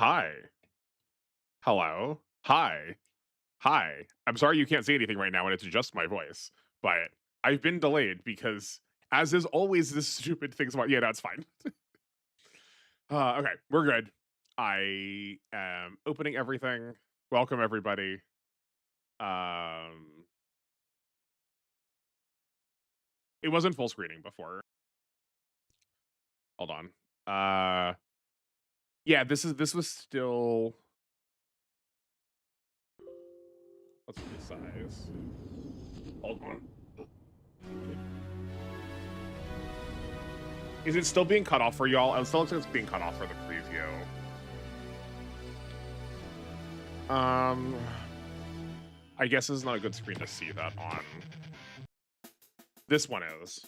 Hi. Hello. Hi. Hi. I'm sorry you can't see anything right now and it's just my voice, but I've been delayed because, as is always, this stupid thing's about. Yeah, that's fine. Okay, we're good. I am opening everything. Welcome everybody. Um, it wasn't full screening before. Hold on. Yeah, this was still. What's the size? Hold on. Is it still being cut off for y'all? It still looks like it's being cut off for the preview. I guess this is not a good screen to see that on. This one is.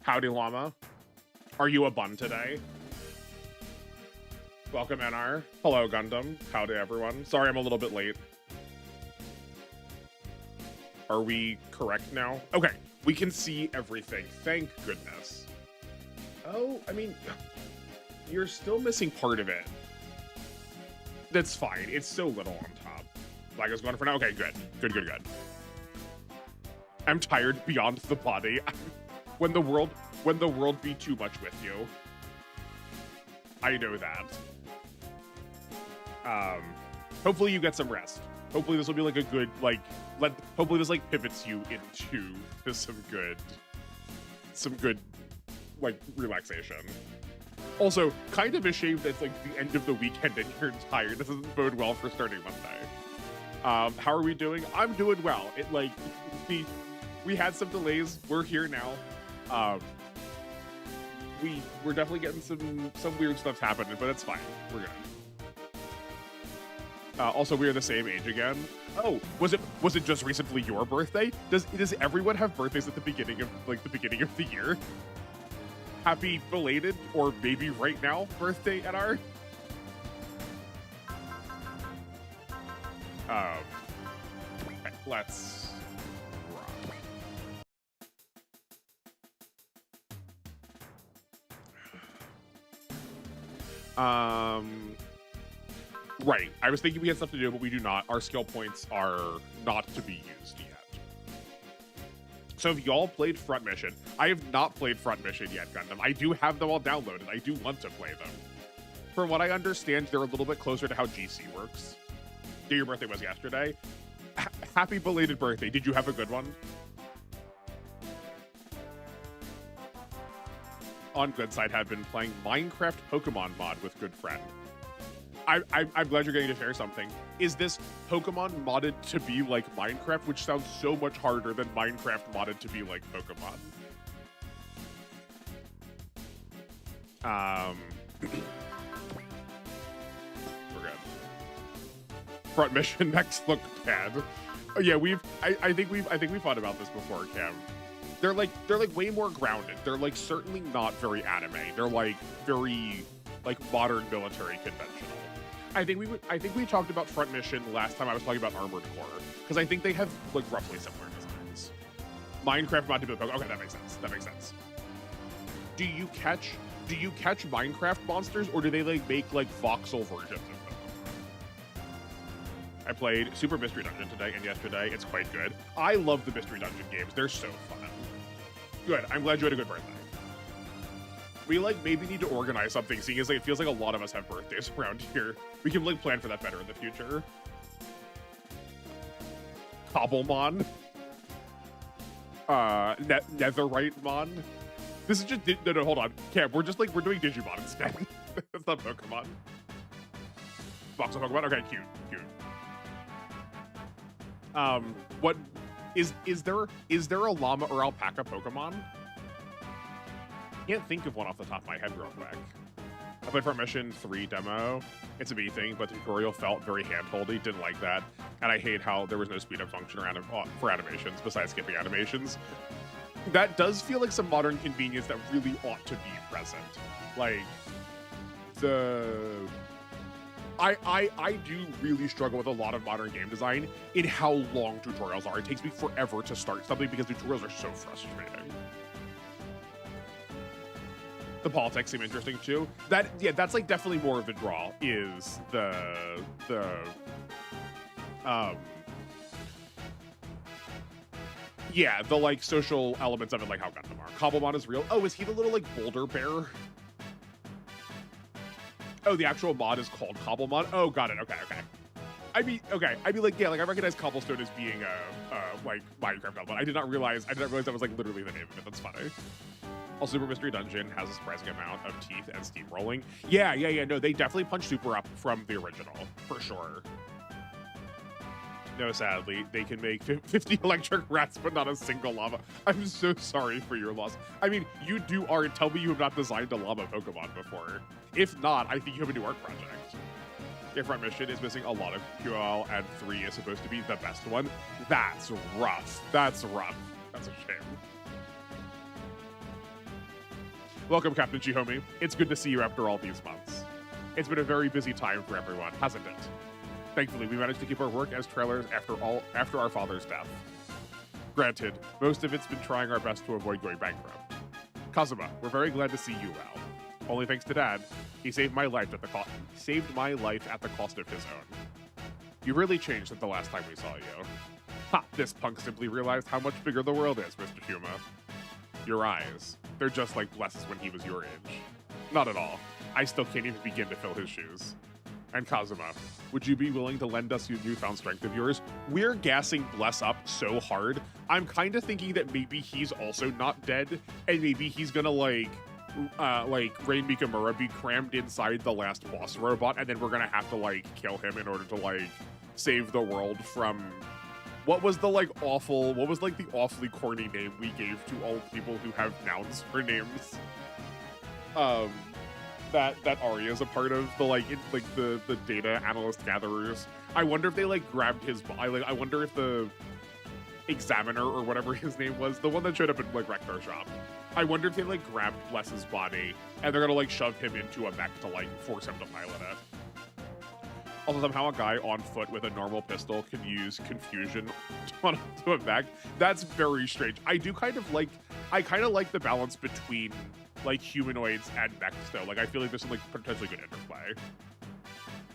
Howdy, Llama. Are you a bun today? Welcome, NR. Hello, Gundam. Howdy, everyone. Sorry I'm a little bit late. Are we correct now? Okay, we can see everything. Thank goodness. Oh, I mean, you're still missing part of it. That's fine. It's so little on top. Like I was going for now. Okay, good. Good. I'm tired beyond the body. when the world be too much with you. I know that. Hopefully you get some rest. Hopefully this will be like a good, like, hopefully this like pivots you into some good, like, relaxation. Also, kind of a shame that it's like the end of the weekend and you're tired. This doesn't bode well for starting Monday. How are we doing? I'm doing well. It like we had some delays. We're here now. We're definitely getting some weird stuff happening, but it's fine. We're good. Also, we are the same age again. Oh, was it just recently your birthday? Does everyone have birthdays at the beginning of the year? Happy belated, or maybe right now, birthday at our. Okay, let's rock. Right. I was thinking we had stuff to do, but we do not. Our skill points are not to be used yet. So if y'all played Front Mission, I have not played Front Mission yet, Gundam. I do have them all downloaded. I do want to play them. From what I understand, they're a little bit closer to how GC works. Yeah, your birthday was yesterday. Happy belated birthday. Did you have a good one? On good side, have been playing Minecraft Pokemon mod with good friend. I'm glad you're getting to share something. Is this Pokemon modded to be like Minecraft, which sounds so much harder than Minecraft modded to be like Pokemon? We're good. Front Mission next look bad. Oh, yeah, I think we've thought about this before, Cam. They're like way more grounded. They're like certainly not very anime. They're like very like modern military conventional. I think we talked about Front Mission last time I was talking about Armored Core, because I think they have like roughly similar designs. Minecraft mod to be okay, that makes sense. Do you catch Minecraft monsters, or do they like make like voxel versions of them? I played Super Mystery Dungeon today and yesterday. It's quite good. I love the Mystery Dungeon games. They're so fun. Good. I'm glad you had a good birthday. We like maybe need to organize something, seeing as like it feels like a lot of us have birthdays around here. We can like plan for that better in the future. Cobblemon. Netherite Mon. This is just no, hold on. Cam, we're doing Digimon instead. It's not Pokemon. Box of Pokemon. Okay, cute. What is there a llama or alpaca Pokemon? Can't think of one off the top of my head real quick. I played Front Mission 3 demo. It's a B thing, but the tutorial felt very hand-holdy. Didn't like that. And I hate how there was no speed up function for animations besides skipping animations. That does feel like some modern convenience that really ought to be present. Like, I do really struggle with a lot of modern game design in how long tutorials are. It takes me forever to start something because tutorials are so frustrating. The politics seem interesting too. That's like definitely more of the draw is yeah, the like social elements of it, like how Gundam are. Cobblemon is real. Oh, is he the little like boulder bear? Oh, the actual mod is called Cobblemon. Oh, got it. Okay. I mean, like, yeah, like I recognize Cobblestone as being like Minecraft element. I did not realize that was like literally the name of it. That's funny. Also, Super Mystery Dungeon has a surprising amount of teeth and steamrolling. Yeah. No, they definitely punch Super up from the original for sure. No, sadly, they can make 50 electric rats, but not a single lava. I'm so sorry for your loss. I mean, you do art. Tell me you have not designed a lava Pokemon before. If not, I think you have a new art project. Your front mission is missing a lot of QL, and 3 is supposed to be the best one. That's rough. That's a shame. Welcome, Captain Chihomi. It's good to see you after all these months. It's been a very busy time for everyone, hasn't it? Thankfully, we managed to keep our work as trailers after our father's death. Granted, most of it's been trying our best to avoid going bankrupt. Kazuma, we're very glad to see you well. Only thanks to Dad, he saved my life at the cost of his own. You really changed since the last time we saw you. Ha! This punk simply realized how much bigger the world is, Mr. Huma. Your eyes, they're just like Bless's when he was your age. Not at all. I still can't even begin to fill his shoes. And Kazuma, would you be willing to lend us your newfound strength of yours? We're gassing Bless up so hard. I'm kind of thinking that maybe he's also not dead, and maybe he's gonna like Rain Mikamura be crammed inside the last boss robot, and then we're gonna have to like kill him in order to like save the world from what was the awfully corny name we gave to all people who have nouns for names. That Arya is a part of the data analyst gatherers. I wonder if they like grabbed his. I wonder if the examiner or whatever his name was, the one that showed up in like Rektar shop. I wonder if they like grabbed Bless's body and they're gonna like shove him into a mech to like force him to pilot it. Also, somehow a guy on foot with a normal pistol can use confusion to a mech. That's very strange. I kind of like the balance between like humanoids and mechs though. Like I feel like there's some like potentially good interplay.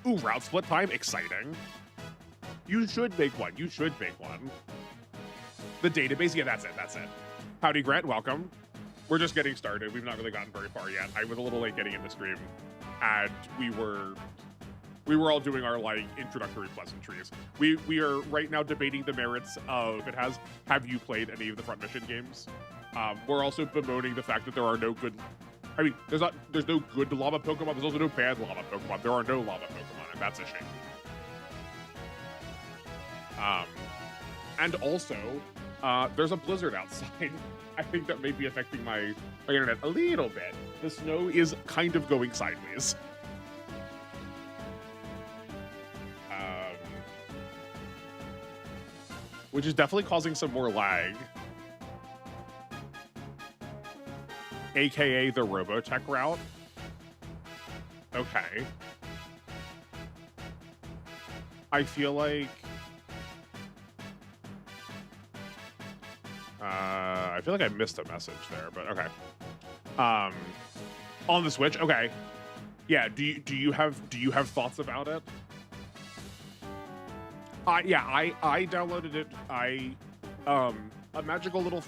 Ooh, route split time, exciting. You should make one. The database, yeah, that's it. Howdy, Grant, welcome. We're just getting started. We've not really gotten very far yet. I was a little late getting in the stream, and we were all doing our like introductory pleasantries. We are right now debating the merits of have you played any of the front mission games? We're also bemoaning the fact that there are no good. I mean, there's no good lava Pokemon. There's also no bad lava Pokemon. There are no lava Pokemon, and that's a shame. And also, there's a blizzard outside. I think that may be affecting my internet a little bit. The snow is kind of going sideways. Which is definitely causing some more lag. AKA the Robotech route. Okay. I feel like I missed a message there, but okay. On the Switch, okay. Yeah, do you have thoughts about it? Yeah, I downloaded it. A magical little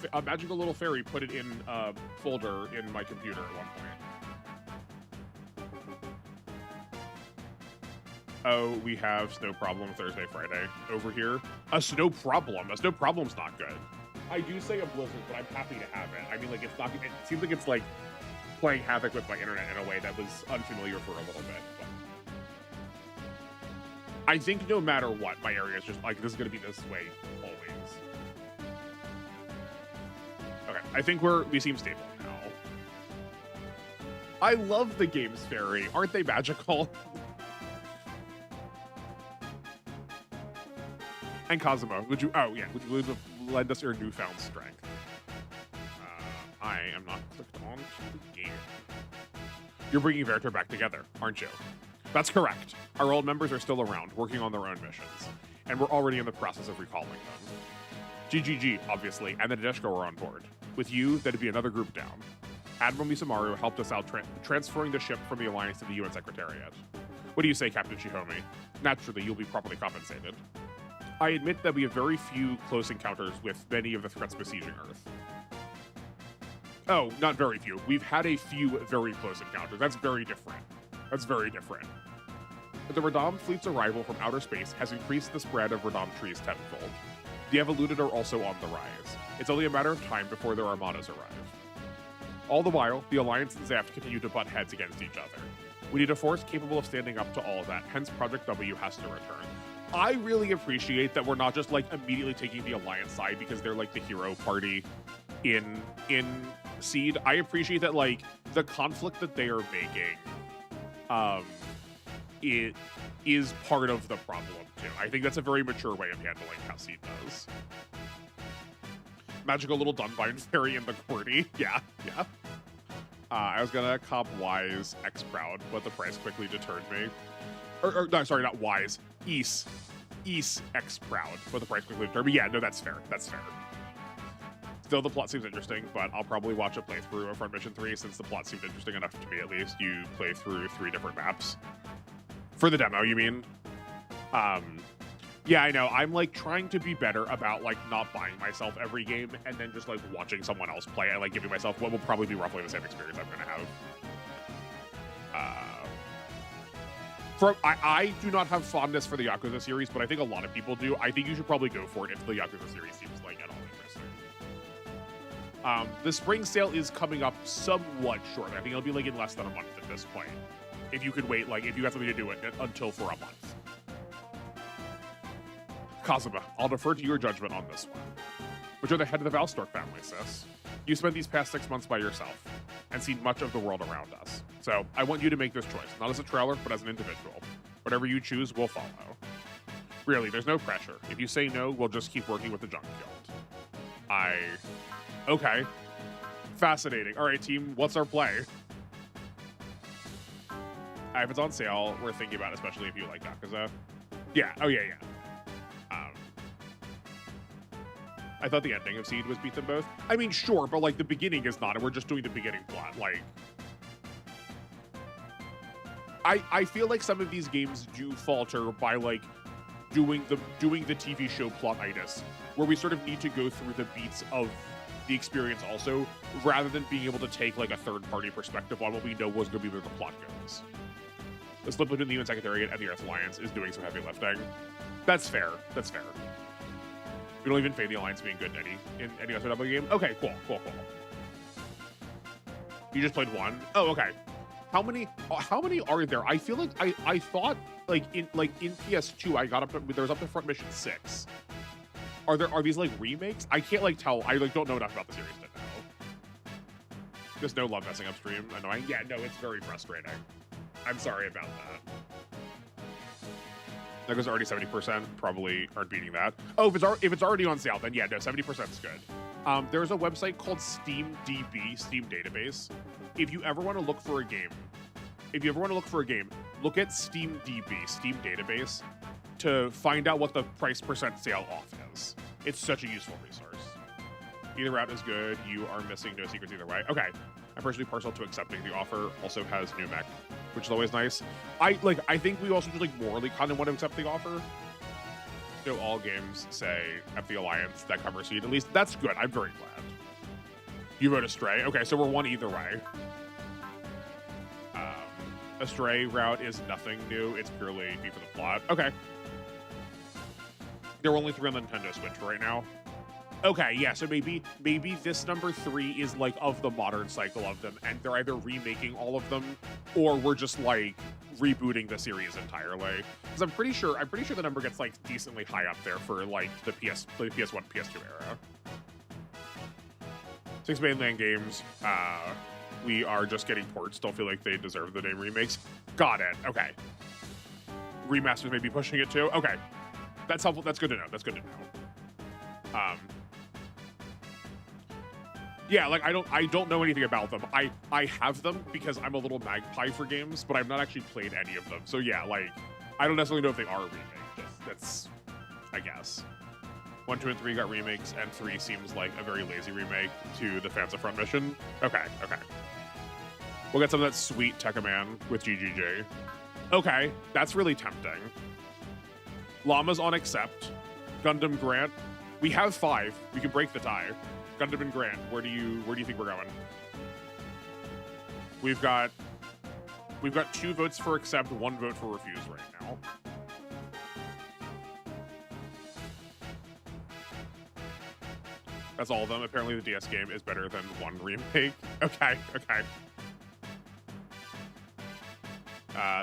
fairy put it in a folder in my computer at one point. Oh, we have snow problem Thursday, Friday over here. A snow problem. A snow problem's not good. I do say a blizzard, but I'm happy to have it. I mean, like, it's not. It seems like it's like playing havoc with my internet in a way that was unfamiliar for a little bit. But I think no matter what, my area is just like this is gonna be this way always. Okay, I think we seem stable now. I love the games fairy. Aren't they magical? And Kazuma, would you lend us your newfound strength? I am not clicked on to the game. You're bringing Verter back together, aren't you? That's correct. Our old members are still around, working on their own missions, and we're already in the process of recalling them. GGG, obviously, and the Nadeshko are on board. With you, that'd be another group down. Admiral Misamaru helped us out transferring the ship from the Alliance to the UN Secretariat. What do you say, Captain Chihomi? Naturally, you'll be properly compensated. I admit that we have very few close encounters with many of the threats besieging Earth. Oh, not very few. We've had a few very close encounters. That's very different. That's very different. The Radom fleet's arrival from outer space has increased the spread of Radom trees tenfold. The evoluted are also on the rise. It's only a matter of time before their armadas arrive. All the while, the Alliance and Zaft continue to butt heads against each other. We need a force capable of standing up to all of that, hence Project W has to return. I really appreciate that we're not just like immediately taking the Alliance side because they're like the hero party in Seed. I appreciate that like the conflict that they are making it is part of the problem too. I think that's a very mature way of handling how Seed does. Magical little Dunbine fairy in the QWERTY. Yeah. I was gonna cop Wise X Proud, but the price quickly deterred me. No, sorry, not Wise. East X Proud, but the price quickly deterred me. Yeah, no, that's fair. That's fair. Still, the plot seems interesting, but I'll probably watch a playthrough of Front Mission 3 since the plot seemed interesting enough to me, at least. You play through 3 different maps. For the demo, you mean? Yeah, I know. I'm like trying to be better about like not buying myself every game and then just like watching someone else play and like giving myself what will probably be roughly the same experience I'm gonna have. I do not have fondness for the Yakuza series, but I think a lot of people do. I think you should probably go for it if the Yakuza series seems like at all interesting. The spring sale is coming up somewhat short. I think it'll be like in less than a month at this point. If you could wait, like if you got something to do it until for a month. Kazuma, I'll defer to your judgment on this one. But you're the head of the Valstork family, sis. You spent these past 6 months by yourself and seen much of the world around us. So I want you to make this choice, not as a trailer, but as an individual. Whatever you choose, we'll follow. Really, there's no pressure. If you say no, we'll just keep working with the Junk Guild. Okay. Fascinating. All right, team, what's our play? If it's on sale, we're thinking about it, especially if you like Yakuza. Yeah, oh yeah. I thought the ending of Seed was beat them both. I mean, sure, but like the beginning is not, and we're just doing the beginning plot. Like, I feel like some of these games do falter by like doing the TV show plot-itis, where we sort of need to go through the beats of the experience also, rather than being able to take like a third-party perspective on what we know was going to be where the plot goes. The split between the UN Secretariat and the Earth Alliance is doing some heavy lifting. That's fair. That's fair. We don't even fade the Alliance being good in any SRW game. Okay, cool. You just played one? Oh, okay. How many are there? I feel like I thought like in PS2 I got up to, there was up to Front Mission 6. Are these like remakes? I can't like tell. I like don't know enough about the series to know. Just no love messing upstream. Annoying. Yeah, no, it's very frustrating. I'm sorry about that. That goes already 70%. Probably aren't beating that. Oh, if it's already on sale, then yeah, no, 70% is good. There's a website called SteamDB, Steam Database. If you ever want to look for a game, look at SteamDB, Steam Database, to find out what the price percent sale off is. It's such a useful resource. Either route is good. You are missing no secrets either way. Okay. I'm personally partial to accepting the offer. Also has new mech, which is always nice. I think we also just like morally kind of want to accept the offer. So all games say F the Alliance that cover Seed. At least that's good. I'm very glad. You vote Astray. Okay, so we're one either way. Astray route is nothing new. It's purely beat for the plot. Okay. There are only 3 on the Nintendo Switch right now. Okay, yeah, so maybe this number 3 is like of the modern cycle of them, and they're either remaking all of them, or we're just like rebooting the series entirely. Because I'm pretty sure the number gets like decently high up there for like the PS1, PS2 era. 6 mainland games. We are just getting ports. Don't feel like they deserve the name remakes. Got it. Okay. Remasters may be pushing it too. Okay. That's helpful. That's good to know. That's good to know. Yeah, like I don't know anything about them. I have them because I'm a little magpie for games, but I've not actually played any of them. So yeah, like I don't necessarily know if they are a remake. That's I guess. 1, 2, and 3 got remakes, and 3 seems like a very lazy remake to the fans of Front Mission. Okay, okay. We'll get some of that sweet Tekkaman with GGG. Okay, that's really tempting. Llama's on Accept. Gundam Grant. We have 5. We can break the tie. Gundam and Grant. Where do you think we're going? We've got 2 votes for Accept, 1 vote for Refuse right now. That's all of them. Apparently the DS game is better than 1 remake. Okay, okay.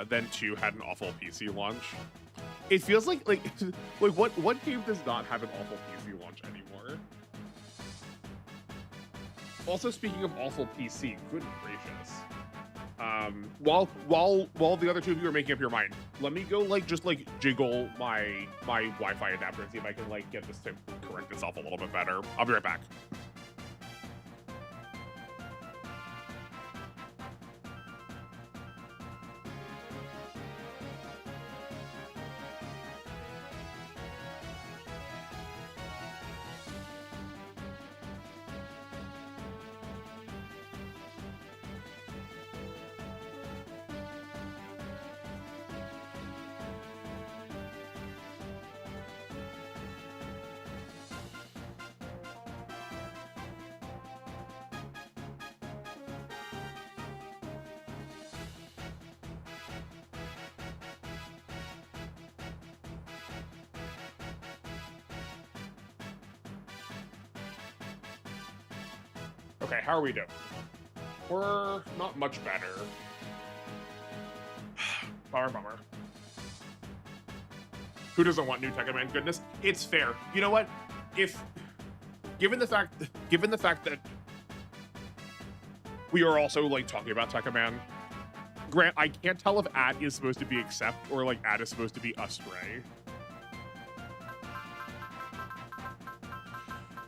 Then 2 had an awful PC launch. It feels like what game does not have an awful PC launch anymore? Also, speaking of awful PC, good gracious. While the other 2 of you are making up your mind, let me go just jiggle my Wi-Fi adapter and see if I can get this to correct itself a little bit better. I'll be right back. Okay, how are we doing? We're not much better. Bummer, bummer. Who doesn't want new Tekkaman goodness? It's fair. You know what? Given the fact that we are also talking about Tekkaman, Grant, I can't tell if Ad is supposed to be Accept or Ad is supposed to be Astray.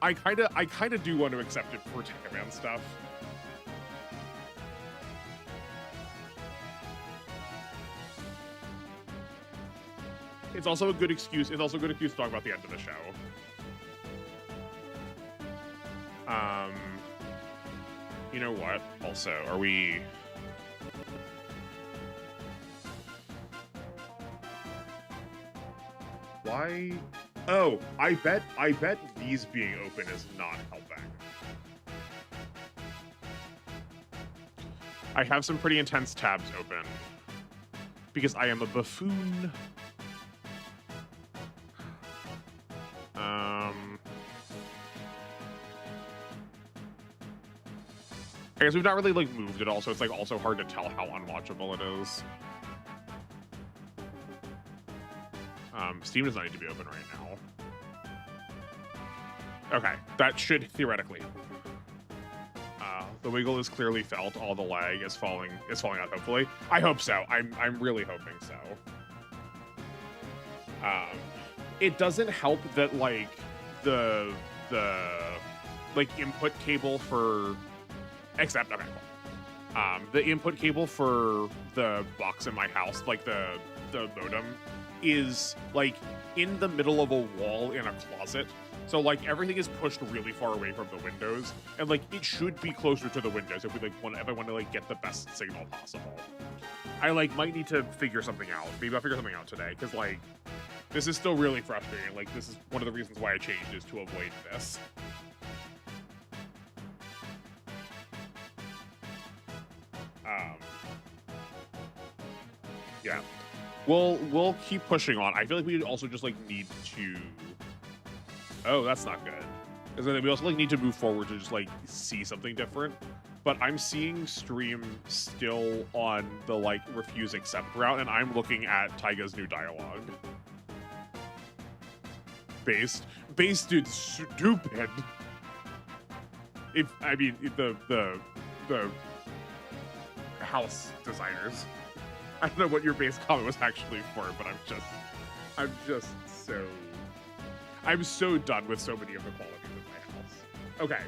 I kinda do want to accept it for Tekkaman stuff. It's also a good excuse. It's also a good excuse to talk about the end of the show. You know what? Also, are we? Why? Oh, I bet these being open is not helping. I have some pretty intense tabs open because I am a buffoon. I guess we've not really moved at all, so it's also hard to tell how unwatchable it is. Steam does not need to be open right now. Okay, that should theoretically. The wiggle is clearly felt. All the lag is falling out. Hopefully, I hope so. I'm really hoping so. It doesn't help that the input cable for Accept. Okay, cool. The input cable for the box in my house, the modem, is in the middle of a wall in a closet. So everything is pushed really far away from the windows, and it should be closer to the windows if I want to get the best signal possible. I might need to figure something out. Maybe I'll figure something out today, because this is still really frustrating. This is one of the reasons why I changed, is to avoid this. Yeah. We'll keep pushing on. I feel like we also just need to. Oh, that's not good. Because then we also need to move forward to just see something different. But I'm seeing stream still on the refuse accept route, and I'm looking at Taiga's new dialogue. Based, dude, stupid. The house designers. I don't know what your base comment was actually for, but I'm so done with so many of the qualities of my house. Okay.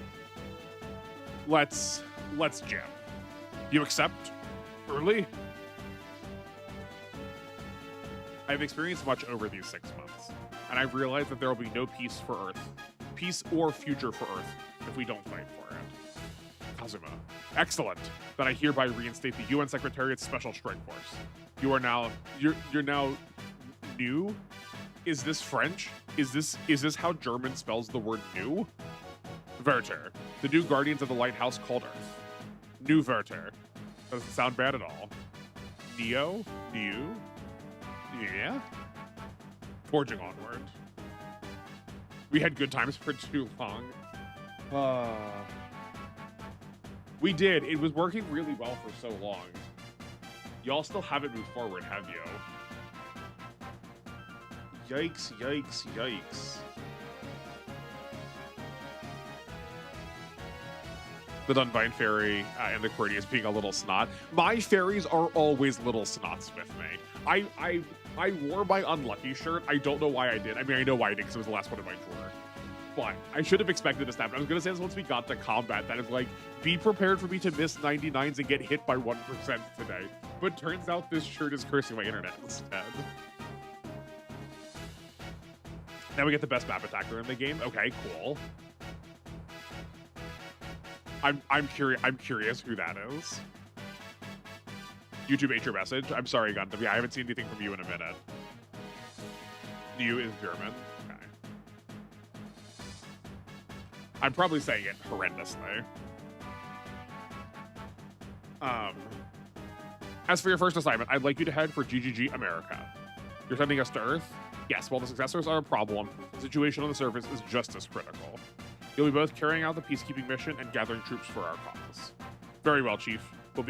Let's jam. You accept early? I've experienced much over these 6 months. and I've realized that there will be no peace for Earth. Peace or future for Earth if we don't fight for it. Kazuma. Excellent. Then I hereby reinstate the UN Secretariat's Special Strike Force. You are now you're now new? Is this French? Is this how German spells the word new? Werther. The new guardians of the lighthouse called Earth. New Werther. Doesn't sound bad at all. Neo? New? Yeah? Forging onward. We had good times for too long. We did. It was working really well for so long. Y'all still haven't moved forward, have you? Yikes, yikes, yikes. The Dunbine Fairy and the Quirdius being a little snot. My fairies are always little snots with me. I wore my unlucky shirt. I don't know why I did. I mean, I know why I did because it was the last one in my drawer. But I should have expected this to happen. I was going to say this once we got to combat. That is like, be prepared for me to miss 99s and get hit by 1% today. But turns out this shirt is cursing my internet instead. Now we get the best map attacker in the game. Okay, cool. I'm curious who that is. YouTube ate your message. I'm sorry, Gundam. Yeah, I haven't seen anything from you in a minute. You is German. Okay. I'm probably saying it horrendously. As for your first assignment, I'd like you to head for GGG America. You're sending us to Earth? Yes, while the successors are a problem, the situation on the surface is just as critical. You'll be both carrying out the peacekeeping mission and gathering troops for our cause. Very well, Chief. We'll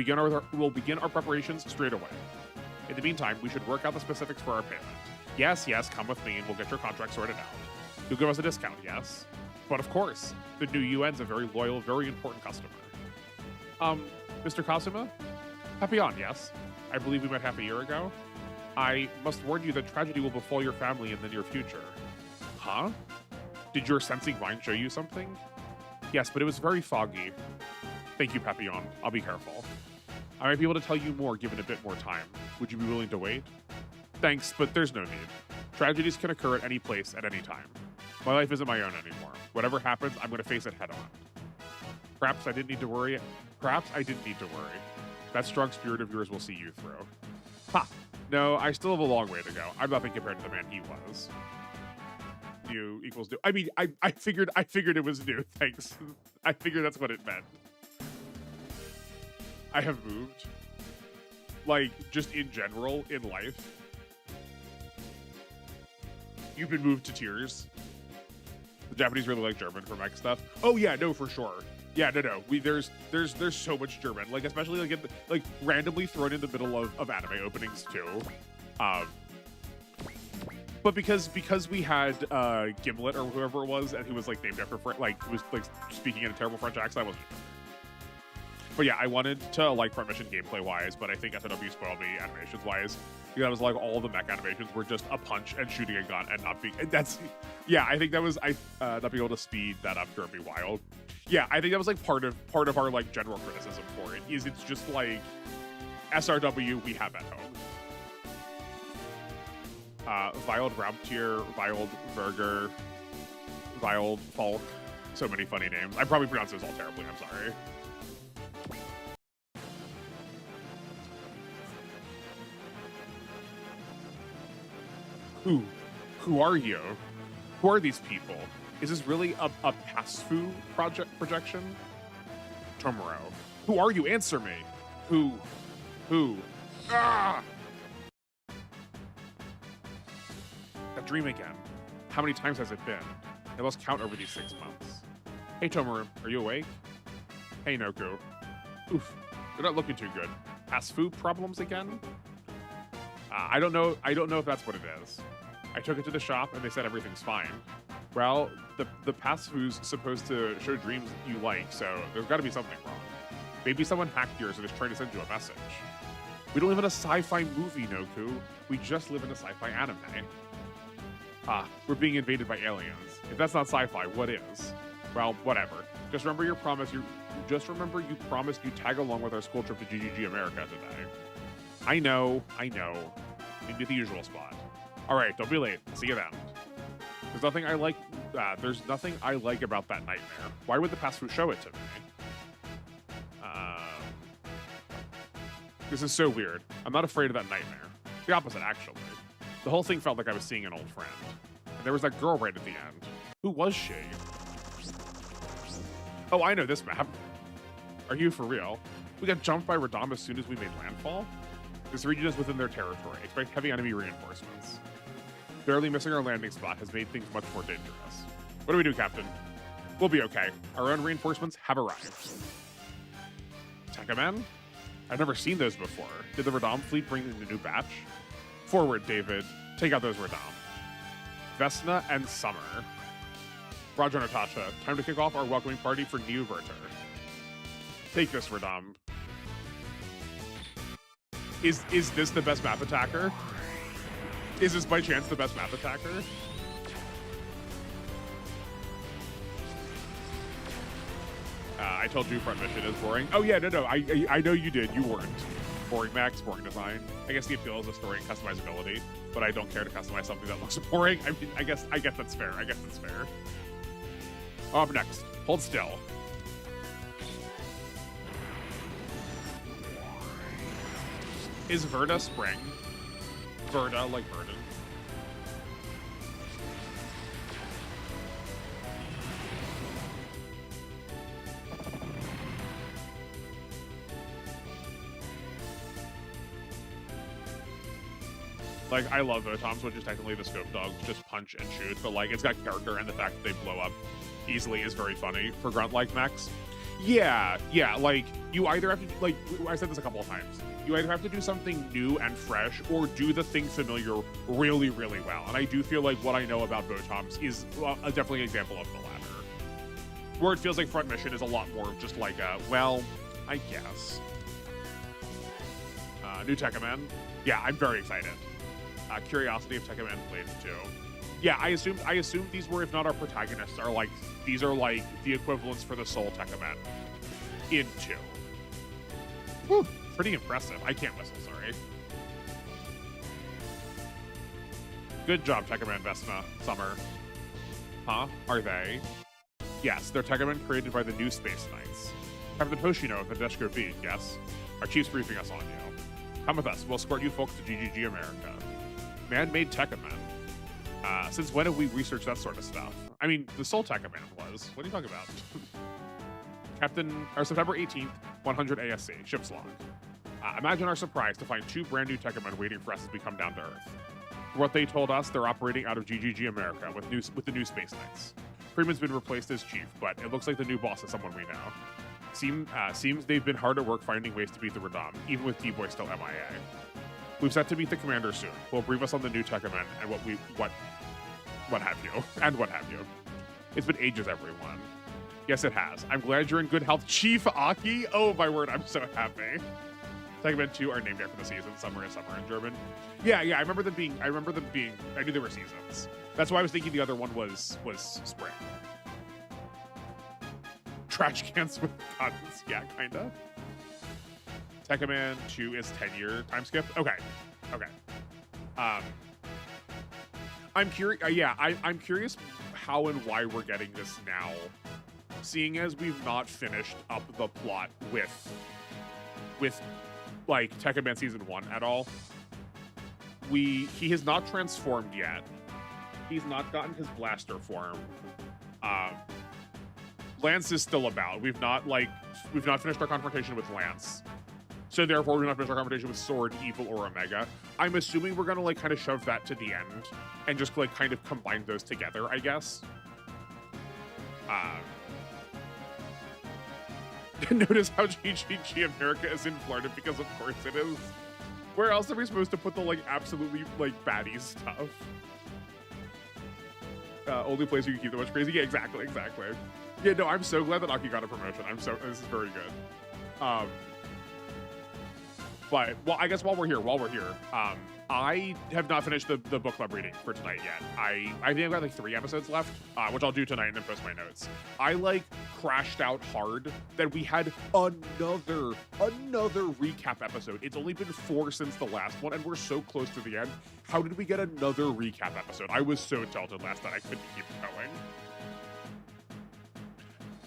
begin our preparations straight away. In the meantime, we should work out the specifics for our payment. Yes, come with me and we'll get your contract sorted out. You'll give us a discount, yes? But of course, the new UN's a very loyal, very important customer. Mr. Kazuma? Happy on, yes? I believe we met half a year ago. I must warn you that tragedy will befall your family in the near future. Huh? Did your sensing mind show you something? Yes, but it was very foggy. Thank you, Papillon. I'll be careful. I might be able to tell you more given a bit more time. Would you be willing to wait? Thanks, but there's no need. Tragedies can occur at any place, at any time. My life isn't my own anymore. Whatever happens, I'm going to face it head on. Perhaps I didn't need to worry. That strong spirit of yours will see you through. Ha! No, I still have a long way to go. I'm nothing compared to the man he was. New equals new. I mean, I figured it was new. Thanks. I figured that's what it meant. I have moved. Like, just in general, in life. You've been moved to tears. The Japanese really like German for mech stuff. Oh yeah, no, for sure. Yeah, no. There's so much German, like especially like randomly thrown in the middle of anime openings too. But because we had Gimlet or whoever it was, and he was like named after like he was like speaking in a terrible French accent, I wasn't. But yeah, I wanted to like front mission gameplay wise, but I think SRW spoiled me animations wise. Because I was like all the mech animations were just a punch and shooting a gun and not being. That's yeah. I think that was not being able to speed that up drove me wild. Yeah, I think that was like part of our like general criticism for it is it's just like SRW we have at home. Wild Raubtier, Wild Burger, Wild Falk. So many funny names. I probably pronounced those all terribly. I'm sorry. Who are you? Who are these people? Is this really a Pasfu projection? Tomorrow. Who are you? Answer me. Who? Ah! That dream again. How many times has it been? I lost count over these 6 months. Hey, Tomaru, are you awake? Hey, Noku. Oof, you're not looking too good. Pasfu problems again? I don't know if that's what it is. I took it to the shop and they said everything's fine. Well, the Pasfu's supposed to show dreams you like, so there's got to be something wrong. Maybe someone hacked yours and is trying to send you a message. We don't live in a sci-fi movie, Noku. We just live in a sci-fi anime. We're being invaded by aliens. If that's not sci-fi, what is? Well, whatever. Just remember your promise. You promised you'd tag along with our school trip to GGG America today. I know. Maybe the usual spot. All right, don't be late. See you then. There's nothing I like. There's nothing I like about that nightmare. Why would the pass-through show it to me? This is so weird. I'm not afraid of that nightmare. The opposite, actually. The whole thing felt like I was seeing an old friend. And there was that girl right at the end. Who was she? Oh, I know this map. Are you for real? We got jumped by Radam as soon as we made landfall? This region is within their territory. Expect heavy enemy reinforcements. Barely missing our landing spot has made things much more dangerous. What do we do, Captain? We'll be okay. Our own reinforcements have arrived. Tekaman? I've never seen those before. Did the Radam fleet bring in a new batch? Forward, David. Take out those Radam. Vesna and Summer. Roger, Natasha. Time to kick off our welcoming party for New Verter. Take this, Radam. Is this the best map attacker? Is this by chance the best map attacker? I told you front mission is boring. Oh yeah, no, I know you did. You weren't. Boring Max, boring design. I guess the appeal is the story and customizability, but I don't care to customize something that looks boring. I mean, I guess that's fair. I guess that's fair. Up next, hold still. Is Verda spring? Verda, like Verdant. Like, I love Votoms, which is technically the scope dogs, just punch and shoot, but like, it's got character, and the fact that they blow up easily is very funny for grunt-like mechs. Yeah, like, you either have to, like, I said this a couple of times, you either have to do something new and fresh, or do the thing familiar really, really well. And I do feel like what I know about Votoms is definitely an example of the latter. Where it feels like front mission is a lot more of just like a, well, I guess. New Tekaman. Yeah, I'm very excited. Curiosity of Tekaman Blades 2. Yeah, I assumed these were, if not our protagonists, are like, these are like the equivalents for the Soul Tekaman in 2. Whew, pretty impressive. I can't whistle, sorry. Good job, Tekaman Vesna, Summer. Huh? Are they? Yes, they're Tekaman created by the new Space Knights. Captain Hoshino of the Deshko Beat, yes? Our chief's briefing us on you. Come with us, we'll escort you folks to GGG America. Man-made Tekaman. Since when have we researched that sort of stuff? I mean, the Soul Tekaman was. What are you talking about? September 18th, 100 ASC, ship's log. Imagine our surprise to find 2 brand new Tekaman waiting for us as we come down to Earth. For what they told us, they're operating out of GGG America with the new Space Knights. Freeman's been replaced as chief, but it looks like the new boss is someone we know. Seems they've been hard at work finding ways to beat the Radam, even with D-Boy still MIA. We've set to meet the commander soon. We'll brief us on the new Tekaman and what have you. It's been ages, everyone. Yes, it has. I'm glad you're in good health, Chief Aki. Oh my word, I'm so happy. Tekaman 2 are named after the season. Summer is summer in German. Yeah, I remember them being. I knew there were seasons. That's why I was thinking the other one was spring. Trash cans with cottons. Yeah, kinda. Tekaman 2 is 10-year time skip. Okay. I'm curious. I'm curious how and why we're getting this now, seeing as we've not finished up the plot with like Tekaman season 1 at all. He has not transformed yet. He's not gotten his blaster form. Lance is still about. We've not finished our confrontation with Lance. So therefore, we're not finished our confrontation with Sword, Evil, or Omega. I'm assuming we're gonna like kind of shove that to the end and just like kind of combine those together, I guess. Notice how GGG America is in Florida, because of course it is. Where else are we supposed to put the like absolutely like baddie stuff? Only place you can keep that much crazy. Yeah, exactly. Yeah, no, I'm so glad that Aki got a promotion. This is very good. But, well, I guess while we're here, I have not finished the book club reading for tonight yet. I think I've got like 3 episodes left, which I'll do tonight and then post my notes. I like crashed out hard that we had another recap episode. It's only been 4 since the last one, and we're so close to the end. How did we get another recap episode? I was so tilted last night I couldn't keep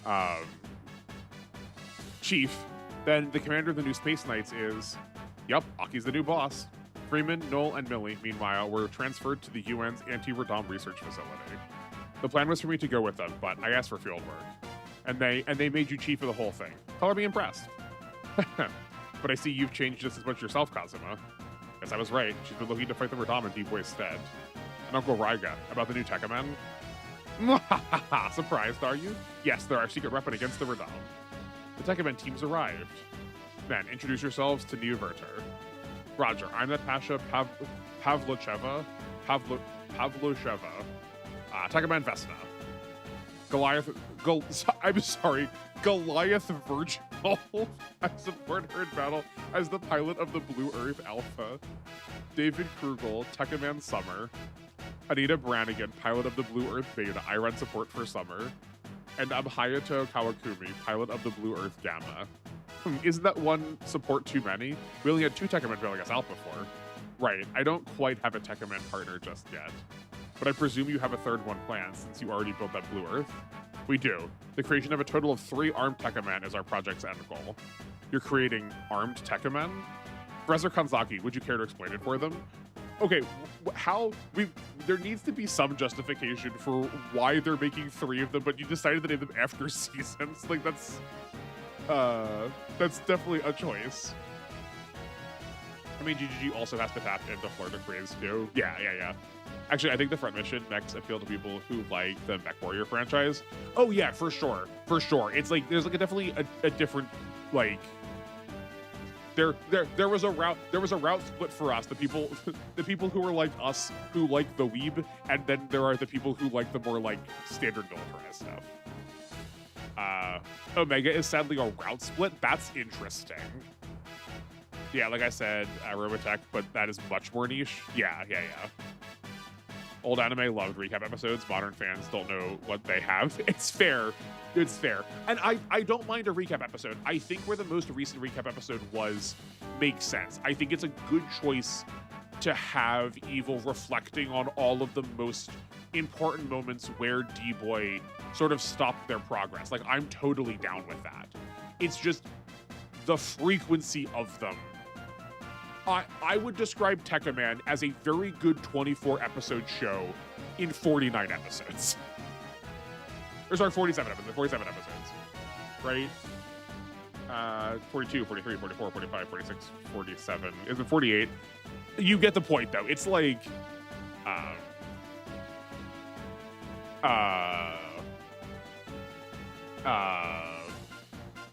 going. Chief, then the commander of the new Space Knights is, yep, Aki's the new boss. Freeman, Noel, and Millie, meanwhile, were transferred to the UN's anti-Radom research facility. The plan was for me to go with them, but I asked for field work. And they made you chief of the whole thing. Color me impressed. But I see you've changed just as much yourself, Kazuma. Guess I was right. She's been looking to fight the Radom in D-Boy's stead. And Uncle Raiga, about the new Tekkamen? Surprised, are you? Yes, they're our secret weapon against the Radom. The Tekkamen team's arrived. Then, introduce yourselves to New Verter. Roger, I'm Natasha Pavlocheva. Tekkamen Vesna. Goliath Virginal. I support her in battle as the pilot of the Blue Earth Alpha. David Krugel, Tekkaman Summer. Anita Brannigan, pilot of the Blue Earth Beta. I run support for Summer. And I'm Hayato Kawakumi, pilot of the Blue Earth Gamma. Isn't that one support too many? We only had 2 Tekkamen bailing us out before. Right, I don't quite have a Tekkamen partner just yet. But I presume you have a third one planned since you already built that Blue Earth? We do. The creation of a total of 3 armed Tekkamen is our project's end goal. You're creating armed Tekkamen? Professor Kanzaki, would you care to explain it for them? Okay, there needs to be some justification for why they're making 3 of them, but you decided to name them after seasons. Like, that's definitely a choice. I mean, GGG also has to tap into Florida Craze too. Yeah. Actually, I think the front mission mechs appeal to people who like the Mech Warrior franchise. Oh yeah, for sure. It's like there's like definitely a different like. There was a route split for us. The people who are like us who like the weeb, and then there are the people who like the more like standard militarized stuff. Omega is sadly a route split. That's interesting. Yeah, like I said, Robotech, but that is much more niche. Yeah. Old anime loved recap episodes. Modern fans don't know what they have. It's fair. And I don't mind a recap episode. I think where the most recent recap episode was makes sense. I think it's a good choice to have Evil reflecting on all of the most important moments where D-Boy sort of stopped their progress. Like, I'm totally down with that. It's just the frequency of them. I would describe Tekkaman as a very good 24-episode show in 49 episodes. Or sorry, 47 episodes. Right? 42, 43, 44, 45, 46, 47. Is it 48? You get the point, though. It's like...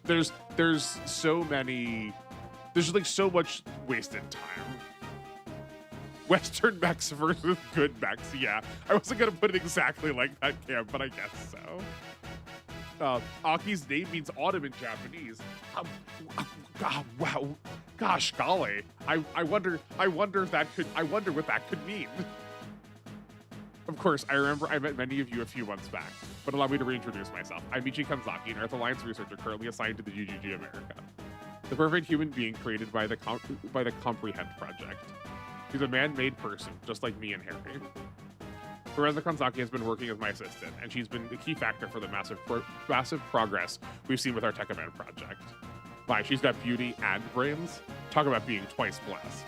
there's so many... There's just like so much wasted time. Western mechs versus good mechs. Yeah, I wasn't gonna put it exactly like that, Cam, but I guess so. Aki's name means autumn in Japanese. Wow, gosh, golly. I wonder what that could mean. Of course, I remember I met many of you a few months back, but allow me to reintroduce myself. I'm Michi Kanzaki, an Earth Alliance researcher currently assigned to the GGG America. The perfect human being created by the Comprehend Project. He's a man-made person, just like me and Harry. Teresa Kanzaki has been working as my assistant, and she's been a key factor for the massive progress we've seen with our Tekkaman project. Why, she's got beauty and brains? Talk about being twice blessed.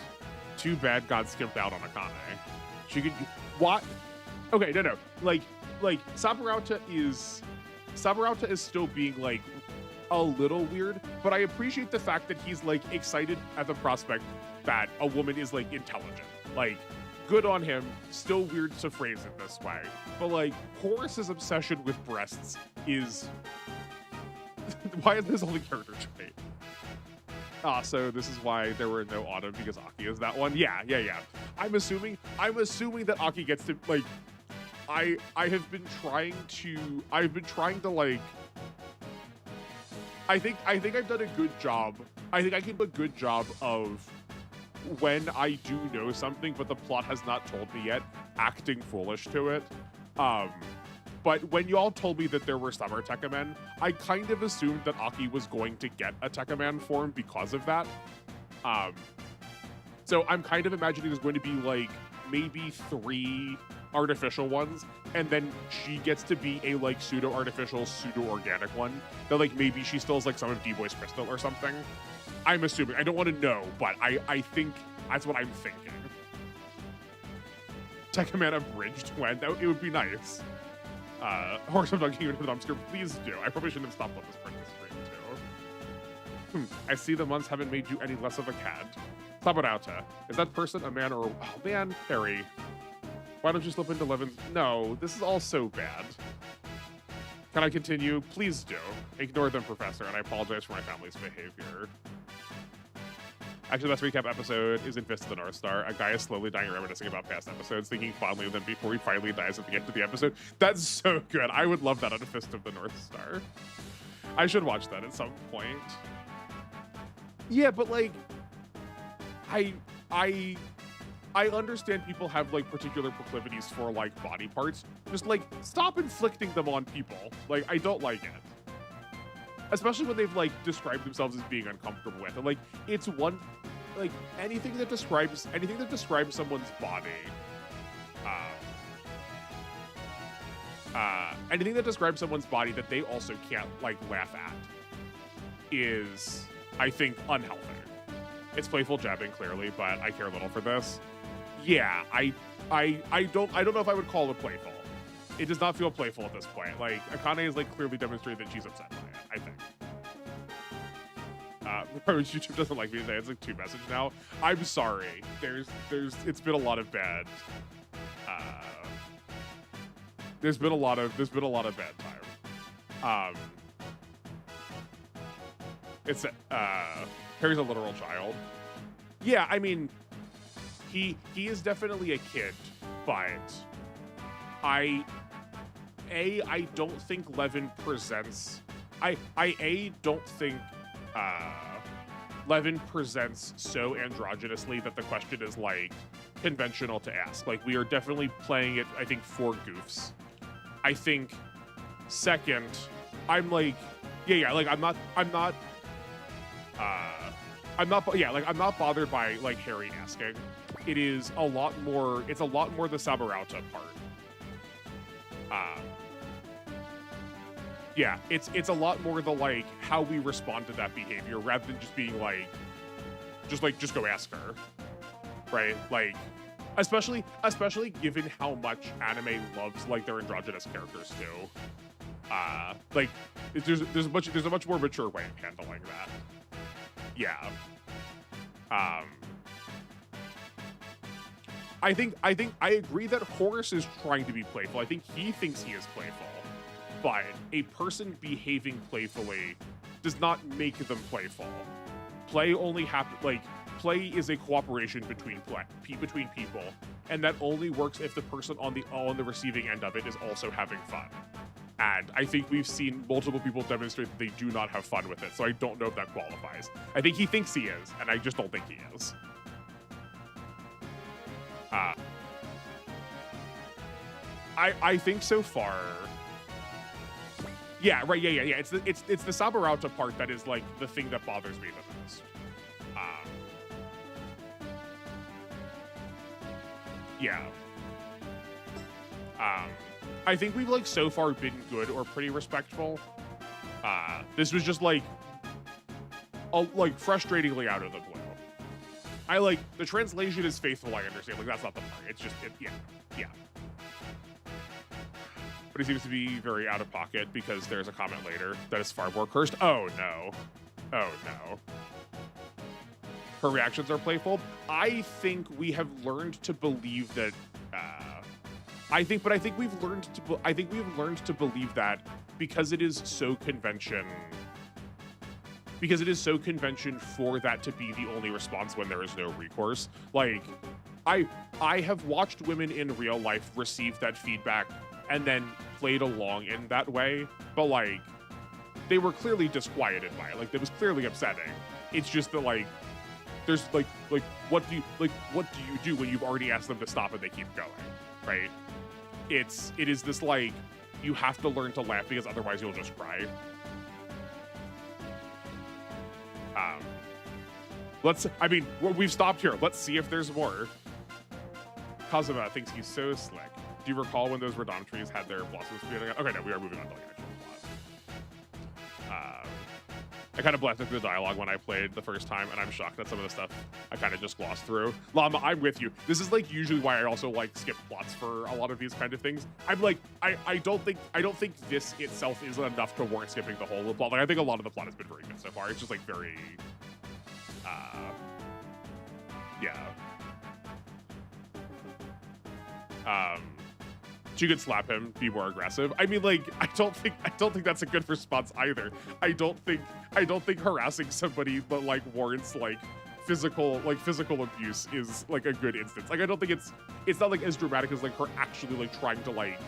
Too bad God skipped out on Akane. She could... What? Okay, no. Like Saburauta is still being, like, a little weird, but I appreciate the fact that he's like excited at the prospect that a woman is like intelligent. Like, good on him. Still weird to phrase it this way, but like Horus's obsession with breasts is why is this only character trait? So this is why there were no autumn, because Aki is that one. Yeah. I'm assuming that Aki gets to like. I've been trying to like. I think I've done a good job. I think I can do a good job of when I do know something, but the plot has not told me yet, acting foolish to it. But when y'all told me that there were summer Tekkamen, I kind of assumed that Aki was going to get a Tekkaman form because of that. So I'm kind of imagining there's going to be like maybe 3 artificial ones, and then she gets to be a like pseudo-artificial, pseudo-organic one that like maybe she still is like some of D-Boy's crystal or something. I'm assuming. I don't want to know, but I think that's what I'm thinking. Tekkaman abridged when? It would be nice. Horse of Dunking into the dumpster, please do. I probably shouldn't have stopped on this part of the stream, too. I see the months haven't made you any less of a cad. Sabarauta. Is that person a man or... Oh, man, Harry. Why don't you slip into Levin's... No, this is all so bad. Can I continue? Please do. Ignore them, Professor, and I apologize for my family's behavior. Actually, the best recap episode is in Fist of the North Star. A guy is slowly dying, reminiscing about past episodes, thinking fondly of them before he finally dies at the end of the episode. That's so good. I would love that on a Fist of the North Star. I should watch that at some point. Yeah, but like, I understand people have like particular proclivities for like body parts. Just like stop inflicting them on people. Like, I don't like it. Especially when they've like described themselves as being uncomfortable with it. Like, it's one, like anything that describes someone's body, anything that describes someone's body that they also can't like laugh at is, I think, unhealthy. It's playful jabbing, clearly, but I care little for this. Yeah, I don't know if I would call it playful. It does not feel playful at this point. Like, Akane has like clearly demonstrated that she's upset by it, I think. YouTube doesn't like me today. It's like 2 message now. I'm sorry. It's been a lot of bad. There's been a lot of bad time. It's Harry's a literal child. Yeah, I mean, he is definitely a kid, but I don't think Levin presents. I don't think Levin presents so androgynously that the question is like conventional to ask. Like, we are definitely playing it, I think, for goofs. I think second, I'm like, yeah, like I'm not bothered by like Harry asking. It's a lot more the Sabarauta part. Yeah, it's a lot more the like how we respond to that behavior rather than just being like just go ask her, right? Like, especially given how much anime loves like their androgynous characters too. Like there's a much more mature way of handling that. Yeah. I think I agree that Horace is trying to be playful. I think he thinks he is playful. But a person behaving playfully does not make them playful. Play is a cooperation between people, and that only works if the person on the receiving end of it is also having fun. And I think we've seen multiple people demonstrate that they do not have fun with it, so I don't know if that qualifies. I think he thinks he is, and I just don't think he is. I think so far. Yeah, right. Yeah. It's the Sabarauta part that is like the thing that bothers me the most. Yeah. I think we've like so far been good or pretty respectful. This was just like frustratingly out of the blue. I like the translation is faithful. I understand. Like, that's not the part. It's just yeah. But he seems to be very out of pocket because there's a comment later that is far more cursed. Oh no. Her reactions are playful. I think we have learned to believe that. I think we've learned to believe that because it is so convention. Because it is so convention for that to be the only response when there is no recourse. Like, I have watched women in real life receive that feedback and then played along in that way, but like, they were clearly disquieted by it. Like, it was clearly upsetting. It's just that like, there's like what do you do when you've already asked them to stop and they keep going, right? It is this like you have to learn to laugh because otherwise you'll just cry. I mean, we've stopped here. Let's see if there's more. Kazuma thinks he's so slick. Do you recall when those Radom trees had their blossoms appearing? Okay, no, we are moving on to like actual plot. I kind of blasted through the dialogue when I played the first time, and I'm shocked that some of the stuff I kind of just glossed through. Llama, I'm with you. This is like usually why I also like skip plots for a lot of these kind of things. I'm like, I don't think this itself is enough to warrant skipping the whole plot. Like I think a lot of the plot has been very good so far. It's just like very, yeah. She could slap him, be more aggressive. I mean, like, I don't think that's a good response either. I don't think harassing somebody but like warrants like physical abuse is like a good instance. Like I don't think it's not like as dramatic as like her actually like trying to like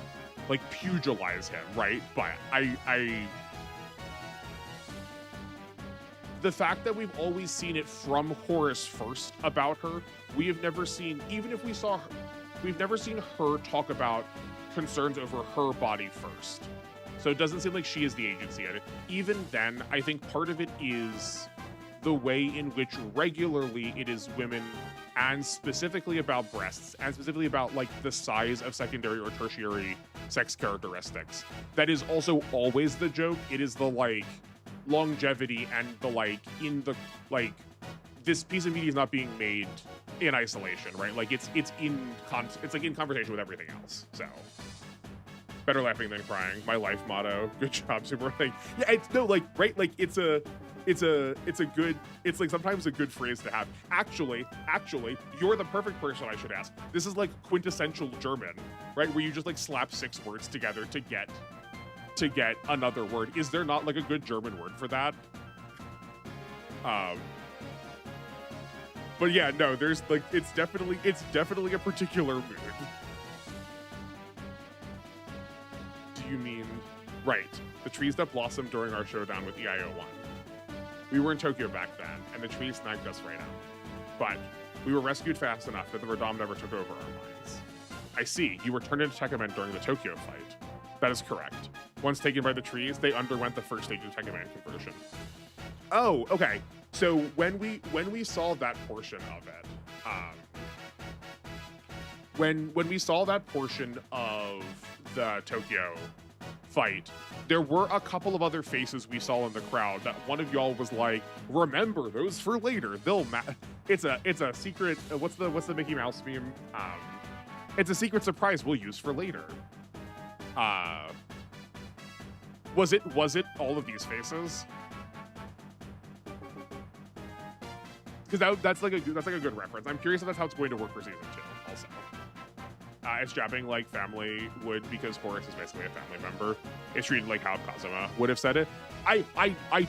pugilize him, right? But the fact that we've always seen it from Horace first about her, we have never seen, even if we saw her, we've never seen her talk about concerns over her body first. So it doesn't seem like she is the agency at it. Even then, I think part of it is the way in which regularly it is women, and specifically about breasts, and specifically about like the size of secondary or tertiary sex characteristics. That is also always the joke. It is the like longevity and the like in the like this piece of media is not being made in isolation, right? Like it's in conversation with everything else. So better laughing than crying. My life motto. Good job, super thing. Yeah, it's no like right. Like it's like sometimes a good phrase to have. Actually, you're the perfect person I should ask. This is like quintessential German, right? Where you just like slap 6 words together to get another word. Is there not like a good German word for that? But yeah, no, there's like, it's definitely a particular mood. Do you mean, right, the trees that blossomed during our showdown with EIO1. We were in Tokyo back then, and the trees snagged us right out. But we were rescued fast enough that the Radom never took over our minds. I see, you were turned into Tekkamen during the Tokyo fight. That is correct. Once taken by the trees, they underwent the first stage of Tekkaman conversion. Oh, okay. So when we saw that portion of it, when we saw that portion of the Tokyo fight, there were a couple of other faces we saw in the crowd that one of y'all was like, "Remember those for later. They'll it's a secret. What's the Mickey Mouse meme? It's a secret surprise we'll use for later." Was it all of these faces? Because that's like a good reference. I'm curious if that's how it's going to work for season 2. Also, it's jabbing like family would because Horace is basically a family member. It's treated like how Kazuma would have said it. I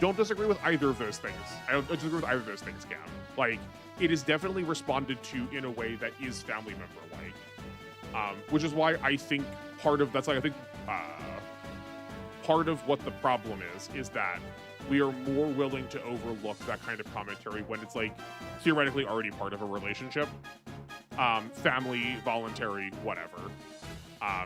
don't disagree with either of those things. I don't disagree with either of those things, Cam. Like it is definitely responded to in a way that is family member like, which is why I think part of what the problem is that we are more willing to overlook that kind of commentary when it's like theoretically already part of a relationship, family, voluntary, whatever. I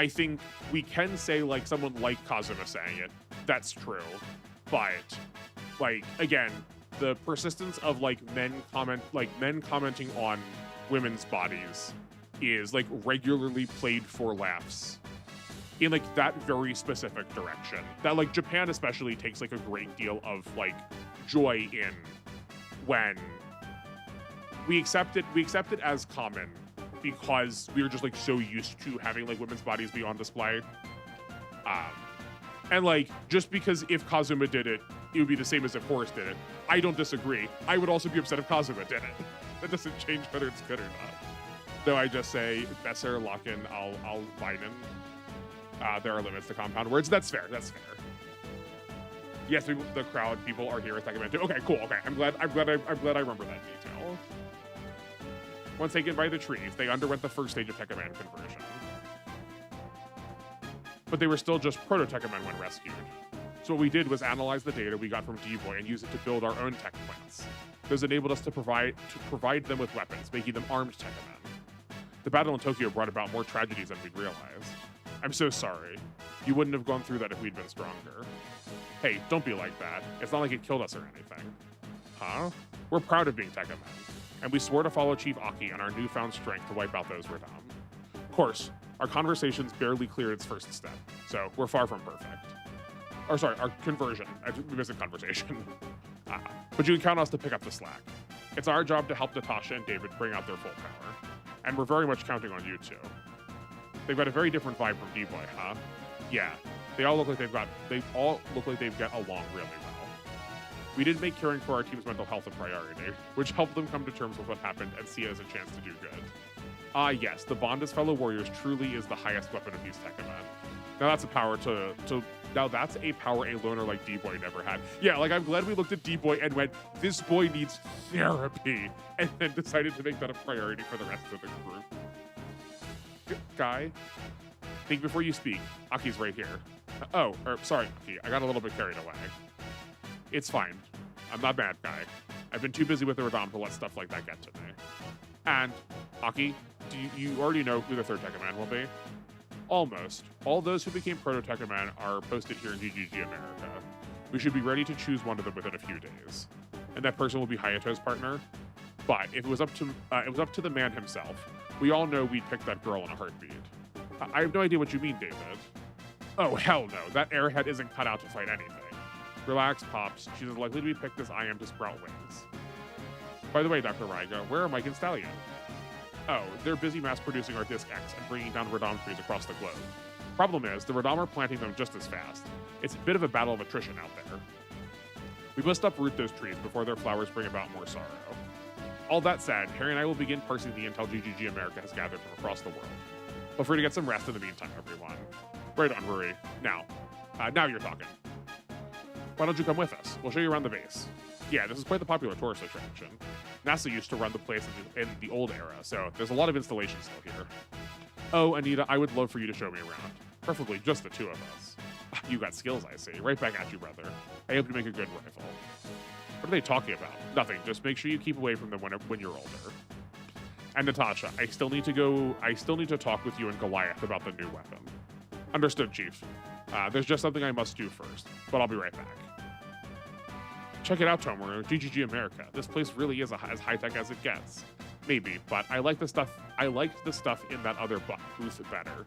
think we can say like someone like Kazuma saying it, that's true, but like again, the persistence of like men commenting on women's bodies is like regularly played for laughs in like that very specific direction that like Japan especially takes like a great deal of like joy in when we accept it as common because we are just like so used to having like women's bodies be on display. And like just because if Kazuma did it, it would be the same as if Horace did it. I don't disagree. I would also be upset if Kazuma did it. That doesn't change whether it's good or not. Though I just say Besser, Locken, I'll Biden. There are limits to compound words. That's fair. That's fair. Yes, the crowd people are here at Tekkaman too. Okay, cool. Okay, I'm glad I remember that detail. Once taken by the trees, they underwent the first stage of Tekkaman conversion, but they were still just proto-Tekkaman when rescued. So what we did was analyze the data we got from D-Boy and use it to build our own tech plants. Those enabled us to provide them with weapons, making them armed Tekkamen. The battle in Tokyo brought about more tragedies than we'd realize. I'm so sorry. You wouldn't have gone through that if we'd been stronger. Hey, don't be like that. It's not like it killed us or anything. Huh? We're proud of being Tekkamen, and we swore to follow Chief Aki and our newfound strength to wipe out those Radam. Of course, our conversation's barely cleared its first step, so we're far from perfect. Or sorry, our conversion. We missed a conversation. But you can count on us to pick up the slack. It's our job to help Natasha and David bring out their full power. And we're very much counting on you two. They've got a very different vibe from D-Boy, huh? Yeah, they all look like they've get along really well. We did make caring for our team's mental health a priority, which helped them come to terms with what happened and see it as a chance to do good. Yes, the bond as fellow warriors truly is the highest weapon of these Tekkamen. Now that's a power now that's a power a loner like D-Boy never had. Yeah, like I'm glad we looked at D-Boy and went, this boy needs therapy, and then decided to make that a priority for the rest of the group. Guy, think before you speak. Aki's right here. Sorry, Aki, I got a little bit carried away. It's fine. I'm not bad, Guy. I've been too busy with the Radam to let stuff like that get to me. And, Aki, you already know who the third Tekkaman will be? Almost. All those who became Proto-Tekkaman are posted here in GGG America. We should be ready to choose one of them within a few days. And that person will be Hayato's partner. But if it was up to the man himself, we all know we'd pick that girl in a heartbeat. I have no idea what you mean, David. Oh, hell no. That airhead isn't cut out to fight anything. Relax, Pops. She's as likely to be picked as I am to sprout wings. By the way, Dr. Raiga, where are Mike and Stallion? Oh, they're busy mass-producing our Disc X and bringing down Radam trees across the globe. Problem is, the Radam are planting them just as fast. It's a bit of a battle of attrition out there. We must uproot those trees before their flowers bring about more sorrow. All that said, Harry and I will begin parsing the intel GGG America has gathered from across the world. Feel free to get some rest in the meantime, everyone. Right on, Rory. Now you're talking. Why don't you come with us? We'll show you around the base. Yeah, this is quite the popular tourist attraction. NASA used to run the place in the old era, so there's a lot of installations still here. Oh, Anita, I would love for you to show me around. Preferably just the two of us. You got skills, I see. Right back at you, brother. I hope to make a good rifle. What are they talking about? Nothing. Just make sure you keep away from them when you're older. And Natasha, I still need to talk with you and Goliath about the new weapon. Understood, Chief. There's just something I must do first, but I'll be right back. Check it out, Tomoru. GGG America. This place really is as high-tech as it gets. Maybe, but I liked the stuff in that other booth better.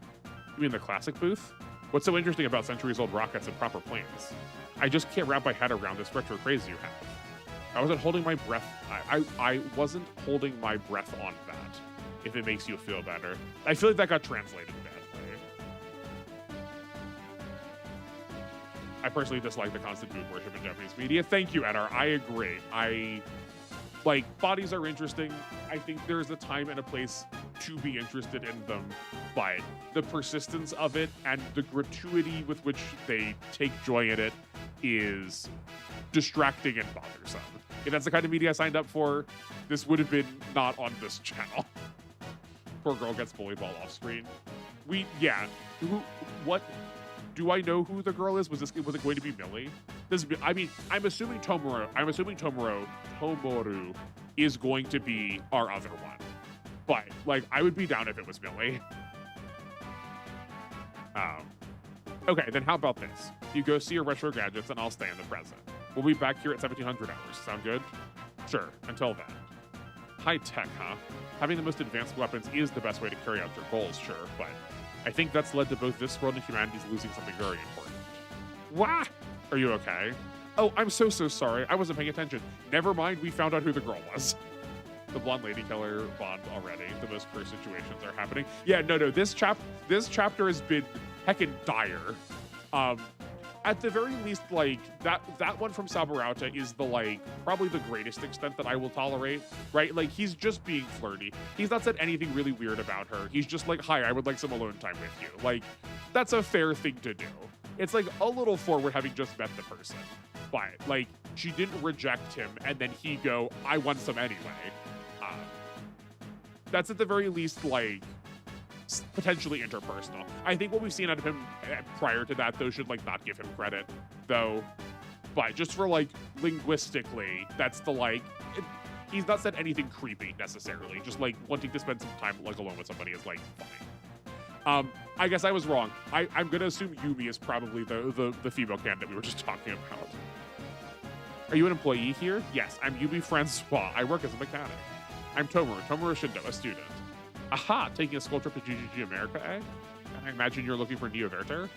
You mean the classic booth? What's so interesting about centuries-old rockets and proper planes? I just can't wrap my head around this retro craze you have. I wasn't holding my breath. I wasn't holding my breath on that, if it makes you feel better. I feel like that got translated badly. I personally dislike the constant food worship in Japanese media. Thank you, Edar. I agree. Bodies are interesting. I think there's a time and a place to be interested in them, but the persistence of it and the gratuity with which they take joy in it is distracting and bothersome. If that's the kind of media I signed up for, this would have been not on this channel. Poor girl gets bullied while off screen. What? Do I know who the girl is? Was it going to be Millie? I'm assuming Tomoru. Tomoru is going to be our other one. But I would be down if it was Millie. Okay, then how about this? You go see your retro gadgets, and I'll stay in the present. We'll be back here at 1700 hours. Sound good? Sure. Until then. High tech, huh? Having the most advanced weapons is the best way to carry out your goals, sure, but I think that's led to both this world and humanity's losing something very important. Wah! Are you okay? Oh, I'm so sorry. I wasn't paying attention. Never mind, we found out who the girl was. The blonde lady killer bond already. The most cursed situations are happening. Yeah, no. This chapter has been heckin' dire. At the very least, that one from Saburauta is probably the greatest extent that I will tolerate, right? He's just being flirty. He's not said anything really weird about her. He's just hi, I would like some alone time with you. That's a fair thing to do. It's a little forward having just met the person. But, she didn't reject him and then he go, I want some anyway. That's at the very least, potentially interpersonal. I think what we've seen out of him prior to that, though, should not give him credit, though. But just for linguistically, that's the he's not said anything creepy necessarily. Just like wanting to spend some time like alone with somebody is like fine. I guess I was wrong. I'm gonna assume Yumi is probably the female candidate we were just talking about. Are you an employee here? Yes, I'm Yumi Francois. I work as a mechanic. I'm Tomoru Shindo, a student. Aha, taking a school trip to GGG America, eh? I imagine you're looking for Neo Verter?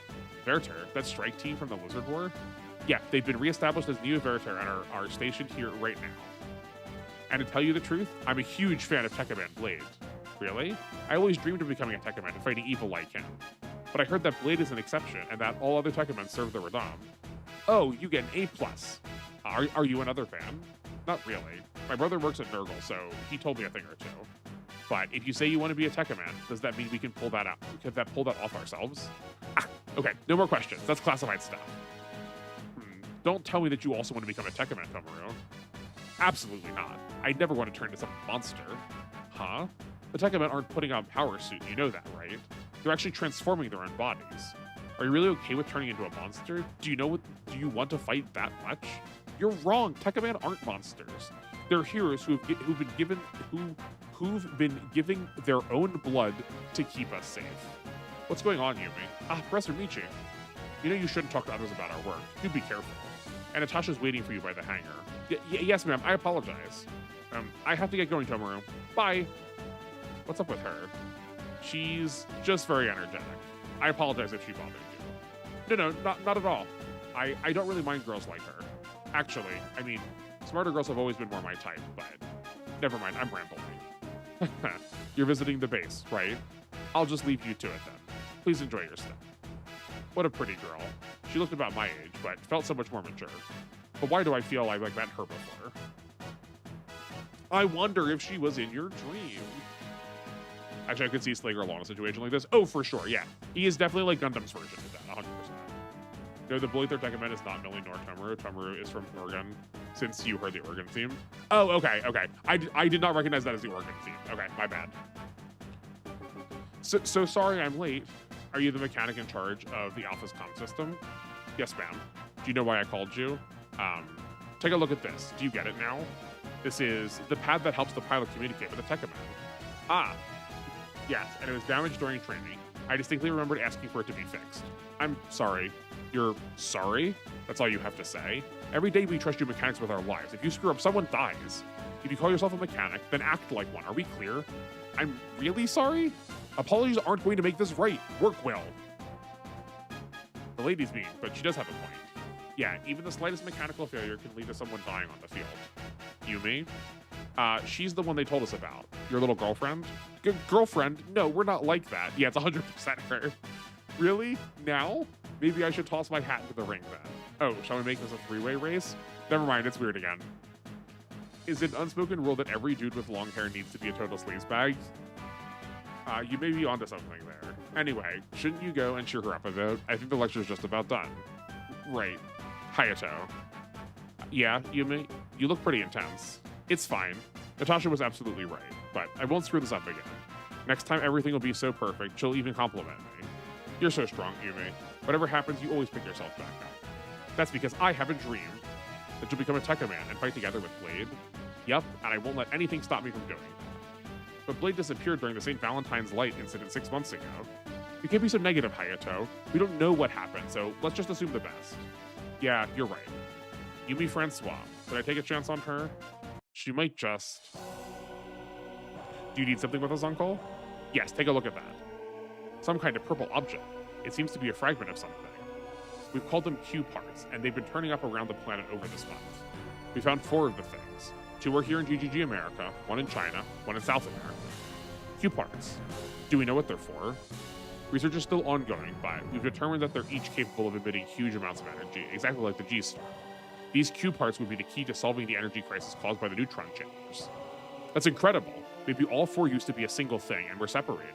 Verter? That strike team from the Lizard War? Yeah, they've been reestablished as Neo Verter and are stationed here right now. And to tell you the truth, I'm a huge fan of Tekkaman Blade. Really? I always dreamed of becoming a Tekkaman and fighting evil like him. But I heard that Blade is an exception and that all other Tekkamen serve the Radam. Oh, you get an A+. Are you another fan? Not really. My brother works at Nurgle, so he told me a thing or two. But if you say you want to be a Tekkaman, does that mean we can pull that out? Can that pull that off ourselves? Okay, no more questions. That's classified stuff. Don't tell me that you also want to become a Tekkaman, Tomoru. Absolutely not. I'd never want to turn into some monster. Huh? The Tekkamen aren't putting on power suit, you know that, right? They're actually transforming their own bodies. Are you really okay with turning into a monster? Do you want to fight that much? You're wrong. Tekkaman aren't monsters. They're heroes who've been giving their own blood to keep us safe. What's going on, Yumi? Professor Michi. You know you shouldn't talk to others about our work. Do be careful. And Natasha's waiting for you by the hangar. Yes, ma'am. I apologize. I have to get going, Tomoru. Bye. What's up with her? She's just very energetic. I apologize if she bothered you. No, not at all. I don't really mind girls like her. Actually, I mean, smarter girls have always been more my type, but never mind, I'm rambling. You're visiting the base, right? I'll just leave you to it then. Please enjoy your stay. What a pretty girl. She looked about my age, but felt so much more mature. But why do I feel like I've met her before? I wonder if she was in your dream. Actually, I could see Slager along a situation like this. Oh, for sure, yeah. He is definitely like Gundam's version of that, 100%. No, the Blade Tekkaman is not Millie nor Tomoru. Tomoru is from Oregon, since you heard the Oregon theme. Oh, okay. I did not recognize that as the Oregon theme. Okay, my bad. So sorry I'm late. Are you the mechanic in charge of the Alpha's comm system? Yes, ma'am. Do you know why I called you? Take a look at this. Do you get it now? This is the pad that helps the pilot communicate with the Tekkaman. Yes, and it was damaged during training. I distinctly remembered asking for it to be fixed. I'm sorry. You're sorry? That's all you have to say? Every day we trust you mechanics with our lives. If you screw up, someone dies. If you call yourself a mechanic, then act like one. Are we clear? I'm really sorry? Apologies aren't going to make this right. Work well. The lady's mean, but she does have a point. Yeah, even the slightest mechanical failure can lead to someone dying on the field. Yumi? She's the one they told us about. Your little girlfriend? Girlfriend? No, we're not like that. Yeah, it's 100% her. Really? Now? Maybe I should toss my hat into the ring then. Oh, shall we make this a three-way race? Never mind, it's weird again. Is it an unspoken rule that every dude with long hair needs to be a total sleazebag? You may be onto something there. Anyway, shouldn't you go and cheer her up a bit? I think the lecture's just about done. Right. Hayato. Yeah, Yumi, you look pretty intense. It's fine. Natasha was absolutely right, but I won't screw this up again. Next time everything will be so perfect, she'll even compliment me. You're so strong, Yumi. Whatever happens, you always pick yourself back up. That's because I have a dream that you'll become a Tekkaman and fight together with Blade. Yup, and I won't let anything stop me from doing that. But Blade disappeared during the St. Valentine's Light incident 6 months ago. You can't be so negative, Hayato. We don't know what happened, so let's just assume the best. Yeah, you're right. Yumi Francois. Did I take a chance on her? She might just... Do you need something with us, Uncle? Yes, take a look at that. Some kind of purple object. It seems to be a fragment of something. We've called them Q parts, and they've been turning up around the planet over this month. We found 4 of the things. 2 are here in GGG America, 1 in China, 1 in South America. Q parts. Do we know what they're for? Research is still ongoing, but we've determined that they're each capable of emitting huge amounts of energy, exactly like the G-star. These Q parts would be the key to solving the energy crisis caused by the neutron chambers. That's incredible. Maybe all 4 used to be a single thing and were separated.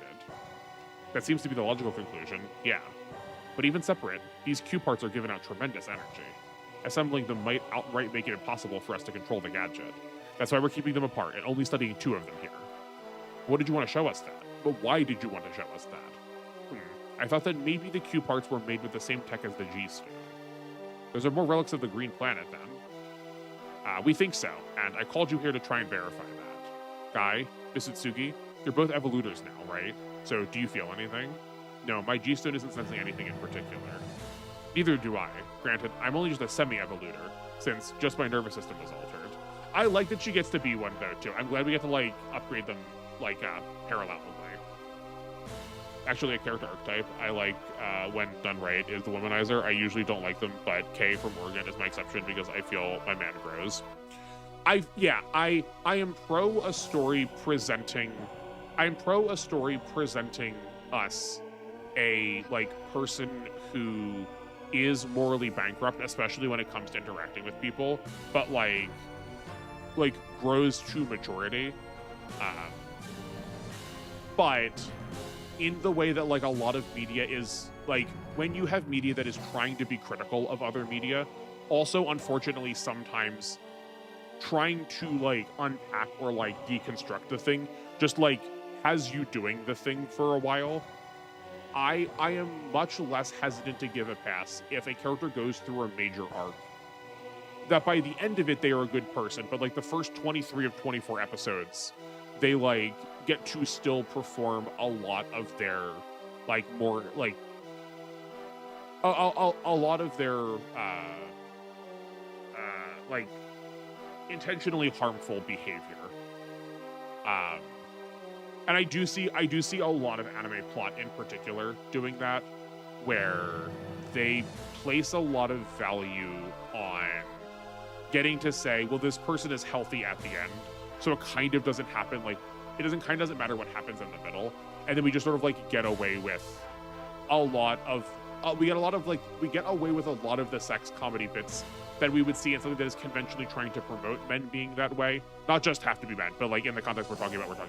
That seems to be the logical conclusion, yeah. But even separate, these Q parts are giving out tremendous energy. Assembling them might outright make it impossible for us to control the gadget. That's why we're keeping them apart and only studying 2 of them here. What did you want to show us that? But why did you want to show us that? I thought that maybe the Q parts were made with the same tech as the G-star. Those are more relics of the Green Planet, then. We think so, and I called you here to try and verify that. Guy, Bisutsugi, you're both evolutors now, right? So do you feel anything? No, my G-Stone isn't sensing anything in particular. Neither do I. Granted, I'm only just a semi-evolutor, since just my nervous system was altered. I like that she gets to be one, though, too. I'm glad we get to, like, upgrade them, like, parallelly. Actually, a character archetype I like when done right is the Womanizer. I usually don't like them, but Kay from Oregon is my exception because I feel my man grows. I am pro a story presenting us a like person who is morally bankrupt, especially when it comes to interacting with people, but like grows to maturity. But in the way that like a lot of media is, like, when you have media that is trying to be critical of other media, also unfortunately sometimes trying to like unpack or like deconstruct the thing just like has you doing the thing for a while. I am much less hesitant to give a pass if a character goes through a major arc that by the end of it they are a good person, but like the first 23 of 24 episodes they like get to still perform a lot of their like more like a lot of their like intentionally harmful behavior. And I do see a lot of anime plot in particular doing that, where they place a lot of value on getting to say, well, this person is healthy at the end, so it kind of doesn't happen, like it doesn't matter what happens in the middle, and then we just sort of like get away with a lot of we get away with a lot of the sex comedy bits that we would see in something that is conventionally trying to promote men being that way. Not just have to be men, but like in the context we're talking about men.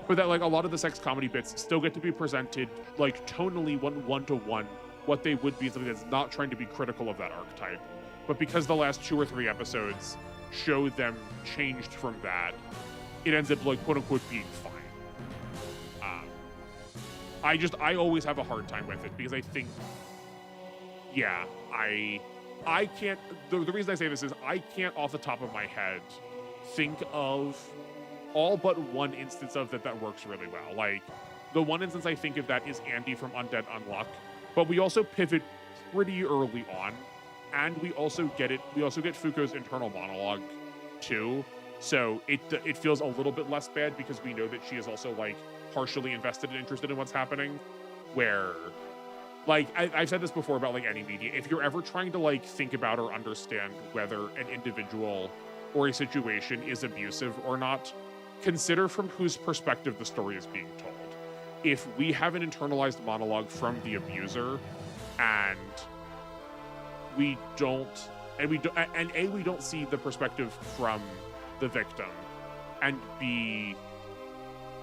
But that like a lot of the sex comedy bits still get to be presented like tonally one to one what they would be in something that's not trying to be critical of that archetype. But because the last 2 or 3 episodes show them changed from that, it ends up like quote unquote being fine. I always have a hard time with it because I think, yeah, I can't, the reason I say this is I can't off the top of my head think of all but one instance of that works really well. Like, the one instance I think of that is Andy from Undead Unluck, but we also pivot pretty early on, and we also get Fuko's internal monologue too, so it feels a little bit less bad because we know that she is also like partially invested and interested in what's happening, where like I've said this before about like any media, if you're ever trying to like think about or understand whether an individual or a situation is abusive or not, consider from whose perspective the story is being told. If we have an internalized monologue from the abuser, and we don't see the perspective from the victim, and B,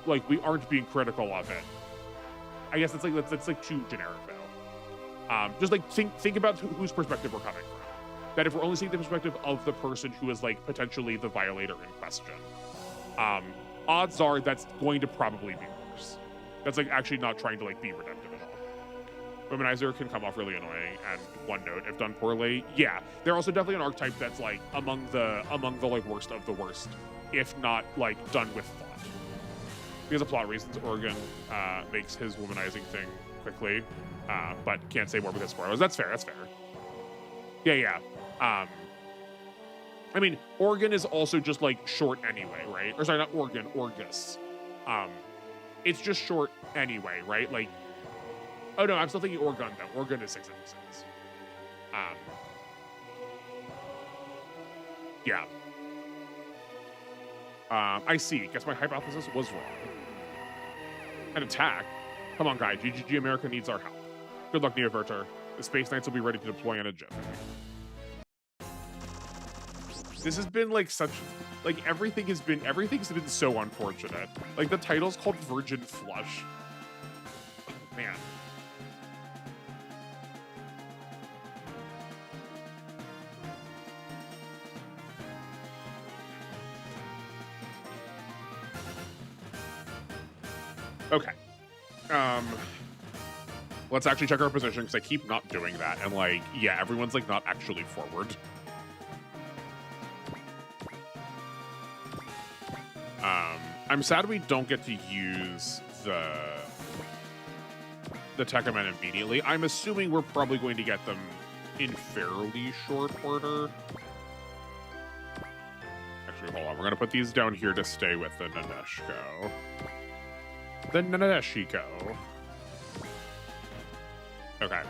like we aren't being critical of it, I guess that's like too generic though. Just like think about whose perspective we're coming from. That if we're only seeing the perspective of the person who is like potentially the violator in question, odds are that's going to probably be worse. That's like actually not trying to like be redemptive at all. Womanizer can come off really annoying, and one note, if done poorly, yeah, they're also definitely an archetype that's like among the like worst of the worst, if not like done with thought. Because of plot reasons, Oregon makes his womanizing thing quickly, but can't say more because spoilers. That's fair. Yeah. I mean, Oregon is also just like short anyway, right? Or sorry, not Oregon, Orgus. It's just short anyway, right? Like, oh no, I'm still thinking Oregon though. Oregon is 6 episodes. Yeah. I see. Guess my hypothesis was wrong. An attack? Come on, guy. GGG America needs our help. Good luck, Neoverter. The Space Knights will be ready to deploy in a jiff. This has been like such, like everything's been so unfortunate. Like the title's called Virgin Flush. Oh, man. Okay. Let's actually check our position because I keep not doing that. And like, yeah, everyone's like not actually forward. I'm sad we don't get to use the Techamen immediately. I'm assuming we're probably going to get them in fairly short order. Actually, hold on. We're going to put these down here to stay with the Nadeshiko. The Nadeshiko. Okay.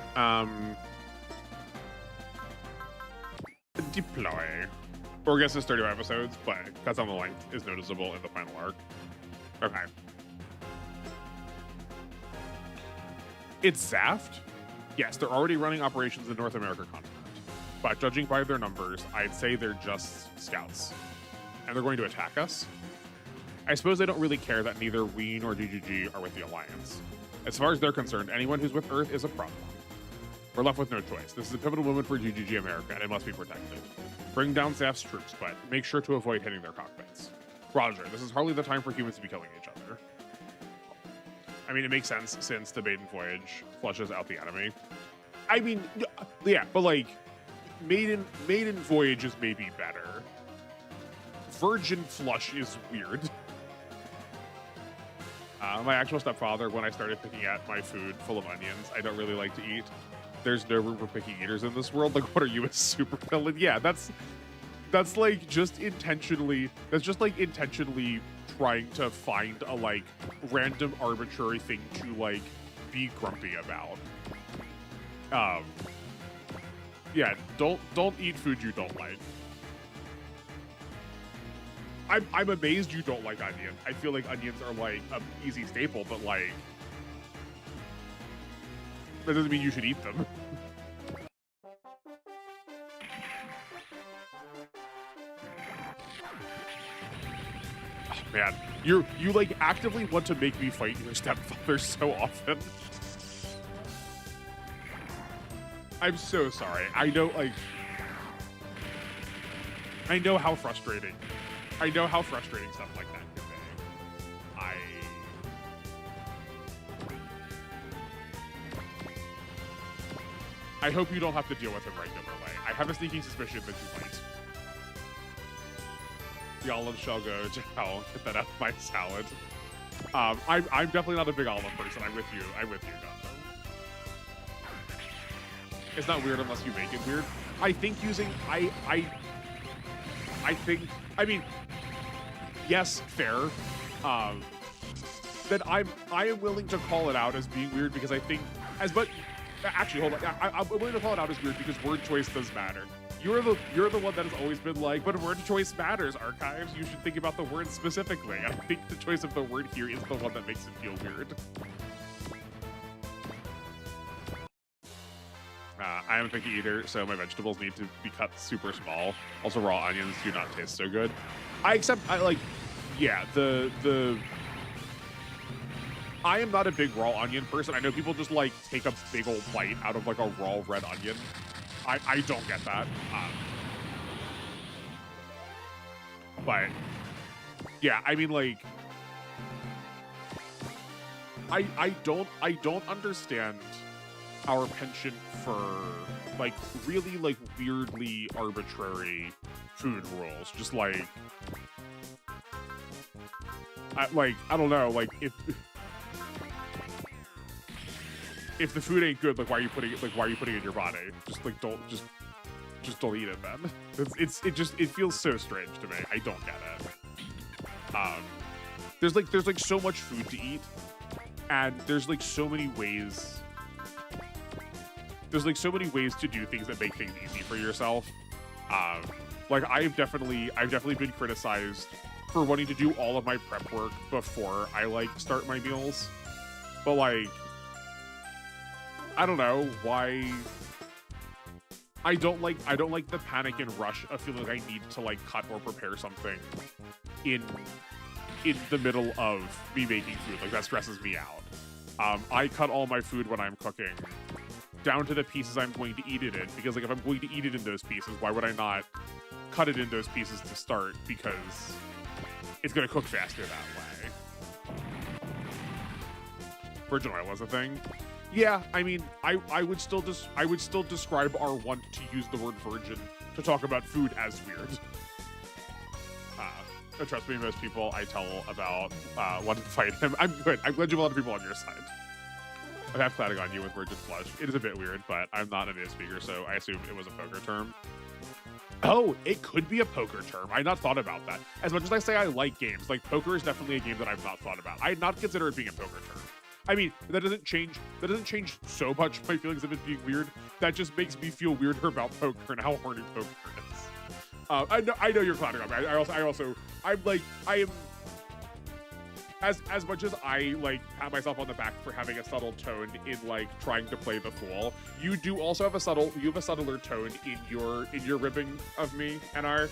Deploy. Or I guess it's 35 episodes, but cuts on the length is noticeable in the final arc. Okay. It's Zaft? Yes, they're already running operations in the North America continent. But judging by their numbers, I'd say they're just scouts. And they're going to attack us. I suppose they don't really care that neither we nor GGG are with the Alliance. As far as they're concerned, anyone who's with Earth is a problem. We're left with no choice. This is a pivotal moment for GGG America, and it must be protected. Bring down Zaft's troops, but make sure to avoid hitting their cockpits. Roger, this is hardly the time for humans to be killing each other. I mean, it makes sense since the maiden voyage flushes out the enemy. I mean, yeah, but like, maiden voyage is maybe better. Virgin flush is weird. My actual stepfather, when I started picking at my food full of onions, I don't really like to eat. There's no room for picky eaters in this world. Like, what are you, a super villain? Yeah, that's like just intentionally. That's just like intentionally trying to find a like random arbitrary thing to like be grumpy about. Yeah, don't eat food you don't like. I'm amazed you don't like onions. I feel like onions are like an easy staple, but like that doesn't mean you should eat them. Oh, man, you like actively want to make me fight your stepfather so often. I'm so sorry. I know how frustrating. I know how frustrating stuff like that can be. I hope you don't have to deal with him regularly. I have a sneaking suspicion that you might. The olive shall go to hell. Get that out of my salad. I'm definitely not a big olive person. I'm with you. Gotham. It's not weird unless you make it weird. I think using I mean, yes, fair. That I am willing to call it out as being weird because I think actually, hold on. I'm willing to call it out as weird because word choice does matter. You're the one that has always been like, but word choice matters, Archives. You should think about the word specifically. And I think the choice of the word here is the one that makes it feel weird. I am a picky eater, so my vegetables need to be cut super small. Also, raw onions do not taste so good. I am not a big raw onion person. I know people just like take a big old bite out of like a raw red onion. I don't get that. But yeah, I mean, like, I don't understand our penchant for like really like weirdly arbitrary food rules. Just like I don't know, like if the food ain't good, like why are you putting it in your body? Just like don't eat it then. It feels so strange to me. I don't get it. There's like so much food to eat, and there's like so many ways. There's like so many ways to do things that make things easy for yourself. Like I've definitely been criticized for wanting to do all of my prep work before I like start my meals. But like, I don't know why. I don't like the panic and rush of feeling like I need to like cut or prepare something in the middle of me making food. Like that stresses me out. I cut all my food when I'm cooking down to the pieces I'm going to eat it in, because like if I'm going to eat it in those pieces, why would I not cut it in those pieces to start? Because it's going to cook faster that way. Virgin oil was a thing. Yeah, I mean, I would still describe our want to use the word virgin to talk about food as weird. trust me, most people I tell about want to fight him. I'm good. I'm glad you have a lot of people on your side. I'm half cladding on you with Virgin Flush. It is a bit weird, but I'm not a native speaker, so I assume it was a poker term. Oh, it could be a poker term. I had not thought about that. As much as I say I like games, like poker is definitely a game that I've not thought about. I had not considered it being a poker term. I mean, that doesn't change so much my feelings of it being weird. That just makes me feel weirder about poker and how horny poker is. I know you're clowning on me. I am as much as I like pat myself on the back for having a subtle tone in like trying to play the fool, you do also have a subtler tone in your ribbing of me and I'm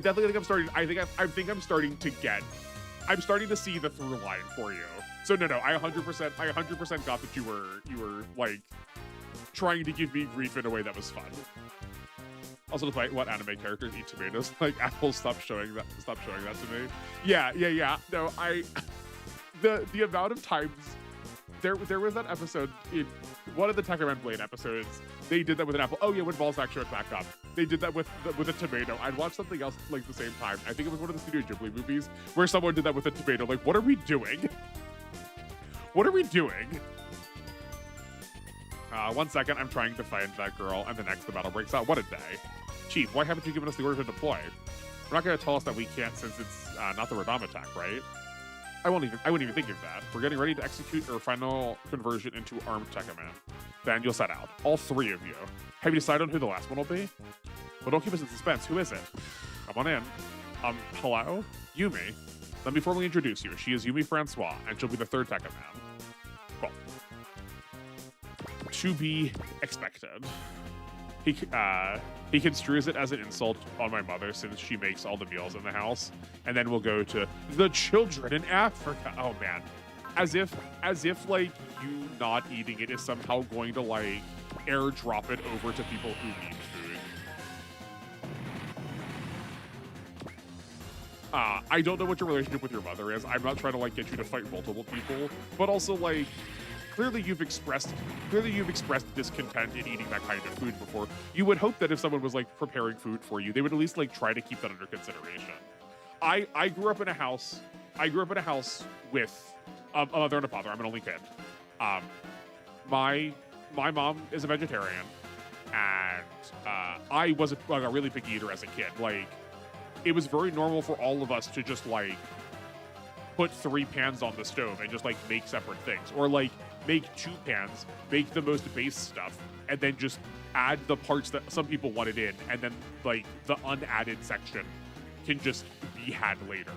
definitely think I'm starting to see the through line for you. So no, I 100% got that you were like trying to give me grief in a way that was fun. Also, despite what anime characters eat tomatoes, like Apple, stop showing that to me. Yeah. No, the amount of times there was that episode in one of the Tekkaman Blade episodes. They did that with an apple. Oh yeah, when Balzac showed back up, they did that with a tomato. I'd watched something else like the same time. I think it was one of the Studio Ghibli movies where someone did that with a tomato. Like, what are we doing? What are we doing? 1 second, I'm trying to find that girl, and the next the battle breaks out. What a day. Chief, why haven't you given us the order to deploy? We're not going to tell us that we can't since it's not the Radam attack, right? I wouldn't even think of that. We're getting ready to execute our final conversion into armed Tekkaman. Then you'll set out. All three of you. Have you decided on who the last one will be? Well, don't keep us in suspense. Who is it? Come on in. Hello? Yumi. Let me formally introduce you. She is Yumi Francois, and she'll be the third Tekkaman. Cool. To be expected. He construes it as an insult on my mother since she makes all the meals in the house. And then we'll go to the children in Africa. Oh man. As if like you not eating it is somehow going to like airdrop it over to people who need food. I don't know what your relationship with your mother is. I'm not trying to like get you to fight multiple people, but also like clearly you've expressed discontent in eating that kind of food before. You would hope that if someone was like preparing food for you, they would at least like try to keep that under consideration. I grew up in a house with a mother and a father. I'm an only kid. My mom is a vegetarian, and I was a really big eater as a kid. Like, it was very normal for all of us to just like put 3 pans on the stove and just like make separate things, or like make 2 pans, make the most base stuff, and then just add the parts that some people wanted in, and then like the unadded section can just be had later.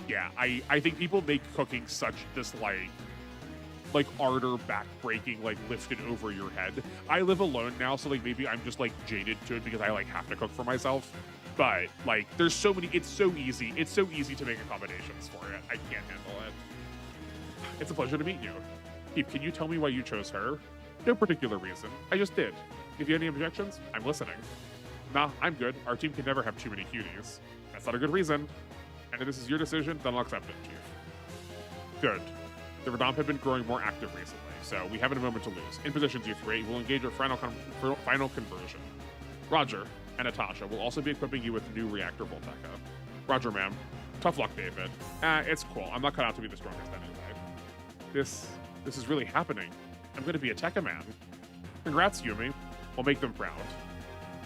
Yeah, I think people make cooking such this like ardor backbreaking, like lifted over your head. I live alone now, so like maybe I'm just like jaded to it because I like have to cook for myself. But like there's so many, it's so easy to make accommodations for it. I can't handle it. It's a pleasure to meet you. Pete, can you tell me why you chose her? No particular reason. I just did. If you have any objections, I'm listening. Nah, I'm good. Our team can never have too many cuties. That's not a good reason. And if this is your decision, then I'll accept it, Chief. Good. The Radam have been growing more active recently, so we haven't a moment to lose. In positions, you three will engage our final conversion. Roger and Natasha will also be equipping you with new reactor Volteca. Roger, ma'am. Tough luck, David. It's cool. I'm not cut out to be the strongest anyway. This is really happening. I'm going to be a Tekkaman. Congrats, Yumi. We'll make them proud.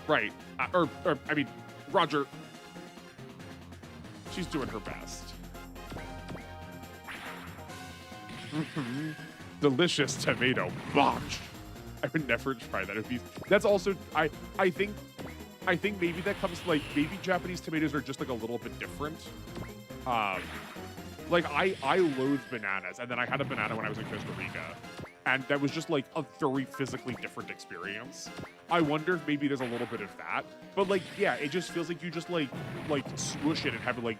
Right. I mean, Roger. She's doing her best. Delicious tomato bosh. I would never try that. That's also, I think maybe that comes like, maybe Japanese tomatoes are just like a little bit different. Like I loathe bananas, and then I had a banana when I was in Costa Rica, and that was just like a very physically different experience. I wonder if maybe there's a little bit of that, but like, yeah, it just feels like you just like swoosh it and have like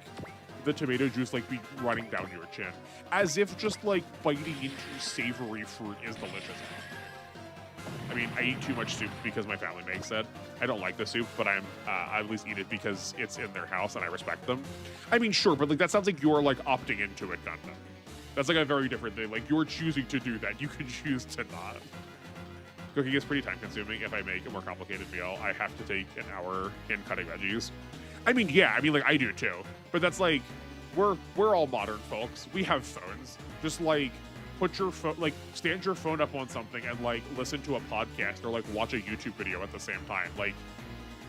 the tomato juice like be running down your chin, as if just like biting into savory fruit is delicious. I mean, I eat too much soup because my family makes it. I don't like the soup, but I at least eat it because it's in their house and I respect them. I mean, sure, but like that sounds like you're like opting into it, Gundam. That's like a very different thing. Like, you're choosing to do that. You can choose to not. Cooking is pretty time consuming. If I make a more complicated meal, I have to take an hour in cutting veggies. I mean, yeah, I mean, like, I do too. But that's like, we're all modern folks. We have phones. Just like, put your phone, like, stand your phone up on something and like listen to a podcast or like watch a YouTube video at the same time. Like,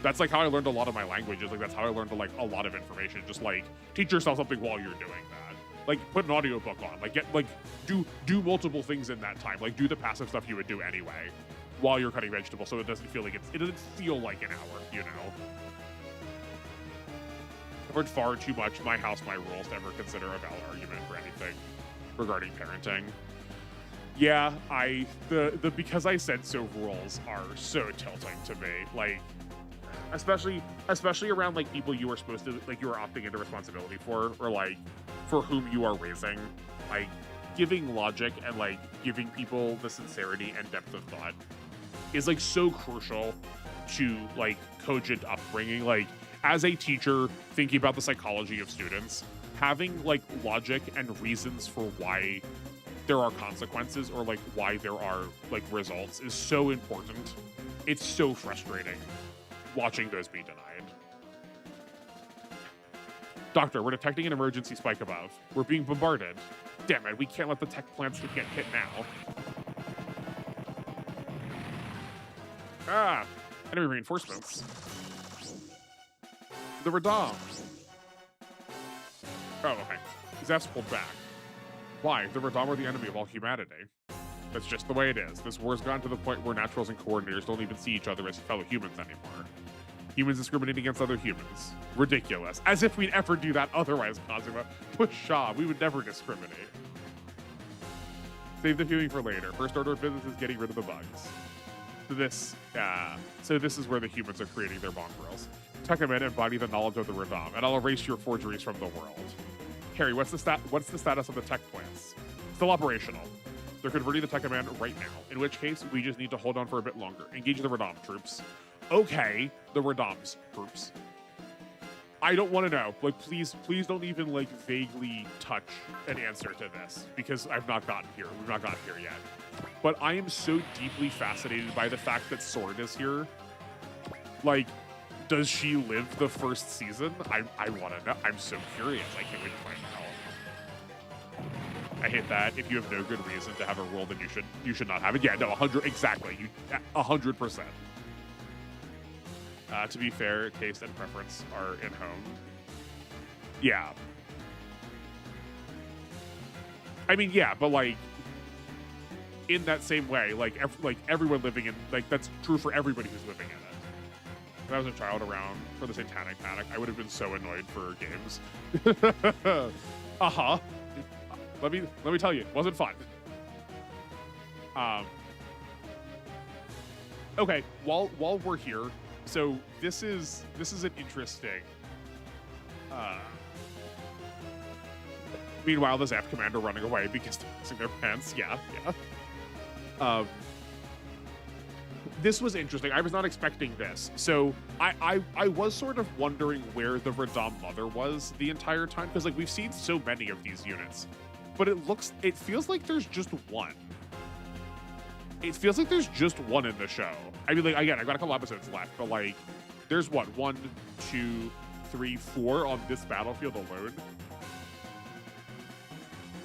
that's like how I learned a lot of my languages. Like, that's how I learned like a lot of information. Just like teach yourself something while you're doing that. Like, put an audiobook on. Like, do multiple things in that time. Like, do the passive stuff you would do anyway while you're cutting vegetables, so it doesn't feel like it doesn't feel like an hour, you know. I've heard far too much my house, my rules to ever consider a valid argument for anything regarding parenting. Yeah, the because I said so rules are so tilting to me. Like, especially around like people you are supposed to, like, you are opting into responsibility for, or like for whom you are raising. Like, giving logic and like giving people the sincerity and depth of thought is like so crucial to like cogent upbringing. Like, as a teacher thinking about the psychology of students, having like logic and reasons for why there are consequences or like why there are like results is so important. It's so frustrating watching those be denied. Doctor, we're detecting an emergency spike above. We're being bombarded. Damn it, we can't let the tech plants get hit now. Ah, enemy reinforcements. The Radom. Oh, okay. Zef's pulled back. Why? The Radom are the enemy of all humanity. That's just the way it is. This war's gotten to the point where naturals and coordinators don't even see each other as fellow humans anymore. Humans discriminate against other humans. Ridiculous. As if we'd ever do that otherwise, Kazuma. Push Shaw. We would never discriminate. Save the feeling for later. First order of business is getting rid of the bugs. So this is where the humans are creating their mongrels. Tekamen embody the knowledge of the Radom, and I'll erase your forgeries from the world. Harry, what's the status of the tech plants? Still operational. They're converting the Tekaman right now, in which case we just need to hold on for a bit longer. Engage the Radom troops. Okay, the Radom's troops. I don't want to know. Like, please don't even like vaguely touch an answer to this, because I've not gotten here. We've not gotten here yet. But I am so deeply fascinated by the fact that Sword is here. Like, does she live the first season? I want to know. I'm so curious. I can't wait to find out. I hate that. If you have no good reason to have a rule, then you should not have it. Yeah, no, 100 exactly. 100%. To be fair, taste and preference are in home. Yeah. I mean, yeah, but like, in that same way, like everyone living in, like, that's true for everybody who's living in it. If I was a child around for the Satanic Panic, I would have been so annoyed for games. Let me tell you, it wasn't fun. Okay, while we're here, so this is an interesting. Meanwhile, the Zap Commander running away because they're missing their pants. Yeah. This was interesting. I was not expecting this. So I was sort of wondering where the Radom Mother was the entire time, because like we've seen so many of these units, but it feels like there's just one. It feels like there's just one in the show. I mean, like, again, I've got a couple episodes left, but like, there's what, 1, 2, 3, 4 on this battlefield alone.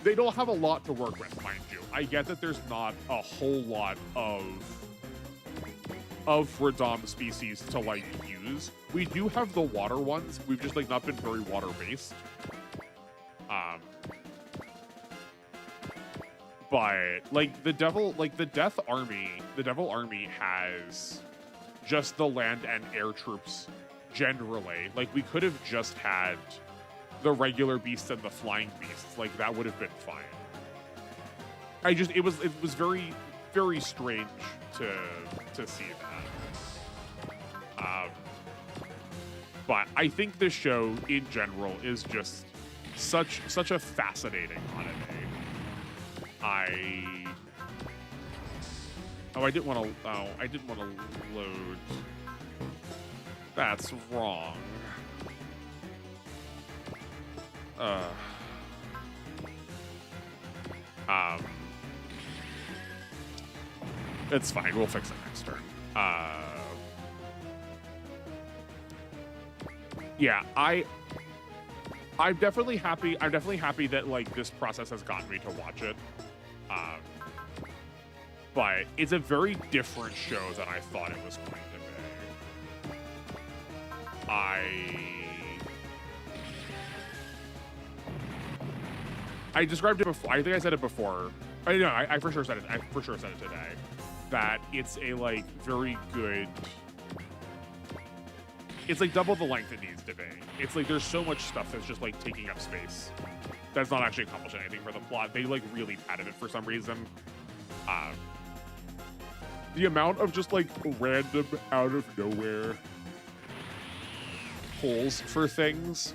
They don't have a lot to work with, mind you. I get that there's not a whole lot of Radom species to like use. We do have the water ones. We've just like not been very water based. But like the Devil Army has just the land and air troops generally. Like we could have just had the regular beasts and the flying beasts. Like that would have been fine. It was very, very strange to see that. But I think this show in general is just such a fascinating anime. I didn't want to load. That's wrong. It's fine. We'll fix it next turn. Yeah, I'm definitely happy. I'm definitely happy that like this process has gotten me to watch it. Um, but it's a very different show than I thought it was going to be. I described it before. I think I said it before. I know. I for sure said it. I for sure said it today. That it's a like very good. It's like double the length it needs to be. It's like there's so much stuff that's just like taking up space. That's not actually accomplishing anything for the plot. They like really padded it for some reason. The amount of just like random out of nowhere pulls for things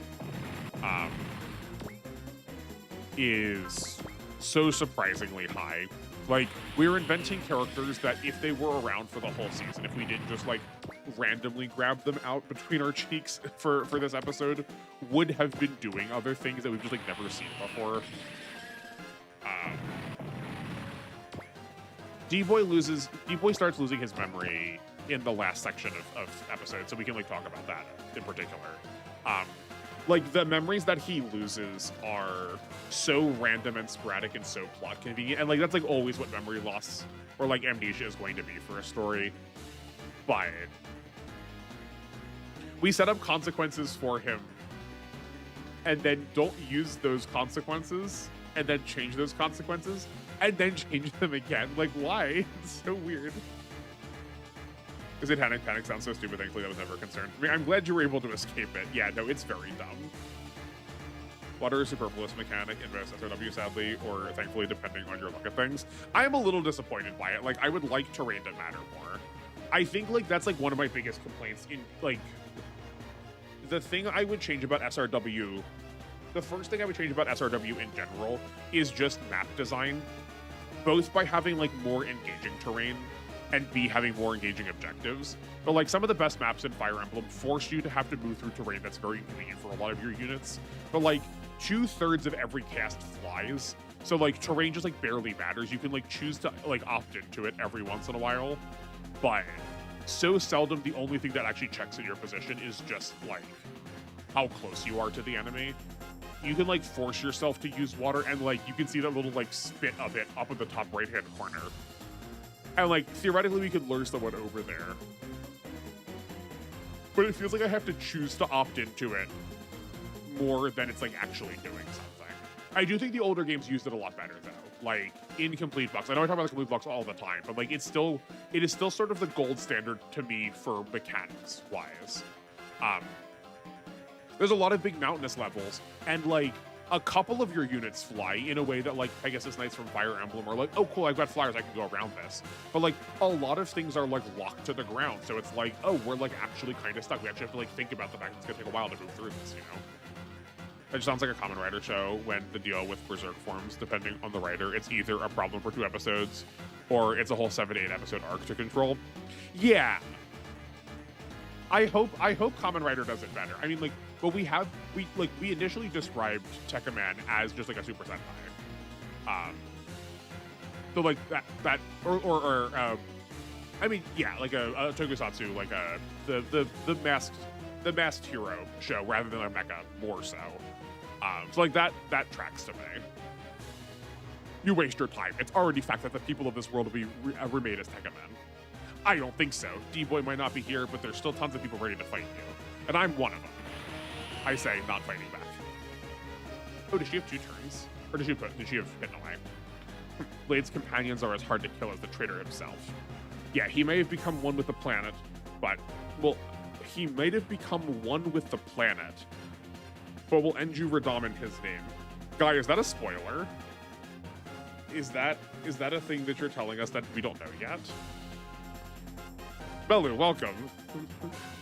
is so surprisingly high. Like, we're inventing characters that if they were around for the whole season, if we didn't just like randomly grab them out between our cheeks for this episode, would have been doing other things that we've just like never seen before. D-Boy starts losing his memory in the last section of episode, so we can like talk about that in particular. Like the memories that he loses are so random and sporadic and so plot convenient, and like that's like always what memory loss or like amnesia is going to be for a story. But we set up consequences for him and then don't use those consequences and then change those consequences and then change them again. Like, why? It's so weird. Because Satanic Panic sounds so stupid. Thankfully, that was never a concern for me. I'm glad you were able to escape it. Yeah, no, it's very dumb. Water is superfluous mechanic in most SRW, sadly, or thankfully, depending on your look at things. I am a little disappointed by it. Like, I would like terrain to matter more. I think, like, that's, like, one of my biggest complaints in, like, the thing I would change about SRW, the first thing I would change about SRW in general is just map design, both by having, like, more engaging terrain, and B, having more engaging objectives. But like some of the best maps in Fire Emblem force you to have to move through terrain that's very convenient for a lot of your units. But like 2/3 of every cast flies. So like terrain just like barely matters. You can like choose to like opt into it every once in a while. But so seldom the only thing that actually checks in your position is just like how close you are to the enemy. You can like force yourself to use water and like you can see that little like spit of it up in the top right hand corner. And, like, theoretically, we could lure someone over there. But it feels like I have to choose to opt into it more than it's, like, actually doing something. I do think the older games used it a lot better, though. Like, in Complete Box. I know I talk about the Complete Box all the time, but, like, it is still sort of the gold standard to me for mechanics-wise. There's a lot of big mountainous levels, and, like, a couple of your units fly in a way that like Pegasus Knights from Fire Emblem are like, oh cool, I've got flyers, I can go around this. But like a lot of things are like locked to the ground. So it's like, oh, we're like actually kind of stuck. We actually have to like think about the fact that it's gonna take a while to move through this, you know? It just sounds like a Kamen Rider show when the deal with Berserk forms, depending on the writer, it's either a problem for 2 episodes or it's a whole 7 to 8 episode arc to control. Yeah. I hope Kamen Rider does it better. I mean, like, but we initially described Tekkaman as just like a Super Sentai. So like I mean, yeah, like a Tokusatsu, like the masked hero show rather than a mecha, more so. So like that tracks to me. You waste your time. It's already fact that the people of this world will be remade as Tekkaman. I don't think so. D-Boy might not be here, but there's still tons of people ready to fight you. And I'm one of them. I say, not fighting back. Oh, does she have 2 turns? Or does she have hidden away? Blade's companions are as hard to kill as the traitor himself. Yeah, he may have become one with the planet, but, well, he might have become one with the planet, but will Enju Radam in his name. Guy, is that a spoiler? Is that a thing that you're telling us that we don't know yet? Belu, welcome.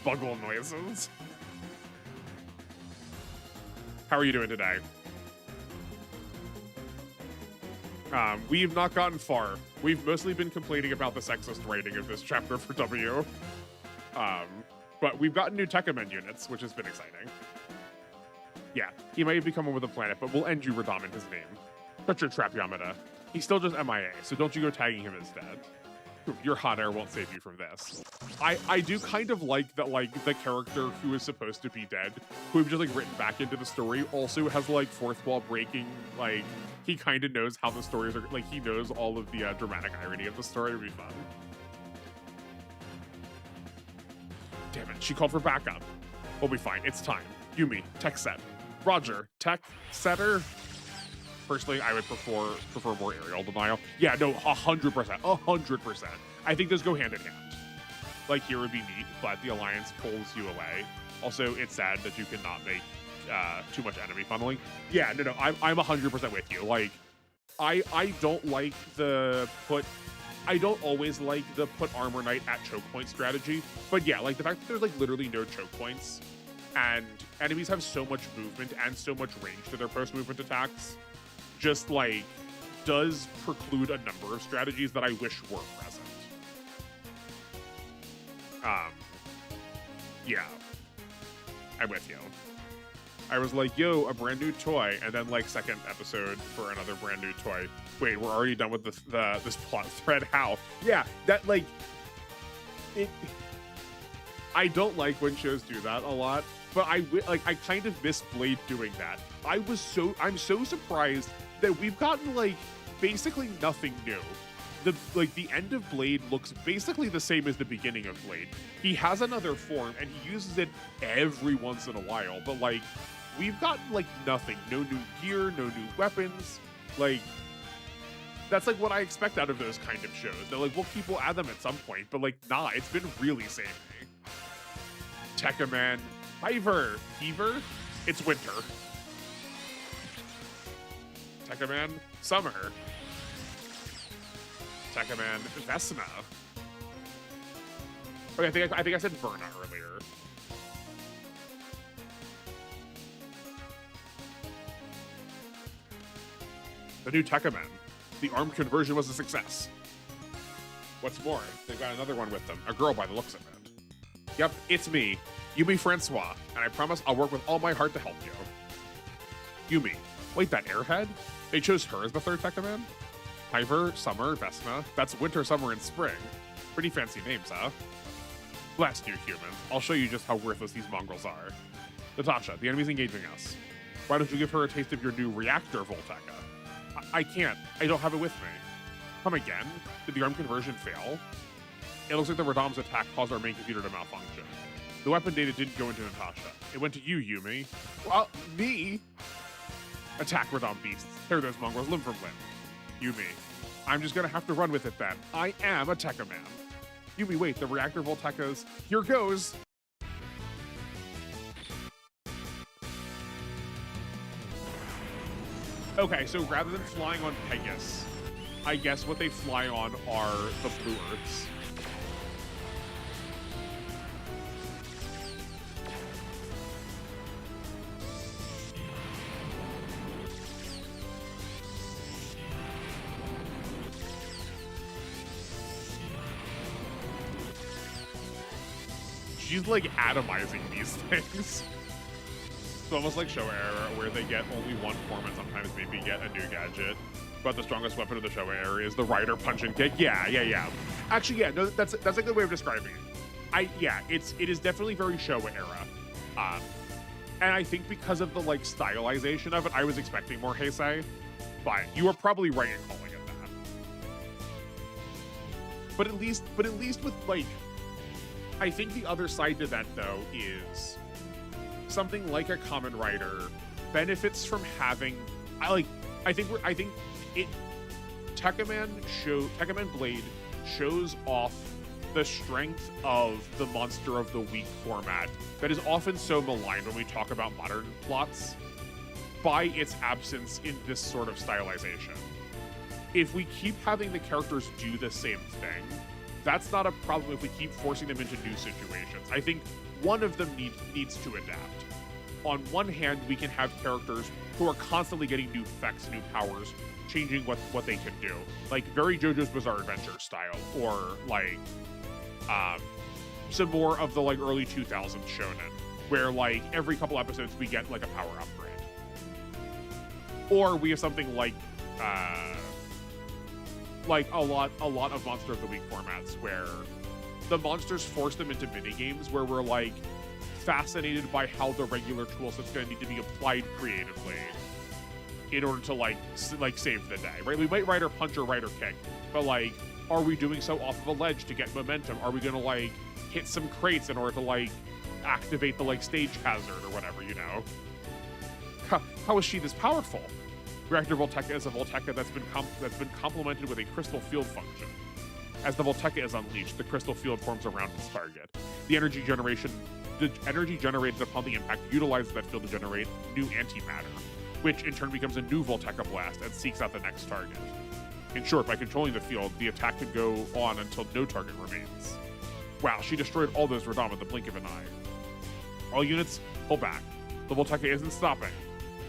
Buggle noises. How are you doing today? We've not gotten far. We've mostly been complaining about the sexist writing of this chapter for W. But we've gotten new Tekkaman units, which has been exciting. Yeah, he might have become one with the planet, but we'll end you Radam in his name. Shut your trap, Yamada. He's still just MIA, so don't you go tagging him as dead. Your hot air won't save you from this. I do kind of like that, like, the character who is supposed to be dead, who we've just, like, written back into the story, also has, like, fourth wall breaking, like, he kind of knows how the stories are, like, he knows all of the dramatic irony of the story. It would be fun. Damn it, she called for backup. We'll be fine, it's time. Yumi, tech set. Roger, tech setter. Personally, I would prefer more aerial denial. Yeah, no, 100%, 100%. I think those go hand in hand. Like, here would be neat, but the Alliance pulls you away. Also, it's sad that you cannot make too much enemy funneling. Yeah, no, I'm 100% with you. Like, I don't like the I don't always like the put Armor Knight at choke point strategy, but yeah, like the fact that there's like literally no choke points, and enemies have so much movement and so much range to their post-movement attacks, just like does preclude a number of strategies that I wish were present. Yeah, I'm with you. I was like, yo, a brand new toy, and then like second episode for another brand new toy. Wait, we're already done with this plot thread. How? Yeah, that like it. I don't like when shows do that a lot, but I kind of miss Blade doing that. I'm so surprised that we've gotten like basically nothing new. The end of Blade looks basically the same as the beginning of Blade. He has another form and he uses it every once in a while, but like we've gotten like nothing. No new gear, no new weapons. Like that's like what I expect out of those kind of shows. They're like, we'll add them at some point, but like nah, it's been really samey. Tekkaman, Heaver, it's winter. Tekkaman, summer. Tekkaman, Vesna. Okay, I think I said Verna earlier. The new Tekkaman. The armed conversion was a success. What's more, they've got another one with them. A girl by the looks of it. Yep, it's me, Yumi Francois, and I promise I'll work with all my heart to help you. Yumi. Wait, that airhead? They chose her as the third Tekkaman? Hiver, Summer, Vesna. That's winter, summer, and spring. Pretty fancy names, huh? Blast you, humans. I'll show you just how worthless these mongrels are. Natasha, the enemy's engaging us. Why don't you give her a taste of your new reactor, Volteka? I can't. I don't have it with me. Come again? Did the arm conversion fail? It looks like the Radam's attack caused our main computer to malfunction. The weapon data didn't go into Natasha. It went to you, Yumi. Well, me? Attack, Radam beasts. Tear those mongrels limb from limb. Yumi. I'm just gonna have to run with it then. I am a Tekkaman. Yumi, wait, the reactor Voltekas. Here goes. Okay, so rather than flying on Pegasus, I guess what they fly on are the Blue Earths. She's like atomizing these things. It's almost like Showa era, where they get only one form and sometimes maybe get a new gadget. But the strongest weapon of the Showa era is the Rider Punch and Kick. Yeah. Actually, yeah, no, that's a good way of describing it. It is definitely very Showa era. And I think because of the like stylization of it, I was expecting more Heisei. But you are probably right in calling it that. But at least with like, I think the other side to that though is something like a Kamen Rider benefits from having Tekkaman Blade shows off the strength of the monster of the week format that is often so maligned when we talk about modern plots by its absence in this sort of stylization. If we keep having the characters do the same thing, that's not a problem if we keep forcing them into new situations. I think one of them needs to adapt. On one hand, we can have characters who are constantly getting new effects, new powers, changing what they can do. Like very JoJo's Bizarre Adventure style, or like some more of the like early 2000s shonen, where like every couple episodes we get like a power upgrade. Or we have something like like a lot of Monster of the Week formats where the monsters force them into mini games where we're like fascinated by how the regular tool set's going to need to be applied creatively in order to like save the day, right? We might ride or punch or ride or kick, but like, are we doing so off of a ledge to get momentum? Are we going to like hit some crates in order to like activate the like stage hazard or whatever, you know? How is she this powerful? Reactor Volteca is a Volteca that's been complemented with a crystal field function. As the Volteca is unleashed, the crystal field forms around its target. The energy generated upon the impact utilizes that field to generate new antimatter, which in turn becomes a new Volteca blast and seeks out the next target. In short, by controlling the field, the attack can go on until no target remains. Wow, she destroyed all those Radam in the blink of an eye. All units, pull back. The Volteca isn't stopping.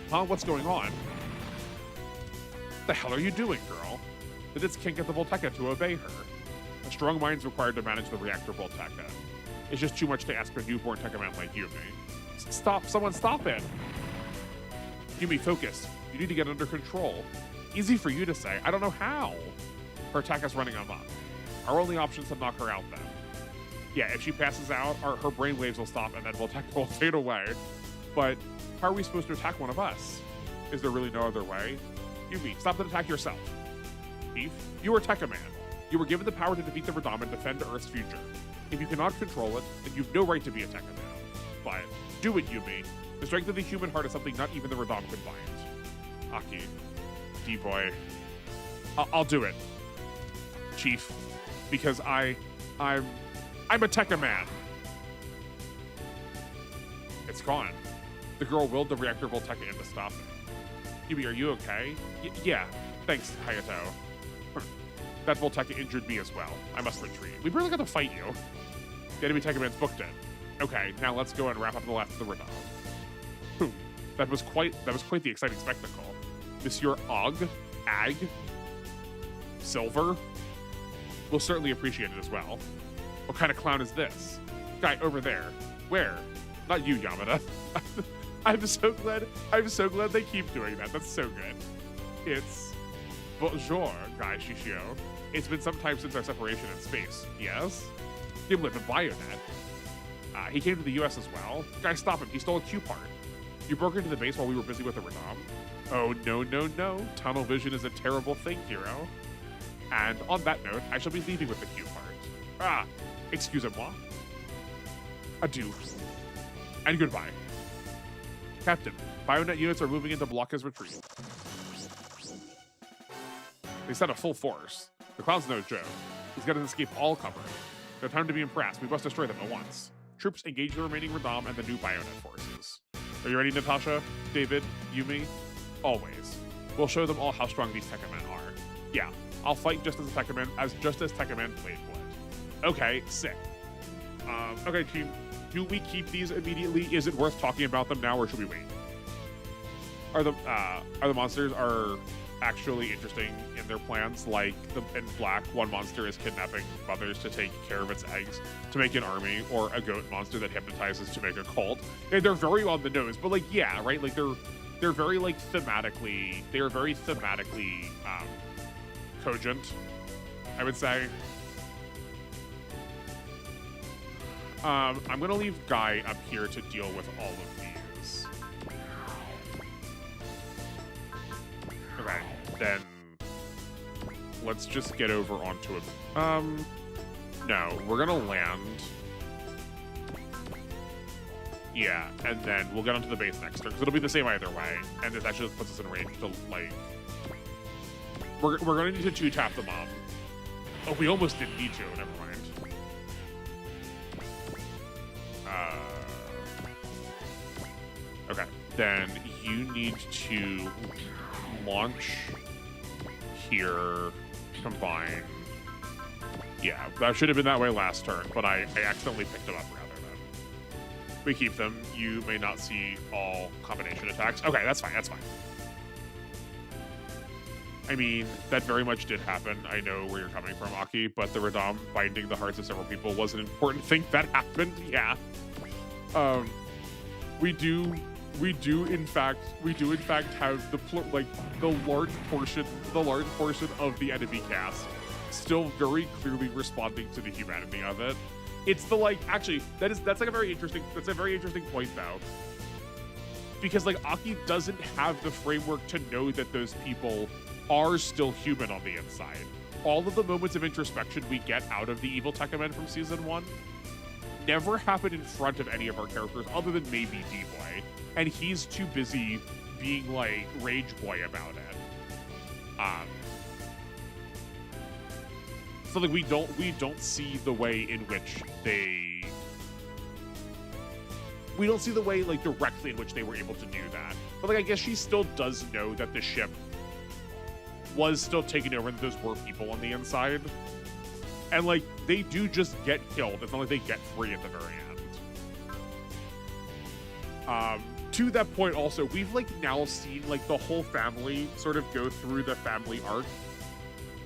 Huh? What's going on? What the hell are you doing, girl? The Dits can't get the Volteca to obey her. A strong mind's required to manage the Reactor Volteca. It's just too much to ask a newborn Tekkaman like Yumi. Stop! Someone stop it! Yumi, focus. You need to get under control. Easy for you to say. I don't know how. Her attack is running amok. Our only option is to knock her out then. Yeah, if she passes out, her brainwaves will stop and then Volteca will fade away. But how are we supposed to attack one of us? Is there really no other way? Yumi, stop the attack yourself. Beef, you are Tekkaman. You were given the power to defeat the Radam and defend Earth's future. If you cannot control it, then you've no right to be a Tekkaman. But do it, Yumi. The strength of the human heart is something not even the Radam can bind. Aki, D-boy, I'll do it, Chief, because I'm a Tekkaman. It's gone. The girl willed the Reactor Volteca into stopping. Yumi, are you okay? Yeah, thanks, Hayato. That Volteca injured me as well. I must retreat. We barely got to fight you. The enemy Tekkaman's booked in. Okay, now let's go and wrap up the last of the Radam. Boom. That was quite the exciting spectacle. Monsieur Ag, Silver, will certainly appreciate it as well. What kind of clown is this? Guy over there. Where? Not you, Yamada. I'm so glad they keep doing that. That's so good. It's bonjour, Guy Shishio. It's been some time since our separation in space. Yes? Him lived in Bionet. He came to the US as well. Guy, stop him. He stole a Q part. You broke into the base while we were busy with the Radam. Oh, no, no, no. Tunnel vision is a terrible thing, hero. And on that note, I shall be leaving with the Q part. Excusez-moi. Adieu. And goodbye. Captain, Bionet units are moving in to block his retreat. They sent a full force. The clown's no joke. He's got to escape all cover. No time to be impressed. We must destroy them at once. Troops engage the remaining Radam and the new Bionet forces. Are you ready, Natasha? David? Yumi? Always. We'll show them all how strong these Tekkamen are. Yeah, I'll fight just as Tekkaman played would. Okay, sick. Okay, team. Do we keep these immediately? Is it worth talking about them now, or should we wait? Are the monsters actually interesting in their plans? Like in Black, one monster is kidnapping mothers to take care of its eggs to make an army, or a goat monster that hypnotizes to make a cult. And they're very on the nose, but like, yeah, right? Like they're very like thematically. They are very thematically cogent, I would say. I'm gonna leave Guy up here to deal with all of these. Okay, then let's just get over onto it. No, we're gonna land. Yeah, and then we'll get onto the base next turn, because it'll be the same either way, and it actually puts us in range to, like... We're gonna need to 2-tap the mom. Oh, we almost didn't need to, never mind. Okay, then you need to launch here, combine. Yeah, that should have been that way last turn, but I accidentally picked them up rather than. We keep them. You may not see all combination attacks. Okay, that's fine, that's fine. I mean, that very much did happen. I know where you're coming from, Aki, but the Radam binding the hearts of several people was an important thing that happened, yeah. We do we do in fact have the large portion of the enemy cast still very clearly responding to the humanity of it. It's the actually that's a very interesting point though, because Aki doesn't have the framework to know that those people are still human on the inside. All of the moments of introspection we get out of the evil Tekkamen from season 1 never happen in front of any of our characters other than maybe D-Boy, and he's too busy being rage boy about it. So we don't see the way in which we don't see the way directly in which they were able to do that. But I guess she still does know that the ship was still taken over and that those were people on the inside. And they do just get killed. It's not like they get free at the very end. To that point also, we've now seen the whole family sort of go through the family arc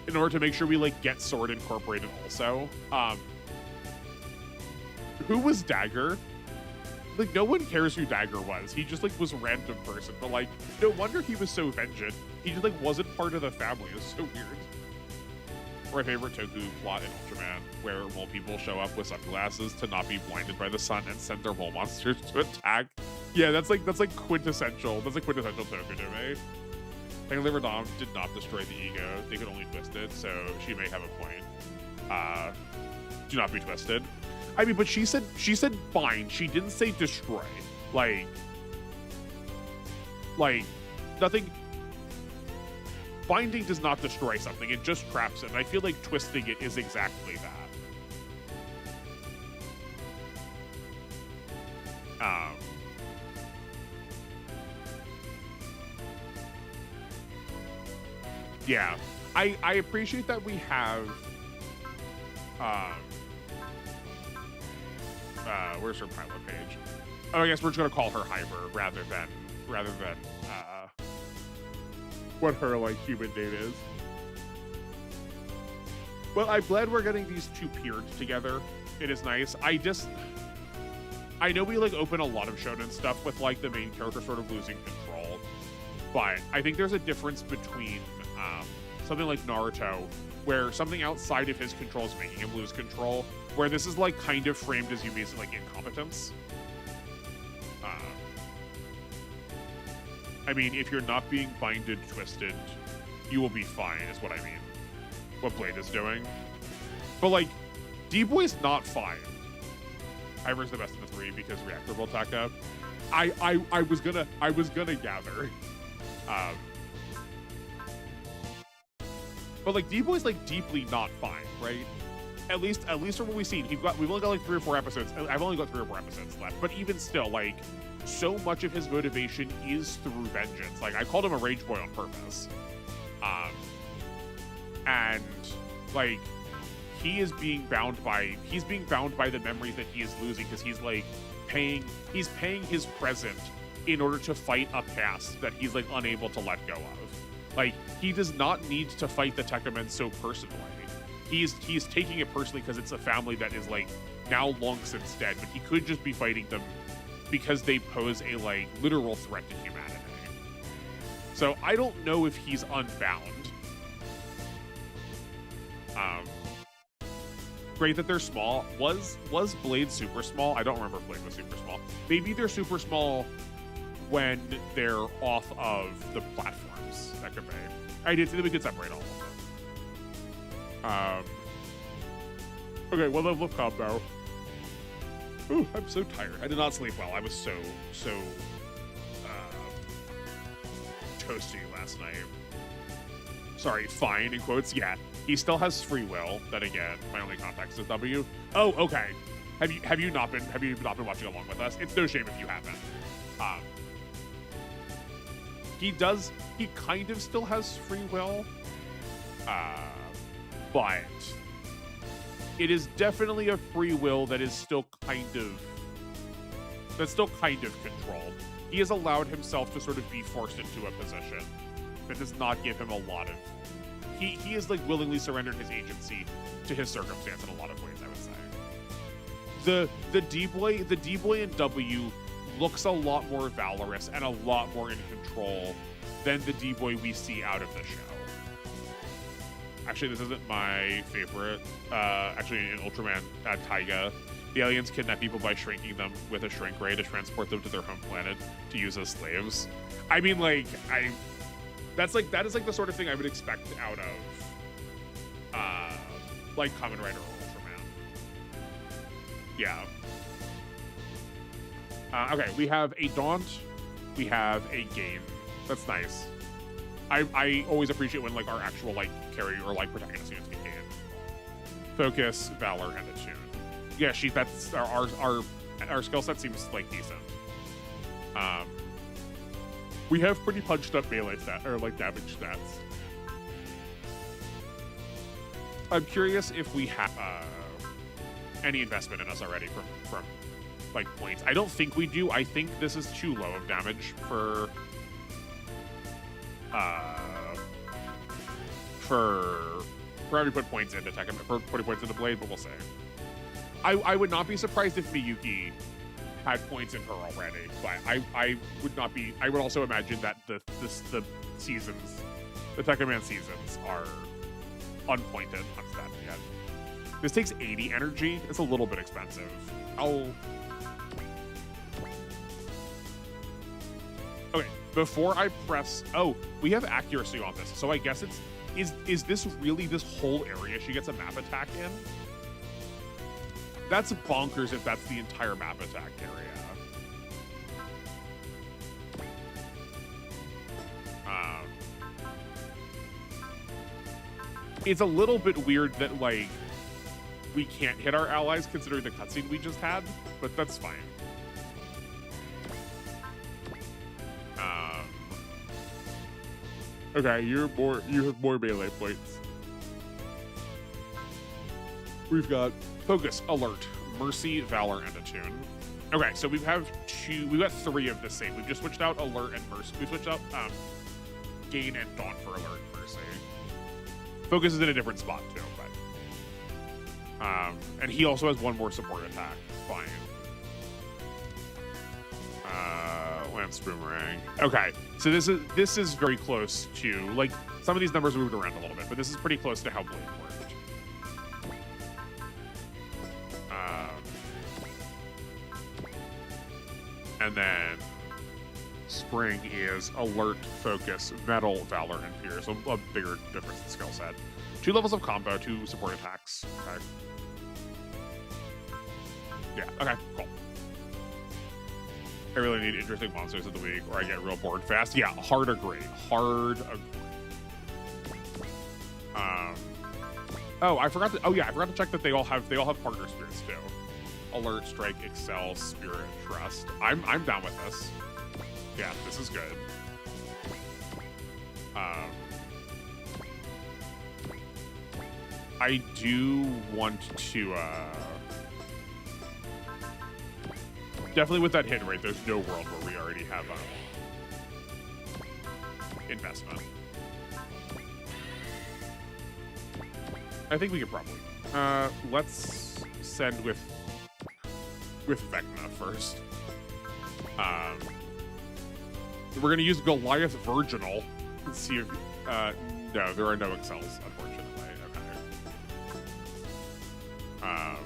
in order to make sure we get Sword incorporated also. Who was Dagger? No one cares who Dagger was. He just was a random person, but no wonder he was so vengeant. He just wasn't part of the family. It was so weird. My favorite Toku plot in Ultraman, where mole people show up with sunglasses to not be blinded by the sun and send their mole monsters to attack. Yeah, that's quintessential. That's quintessential Toku to me. Liver Dom did not destroy the ego. They could only twist it, so she may have a point. Do not be twisted. I mean, but she said bind. She didn't say destroy. Nothing. Binding does not destroy something. It just traps it. And I feel like twisting it is exactly that. Yeah, I appreciate that we have. Where's her pilot page? Oh, I guess we're just gonna call her Hyper rather than what her human name is. Well, I'm glad we're getting these two paired together. It is nice. I know we open a lot of shonen stuff with the main character sort of losing control, but I think there's a difference between something like Naruto, where something outside of his control is making him lose control, where this is kind of framed as Yumi's incompetence. I mean, if you're not being binded, twisted, you will be fine, is what I mean. What Blade is doing. But D-Boy's not fine. Ivor's the best of the three because Reactor will attack up. I was gonna gather. But D-Boy's deeply not fine, right? At least from what we've seen. We've only got 3 or 4 episodes. I've only got 3 or 4 episodes left. But even still, so much of his motivation is through vengeance. I called him a rage boy on purpose. And he is being bound by the memories that he is losing because he's paying his present in order to fight a past that he's unable to let go of. He does not need to fight the Tekkamen so personally. He's taking it personally because it's a family that is now long since dead, but he could just be fighting them because they pose a literal threat to humanity. So I don't know if he's unbound. Great that they're small. Was Blade super small? I don't remember if Blade was super small. Maybe they're super small when they're off of the platforms. That could be. I did say that we could separate all of them. Okay, one level of combo. Ooh, I'm so tired. I did not sleep well. I was so toasty last night. Sorry, fine, in quotes. Yeah, he still has free will. Then again, my only context is W. Oh, okay. Have you not been watching along with us? It's no shame if you haven't. He kind of still has free will. But it is definitely a free will that is still kind of controlled. He has allowed himself to sort of be forced into a position that does not give him a lot of. He has willingly surrendered his agency to his circumstance in a lot of ways, I would say. The D-Boy and W looks a lot more valorous and a lot more in control than the D-Boy we see out of the show. Actually, this isn't my favorite. Actually, in Ultraman Taiga, the aliens kidnap people by shrinking them with a shrink ray to transport them to their home planet to use as slaves. I mean, like, that is like the sort of thing I would expect out of like Kamen Rider or Ultraman. Yeah. Okay, we have a Daunt, we have a Gain. That's nice. I always appreciate when like our actual like carry or like protagonist units get Gain. Focus, Valor, and Attune. Yeah, that's our skill set seems like decent. We have pretty punched up melee stat or like damage stats. I'm curious if we have any investment in us already from like points. I don't think we do. I think this is too low of damage for having put points into Tekken, for putting points into Blade, but we'll see. I would not be surprised if Miyuki had points in her already, but I would not be. I would also imagine that the seasons, the Tekken Man seasons, are unpointed on stat yet. This takes 80 energy. It's a little bit expensive. Okay, before I press, we have accuracy on this, so I guess is this really this whole area she gets a map attack in? That's bonkers if that's the entire map attack area. It's a little bit weird that, like, we can't hit our allies considering the cutscene we just had, but that's fine. Okay, you have more melee points. We've got Focus, Alert, Mercy, Valor, and Attune. Okay, so we've got 3 of the same. We've just switched out Alert and Mercy. We switched out Gain and Daunt for Alert and Mercy. Focus is in a different spot too, but and he also has 1 more support attack. Fine. Lance Boomerang. Okay, so this is very close to, like, some of these numbers moved around a little bit, but this is pretty close to how Blade worked. And then Spring is Alert, Focus, Metal, Valor, and Fear. So a bigger difference in skill set. 2 levels of combo, 2 support attacks. Okay. Yeah, okay, cool. I really need interesting monsters of the week or I get real bored fast. Yeah, hard agree. Hard agree. I forgot to check that they all have partner spirits too. Alert, Strike, Excel, Spirit, Trust. I'm down with this. Yeah, this is good. I do want to definitely with that hit rate, there's no world where we already have investment. I think we could probably. Let's send with Vecna first. We're gonna use Goliath Virginal and see if no, there are no excels, unfortunately. Okay.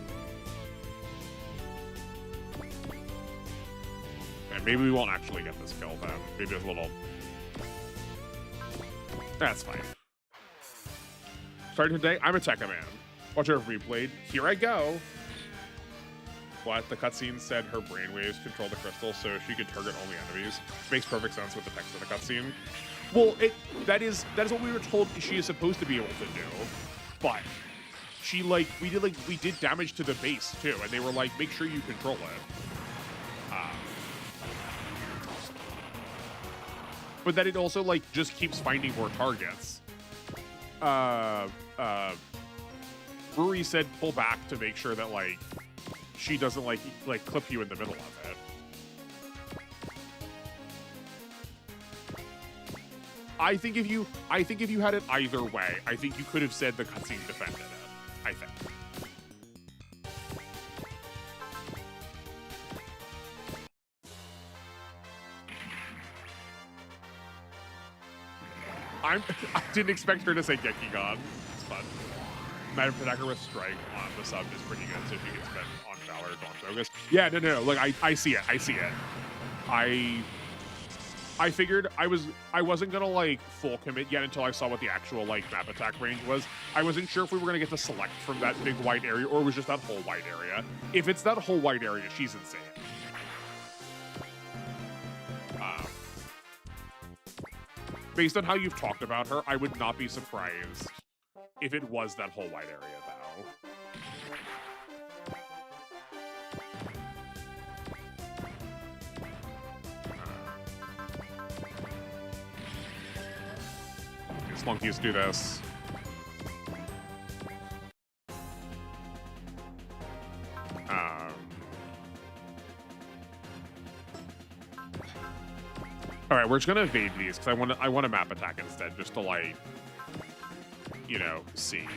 And maybe we won't actually get this kill then. Maybe a little. That's fine. Starting today, I'm a Tekken Man. Watch out for me, Blade. Here I go. What? The cutscene said her brainwaves control the crystal so she could target only enemies. Makes perfect sense with the text of the cutscene. Well, that is what we were told she is supposed to be able to do. But she we did damage to the base too, and they were like, make sure you control it. But then it also just keeps finding more targets. Ruri said pull back to make sure that she doesn't clip you in the middle of it. I think if you had it either way, I think you could have said the cutscene defended it. I think. I didn't expect her to say Gekigon. It's fun. Madam Attacker with Strike on the sub is pretty good, so she can spend on Valor, Dawn Focus. Yeah, no. Like, I see it. I see it. I figured I wasn't gonna like full commit yet until I saw what the actual like map attack range was. I wasn't sure if we were gonna get to select from that big wide area or it was just that whole wide area. If it's that whole wide area, she's insane. Based on how you've talked about her, I would not be surprised if it was that whole wide area, though. Slunkies do this. All right, we're just gonna evade these because I want a map attack instead, just to like, you know, see.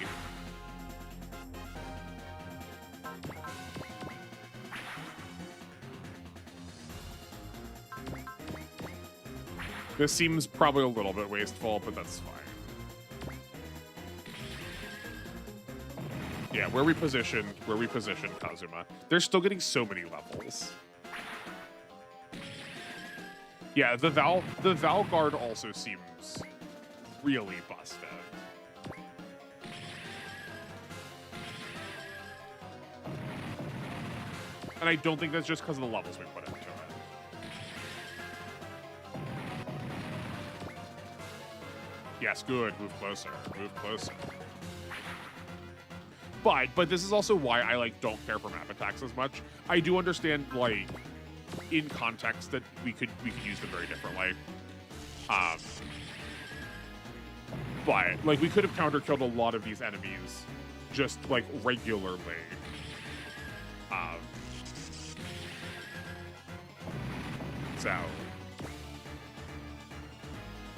This seems probably a little bit wasteful, but that's fine. Yeah, where we position Kazuma. They're still getting so many levels. Yeah, the Val guard also seems really busted. And I don't think that's just because of the levels we put into it. Yes, good. Move closer. Move closer. But this is also why I like don't care for map attacks as much. I do understand like in context that we could use them very differently. But like we could have counter killed a lot of these enemies just like regularly. So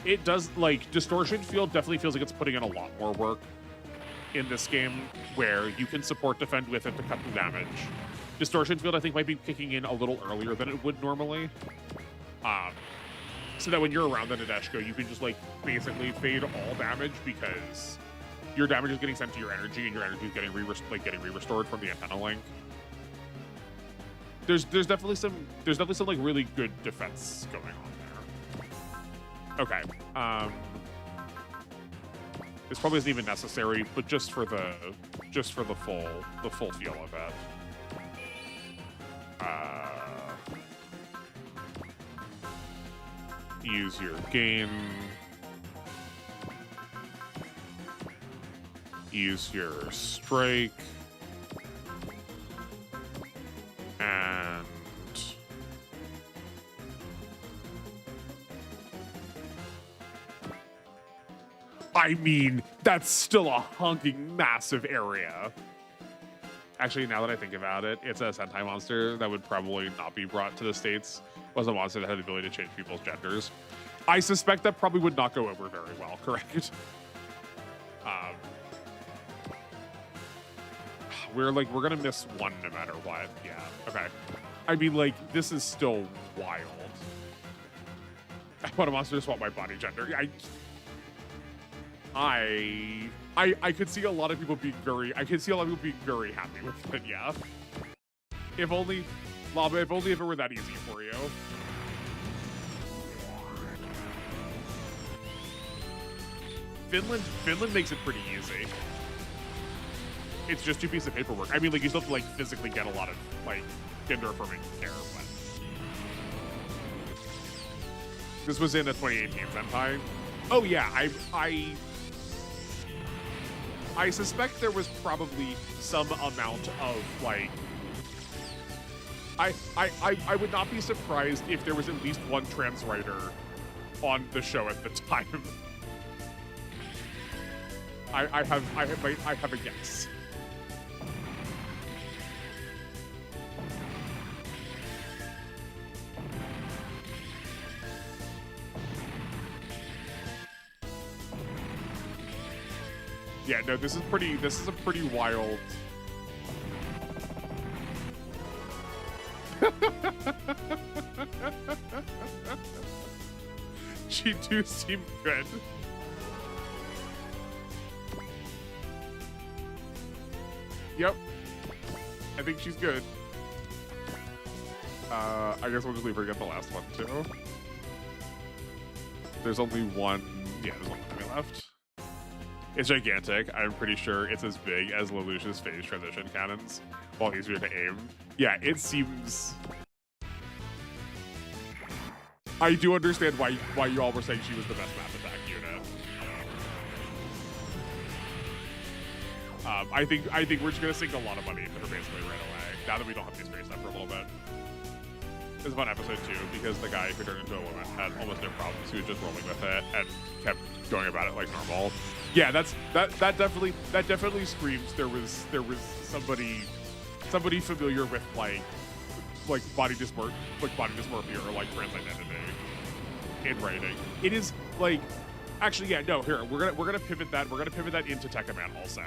it does like Distortion Field definitely feels like it's putting in a lot more work in this game where you can support defend with it to cut the damage. Distortion Field I think might be kicking in a little earlier than it would normally. So that when you're around the Nadeshiko, you can just like basically fade all damage because your damage is getting sent to your energy and your energy is getting re-restored from the antenna link. There's definitely some like really good defense going on there. Okay. This probably isn't even necessary, but just for the full feel of it. Use your gain. Use your strike. And I mean, that's still a honking massive area. Actually, now that I think about it, it's a Sentai monster that would probably not be brought to the States. It was a monster that had the ability to change people's genders. I suspect that probably would not go over very well, correct? We're gonna miss one no matter what. Yeah, okay. I mean, like, this is still wild. I want a monster to swap my body gender. I could see a lot of people being very happy with it, yeah. If only if it were that easy for you. Finland makes it pretty easy. It's just 2 pieces of paperwork. I mean, like, you still have to like physically get a lot of like gender affirming care, but this was in a 2018 Sentai. Oh yeah, I suspect there was probably some amount of like I would not be surprised if there was at least one trans writer on the show at the time. I have a guess. Yeah, no, this is a pretty wild. She do seem good. Yep. I think she's good. I guess we'll just leave her to get the last one, too. There's only one... Yeah, there's one enemy left. It's gigantic. I'm pretty sure it's as big as Lelouch's phase transition cannons, while easier to aim. Yeah, it seems... I do understand why you all were saying she was the best map attack unit. I think we're just gonna sink a lot of money into her basically right away. Now that we don't have to experience that for a little bit. It was a fun episode too because the guy who turned into a woman had almost no problems. He was just rolling with it and kept going about it like normal. Yeah, that definitely screams there was somebody familiar with like body dysmorphia or like trans identity in writing. It is like actually yeah no here we're gonna pivot that into Tekkaman also.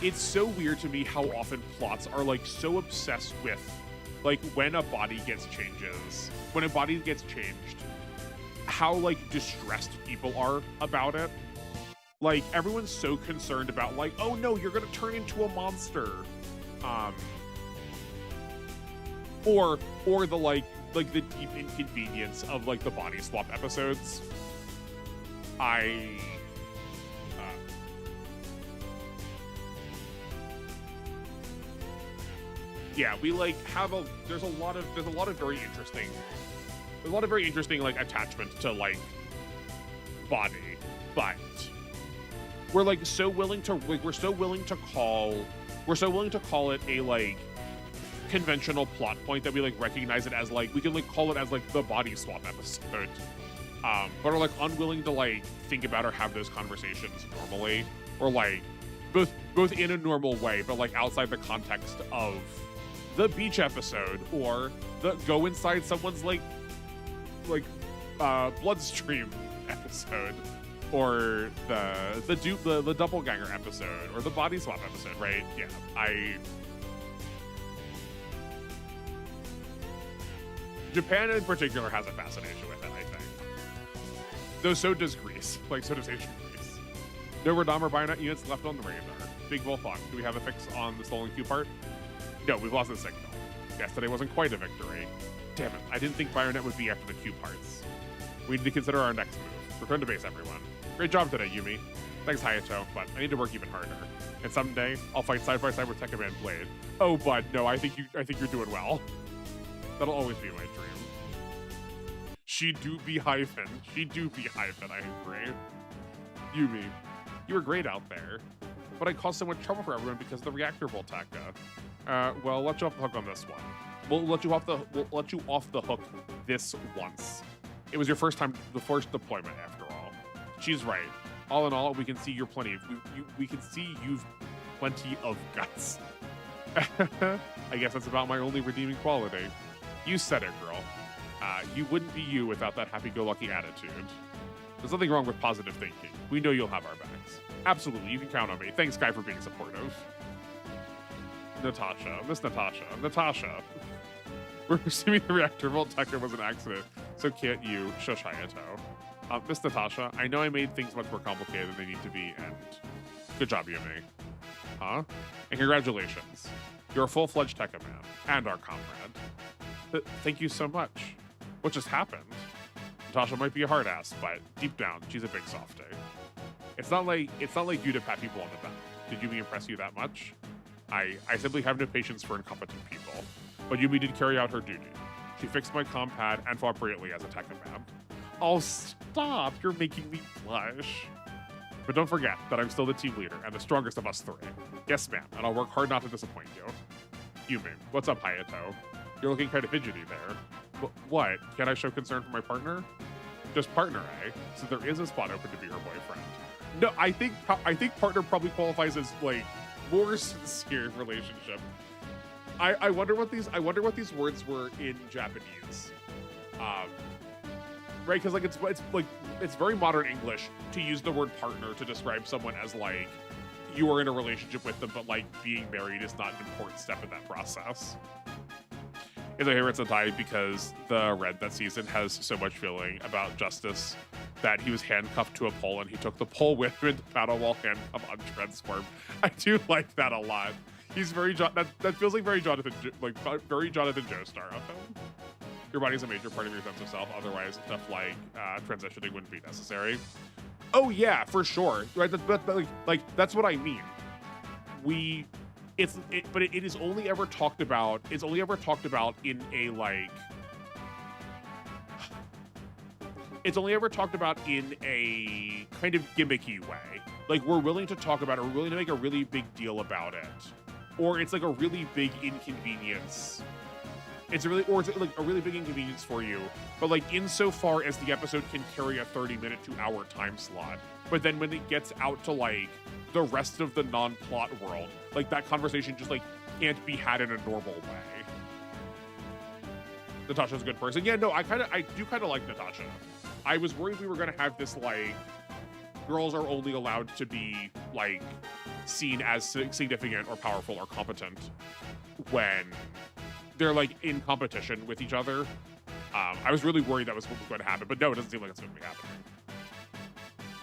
It's so weird to me how often plots are like so obsessed with like when a body gets changed, how like distressed people are about it. Like everyone's so concerned about like, oh no, you're gonna turn into a monster. Or the like the deep inconvenience of like the body swap episodes. Yeah, we like have there's a lot of very interesting like attachment to like body, but we're like so willing to call it a like conventional plot point that we like recognize it as like we can like call it as like the body swap episode, but are like unwilling to like think about or have those conversations normally, or like both in a normal way but like outside the context of the beach episode or the go inside someone's like bloodstream episode, or the doppelganger episode, or the body swap episode, right? Yeah, Japan in particular has a fascination with it, I think. Though so does Greece, like so does ancient Greece. No Radom or Bionet units left on the radar. Big Wolfhawk, do we have a fix on the stolen Q part? No, we've lost the signal. Yesterday wasn't quite a victory. Damn it, I didn't think Bionet would be after the Q parts. We need to consider our next move. Return to base, everyone. Great job today, Yumi. Thanks, Hayato, but I need to work even harder. And someday, I'll fight side by side with Tekkaman Blade. Oh, bud, no, I think you're doing well. That'll always be my dream. She do be hyphen, I agree. Yumi, you were great out there, but I caused so much trouble for everyone because of the reactor Voltaka. Well, let you off the hook on this one. We'll let you off the hook this once. It was your first deployment after all. She's right. All in all, we can see we can see you've plenty of guts. I guess that's about my only redeeming quality. You said it, girl. You wouldn't be you without that happy-go-lucky attitude. There's nothing wrong with positive thinking. We know you'll have our backs. Absolutely, you can count on me. Thanks, Guy, for being supportive. Natasha. We're assuming the reactor Volteka was an accident, so can't you shush Hayato. Miss Natasha, I know I made things much more complicated than they need to be, and good job, Yumi. Huh? And congratulations. You're a full-fledged Tekkaman, and our comrade. Thank you so much. What just happened? Natasha might be a hard ass, but deep down, she's a big softie. It's not like you to pat people on the back. Did Yumi impress you that much? I simply have no patience for incompetent people. But Yumi did carry out her duty. She fixed my comm pad and fought brilliantly as a Tekkaman. Oh, stop! You're making me blush. But don't forget that I'm still the team leader and the strongest of us three. Yes, ma'am, and I'll work hard not to disappoint you. Yumi, what's up, Hayato? You're looking kind of fidgety there. What? Can I show concern for my partner? Just partner, eh? So there is a spot open to be her boyfriend. No, I think partner probably qualifies as like more sincere relationship. I wonder what these words were in Japanese. Right, because like it's very modern English to use the word partner to describe someone as like you are in a relationship with them, but like being married is not an important step in that process. It's a favorite Sentai because the Red that season has so much feeling about justice that he was handcuffed to a pole and he took the pole with him into battle while handcuffed untransformed. I do like that a lot. He's very that feels like very Jonathan Joestar of him. Your body's a major part of your sense of self. Otherwise, stuff like transitioning wouldn't be necessary. Oh yeah, for sure. Right, but like that's what I mean. But it is only ever talked about. It's only ever talked about in a like. It's only ever talked about in a kind of gimmicky way. Like we're willing to talk about it. We're willing to make a really big deal about it, or it's like a really big inconvenience. It's like a really big inconvenience for you. But like insofar as the episode can carry a 30-minute to hour time slot, but then when it gets out to like the rest of the non-plot world, like that conversation just like can't be had in a normal way. Natasha's a good person. Yeah, no, I do kind of like Natasha. I was worried we were gonna have this like girls are only allowed to be like seen as significant or powerful or competent when they're like in competition with each other. I was really worried that was what was going to happen, but no, it doesn't seem like it's going to be happening.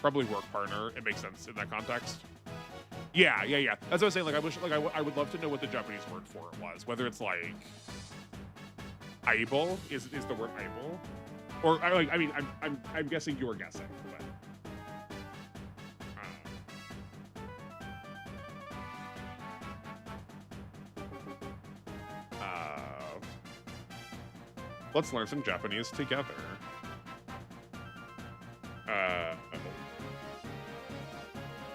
Probably work partner. It makes sense in that context. Yeah. That's what I was saying. Like, I wish, like, I would love to know what the Japanese word for it was. Whether it's like aibo is the word aibo, or like, I mean, I'm guessing you're guessing, but. Let's learn some Japanese together.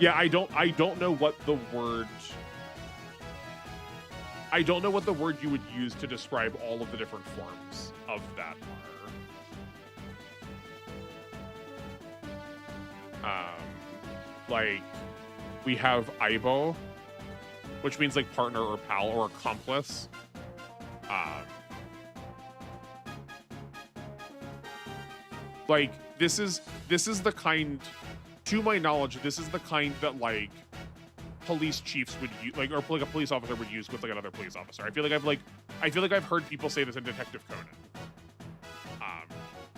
Yeah, I don't know what the word. I don't know what the word you would use to describe all of the different forms of that are. Like, we have aibo, which means like partner or pal or accomplice. Like this is the kind, to my knowledge, this is the kind that like police chiefs would use, like, or like a police officer would use with like another police officer. I feel like I've heard people say this in Detective Conan.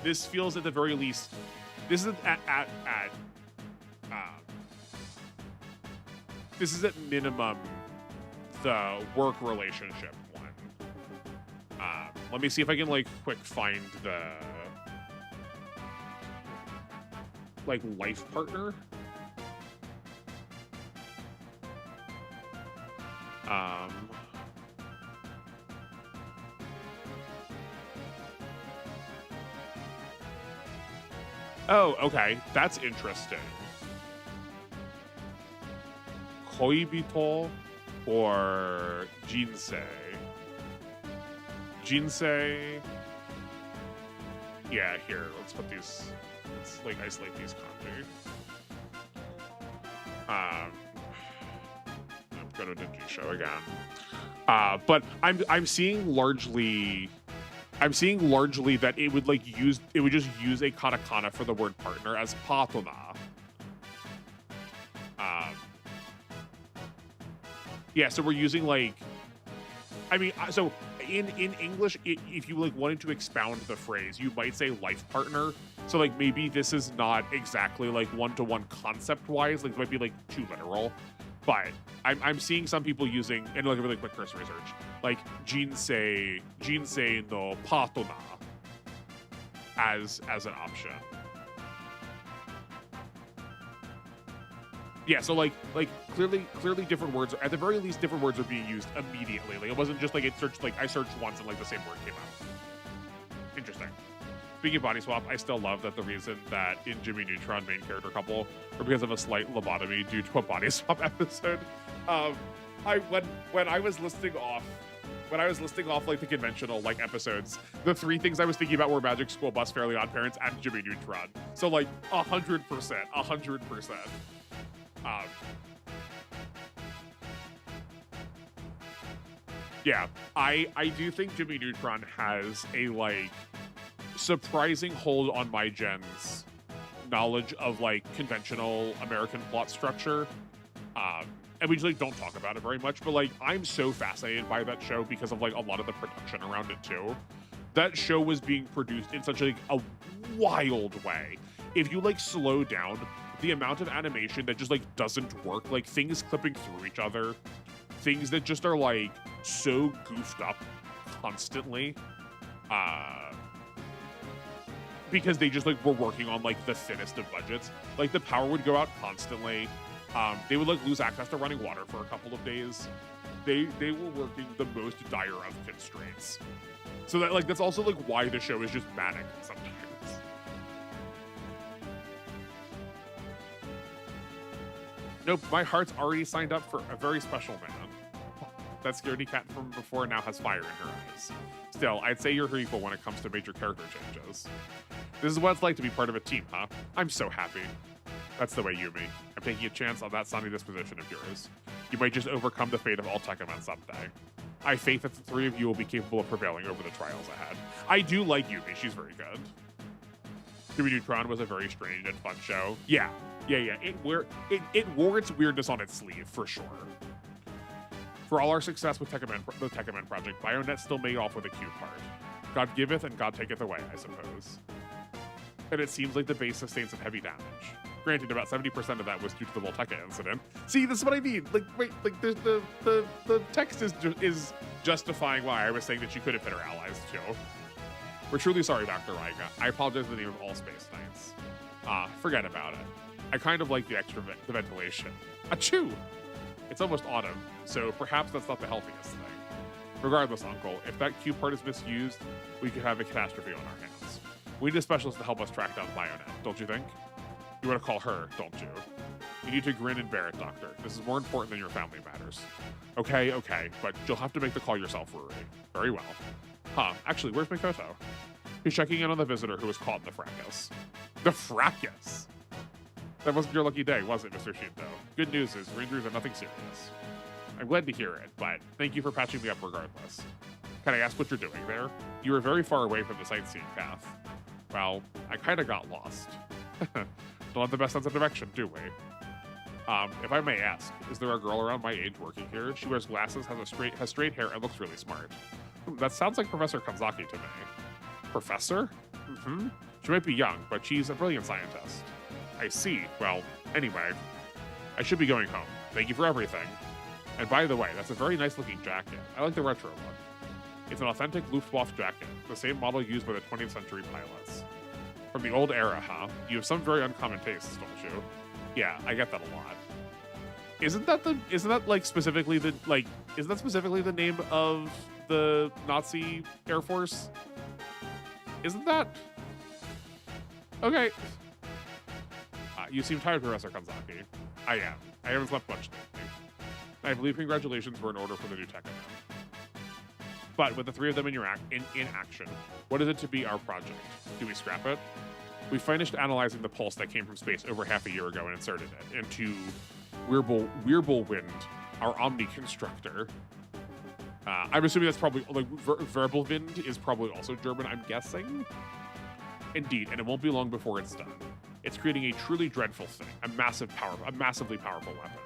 This feels at the very least, this is this is at minimum the work relationship one. Let me see if I can like quick find the like life partner. Oh, okay, that's interesting. Koibito or jinsei? Jinsei. Yeah, here, let's put these. Let's like isolate these kanji. Go to Dingy Show again. But I'm seeing largely that it would just use a katakana for the word partner as partner. Yeah, so we're using like, I mean, so in English, if you like wanted to expound the phrase, you might say life partner. So like maybe this is not exactly like one-to-one concept-wise, like it might be like too literal. But I'm seeing some people using, and like a really quick cursory search, like jinsei no partner as an option. Yeah, so like clearly different words, at the very least different words are being used immediately. Like it wasn't just like I searched once and like the same word came up. Interesting. Speaking of body swap, I still love that the reason that in Jimmy Neutron main character couple are because of a slight lobotomy due to a body swap episode. When I was listing off like the conventional like episodes, the three things I was thinking about were Magic School Bus, Fairly Odd Parents, and Jimmy Neutron. So like 100%. Yeah, I do think Jimmy Neutron has a like surprising hold on my gen's knowledge of like conventional American plot structure. And we just like don't talk about it very much, but like I'm so fascinated by that show because of like a lot of the production around it too. That show was being produced in such like a wild way. if you like slow down the amount of animation that just like doesn't work, like things clipping through each other, things that just are like so goofed up constantly, because they just like were working on like the thinnest of budgets. Like the power would go out constantly. They would like lose access to running water for a couple of days. They were working the most dire of constraints. So that like that's also like why the show is just manic sometimes. Nope, my heart's already signed up for a very special man. That scaredy cat from before now has fire in her eyes. Still, I'd say you're her equal when it comes to major character changes. This is what it's like to be part of a team, huh? I'm so happy. That's the way Yumi. I'm taking a chance on that sunny disposition of yours. You might just overcome the fate of all Tekkamen someday. I have faith that the three of you will be capable of prevailing over the trials ahead. I do like Yumi, she's very good. Yumi Neutron was a very strange and fun show. Yeah. It wore its weirdness on its sleeve, for sure. For all our success with the Tekkamen project, Bionet still made off with a cute part. God giveth and God taketh away, I suppose. And it seems like the base sustained some heavy damage. Granted, about 70% of that was due to the Volteka incident. See, this is what I mean. Like, wait, like the text is justifying why I was saying that she could have hit her allies too. We're truly sorry, Dr. Raiga. I apologize in the name of all Space Knights. Forget about it. I kind of like the extra the ventilation. Achoo! It's almost autumn, so perhaps that's not the healthiest thing. Regardless, Uncle, if that Q part is misused, we could have a catastrophe on our hands. We need a specialist to help us track down Bionet, don't you think? You want to call her, don't you? You need to grin and bear it, Doctor. This is more important than your family matters. Okay, but you'll have to make the call yourself, Ruri. Very well. Huh, actually, where's Mikoto? He's checking in on the visitor who was caught in the fracas. The fracas? That wasn't your lucky day, was it, Mr. Shinto? Good news is, your injuries are nothing serious. I'm glad to hear it, but thank you for patching me up regardless. Can I ask what you're doing there? You were very far away from the sightseeing path. Well, I kinda got lost. Don't have the best sense of direction, do we? If I may ask, is there a girl around my age working here? She wears glasses, has straight hair, and looks really smart. That sounds like Professor Kanzaki to me. Professor? Mm-hmm. She might be young, but she's a brilliant scientist. I see. Well, anyway, I should be going home. Thank you for everything. And by the way, that's a very nice looking jacket. I like the retro look. It's an authentic Luftwaffe jacket, the same model used by the 20th century pilots. From the old era, huh? You have some very uncommon tastes, don't you? Yeah, I get that a lot. Isn't that specifically the name of the Nazi Air Force? Isn't that? Okay. You seem tired, Professor Kanzaki. I am. I haven't slept much lately. I believe congratulations were in order for the new Tekkamen. But with the three of them in action, what is it to be our project? Do we scrap it? We finished analyzing the pulse that came from space over half a year ago and inserted it into Wirbelwind, our Omni constructor. I'm assuming that's probably like Wirbelwind is probably also German, I'm guessing. Indeed, and it won't be long before it's done. It's creating a truly dreadful thing, a massively powerful weapon.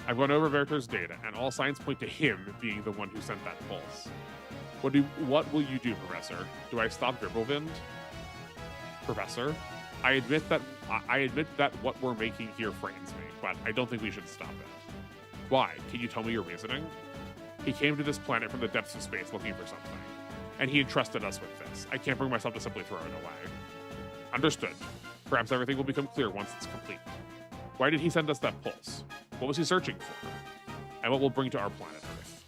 I've gone over Werther's data, and all signs point to him being the one who sent that pulse. What will you do, Professor? Do I stop Wirbelwind? Professor, I admit that what we're making here frightens me, but I don't think we should stop it. Why? Can you tell me your reasoning? He came to this planet from the depths of space looking for something, and he entrusted us with this. I can't bring myself to simply throw it away. Understood. Perhaps everything will become clear once it's complete. Why did he send us that pulse? What was he searching for? And what will bring to our planet Earth?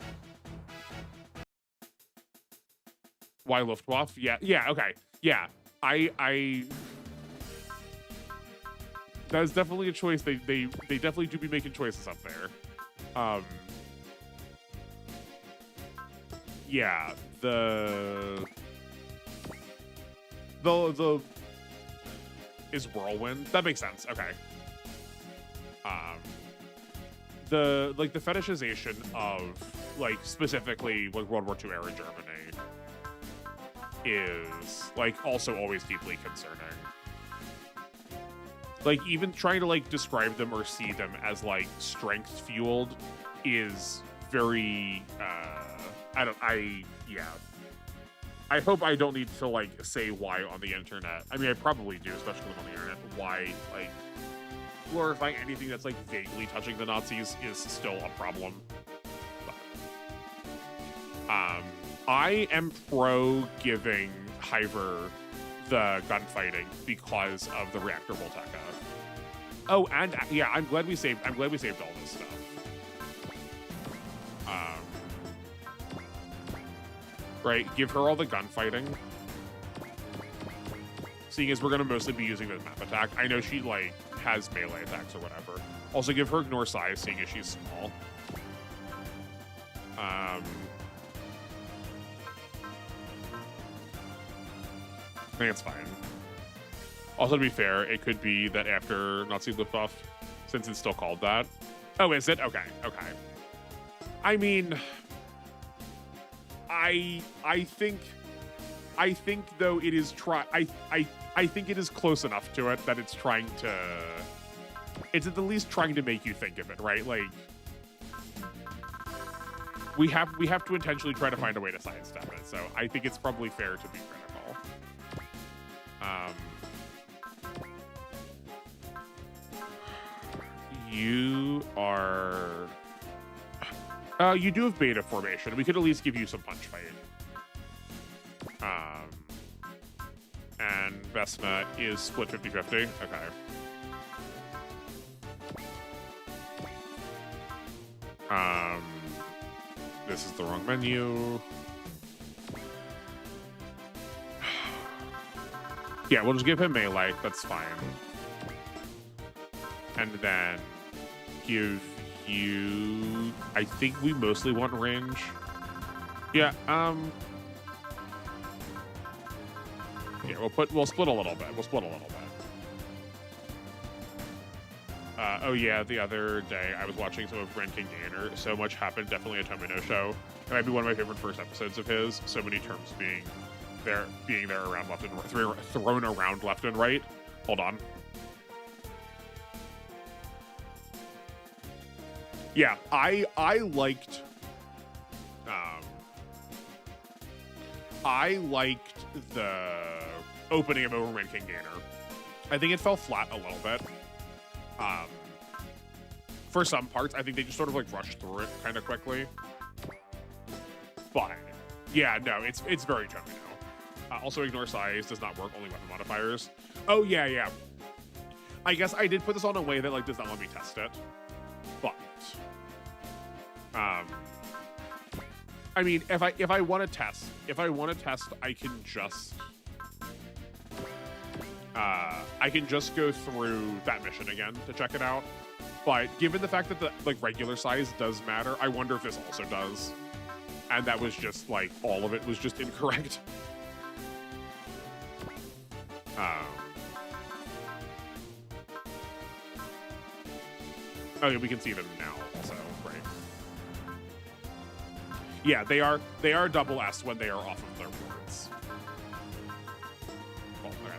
Why Luftwaffe? Yeah, okay. Yeah. I that is definitely a choice. They definitely do be making choices up there. Yeah, the is Whirlwind. That makes sense. Okay. The fetishization of like specifically like World War II era Germany is like also always deeply concerning. Like even trying to like describe them or see them as like strength fueled is very yeah. I hope I don't need to like say why on the internet. I mean, I probably do, especially on the internet. Why like glorifying anything that's like vaguely touching the Nazis is still a problem. But, I am pro giving Hiver the gunfighting because of the reactor Volteca. Oh, and yeah, I'm glad we saved all this stuff. Right, give her all the gunfighting. Seeing as we're gonna mostly be using the map attack. I know she like has melee attacks or whatever. Also give her ignore size, seeing as she's small. I think it's fine. Also, to be fair, it could be that after Nazi lift-off, since it's still called that. Oh, is it? Okay, okay. I mean, I think though it is I think it is close enough to it that it's at the least trying to make you think of it, right? Like we have to intentionally try to find a way to sidestep it. So I think it's probably fair to be critical. You are you do have beta formation. We could at least give you some punch fight. And Vesna is split 50-50. Okay. This is the wrong menu. Yeah, we'll just give him melee. That's fine. And then give you... I think we mostly want range. Yeah, yeah, we'll split a little bit. Oh yeah, the other day I was watching some of Ren King Gainer. So much happened, definitely a Tomino show. It might be one of my favorite first episodes of his. So many terms being there around left and right, thrown around left and right. Hold on. Yeah, I liked the opening of Over Ren King Gainer. I think it fell flat a little bit. For some parts, I think they just sort of like rushed through it kind of quickly. But yeah, no, it's very Tomino. Also, ignore size does not work, only weapon modifiers. Oh yeah. I guess I did put this on a way that like does not let me test it. But I mean, if I want to test, I can just go through that mission again to check it out. But given the fact that the like regular size does matter, I wonder if this also does. And that was just like all of it was just incorrect. Oh yeah, we can see them now also, right? Yeah, they are double S when they are off of their boards. Oh, okay.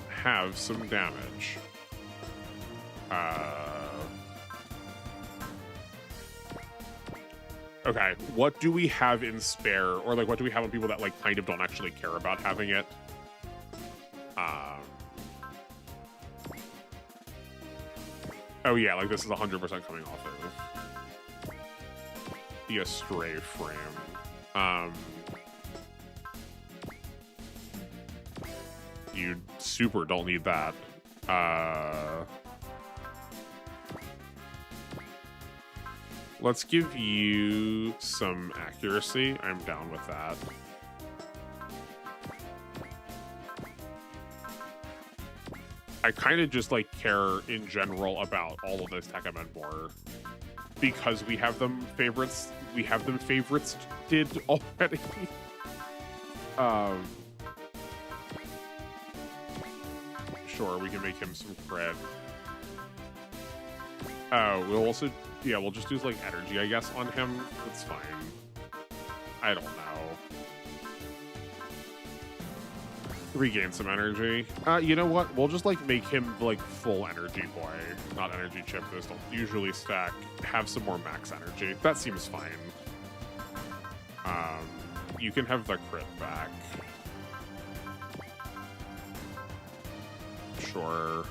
Have some damage. Okay, what do we have in spare, or like what do we have on people that like kind of don't actually care about having it? Oh yeah, like this is 100% coming off of the Astray frame. You super don't need that. Let's give you some accuracy. I'm down with that. I kind of just like care in general about all of those Techamen more because we have them favorites. We have them favorites did already. Sure, we can make him some cred. Oh, we'll also, yeah, we'll just use like energy, I guess, on him. That's fine. I don't know. Regain some energy. You know what? We'll just like make him like full energy boy, not energy chip. Those don't usually stack. Have some more max energy. That seems fine. You can have the crit back. Sure.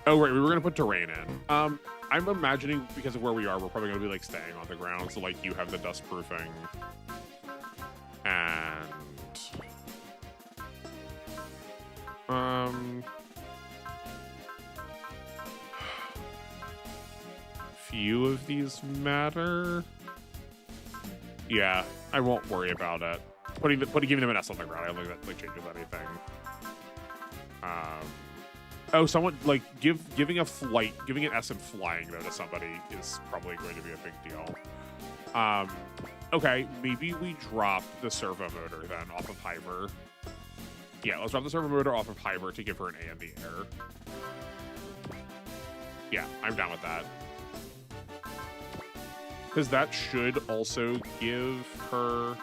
Oh, right, we were gonna put terrain in. I'm imagining because of where we are, we're probably gonna be like staying on the ground. So like you have the dust proofing, and few of these matter. Yeah, I won't worry about it. Giving them an S on the ground, I don't think that like changes anything. Oh, someone like giving an S in flying though to somebody is probably going to be a big deal. Okay, maybe we drop the servo motor then off of Hyver. Yeah, let's drop the servo motor off of Hyver to give her an A in the air. Yeah, I'm down with that. Because that should also give her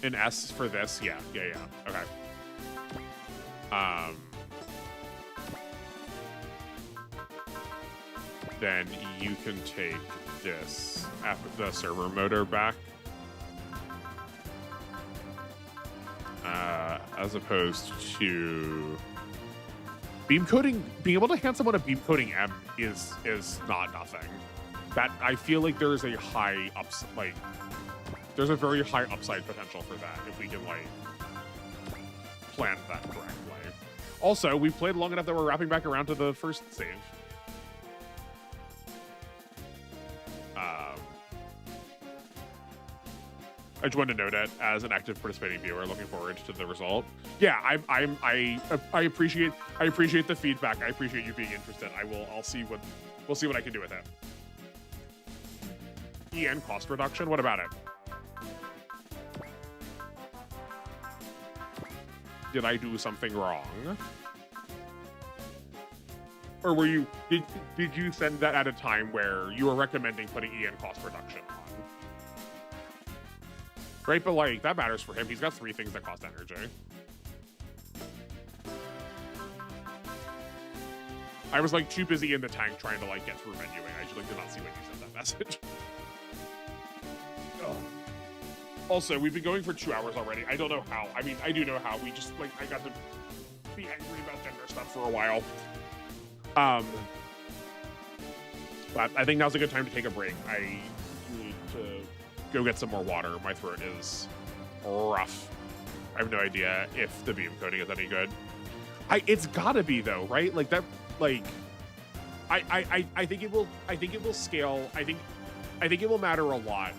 an S for this. Yeah. Okay. Then you can take this, the servo motor back. As opposed to beam coating, being able to hand someone a beam coating M is not nothing. That I feel like there is a high there's a very high upside potential for that if we can like plan that correctly. Also, we've played long enough that we're wrapping back around to the first save. I just wanted to note it as an active participating viewer. Looking forward to the result. Yeah, I appreciate the feedback. I appreciate you being interested. We'll see what I can do with it. EN cost reduction. What about it? Did I do something wrong? Or were you did you send that at a time where you were recommending putting EN cost reduction on? Right, but like that matters for him. He's got 3 things that cost energy. I was like too busy in the tank trying to like get through menuing. I just like did not see when you sent that message. Oh. Also, we've been going for 2 hours already. I don't know how. I mean, I do know how. We just like I got to be angry about gender stuff for a while. But I think now's a good time to take a break. I need to go get some more water. My throat is rough. I have no idea if the beam coating is any good. It's gotta be though, right? Like that. Like, I think it will. I think it will scale. I think it will matter a lot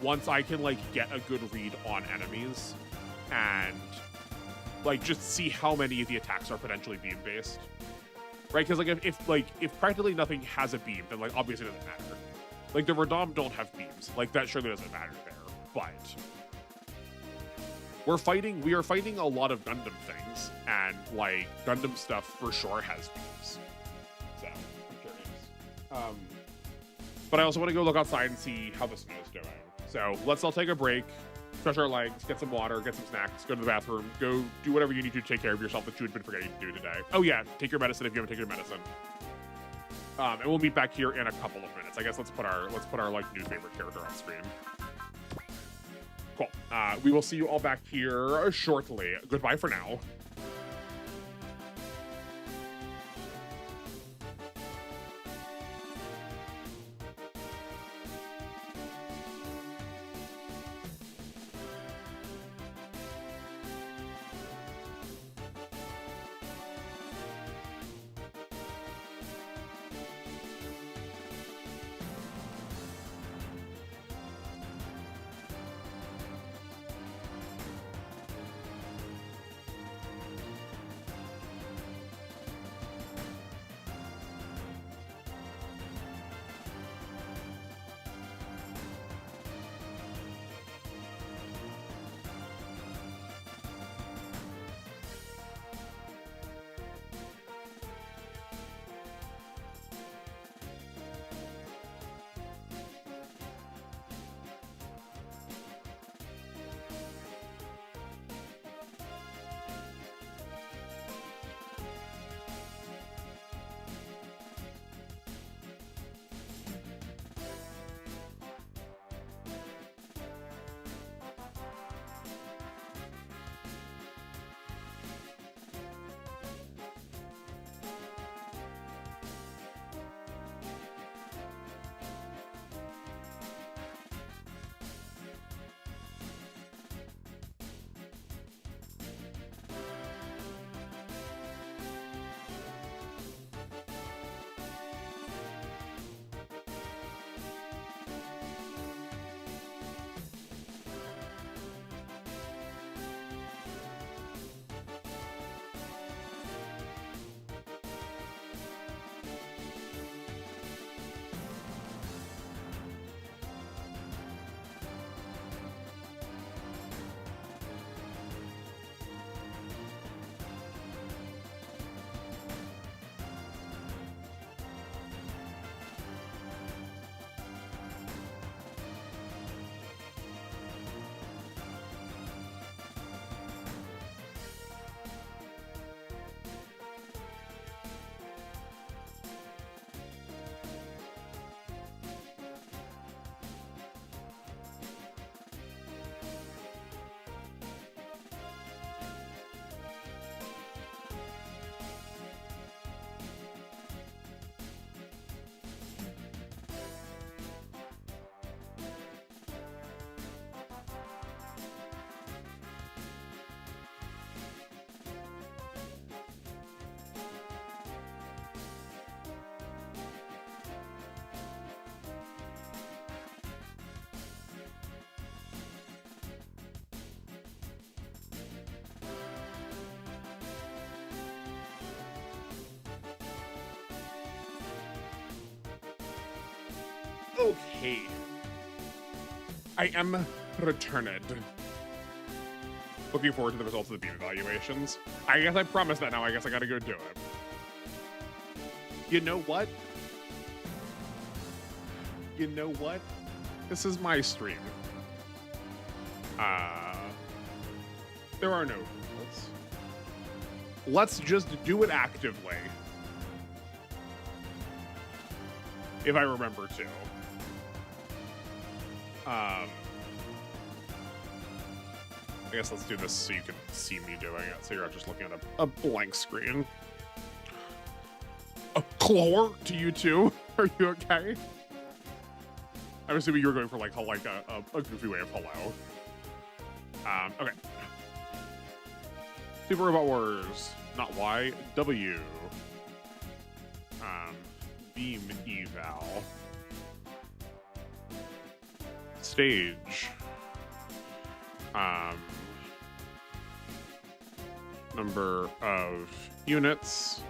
once I can like get a good read on enemies and like just see how many of the attacks are potentially beam based. Right? Because like if practically nothing has a beam, then like obviously it doesn't matter. Like the Radom don't have beams. Like that surely doesn't matter there. But we are fighting a lot of Gundam things, and like Gundam stuff for sure has beams. So I'm curious. But I also want to go look outside and see how the snow's doing. So let's all take a break, stretch our legs, get some water, get some snacks, go to the bathroom, go do whatever you need to take care of yourself that you had been forgetting to do today. Oh yeah, take your medicine if you haven't taken your medicine. And we'll meet back here in a couple of minutes. I guess let's put our like new favorite character on screen. Cool. We will see you all back here shortly. Goodbye for now. Okay. I am returned. Looking forward to the results of the beam evaluations. I guess I promised that now. I guess I gotta go do it. You know what? You know what? This is my stream. There are no rules. Let's just do it actively. If I remember to. I guess let's do this so you can see me doing it, so you're not just looking at a blank screen. A chlor to you too? Are you okay? I'm assuming you were going for like a goofy way of hello. Okay. Super Robot Wars, not Y, W. Beam eval. Stage. Number of units.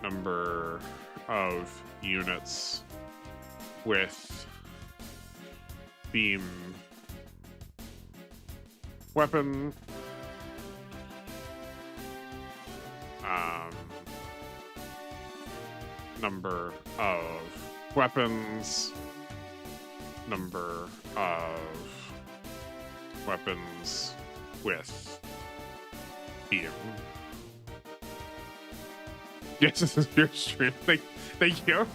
Number of units with beam weapon. Number of weapons. Number of weapons with beam. Yes, this is your stream. Thank you.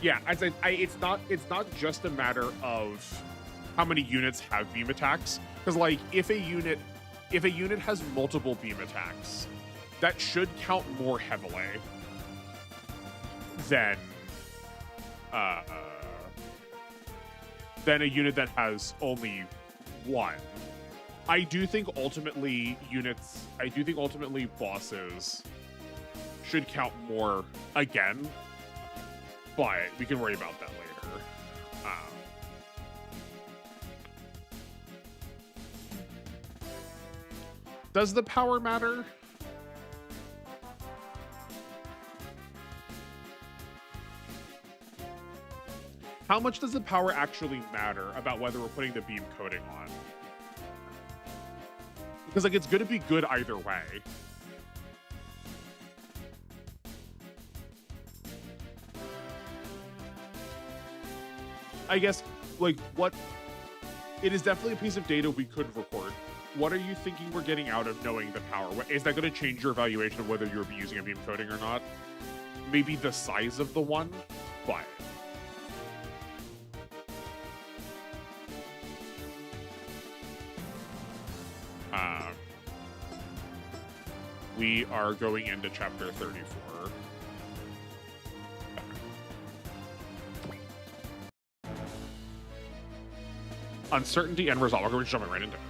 Yeah, I'd say it's not just a matter of how many units have beam attacks, because like if a unit has multiple beam attacks, that should count more heavily than a unit that has only one. I do think ultimately bosses should count more again, but we can worry about that later. Does the power matter? How much does the power actually matter about whether we're putting the beam coating on? Because like it's going to be good either way. I guess like it is definitely a piece of data we could record. What are you thinking we're getting out of knowing the power? Is that going to change your evaluation of whether you're using a beam coating or not? Maybe the size of the one, but we are going into chapter 34. Uncertainty and resolve. We're going to jump right into it.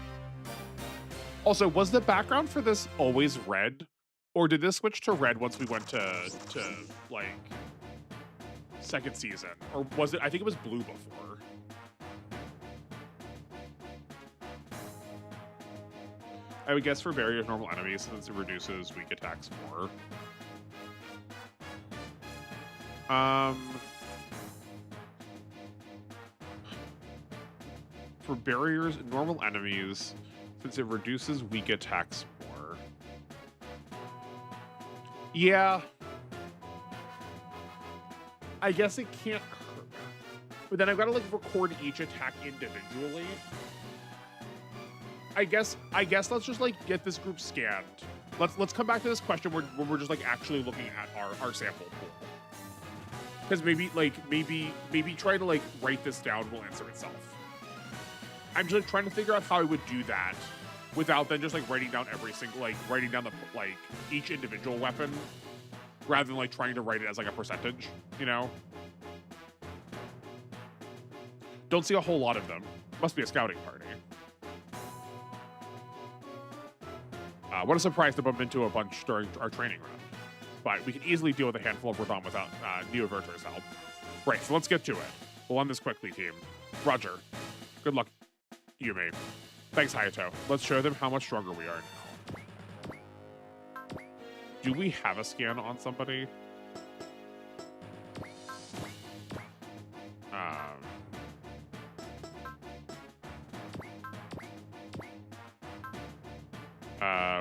Also, was the background for this always red? Or did this switch to red once we went to like second season? Or was it, I think it was blue before. I would guess for barriers normal enemies since it reduces weak attacks more. For barriers normal enemies since it reduces weak attacks more. Yeah. I guess it can't hurt. But then I've got to like record each attack individually. I guess let's just like get this group scanned. Let's come back to this question when we're just like actually looking at our sample pool. Because maybe try to like write this down will answer itself. I'm just trying to figure out how I would do that without then just like writing down the each individual weapon rather than like trying to write it as like a percentage, you know? Don't see a whole lot of them. Must be a scouting party. What a surprise to bump into a bunch during our training run. But we can easily deal with a handful of Rodon without Neoverter's help. Right, so let's get to it. We'll end this quickly, team. Roger. Good luck, Yume. Thanks, Hayato. Let's show them how much stronger we are now. Do we have a scan on somebody?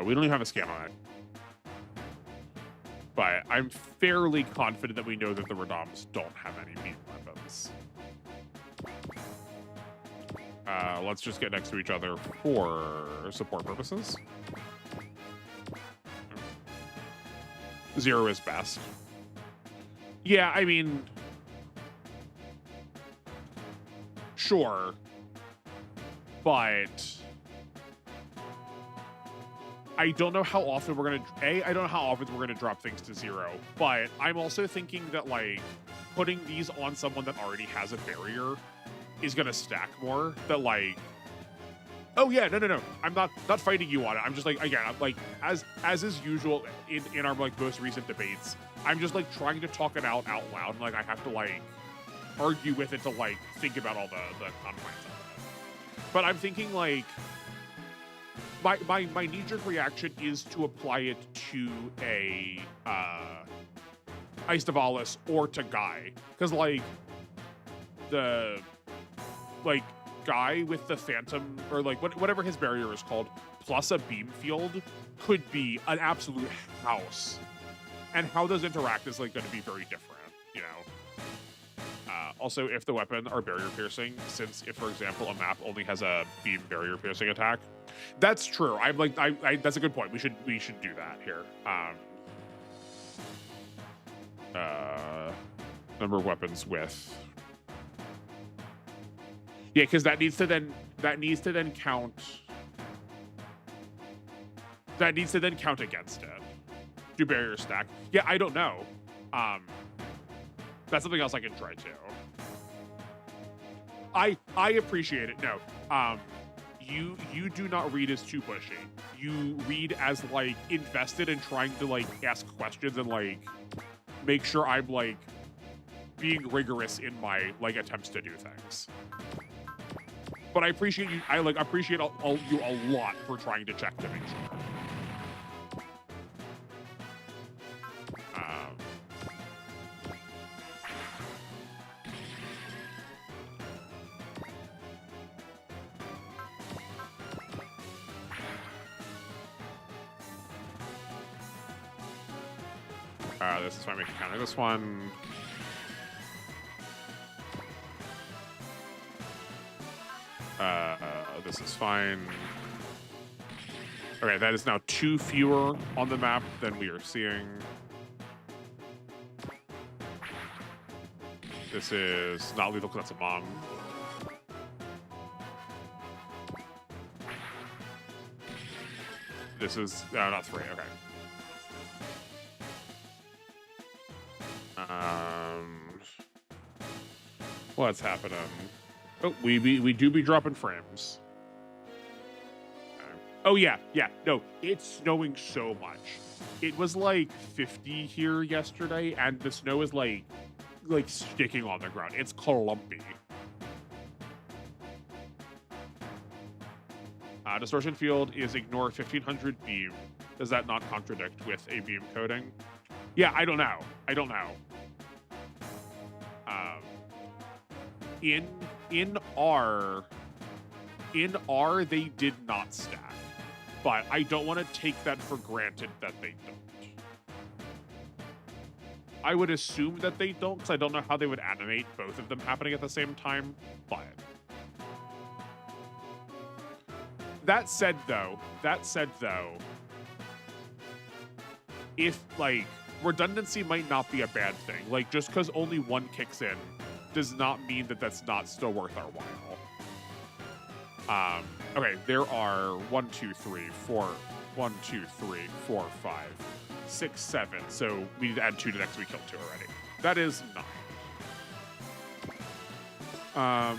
We don't even have a scan on it. But I'm fairly confident that we know that the Radams don't have any beam weapons. Let's just get next to each other for support purposes. 0 is best. Yeah, I mean, sure, but I don't know how often we're gonna. I don't know how often we're gonna drop things to 0, but I'm also thinking that like putting these on someone that already has a barrier is gonna stack more. That like, oh yeah, no, I'm not fighting you on it. I'm just like, again, I'm like as is usual in our like most recent debates. I'm just like trying to talk it out loud. Like I have to like argue with it to like think about all the confines of it. But I'm thinking like my knee-jerk reaction is to apply it to a Ice Davalis or to Guy, because like the Guy with the Phantom or like whatever his barrier is called plus a beam field could be an absolute house, and how those interact is like going to be very different, you know. Also, if the weapon are barrier piercing, since if for example a map only has a beam barrier piercing attack, that's true. I'm like I that's a good point. We should do that here. Number of weapons with. Yeah, because that needs to then count. That needs to then count against it. Do barrier stack? Yeah, I don't know. That's something else I can try too. I appreciate it. No, you do not read as too pushy. You read as like invested in trying to like ask questions and like make sure I'm like being rigorous in my like attempts to do things. But I appreciate you. I like appreciate you a lot for trying to check to make sure. This is why we can counter this one. This is fine. Okay, that is now 2 fewer on the map than we are seeing. This is not lethal because that's a mom. This is not 3. Okay. What's happening? Oh, we do be dropping frames. Oh yeah, no, it's snowing so much. It was like 50 here yesterday, and the snow is like sticking on the ground. It's clumpy. Distortion field is ignore 1500 beam. Does that not contradict with a beam coding? Yeah, I don't know. In R they did not stack, but I don't want to take that for granted that they don't. I would assume that they don't, because I don't know how they would animate both of them happening at the same time, but that said though, if like redundancy might not be a bad thing. Like just because only one kicks in does not mean that that's not still worth our while. Okay, there are 1, 2, 3, 4, 1, 2, 3, 4, 5, 6, 7. So we need to add 2 to next we killed 2 already. That is 9.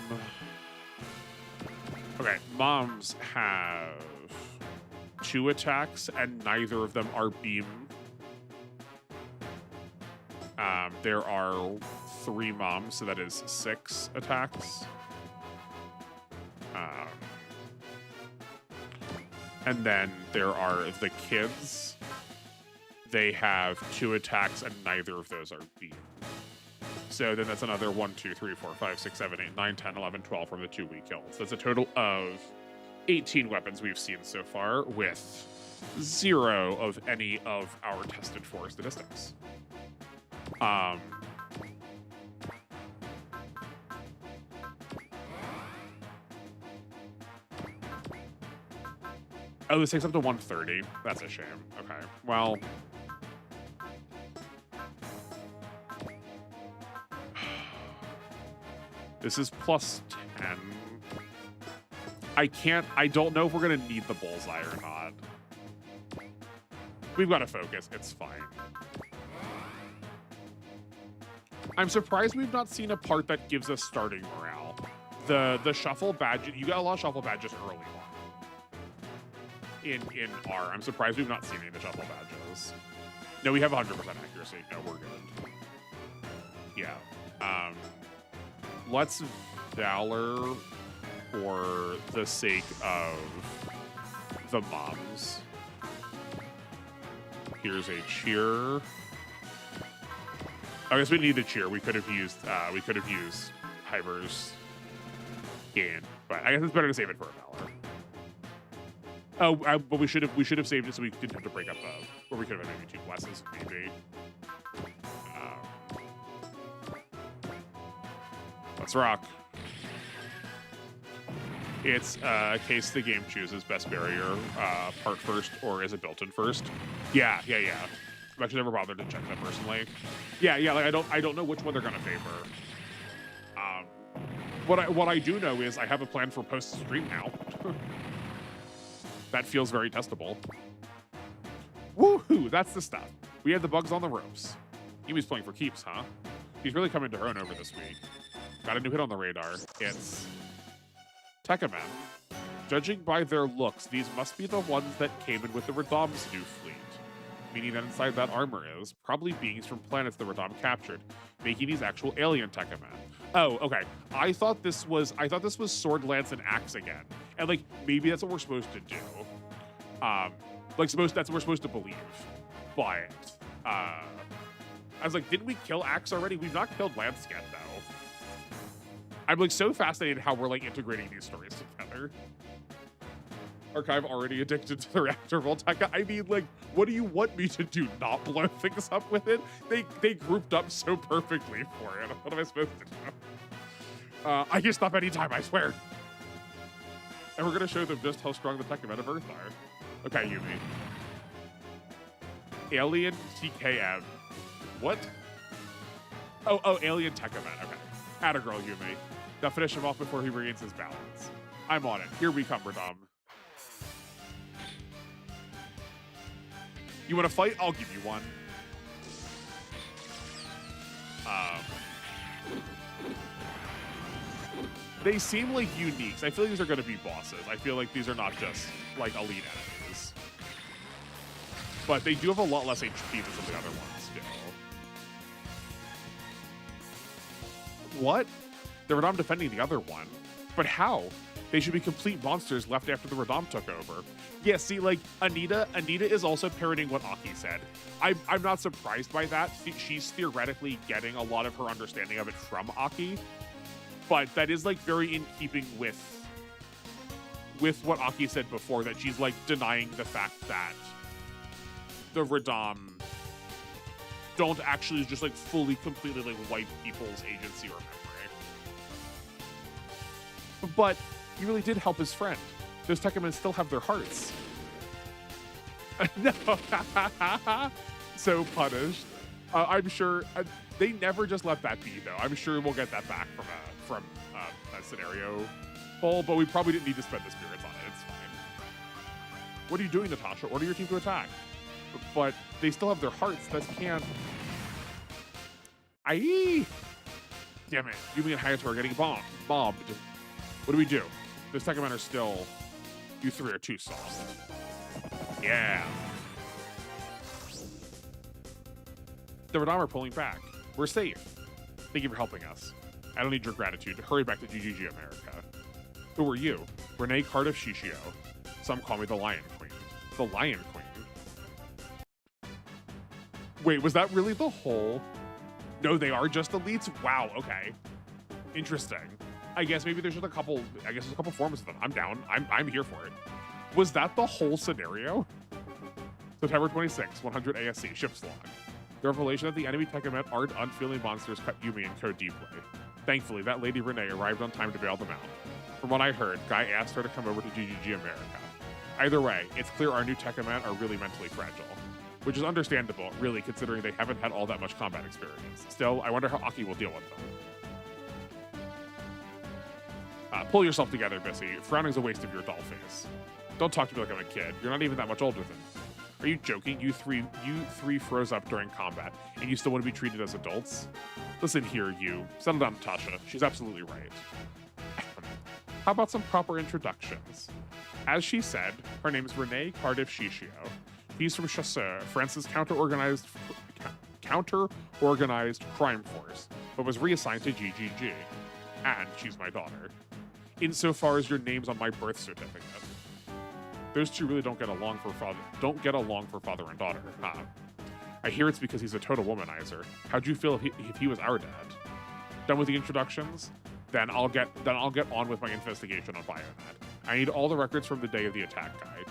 Okay, moms have 2 attacks and neither of them are beam. There are 3 moms, so that is 6 attacks. And then there are the kids. they have 2 attacks, and neither of those are beaten. So then that's another 1, 2, 3, 4, 5, 6, 7, 8, 9, 10, 11, 12 from the 2 we killed. So that's a total of 18 weapons we've seen so far, with 0 of any of our tested for statistics. Oh, this takes up to 130. That's a shame. Okay, well. This is plus 10. I don't know if we're gonna need the bullseye or not. We've got to focus, it's fine. I'm surprised we've not seen a part that gives us starting morale. The shuffle badge, you got a lot of shuffle badges early on. In R, I'm surprised we've not seen any of the shuffle badges. No, we have 100% accuracy. No, we're good. Yeah. Let's Valor for the sake of the moms. Here's a cheer. I guess we need the cheer. We could have used Hyber's gain, but I guess it's better to save it for a Valor. Oh, but we should have saved it so we didn't have to break up or we could have had maybe 2 blesses, maybe. Let's rock. It's a case the game chooses best barrier part first, or is it built in first? Yeah. I've actually never bothered to check that personally. Yeah. Like I don't know which one they're gonna favor. What I do know is I have a plan for post stream now. That feels very testable. Woohoo! That's the stuff. We had the bugs on the ropes. Yumi's playing for keeps, huh? He's really coming to her own over this week. Got a new hit on the radar. It's Tekkamen. Judging by their looks, these must be the ones that came in with the Radom's new fleet. Meaning that inside that armor is probably beings from planets the Radom captured, making these actual alien Tekkamen. Oh, okay. I thought this was sword, lance, and axe again, and like maybe that's what we're supposed to do. That's what we're supposed to believe. But I was like, didn't we kill axe already? We've not killed lance yet, though. I'm like so fascinated how we're like integrating these stories together. Archive already addicted to the reactor Voltaica. I mean, like, what do you want me to do? Not blow things up with it? They grouped up so perfectly for it. What am I supposed to do? I can stop anytime, I swear. And we're gonna show them just how strong the Tekkamen of Earth are. Okay, Yumi. Alien TKM. What? Oh, Alien Tekkamen. Okay. Atta girl, Yumi. Now finish him off before he regains his balance. I'm on it. Here we come, Radom. You want to fight? I'll give you one. They seem like uniques. I feel like these are going to be bosses. I feel like these are not just like elite enemies. But they do have a lot less HP than some of the other ones still. What? The Radom defending the other one? But how? They should be complete monsters left after the Radom took over. Yeah, see, like, Anita is also parroting what Aki said. I'm not surprised by that. She's theoretically getting a lot of her understanding of it from Aki. But that is, like, very in keeping with what Aki said before, that she's, like, denying the fact that the Radom don't actually just, like, fully, completely, like, wipe people's agency or memory. But he really did help his friend. Those Tekkamen still have their hearts. No. So punished. I'm sure they never just let that be, though. I'm sure we'll get that back from a scenario poll, but we probably didn't need to spend the spirits on it. It's fine. What are you doing, Natasha? Order your team to attack. But they still have their hearts. That can't. Aye. Damn it. Yumi and Hayato are getting bombed. What do we do? Those Tekkamen are still. You three are too soft. Yeah. The Radom are pulling back. We're safe. Thank you for helping us. I don't need your gratitude. Hurry back to GGG America. Who are you? Renee Cardiff Shishio. Some call me the Lion Queen. The Lion Queen. Wait, was that really the whole? No, they are just elites? Wow, okay. Interesting. I guess maybe there's just a couple, I guess there's a couple forms of them. I'm down. I'm here for it. Was that the whole scenario? September 26, 100 ASC, ship's log. The revelation that the enemy Techamet aren't unfeeling monsters cut Yumi and Co deeply. Thankfully, that lady Renee arrived on time to bail them out. From what I heard, Guy asked her to come over to GGG America. Either way, it's clear our new Techamet are really mentally fragile. Which is understandable, really, considering they haven't had all that much combat experience. Still, I wonder how Aki will deal with them. Pull yourself together, Bissy. Frowning's a waste of your doll face. Don't talk to me like I'm a kid. You're not even that much older than me. Are you joking? You three froze up during combat, and you still want to be treated as adults? Listen here, you. Settle down, Natasha. She's absolutely right. How about some proper introductions? As she said, her name is Renee Cardiff Shishio. He's from Chasseur, France's counter-organized crime force, but was reassigned to GGG. And she's my daughter. Insofar as your name's on my birth certificate. Those two really don't get along for father and daughter, huh? I hear it's because he's a total womanizer. How'd you feel if he was our dad? Done with the introductions? Then I'll get on with my investigation on Bionet. I need all the records from the day of the attack guide.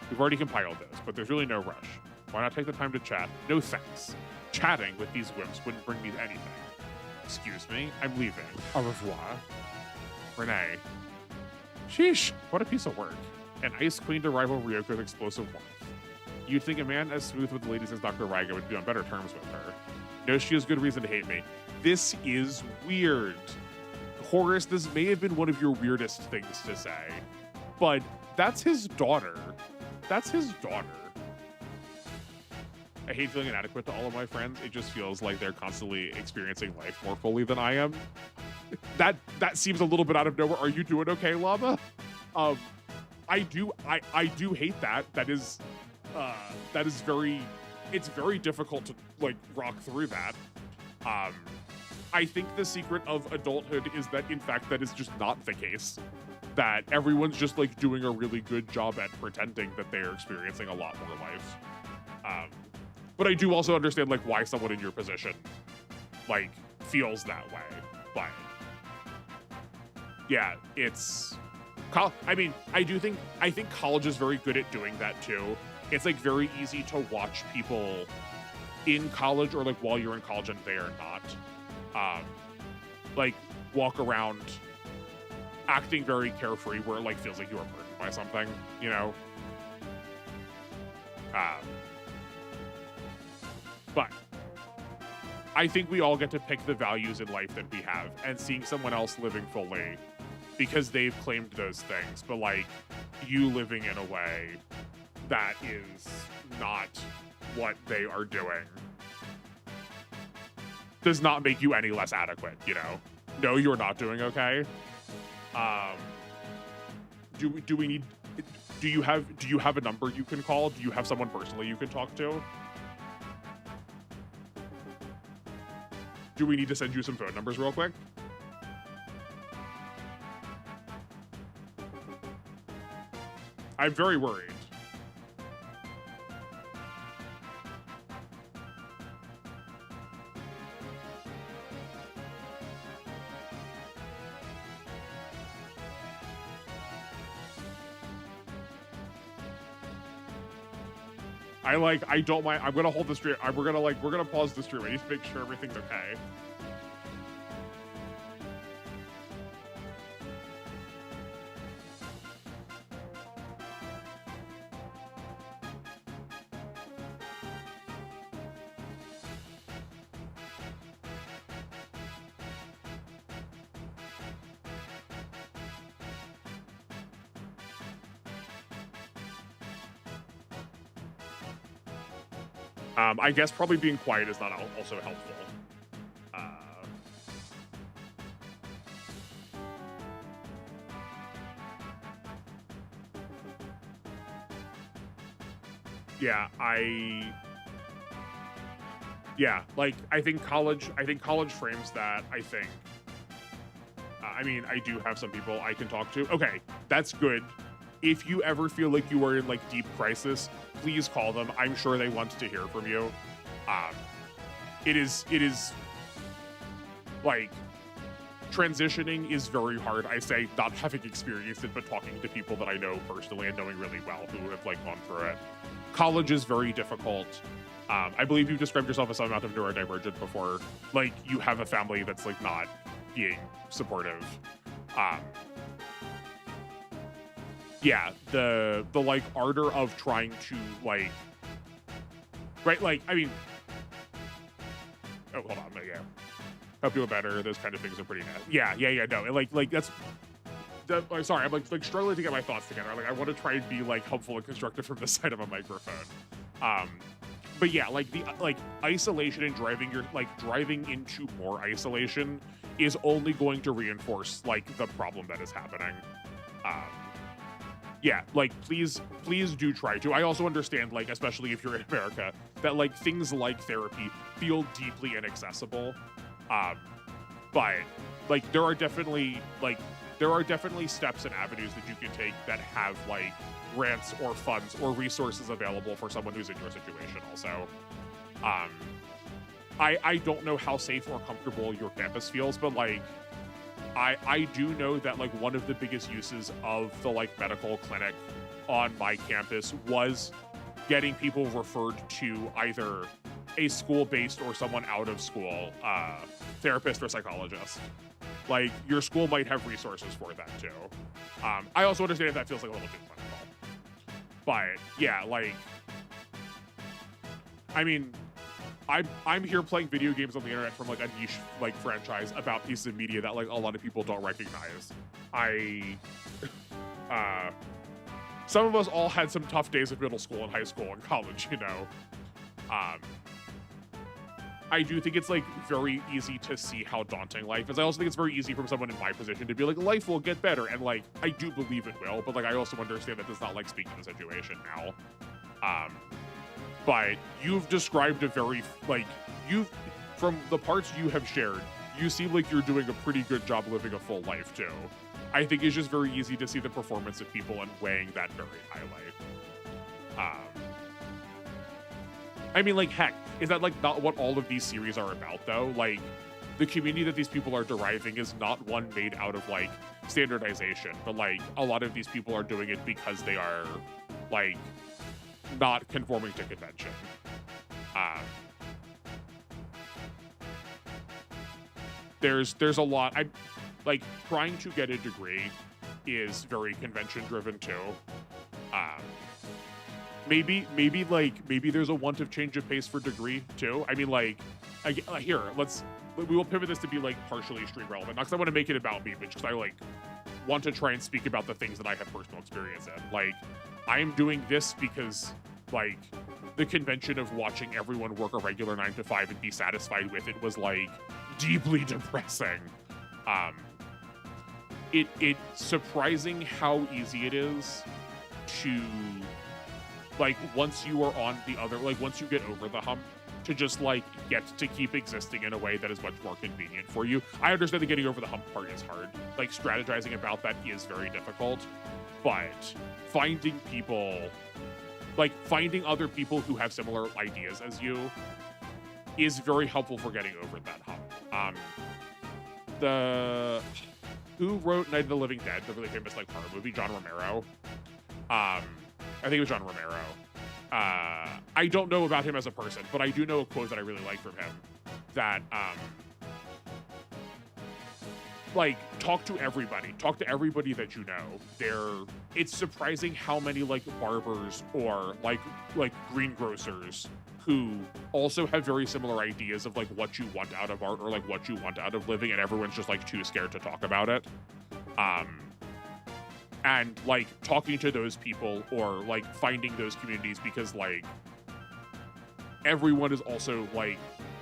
We've already compiled those, but there's really no rush. Why not take the time to chat? No thanks. Chatting with these wimps wouldn't bring me anything. Excuse me, I'm leaving. Au revoir. Renee. Sheesh, what a piece of work. An ice queen to rival Ryoko's explosive warmth. You'd think a man as smooth with the ladies as Dr. Raiga would be on better terms with her. No, she has good reason to hate me. This is weird. Horace, this may have been one of your weirdest things to say, but that's his daughter. That's his daughter. I hate feeling inadequate to all of my friends. It just feels like they're constantly experiencing life more fully than I am. That seems a little bit out of nowhere. Are you doing okay, Llama? I do hate that. That is very, it's very difficult to like rock through that. I think the secret of adulthood is that in fact that is just not the case. That everyone's just like doing a really good job at pretending that they're experiencing a lot more life. But I do also understand like why someone in your position like feels that way. But yeah, it's, I mean, I think college is very good at doing that too. It's like very easy to watch people in college or like while you're in college and they are not, like walk around acting very carefree where it like feels like you are burdened by something, you know? But I think we all get to pick the values in life that we have, and seeing someone else living fully because they've claimed those things, but like you living in a way that is not what they are doing does not make you any less adequate, you know? No, you're not doing okay. Do you have a number you can call? Do you have someone personally you can talk to? Do we need to send you some phone numbers real quick? I'm very worried. I don't mind. I'm gonna hold the stream. We're gonna pause the stream. I need to make sure everything's okay. I guess probably being quiet is not also helpful. Like I think college frames that. I mean, I do have some people I can talk to. Okay, that's good. If you ever feel like you are in like deep crisis, please call them. I'm sure they want to hear from you. Um, it is like transitioning is very hard. I say not having experienced it, but talking to people that I know personally and knowing really well who have like gone through it. College is very difficult. I believe you've described yourself as some amount of neurodivergent before. Like you have a family that's like not being supportive. Um, yeah, the like ardor of trying to like, right? Like, I mean, oh, hold on, yeah. Help you better. Those kind of things are pretty nasty. Yeah. No, like that's. I'm sorry, I'm like struggling to get my thoughts together. Like I want to try and be like helpful and constructive from the side of a microphone. But yeah, like the like isolation and driving into more isolation is only going to reinforce like the problem that is happening. Yeah, like please do try to. I also understand, like, especially if you're in America, that like things like therapy feel deeply inaccessible. But like there are definitely steps and avenues that you can take that have like grants or funds or resources available for someone who's in your situation also. I don't know how safe or comfortable your campus feels, but like I do know that like one of the biggest uses of the like medical clinic on my campus was getting people referred to either a school-based or someone out of school therapist or psychologist. Like your school might have resources for that too. I also understand if that feels like a little too clinical, but yeah, like I mean, I'm here playing video games on the internet from like a niche like franchise about pieces of media that like a lot of people don't recognize. Some of us all had some tough days of middle school and high school and college, you know. I do think it's like very easy to see how daunting life is. I also think it's very easy from someone in my position to be like, life will get better, and like I do believe it will, but like I also understand that does not like speak to the situation now. But you've described a very like from the parts you have shared, you seem like you're doing a pretty good job living a full life too. I think it's just very easy to see the performance of people and weighing that very highly. I mean, like, heck, is that like not what all of these series are about though? Like, the community that these people are deriving is not one made out of like standardization, but like a lot of these people are doing it because they are like not conforming to convention. There's a lot. I like trying to get a degree is very convention driven too. Maybe there's a want of change of pace for degree too. I mean, like, we will pivot this to be like partially stream relevant, not because I want to make it about me, but just I like want to try and speak about the things that I have personal experience in. Like, I'm doing this because like the convention of watching everyone work a regular 9 to 5 and be satisfied with it was like deeply depressing. It's surprising how easy it is to like once you are on the other, like once you get over the hump, to just like get to keep existing in a way that is much more convenient for you. I understand that getting over the hump part is hard. Like strategizing about that is very difficult, but finding other people who have similar ideas as you is very helpful for getting over that hump. Who wrote Night of the Living Dead, the really famous like horror movie? John Romero. I think it was John Romero. I don't know about him as a person, but I do know a quote that I really like from him that like talk to everybody that you know. It's surprising how many like barbers or like greengrocers who also have very similar ideas of like what you want out of art or like what you want out of living, and everyone's just like too scared to talk about it. And like talking to those people or like finding those communities, because like everyone is also like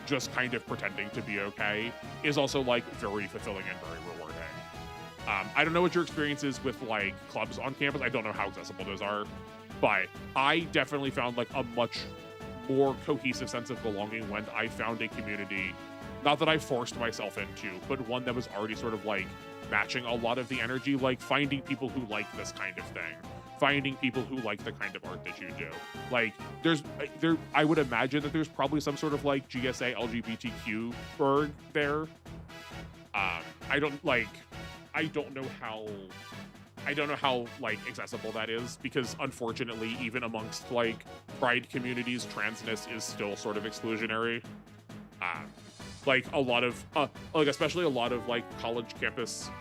just kind of pretending to be okay, is also like very fulfilling and very rewarding. I don't know what your experience is with like clubs on campus. I don't know how accessible those are, but I definitely found like a much more cohesive sense of belonging when I found a community, not that I forced myself into, but one that was already sort of like matching a lot of the energy, like finding people who like this kind of thing, finding people who like the kind of art that you do. Like I would imagine that there's probably some sort of like GSA LGBTQ org there. I don't know how like accessible that is, because unfortunately even amongst like pride communities, transness is still sort of exclusionary. Like a lot of like especially a lot of like college campus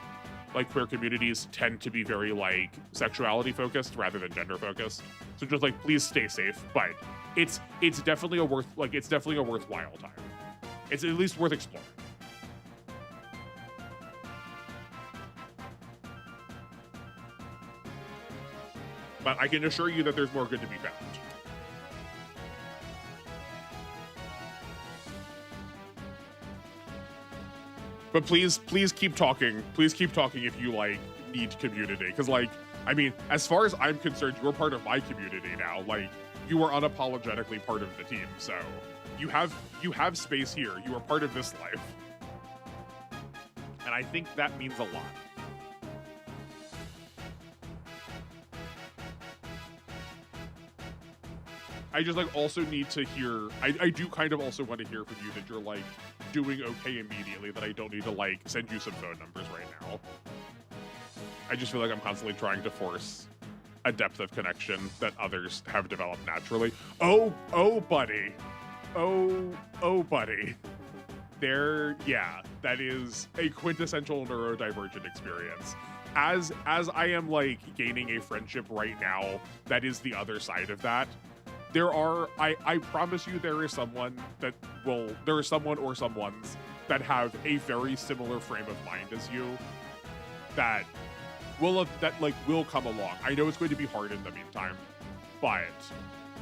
like queer communities tend to be very like sexuality focused rather than gender focused. So just like please stay safe, but it's definitely a worthwhile time. It's at least worth exploring. But I can assure you that there's more good to be found. But please keep talking. Please keep talking if you like need community. Because like, I mean, as far as I'm concerned, you're part of my community now. Like, you are unapologetically part of the team. So you have space here. You are part of this life. And I think that means a lot. I just like also need to hear, I do kind of also want to hear from you that you're like doing okay immediately, that I don't need to like send you some phone numbers right now. I just feel like I'm constantly trying to force a depth of connection that others have developed naturally. Oh, buddy. Oh, buddy. Yeah, that is a quintessential neurodivergent experience. As I am like gaining a friendship right now, that is the other side of that. I promise you there is someone or someones that have a very similar frame of mind as you that will come along. I know it's going to be hard in the meantime, but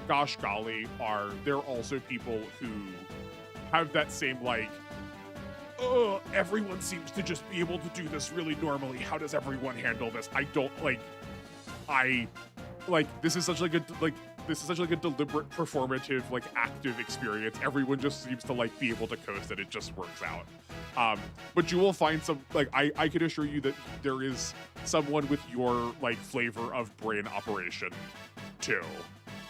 gosh golly, there also people who have that same like, oh, everyone seems to just be able to do this really normally. How does everyone handle this? This is such like a deliberate, performative, like active experience. Everyone just seems to like be able to coast and it just works out. But you will find some, like, I can assure you that there is someone with your like flavor of brain operation too.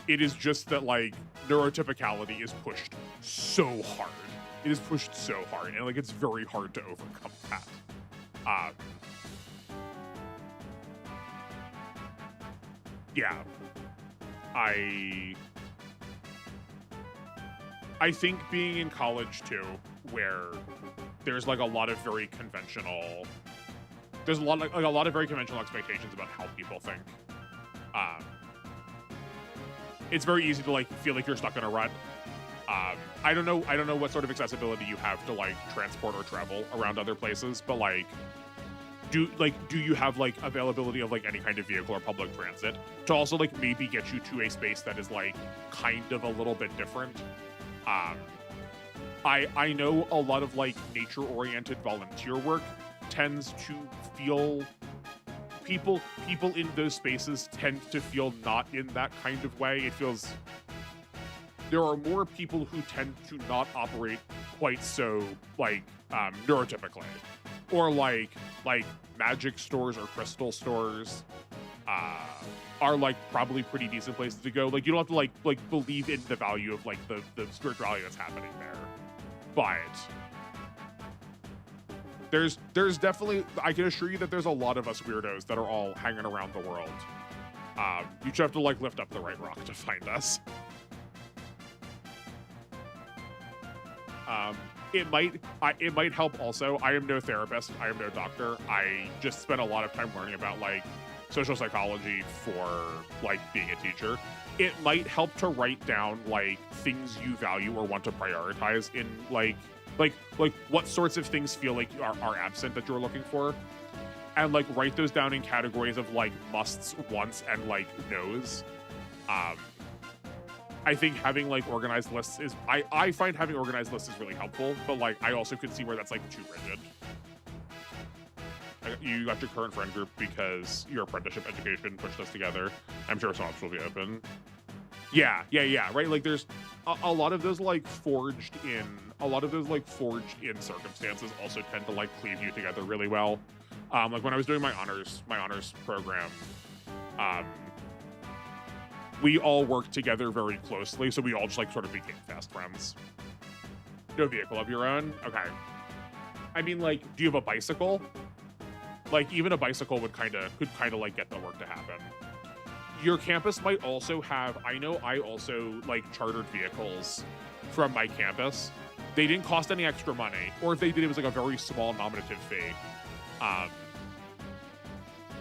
It is just that like neurotypicality is pushed so hard. It is pushed so hard, and like it's very hard to overcome that. Yeah. I think being in college too, where there's like a lot of very conventional, there's a lot of very conventional expectations about how people think. It's very easy to like feel like you're stuck in a rut. I don't know what sort of accessibility you have to like transport or travel around other places, but like, do you have like availability of like any kind of vehicle or public transit to also like maybe get you to a space that is like kind of a little bit different? I know a lot of like nature-oriented volunteer work tends to feel, people in those spaces tend to feel not in that kind of way. It feels there are more people who tend to not operate quite so like neurotypically. Or like magic stores or crystal stores are like probably pretty decent places to go. Like you don't have to like believe in the value of like the spirituality that's happening there. But there's definitely, I can assure you that there's a lot of us weirdos that are all hanging around the world. You just have to like lift up the right rock to find us. It might help also. I am no therapist. I am no doctor. I just spent a lot of time learning about like social psychology for like being a teacher. It might help to write down like things you value or want to prioritize in like what sorts of things feel like are absent that you're looking for, and like write those down in categories of like musts, wants, and like no's. I think having like organized lists is, I find having organized lists is really helpful, but like I also could see where that's like too rigid. You got your current friend group because your apprenticeship education pushed us together. I'm sure some others will be open. Yeah, right? Like there's a lot of those like forged in circumstances also tend to like cleave you together really well. Like when I was doing my honors program, we all worked together very closely, so we all just like sort of became fast friends. No vehicle of your own? Okay. I mean, like, do you have a bicycle? Like, even a bicycle could kind of like get the work to happen. Your campus might also have, I know I also like chartered vehicles from my campus. They didn't cost any extra money, or if they did, it was like a very small nominative fee.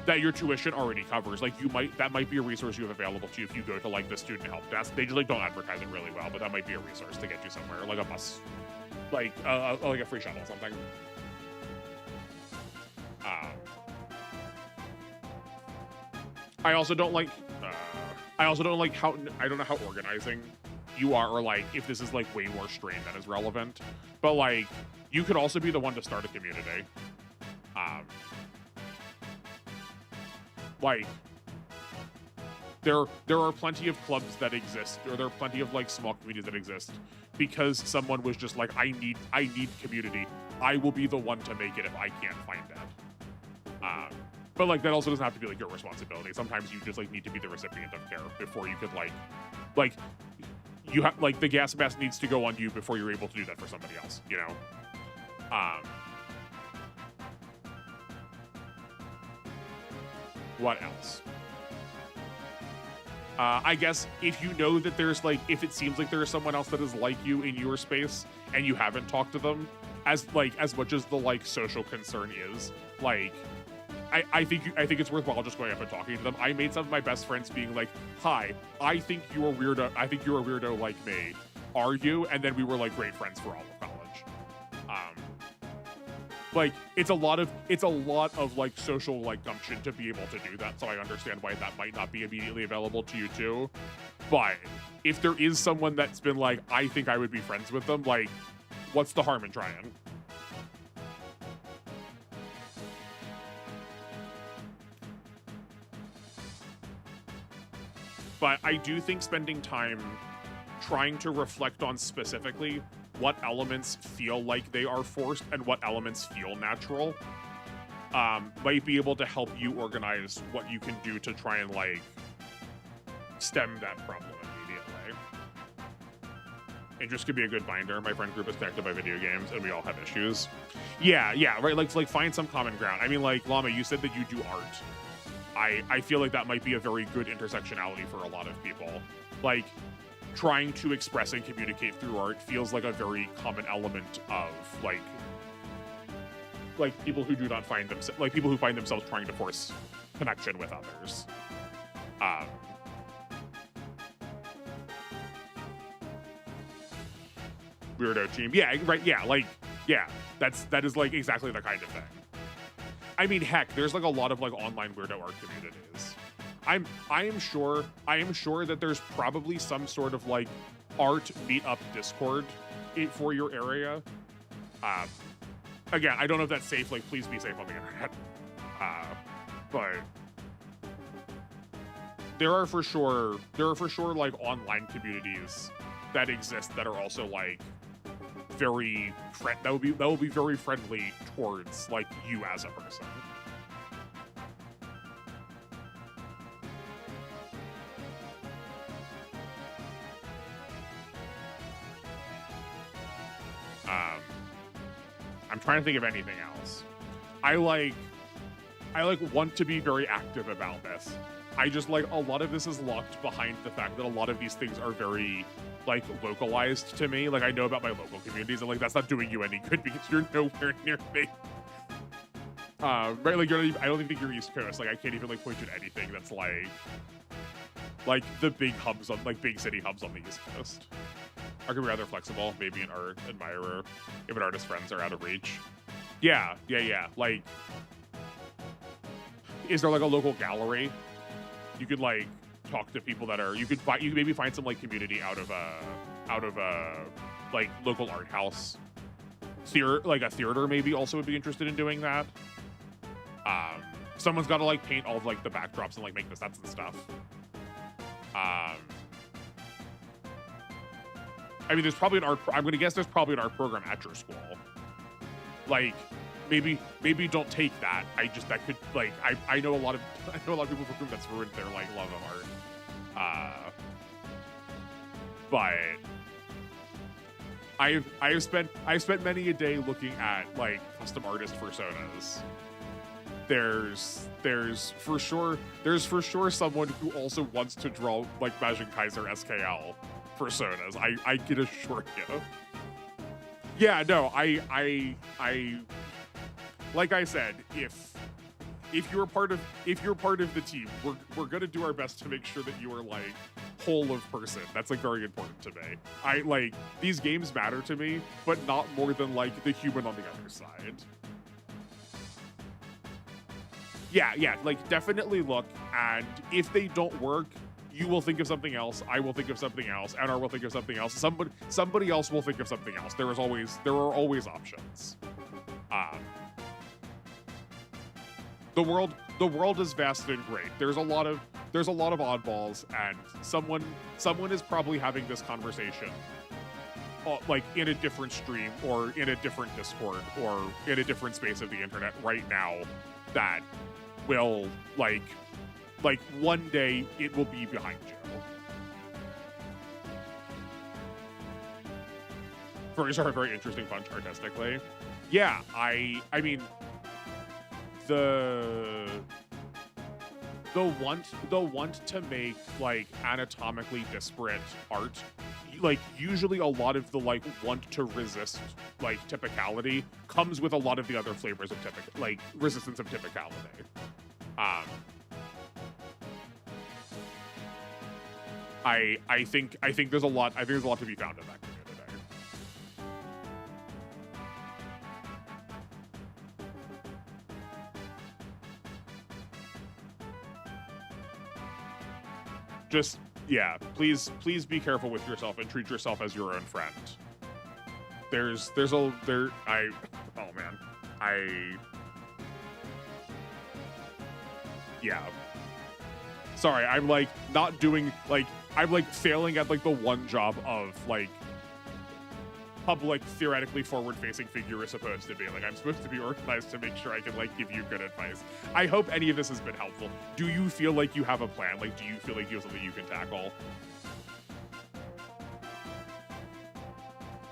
That your tuition already covers. Like, that might be a resource you have available to you if you go to like the student help desk. They just like don't advertise it really well, but that might be a resource to get you somewhere, like a bus, like a free shuttle or something. I also don't like how, I don't know how organizing you are, or like if this is like way more strained than is relevant, but like you could also be the one to start a community. Like there are plenty of clubs that exist, or there are plenty of like small communities that exist because someone was just like, I need community. I will be the one to make it if I can't find it. But like that also doesn't have to be like your responsibility. Sometimes you just like need to be the recipient of care before you could like you have like the gas mask needs to go on you before you're able to do that for somebody else, you know? What else? I guess if you know that there's like, if it seems like there's someone else that is like you in your space and you haven't talked to them, as much as the like social concern is, like I think it's worthwhile just going up and talking to them. I made some of my best friends being like, "Hi, I think you're a weirdo. I think you're a weirdo like me. Are you?" And then we were like great friends for all of college. Like it's a lot of like social like gumption to be able to do that. So I understand why that might not be immediately available to you too. But if there is someone that's been like, I think I would be friends with them, like, what's the harm in trying? But I do think spending time trying to reflect on specifically what elements feel like they are forced and what elements feel natural might be able to help you organize what you can do to try and like stem that problem immediately. It just could be a good binder. My friend group is connected by video games and we all have issues. Yeah, right. Like find some common ground. I mean, like Llama, you said that you do art. I feel like that might be a very good intersectionality for a lot of people. Like, trying to express and communicate through art feels like a very common element of, like people who do not find themselves, like, people who find themselves trying to force connection with others. Weirdo team. Yeah, right, yeah, like, yeah, that is, like, exactly the kind of thing. I mean, heck, there's like a lot of like online weirdo art communities. I am sure that there's probably some sort of like art meetup Discord for your area. Again, I don't know if that's safe. Like, please be safe on the internet. But there are for sure like online communities that exist that are also like that will be very friendly towards like you as a person. I'm trying to think of anything else. I want to be very active about this. I just like a lot of this is locked behind the fact that a lot of these things are very like localized to me. Like I know about my local communities and like that's not doing you any good because you're nowhere near me. Right, like I don't even think you're East Coast. Like I can't even like point you to anything that's like the big hubs on like big city hubs on the East Coast. Art can be rather flexible. Maybe an art admirer if an artist's friends are out of reach. Yeah. Like, is there like a local gallery? You could like talk to people that are. You could maybe find some like community out of a like local art house. Like a theater maybe also would be interested in doing that. Someone's got to like paint all of like the backdrops and like make the sets and stuff. I mean, there's probably an art. I'm gonna guess there's probably an art program at your school. Like, maybe don't take that. That could like I know a lot of people for whom that's ruined their like love of Uh, but I've spent many a day looking at like custom artist personas. There's for sure someone who also wants to draw like Majin Kaiser SKL personas. I can assure you. Yeah, no, I like I said, if you're part of the team, we're gonna do our best to make sure that you are like whole of person. That's like very important to me. I like these games matter to me, but not more than like the human on the other side. Yeah, like definitely look, and if they don't work, you will think of something else, I will think of something else, NR will think of something else, somebody else will think of something else. There are always options. The world is vast and great. There's a lot of oddballs, and someone is probably having this conversation like in a different stream or in a different Discord or in a different space of the internet right now that will like one day it will be behind you. Furries are a very interesting bunch artistically. Yeah, I mean the want to make like anatomically disparate art, like usually a lot of the like want to resist like typicality comes with a lot of the other flavors of resistance of typicality. I think there's a lot to be found in that community. Just yeah, please be careful with yourself and treat yourself as your own friend. Yeah. Sorry, I'm like not doing like I'm like failing at like the one job of like public theoretically forward-facing figure is supposed to be. Like I'm supposed to be organized to make sure I can like give you good advice. I hope any of this has been helpful. Do you feel like you have a plan? Like do you feel like you have something you can tackle?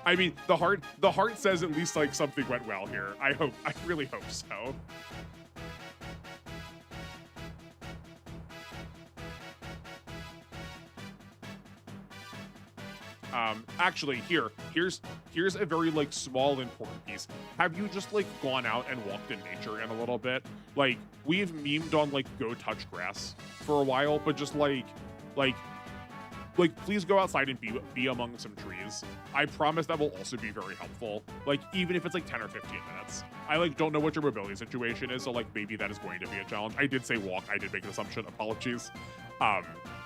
I mean, the heart says at least like something went well here. I really hope so. Actually, here's a very like small important piece. Have you just like gone out and walked in nature in a little bit? Like we've memed on like go touch grass for a while, but just like please go outside and be among some trees. I promise that will also be very helpful. Like even if it's like 10 or 15 minutes. I like don't know what your mobility situation is, so like maybe that is going to be a challenge. I did say walk. I did make an assumption. Apologies.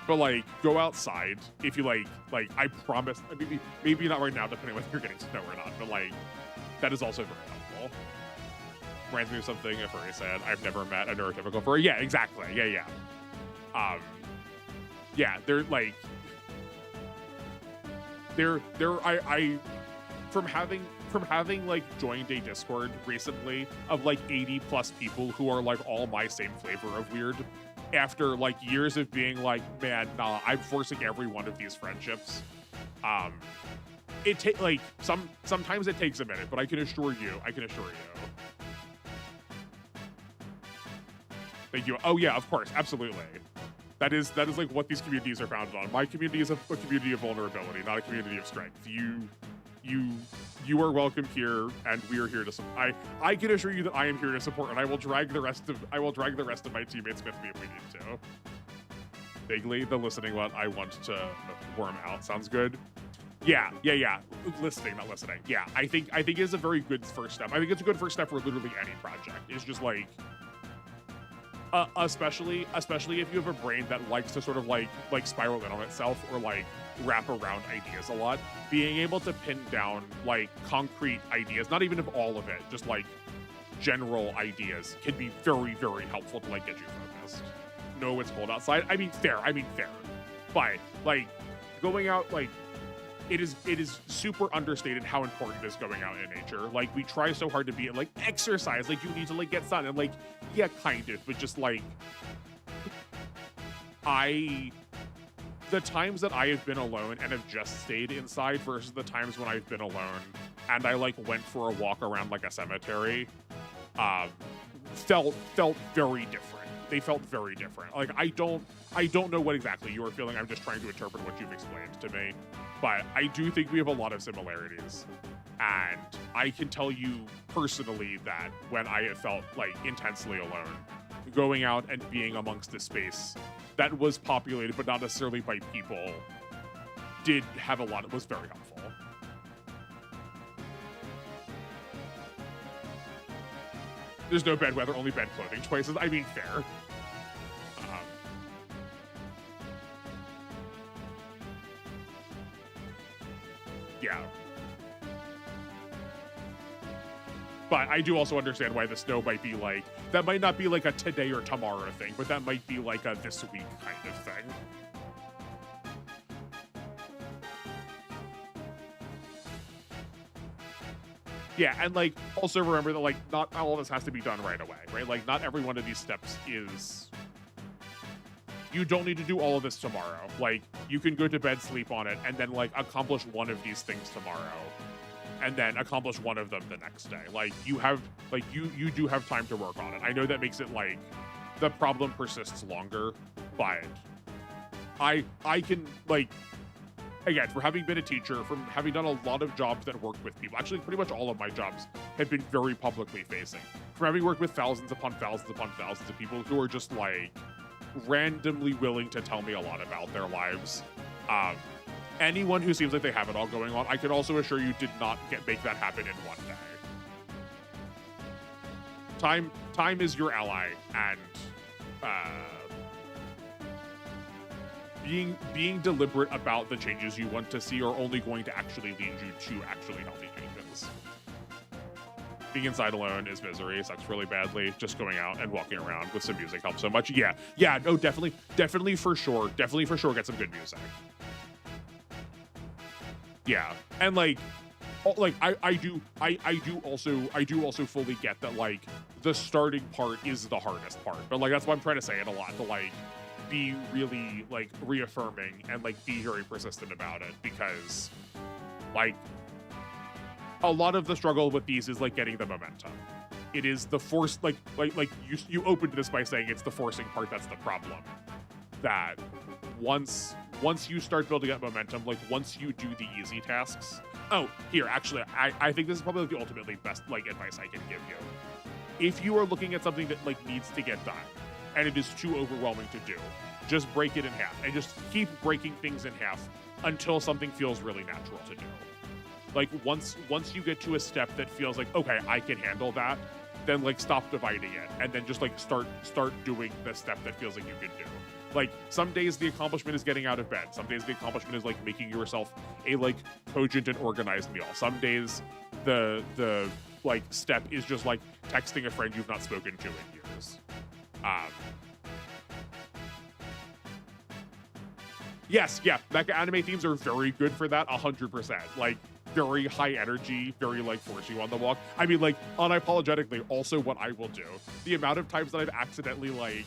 But like go outside if you like I promise, maybe not right now depending on whether you're getting snow or not, but like that is also very helpful. Reminds me of something a furry said. I've never met a neurotypical furry. Yeah, exactly. Yeah. Yeah, they're like I from having like joined a Discord recently of like 80 plus people who are like all my same flavor of weird. After like years of being like, man, nah, I'm forcing every one of these friendships. Like sometimes it takes a minute, but I can assure you. Thank you. Oh yeah, of course, absolutely. That is like what these communities are founded on. My community is a community of vulnerability, not a community of strength. You are welcome here, and we are here to support. I can assure you that I am here to support, and I will drag the rest of my teammates with me if we need to. Vaguely, the listening one I want to worm out. Sounds good. Yeah. Listening, not listening. Yeah, I think it is a very good first step. I think it's a good first step for literally any project. It's just like, especially if you have a brain that likes to sort of like spiral in on itself or like wrap around ideas a lot. Being able to pin down like concrete ideas, not even of all of it, just like general ideas, can be very, very helpful to like get you focused. Know it's cold outside. I mean fair. But like going out, like it is super understated how important it is going out in nature. Like we try so hard to be like exercise, like you need to like get sun, and like yeah, kind of, but just like the times that I have been alone and have just stayed inside versus the times when I've been alone and I like went for a walk around like a cemetery, felt very different. They felt very different. Like I don't know what exactly you are feeling. I'm just trying to interpret what you've explained to me. But I do think we have a lot of similarities. And I can tell you personally that when I have felt like intensely alone, going out and being amongst a space that was populated but not necessarily by people did have a lot. It was very helpful. There's no bed weather, only bed clothing choices. I mean, fair. Yeah. But I do also understand why the snow might be like, that might not be like a today or tomorrow thing, but that might be like a this week kind of thing. Yeah, and like also remember that like not all of this has to be done right away, right? Like not every one of these steps is, you don't need to do all of this tomorrow. Like you can go to bed, sleep on it, and then like accomplish one of these things tomorrow, and then accomplish one of them the next day. Like you have, like you do have time to work on it. I know that makes it like the problem persists longer, but I can like, again, for having been a teacher, from having done a lot of jobs that worked with people, actually pretty much all of my jobs have been very publicly facing. From having worked with thousands upon thousands upon thousands of people who are just like randomly willing to tell me a lot about their lives. Anyone who seems like they have it all going on, I can also assure you did not make that happen in one day. Time is your ally, and being deliberate about the changes you want to see are only going to actually lead you to actually healthy changes. Being inside alone is misery, sucks really badly. Just going out and walking around with some music helps so much. Yeah, no, definitely for sure get some good music. Yeah, and like I do also fully get that like the starting part is the hardest part, but like that's why I'm trying to say it a lot, to like be really like reaffirming and like be very persistent about it, because like a lot of the struggle with these is like getting the momentum. It is the force, like you opened this by saying it's the forcing part that's the problem. That once you start building up momentum, like once you do the easy tasks. Oh, here, actually, I think this is probably the ultimately best like advice I can give you. If you are looking at something that like needs to get done and it is too overwhelming to do, just break it in half and just keep breaking things in half until something feels really natural to do. Like once you get to a step that feels like, okay, I can handle that, then like stop dividing it and then just like start doing the step that feels like you can do. Like some days the accomplishment is getting out of bed. Some days the accomplishment is like making yourself a like cogent and organized meal. Some days the like step is just like texting a friend you've not spoken to in years. Yes, yeah, mecha anime themes are very good for that, 100%. Like very high energy, very like force you on the walk. I mean, like unapologetically, also what I will do. The amount of times that I've accidentally like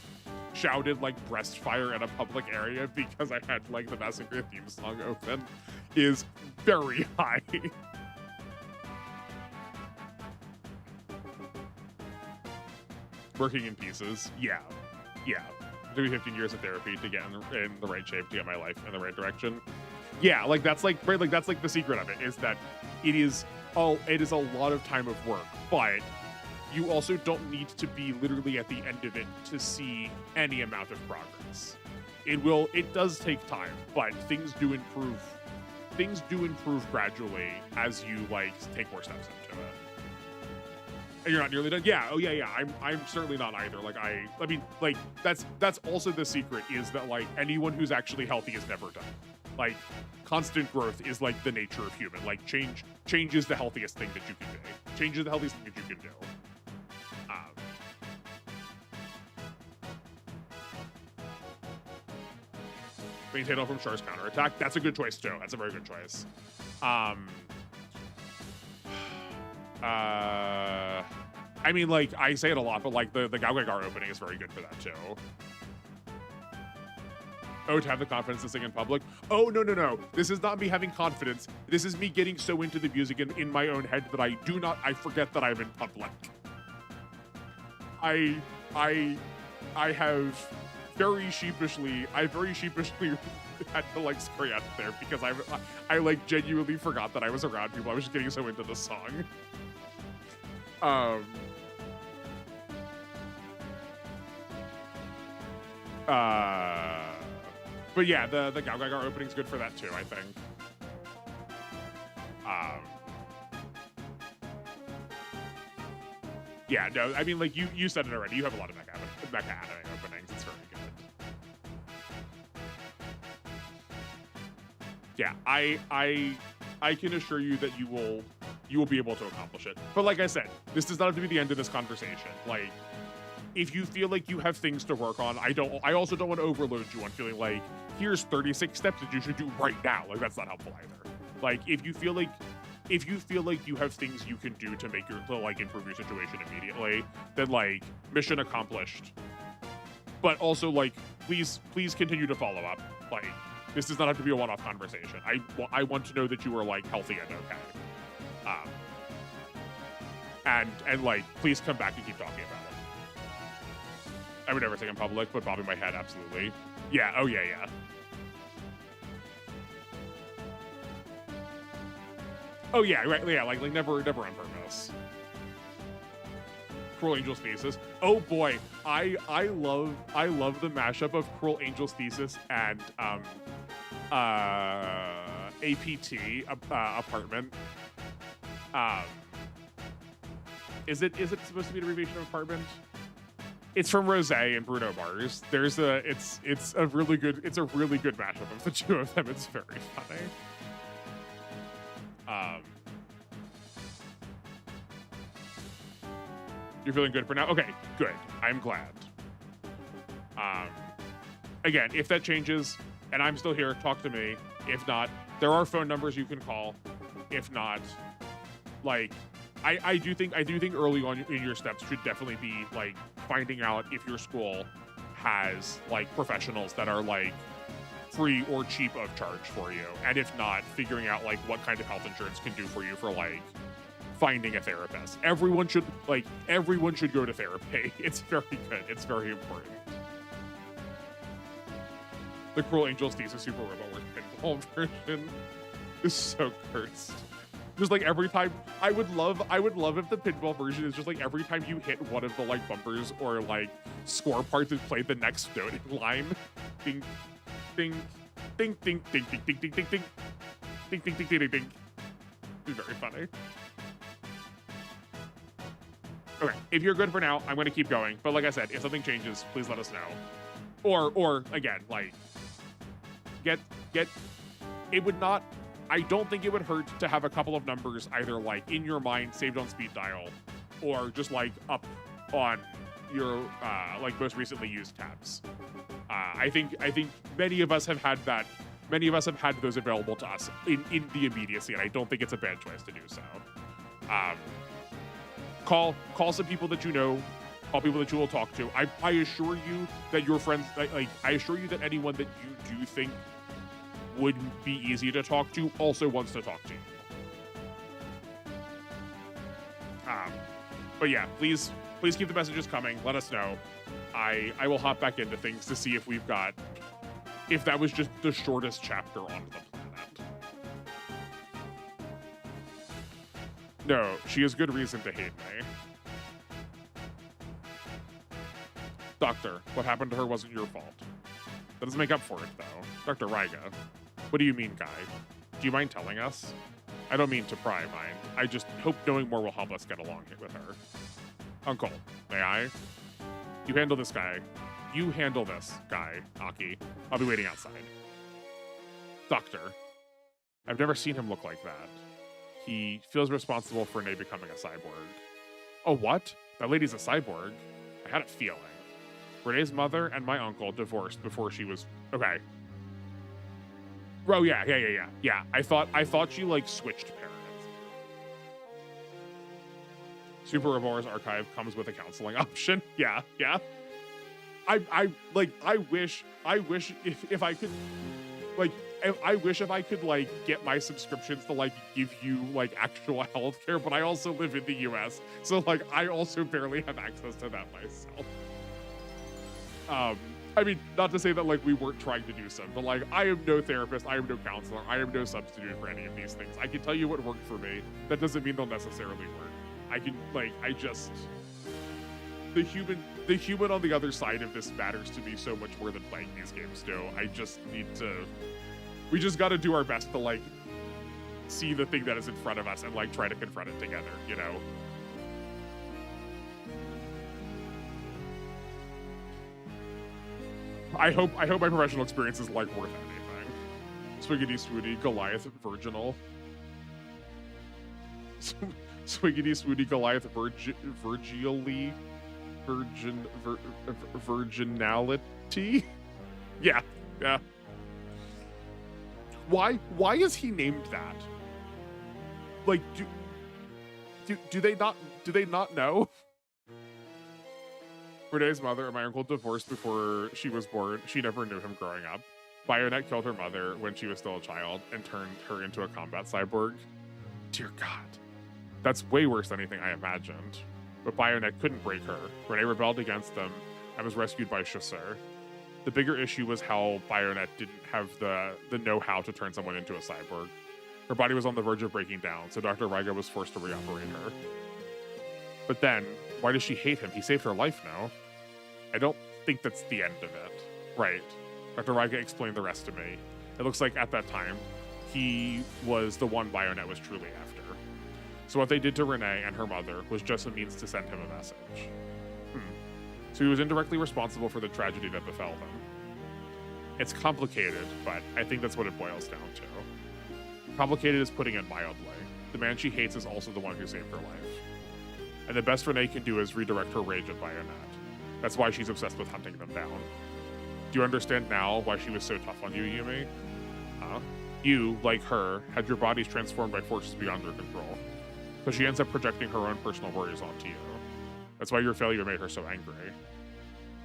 shouted like breast fire in a public area because I had like the Massacre theme song open is very high. Working in pieces, yeah. It took me 15 years of therapy to get in the right shape, to get my life in the right direction. Yeah, like that's like right, like that's like the secret of it, is that it is a lot of time of work, but you also don't need to be literally at the end of it to see any amount of progress. It does take time, but things do improve gradually as you like take more steps into it. And you're not nearly done. Yeah, oh yeah. I'm certainly not either. Like I mean, like that's also the secret, is that like anyone who's actually healthy is never done. Like constant growth is like the nature of human. Like change is the healthiest thing that you can do. Change is the healthiest thing that you can do. Maintain all from Char's counterattack. That's a good choice too. That's a very good choice. I mean, like I say it a lot, but like the GaoFGar opening is very good for that too. Oh, to have the confidence to sing in public? Oh, no, no, no. This is not me having confidence. This is me getting so into the music in my own head that I forget that I'm in public. I have very sheepishly had to like scurry out there because I like genuinely forgot that I was around people. I was just getting so into the song. But yeah, the GaoFGar opening's good for that too, I think. Yeah, no, I mean, like you said it already. You have a lot of mecha anime openings. It's very good. Yeah, I can assure you that you will be able to accomplish it. But like I said, this does not have to be the end of this conversation. Like, if you feel like you have things to work on, I also don't want to overload you on feeling like here's 36 steps that you should do right now. Like, that's not helpful either. Like, if you feel like you have things you can do to like improve your situation immediately, then like mission accomplished. But also like please continue to follow up. Like, this does not have to be a one-off conversation. I want to know that you are like healthy and okay. And like please come back and keep talking about it. I would never sing in public, but bobbing my head, absolutely. Yeah, oh yeah. Oh yeah, right, yeah, like never on purpose. Cruel Angel's Thesis. Oh boy, I love the mashup of Cruel Angel's Thesis and APT apartment. Is it supposed to be an abbreviation of apartment? It's from Rosé and Bruno Mars. It's a really good mashup of the two of them. It's very funny. You're feeling good for now? Okay, good. I'm glad. Again, if that changes and I'm still here, talk to me. If not, there are phone numbers you can call. If not, like, I do think early on in your steps should definitely be like finding out if your school has like professionals that are like free or cheap of charge for you, and if not, figuring out like what kind of health insurance can do for you for like finding a therapist. Everyone should go to therapy. It's very good. It's very important. The Cruel Angel's Thesis Super Robo Pinball version is so cursed. Just like every time, I would love if the pinball version is just like every time you hit one of the like bumpers or like score parts and play the next note in line, ding, ding, ding, ding, ding, ding, ding, ding, ding, ding, ding, ding, ding, ding, ding. It's very funny. Okay, if you're good for now, I'm going to keep going. But like I said, if something changes, please let us know. Or again, like, it would not, I don't think it would hurt to have a couple of numbers either like in your mind, saved on speed dial, or just like up on your like most recently used tabs. I think many of us have had that. Many of us have had those available to us in the immediacy, and I don't think it's a bad choice to do so. Call some people that you know, call people that you will talk to. I assure you that your friends, I assure you that anyone that you do think would be easy to talk to also wants to talk to you. But yeah, please keep the messages coming. Let us know. I will hop back into things to see if that was just the shortest chapter on the planet. No, she has good reason to hate me. Doctor, what happened to her wasn't your fault. That doesn't make up for it, though. Dr. Ryga, what do you mean, Guy? Do you mind telling us? I don't mean to pry mind. I just hope knowing more will help us get along with her. Uncle, may I? You handle this guy. You handle this guy, Aki. I'll be waiting outside. Doctor, I've never seen him look like that. He feels responsible for Nate becoming a cyborg. Oh, what? That lady's a cyborg? I had a feeling. Renee's mother and my uncle divorced before she was... Okay. Oh, yeah. I thought she, like, switched parents. Super Revore's archive comes with a counseling option. Yeah. I wish if I could, like, I wish if I could, like, get my subscriptions to, like, give you, like, actual healthcare, but I also live in the US, so, like, I also barely have access to that myself. I mean, not to say that, like, we weren't trying to do so, but, like, I am no therapist, I am no counselor, I am no substitute for any of these things. I can tell you what worked for me. That doesn't mean they'll necessarily work. I can, like, the human on the other side of this matters to me so much more than playing these games do. We just got to do our best to, like, see the thing that is in front of us and, like, try to confront it together, you know? I hope my professional experience is, like, worth anything. Swiggity swooty Goliath virginal. Swiggity swooty Goliath virginality. Yeah. Why is he named that? Like, do they not know? Renee's mother and my uncle divorced before she was born. She never knew him growing up. Bayonet killed her mother when she was still a child and turned her into a combat cyborg. Dear God. That's way worse than anything I imagined. But Bayonet couldn't break her. Renee rebelled against them and was rescued by Chasseur. The bigger issue was how Bayonet didn't have the know-how to turn someone into a cyborg. Her body was on the verge of breaking down, so Dr. Riga was forced to reoperate her. But then, why does she hate him? He saved her life now. I don't think that's the end of it. Right. Dr. Riga explained the rest to me. It looks like at that time, he was the one Bayonet was truly after. So what they did to Renee and her mother was just a means to send him a message. So he was indirectly responsible for the tragedy that befell them. It's complicated, but I think that's what it boils down to. Complicated is putting it mildly. The man she hates is also the one who saved her life. And the best Renee can do is redirect her rage at Bayonet. That's why she's obsessed with hunting them down. Do you understand now why she was so tough on you, Yumi? Huh? You, like her, had your bodies transformed by forces beyond your control. So she ends up projecting her own personal worries onto you. That's why your failure made her so angry.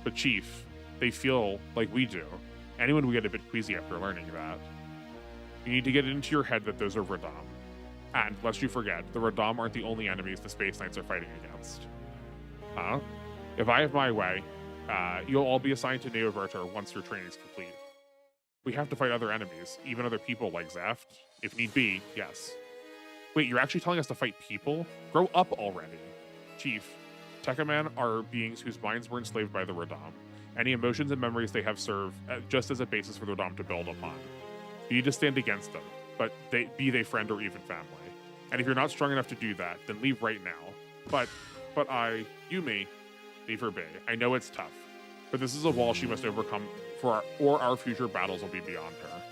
But Chief, they feel like we do. Anyone would get a bit queasy after learning that. You need to get it into your head that those are Radam. And, lest you forget, the Radam aren't the only enemies the Space Knights are fighting against. Huh? If I have my way, you'll all be assigned to Neoverter once your training's complete. We have to fight other enemies, even other people like Zaft. If need be, yes. Wait, you're actually telling us to fight people? Grow up already. Chief, Tekkaman are beings whose minds were enslaved by the Radam. Any emotions and memories they have serve just as a basis for the Radam to build upon. You need to stand against them, but be they friend or even family. And if you're not strong enough to do that, then leave right now. But Yumi, leave her be. I know it's tough, but this is a wall she must overcome or our future battles will be beyond her.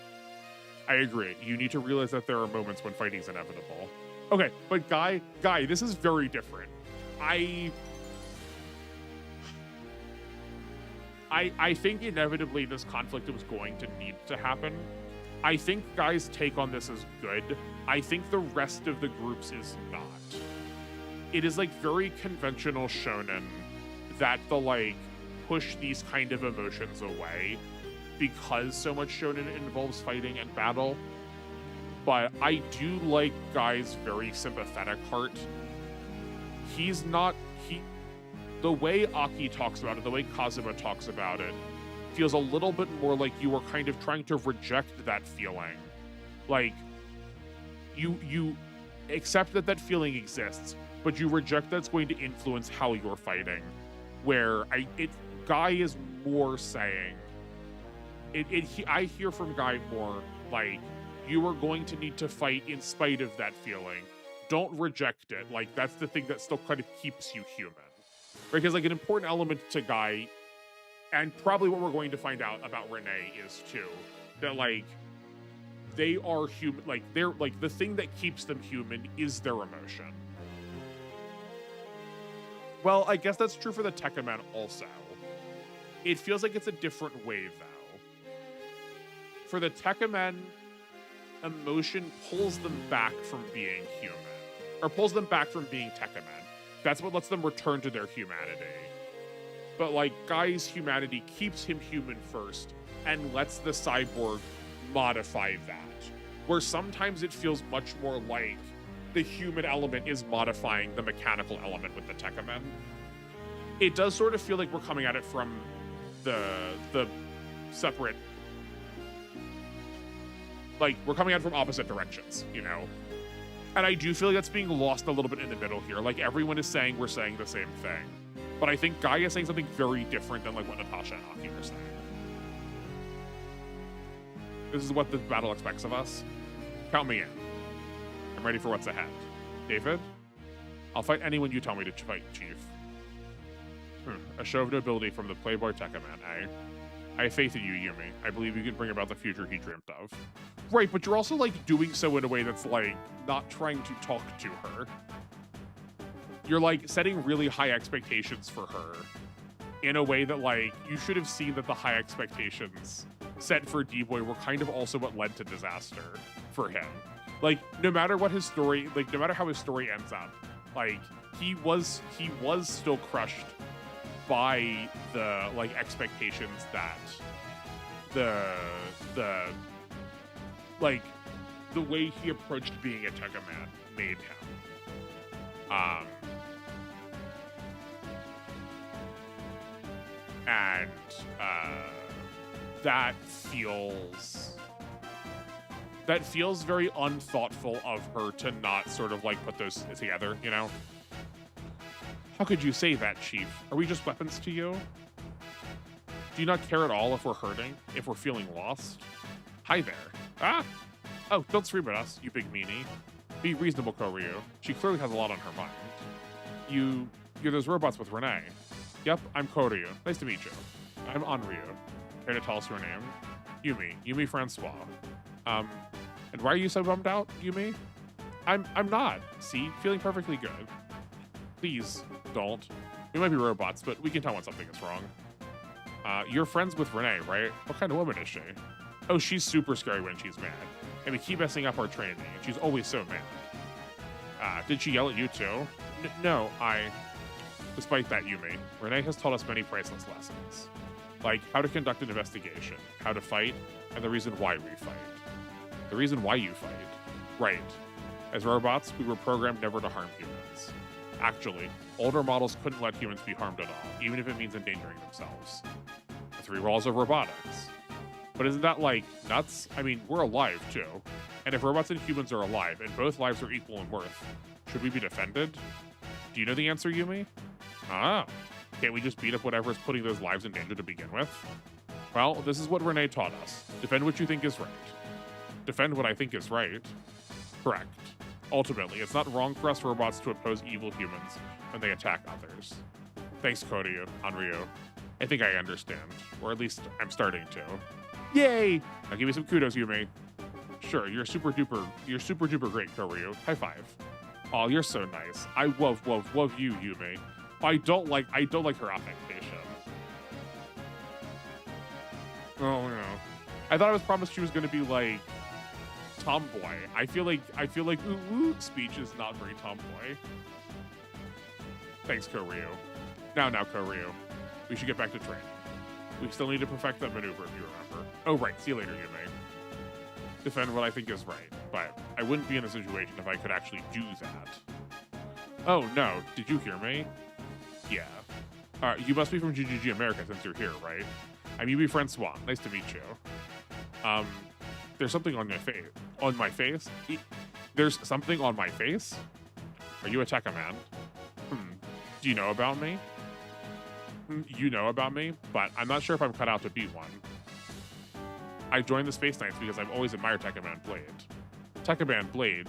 I agree. You need to realize that there are moments when fighting's inevitable. Okay, but Guy, this is very different. I think inevitably this conflict was going to need to happen. I think Guy's take on this is good. I think the rest of the groups is not. It is like very conventional shonen that the like push these kind of emotions away because so much shonen involves fighting and battle. But I do like Guy's very sympathetic heart. The way Aki talks about it, the way Kazuma talks about it, feels a little bit more like you were kind of trying to reject that feeling. Like, you accept that feeling exists, but you reject that's going to influence how you're fighting. Where Guy is more saying, I hear from Guy more like, you are going to need to fight in spite of that feeling. Don't reject it. Like, that's the thing that still kind of keeps you human. Because, like, an important element to Guy, and probably what we're going to find out about Renee is, too, that, like, they are human. Like, they're, like, the thing that keeps them human is their emotion. Well, I guess that's true for the Tekkaman also. It feels like it's a different way, though. For the Tekkaman, emotion pulls them back from being human. Or pulls them back from being Tekkaman. That's what lets them return to their humanity. but like Guy's humanity keeps him human first and lets the cyborg modify that. Where sometimes it feels much more like the human element is modifying the mechanical element with the Tekkamen. It does sort of feel like we're coming at it from the separate, like we're coming at it from opposite directions, you know? And I do feel like that's being lost a little bit in the middle here. Like everyone is saying we're saying the same thing. But I think Guy is saying something very different than like what Natasha and Aki are saying. This is what the battle expects of us. Count me in. I'm ready for what's ahead. David? I'll fight anyone you tell me to fight, Chief. A show of nobility from the Playboy Tekkaman, eh? I have faith in you, Yumi. I believe you can bring about the future he dreamt of. Right, but you're also, like, doing so in a way that's, like, not trying to talk to her. You're, like, setting really high expectations for her in a way that, like, you should have seen that the high expectations set for D-Boy were kind of also what led to disaster for him. Like, no matter what his story, like, no matter how his story ends up, like, he was still crushed by the, like, expectations that like, the way he approached being a Tekkaman made him. And that feels very unthoughtful of her to not sort of like put those together, you know? How could you say that, Chief? Are we just weapons to you? Do you not care at all if we're hurting? If we're feeling lost? Hi there. Ah! Oh, don't scream at us, you big meanie. Be reasonable, Koryu. She clearly has a lot on her mind. You're those robots with Renee. Yep, I'm Koryu. Nice to meet you. I'm Anryu. Care to tell us your name? Yumi Francois. And why are you so bummed out, Yumi? I'm not. See? Feeling perfectly good. Please, don't. We might be robots, but we can tell when something is wrong. You're friends with Renee, right? What kind of woman is she? Oh, she's super scary when she's mad. And we keep messing up our training, and she's always so mad. Did she yell at you too? No, Despite that, Yumi, Renee has taught us many priceless lessons. Like how to conduct an investigation, how to fight, and the reason why we fight. The reason why you fight. Right. As robots, we were programmed never to harm humans. Actually, older models couldn't let humans be harmed at all, even if it means endangering themselves. The 3 laws of robotics. But isn't that, like, nuts? I mean, we're alive, too. And if robots and humans are alive, and both lives are equal in worth, should we be defended? Do you know the answer, Yumi? Ah. Can't we just beat up whatever is putting those lives in danger to begin with? Well, this is what Renee taught us. Defend what you think is right. Defend what I think is right. Correct. Ultimately, it's not wrong for us robots to oppose evil humans when they attack others. Thanks, Koryu, Anryu. I think I understand. Or at least, I'm starting to. Yay! Now give me some kudos, Yumi. Sure, you're super duper great, Koryu. High five. Oh, you're so nice. I love you, Yumi. I don't like her affectation. Oh no. I thought I was promised she was gonna be like tomboy. I feel like ooh speech is not very tomboy. Thanks, Koryu. Now, Koryu. We should get back to training. We still need to perfect that maneuver if you remember. Oh right, see you later, Yumi. Defend what I think is right, but I wouldn't be in a situation if I could actually do that. Oh no, did you hear me? Yeah. You must be from GGG America since you're here, right? I'm Yumi Francois. Nice to meet you. There's something on your face. On my face? There's something on my face? Are you a Tekkaman? Do you know about me? You know about me, but I'm not sure if I'm cut out to be one. I joined the Space Knights because I've always admired Tekkaman Blade. Tekkaman Blade.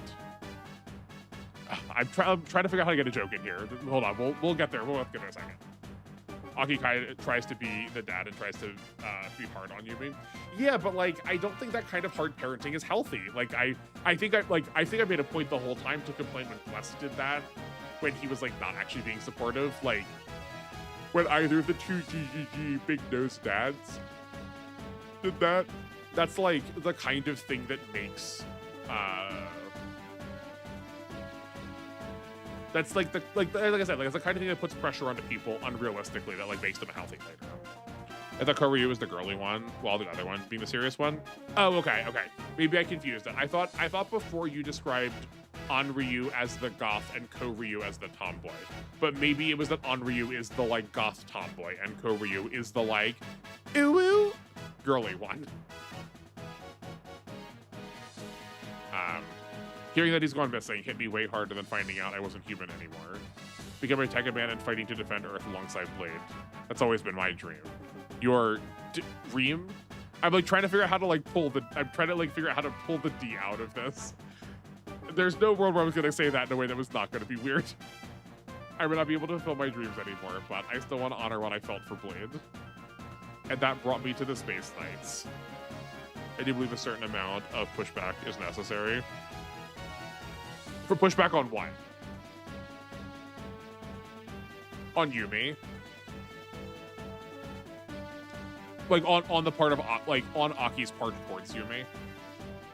I'm trying to figure out how to get a joke in here. Hold on, we'll get there. We'll get there in a second. Akikai tries to be the dad and tries to be hard on Yumi. Yeah, but like I don't think that kind of hard parenting is healthy. Like I think I made a point the whole time to complain when Quest did that, when he was like not actually being supportive. Like when either of the 2 GGG big nose dads did that. That's like the kind of thing that makes That's like like I said, like it's the kind of thing that puts pressure onto people unrealistically that like makes them a healthy fighter. I thought Koryu was the girly one, while the other one being the serious one. Oh, okay. Maybe I confused it. I thought before you described Onryu as the goth and Koryu as the tomboy, but maybe it was that Onryu is the like goth tomboy and Koryu is the like ooh girly one. Hearing that he's gone missing hit me way harder than finding out I wasn't human anymore. Becoming a Tekken man and fighting to defend Earth alongside Blade. That's always been my dream. Your dream? I'm like trying to figure out how to like pull the. I'm trying to like figure out how to pull the D out of this. There's no world where I was gonna say that in a way that was not gonna be weird. I would not be able to fulfill my dreams anymore, but I still want to honor what I felt for Blade. And that brought me to the Space Knights. I do believe a certain amount of pushback is necessary. For pushback on what? On Yumi? Like on the part of like on Aki's part towards Yumi.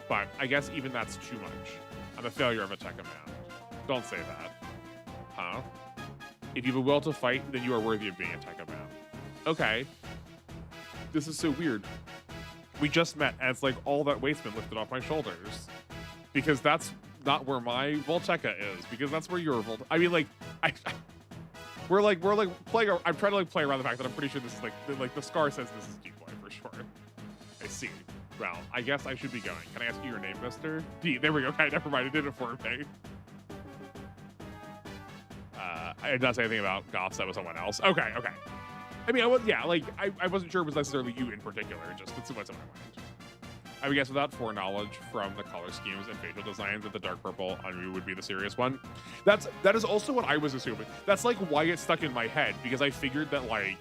But I guess even that's too much. I'm a failure of a Tekken man. Don't say that. Huh? If you have a will to fight, then you are worthy of being a Tekken man. Okay. This is so weird. We just met as like all that weight's been lifted off my shoulders. Because that's not where my Volteca is. Because that's where your I mean, like, we're like playing. I'm trying to like play around the fact that I'm pretty sure this is like the scar says this is D-boy for sure. I see. Well, I guess I should be going. Can I ask you your name, Mister? D. There we go. Okay, never mind. It did it for me. I did not say anything about goths. That was someone else. Okay. I mean, I wasn't sure it was necessarily you in particular. Just it's what's on my mind. I would guess without foreknowledge from the color schemes and facial designs that the dark purple Onryu would be the serious one. That is also what I was assuming. That's like why it stuck in my head, because I figured that like,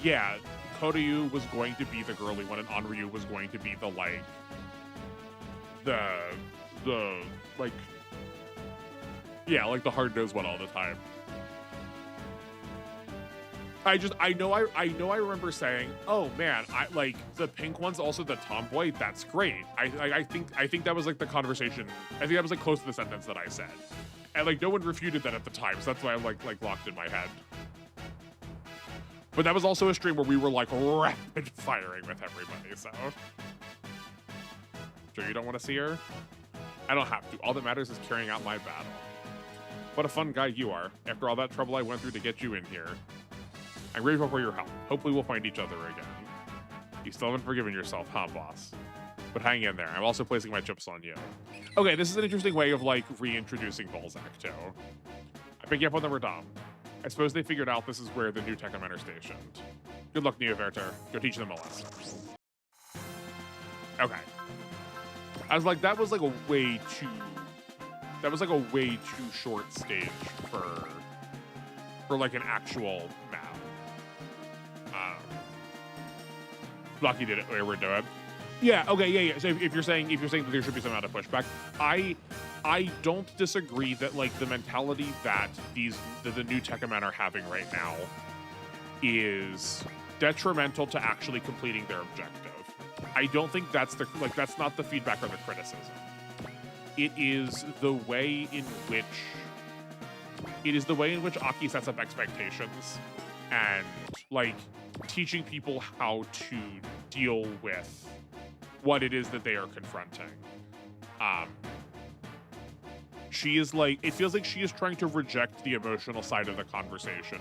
yeah, Koryu was going to be the girly one and Onryu was going to be the like the like yeah, like the hard-nosed one all the time. I know I remember saying, oh man, I like the pink one's also the tomboy. That's great. I think that was like the conversation. I think that was like close to the sentence that I said. And like no one refuted that at the time, so that's why I'm like locked in my head. But that was also a stream where we were like rapid firing with everybody, so. Sure you don't want to see her? I don't have to. All that matters is carrying out my battle. What a fun guy you are. After all that trouble I went through to get you in here. I'm grateful for your help. Hopefully we'll find each other again. You still haven't forgiven yourself, huh, boss? But hang in there. I'm also placing my chips on you. Okay, this is an interesting way of, like, reintroducing Balzac, too. I pick you up when they were dumb. I suppose they figured out this is where the new Tekken men are stationed. Good luck, Neoverter. Go teach them a lesson. Okay. I was like, that was, like, a way too... That was, like, a way too short stage for like, an actual map. Lucky did it. We're doing. Yeah. Okay. Yeah. So if you're saying that there should be some amount of pushback, I don't disagree that like the mentality that the new Tekken men are having right now is detrimental to actually completing their objective. I don't think that's that's not the feedback or the criticism. It is the way in which Aki sets up expectations and like teaching people how to deal with what it is that they are confronting. She is like, it feels like she is trying to reject the emotional side of the conversation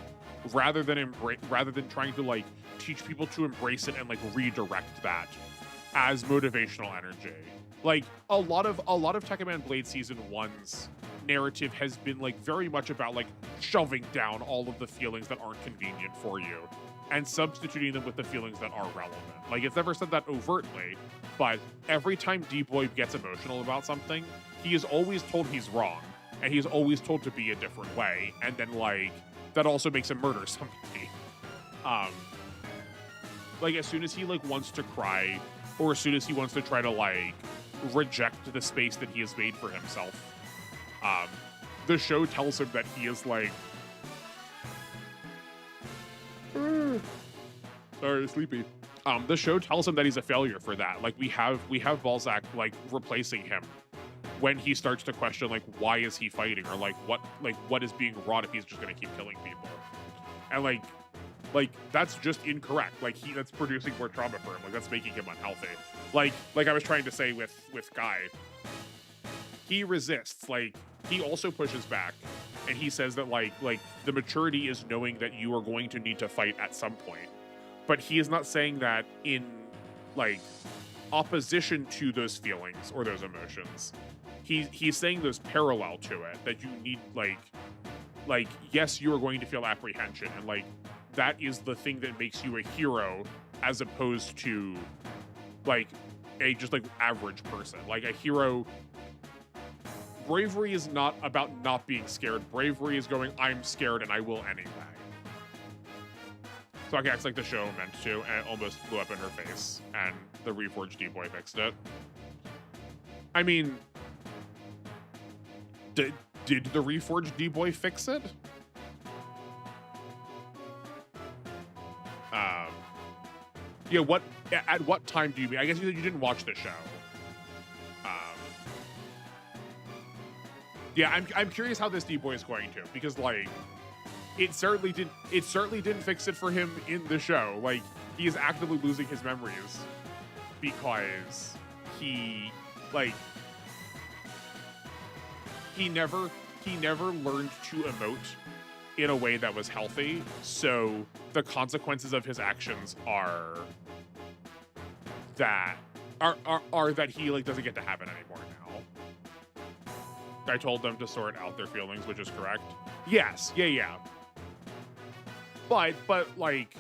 rather than trying to like teach people to embrace it and like redirect that as motivational energy. Like a lot of Tekken Man Blade Season 1's narrative has been like very much about like shoving down all of the feelings that aren't convenient for you and substituting them with the feelings that are relevant. Like it's never said that overtly, but every time D-Boy gets emotional about something, he is always told he's wrong and he's always told to be a different way, and then like that also makes him murder somebody. Like as soon as he like wants to cry or as soon as he wants to try to like reject the space that he has made for himself, the show tells him that he is like sorry, sleepy. The show tells him that he's a failure for that. Like we have Balzac like replacing him when he starts to question like why is he fighting, or like what is being wrought if he's just gonna keep killing people, and like that's just incorrect. Like that's producing more trauma for him. Like that's making him unhealthy. Like I was trying to say with Guy, he resists. Like he also pushes back, and he says that like the maturity is knowing that you are going to need to fight at some point. But he is not saying that in like opposition to those feelings or those emotions. He's saying there's parallel to it, that you need like yes, you are going to feel apprehension, and like that is the thing that makes you a hero as opposed to like a just like average person. Like a hero, bravery is not about not being scared. Bravery is going, I'm scared and I will anyway. So I guess like the show meant to, and it almost blew up in her face, and the Reforged D-Boy fixed it. I mean, did the Reforged D-Boy fix it? Yeah, at what time do you mean? I guess you didn't watch the show. Yeah, I'm curious how this D-Boy is going to, because like it certainly didn't fix it for him in the show. Like he is actively losing his memories because he never learned to emote in a way that was healthy. So the consequences of his actions are that he like doesn't get to have it anymore now. I told them to sort out their feelings, which is correct. Yes, yeah. But like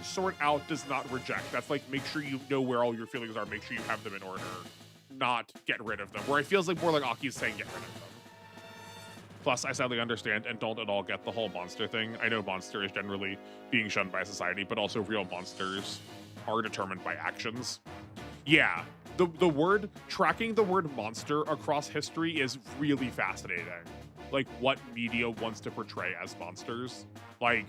sort out does not reject. That's like make sure you know where all your feelings are, make sure you have them in order, not get rid of them. Where it feels like more like Aki's saying get rid of them. Plus, I sadly understand and don't at all get the whole monster thing. I know monster is generally being shunned by society, but also real monsters are determined by actions. Yeah, the word, tracking the word monster across history is really fascinating. Like what media wants to portray as monsters. Like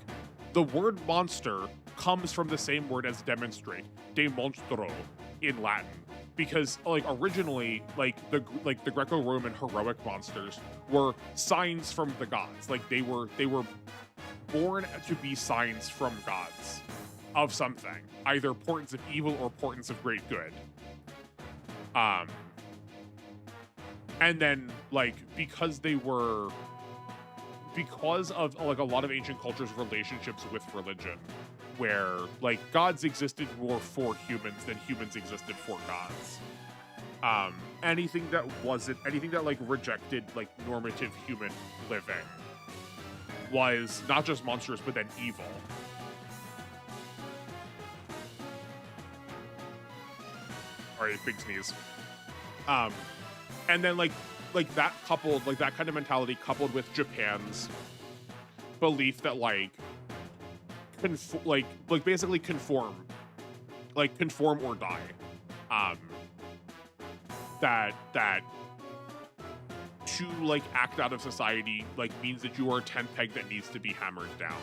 the word monster comes from the same word as demonstrate, de monstro in Latin. Because like originally, like the Greco-Roman heroic monsters were signs from the gods. Like they were born to be signs from gods of something, either portents of evil or portents of great good. And then like because of like a lot of ancient cultures' relationships with religion, where like gods existed more for humans than humans existed for gods. Anything that like rejected like normative human living was not just monstrous but then evil. Alright, big sneeze. And then like that coupled, like that kind of mentality coupled with Japan's belief that like basically conform or die. That to like act out of society like means that you are a tent peg that needs to be hammered down.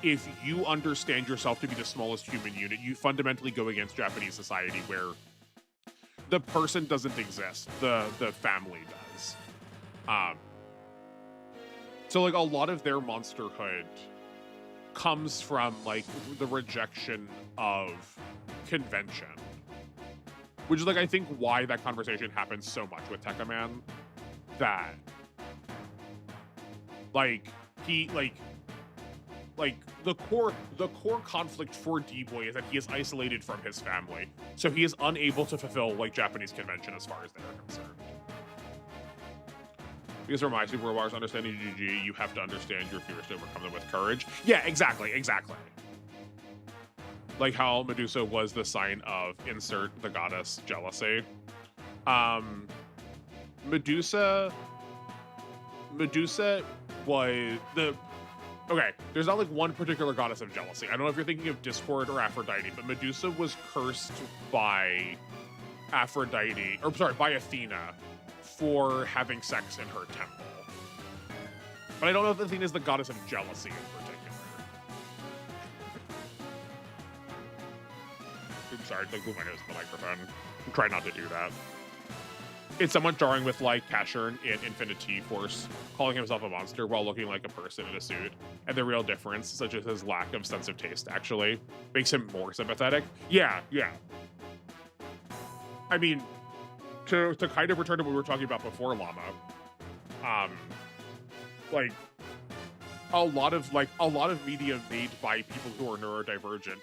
If you understand yourself to be the smallest human unit, you fundamentally go against Japanese society, where the person doesn't exist, the family does. So like a lot of their monsterhood comes from like the rejection of convention, which is like I think why that conversation happens so much with Tekka Man. That like he like the core conflict for D-Boy is that he is isolated from his family, so he is unable to fulfill like Japanese convention as far as they are concerned. Because it reminds me, World Wars, understanding GG, you have to understand your fears to overcome them with courage. Yeah, exactly. Like how Medusa was the sign of insert the goddess jealousy. Medusa was the... Okay, there's not like one particular goddess of jealousy. I don't know if you're thinking of Discord or Aphrodite, but Medusa was cursed by by Athena for having sex in her temple. But I don't know if Athena is the goddess of jealousy in particular. I'm sorry, don't move my nose to the microphone. I'm trying not to do that. It's someone drawing with like Casher in Infinity Force, calling himself a monster while looking like a person in a suit. And the real difference, such as his lack of sense of taste, actually makes him more sympathetic. Yeah, yeah. I mean, to kind of return to what we were talking about before, Llama, like a lot of media made by people who are neurodivergent,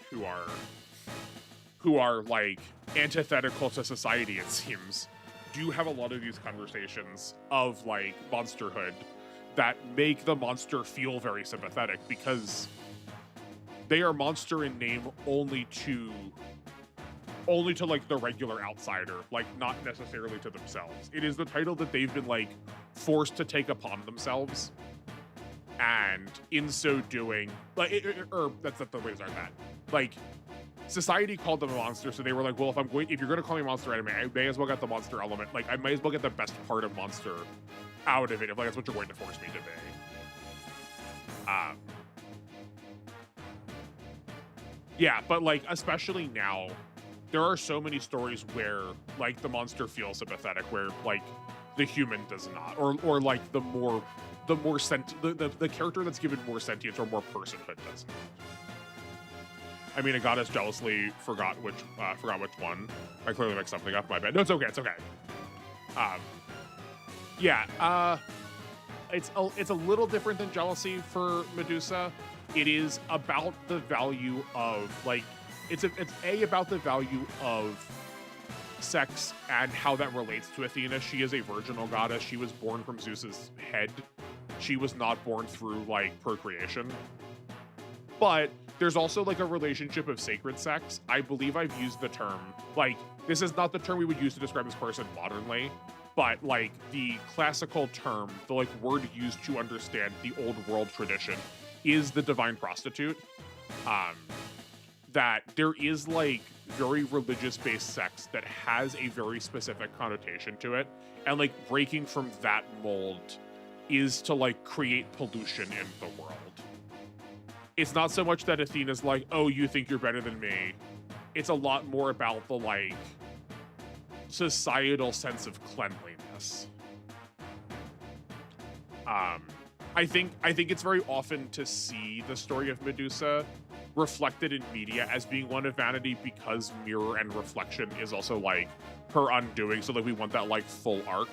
who are like antithetical to society, it seems, do have a lot of these conversations of like monsterhood that make the monster feel very sympathetic because they are monster in name only to like the regular outsider, like not necessarily to themselves. It is the title that they've been like forced to take upon themselves, and in so doing, like, that's not the way to start that. Like, society called them a monster, so they were like, well, if you're gonna call me a monster anime, I may as well get the monster element. Like, I might as well get the best part of monster out of it if like that's what you're going to force me to be. Yeah, but like especially now, there are so many stories where like the monster feels sympathetic, where like the human does not, or like the character that's given more sentience or more personhood does not. I mean, a goddess jealously forgot which one. I clearly mixed something up. My bad. No, it's okay. It's okay. Yeah. It's a little different than jealousy for Medusa. It is about the value of like it's about the value of sex and how that relates to Athena. She is a virginal goddess. She was born from Zeus's head. She was not born through like procreation. But there's also like a relationship of sacred sex. I believe I've used the term, like, this is not the term we would use to describe this person modernly, but like the classical term, the like word used to understand the old world tradition is the divine prostitute. That there is like very religious based sex that has a very specific connotation to it. And like breaking from that mold is to like create pollution in the world. It's not so much that Athena's like, oh, you think you're better than me. It's a lot more about the like societal sense of cleanliness. I think it's very often to see the story of Medusa reflected in media as being one of vanity because mirror and reflection is also like her undoing. So like we want that like full arc.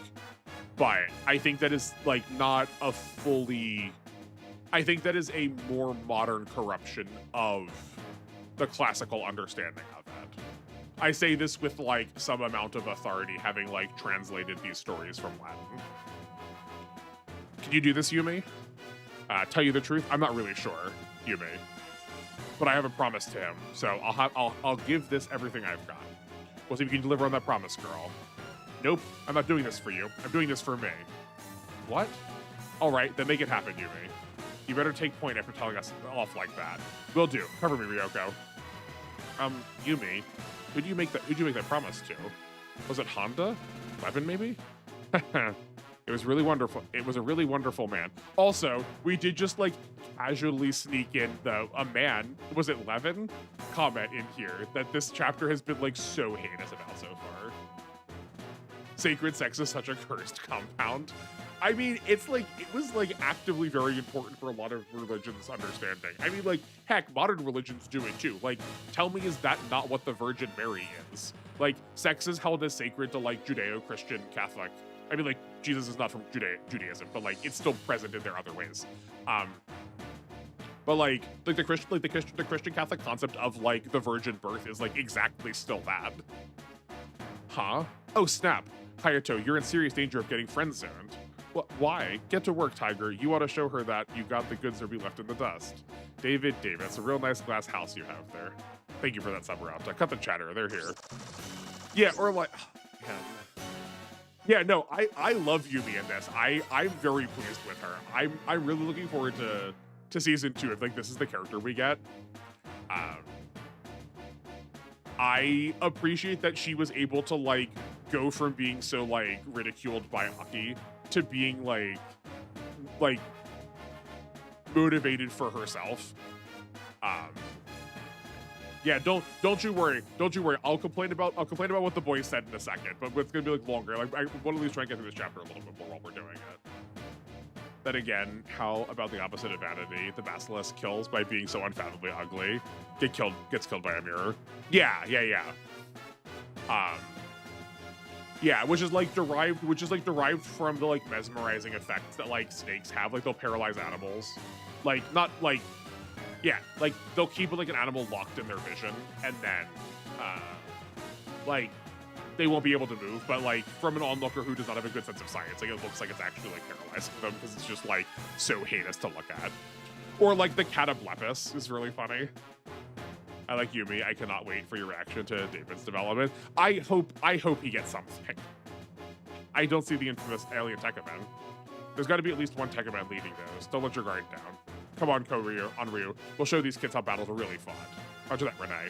But I think that is like not a fully... I think that is a more modern corruption of the classical understanding of it. I say this with like some amount of authority, having like translated these stories from Latin. Can you do this, Yumi? Tell you the truth, I'm not really sure, Yumi. But I have a promise to him, so I'll give this everything I've got. We'll see if you can deliver on that promise, girl. Nope, I'm not doing this for you. I'm doing this for me. What? All right, then make it happen, Yumi. You better take point after telling us off like that. Will do. Cover me, Ryoko. Yumi, who'd you make that promise to? Was it Honda? Levin, maybe? It was really wonderful. It was a really wonderful man. Also, we did just like casually sneak in a man, was it Levin? Comment in here that this chapter has been like so heinous about so far. Sacred sex is such a cursed compound. I mean, it's like, it was like actively very important for a lot of religions' understanding. I mean, like, heck, modern religions do it too. Like, tell me, is that not what the Virgin Mary is? Like, sex is held as sacred to like Judeo-Christian Catholic. I mean, like, Jesus is not from Judaism, but like, it's still present in their other ways. But like the Christian Catholic concept of like the virgin birth is like exactly still that. Huh? Oh snap! Hayato, you're in serious danger of getting friend-zoned. Why? Get to work, Tiger. You ought to show her that you got the goods or be left in the dust. David, it's a real nice glass house you have there. Thank you for that sub route. Cut the chatter. They're here. Yeah, or like, man. Yeah, no, I love Yumi in this. I'm very pleased with her. I'm really looking forward to season 2 if like this is the character we get. I appreciate that she was able to like go from being so like ridiculed by Aki to being like motivated for herself. Yeah, don't you worry. Don't you worry. I'll complain about what the boys said in a second, but it's gonna be like longer. Like I want to at least try and get through this chapter a little bit more while we're doing it. Then again, how about the opposite of vanity? The basilisk kills by being so unfathomably ugly. Gets killed by a mirror. Yeah. Yeah, which is like derived from the like mesmerizing effects that like snakes have. Like they'll paralyze animals. Like not like, yeah, like they'll keep like an animal locked in their vision, and then like they won't be able to move. But like from an onlooker who does not have a good sense of science, like it looks like it's actually like paralyzing them because it's just like so heinous to look at. Or like the Catoblepis is really funny. I like Yumi. I cannot wait for your reaction to David's development. I hope he gets something. I don't see the infamous alien Tekkaman. There's got to be at least one Tekkaman leading those. Don't let your guard down. Come on, Ryu. We'll show these kids how battles are really fought. Roger that, Renee.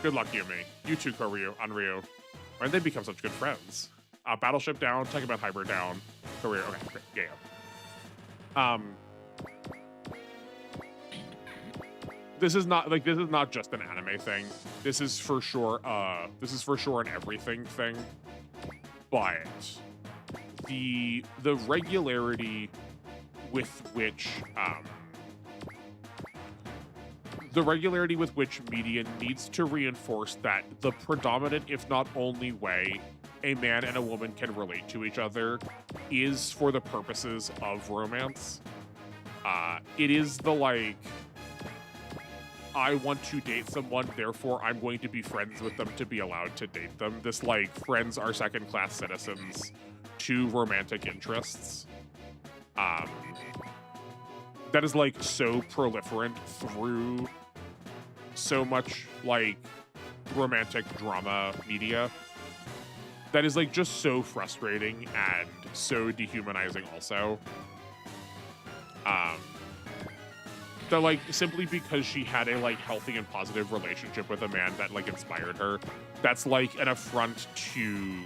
Good luck, Yumi. You too, Ryu. And they become such good friends. Battleship down. Tekkaman Hybrid down. Ryu. Okay, great. Yeah. This is not just an anime thing. This is for sure an everything thing. But the regularity with which media needs to reinforce that the predominant, if not only way a man and a woman can relate to each other is for the purposes of romance. It is the like, I want to date someone, therefore I'm going to be friends with them to be allowed to date them. This like friends are second-class citizens to romantic interests. That is like so proliferant through so much like romantic drama media. That is like just so frustrating and so dehumanizing also. That like simply because she had a like healthy and positive relationship with a man that like inspired her, that's like an affront to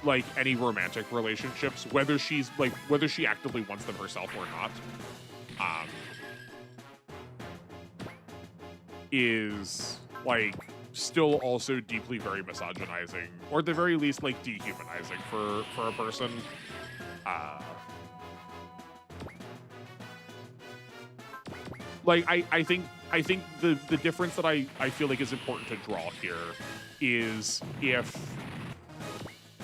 like any romantic relationships, whether she actively wants them herself or not. Is like still also deeply very misogynizing, or at the very least like dehumanizing for a person. Like I think the difference that I feel like is important to draw here is if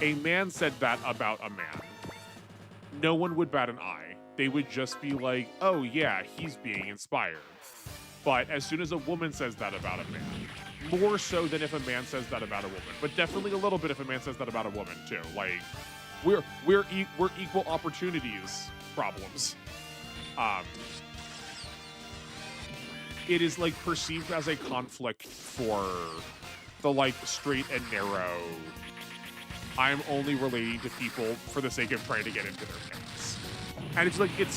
a man said that about a man, no one would bat an eye. They would just be like, oh yeah, he's being inspired. But as soon as a woman says that about a man, more so than if a man says that about a woman, but definitely a little bit if a man says that about a woman too. Like we're equal opportunities problems. It is like perceived as a conflict for the like straight and narrow, I'm only relating to people for the sake of trying to get into their pants. And it's like, it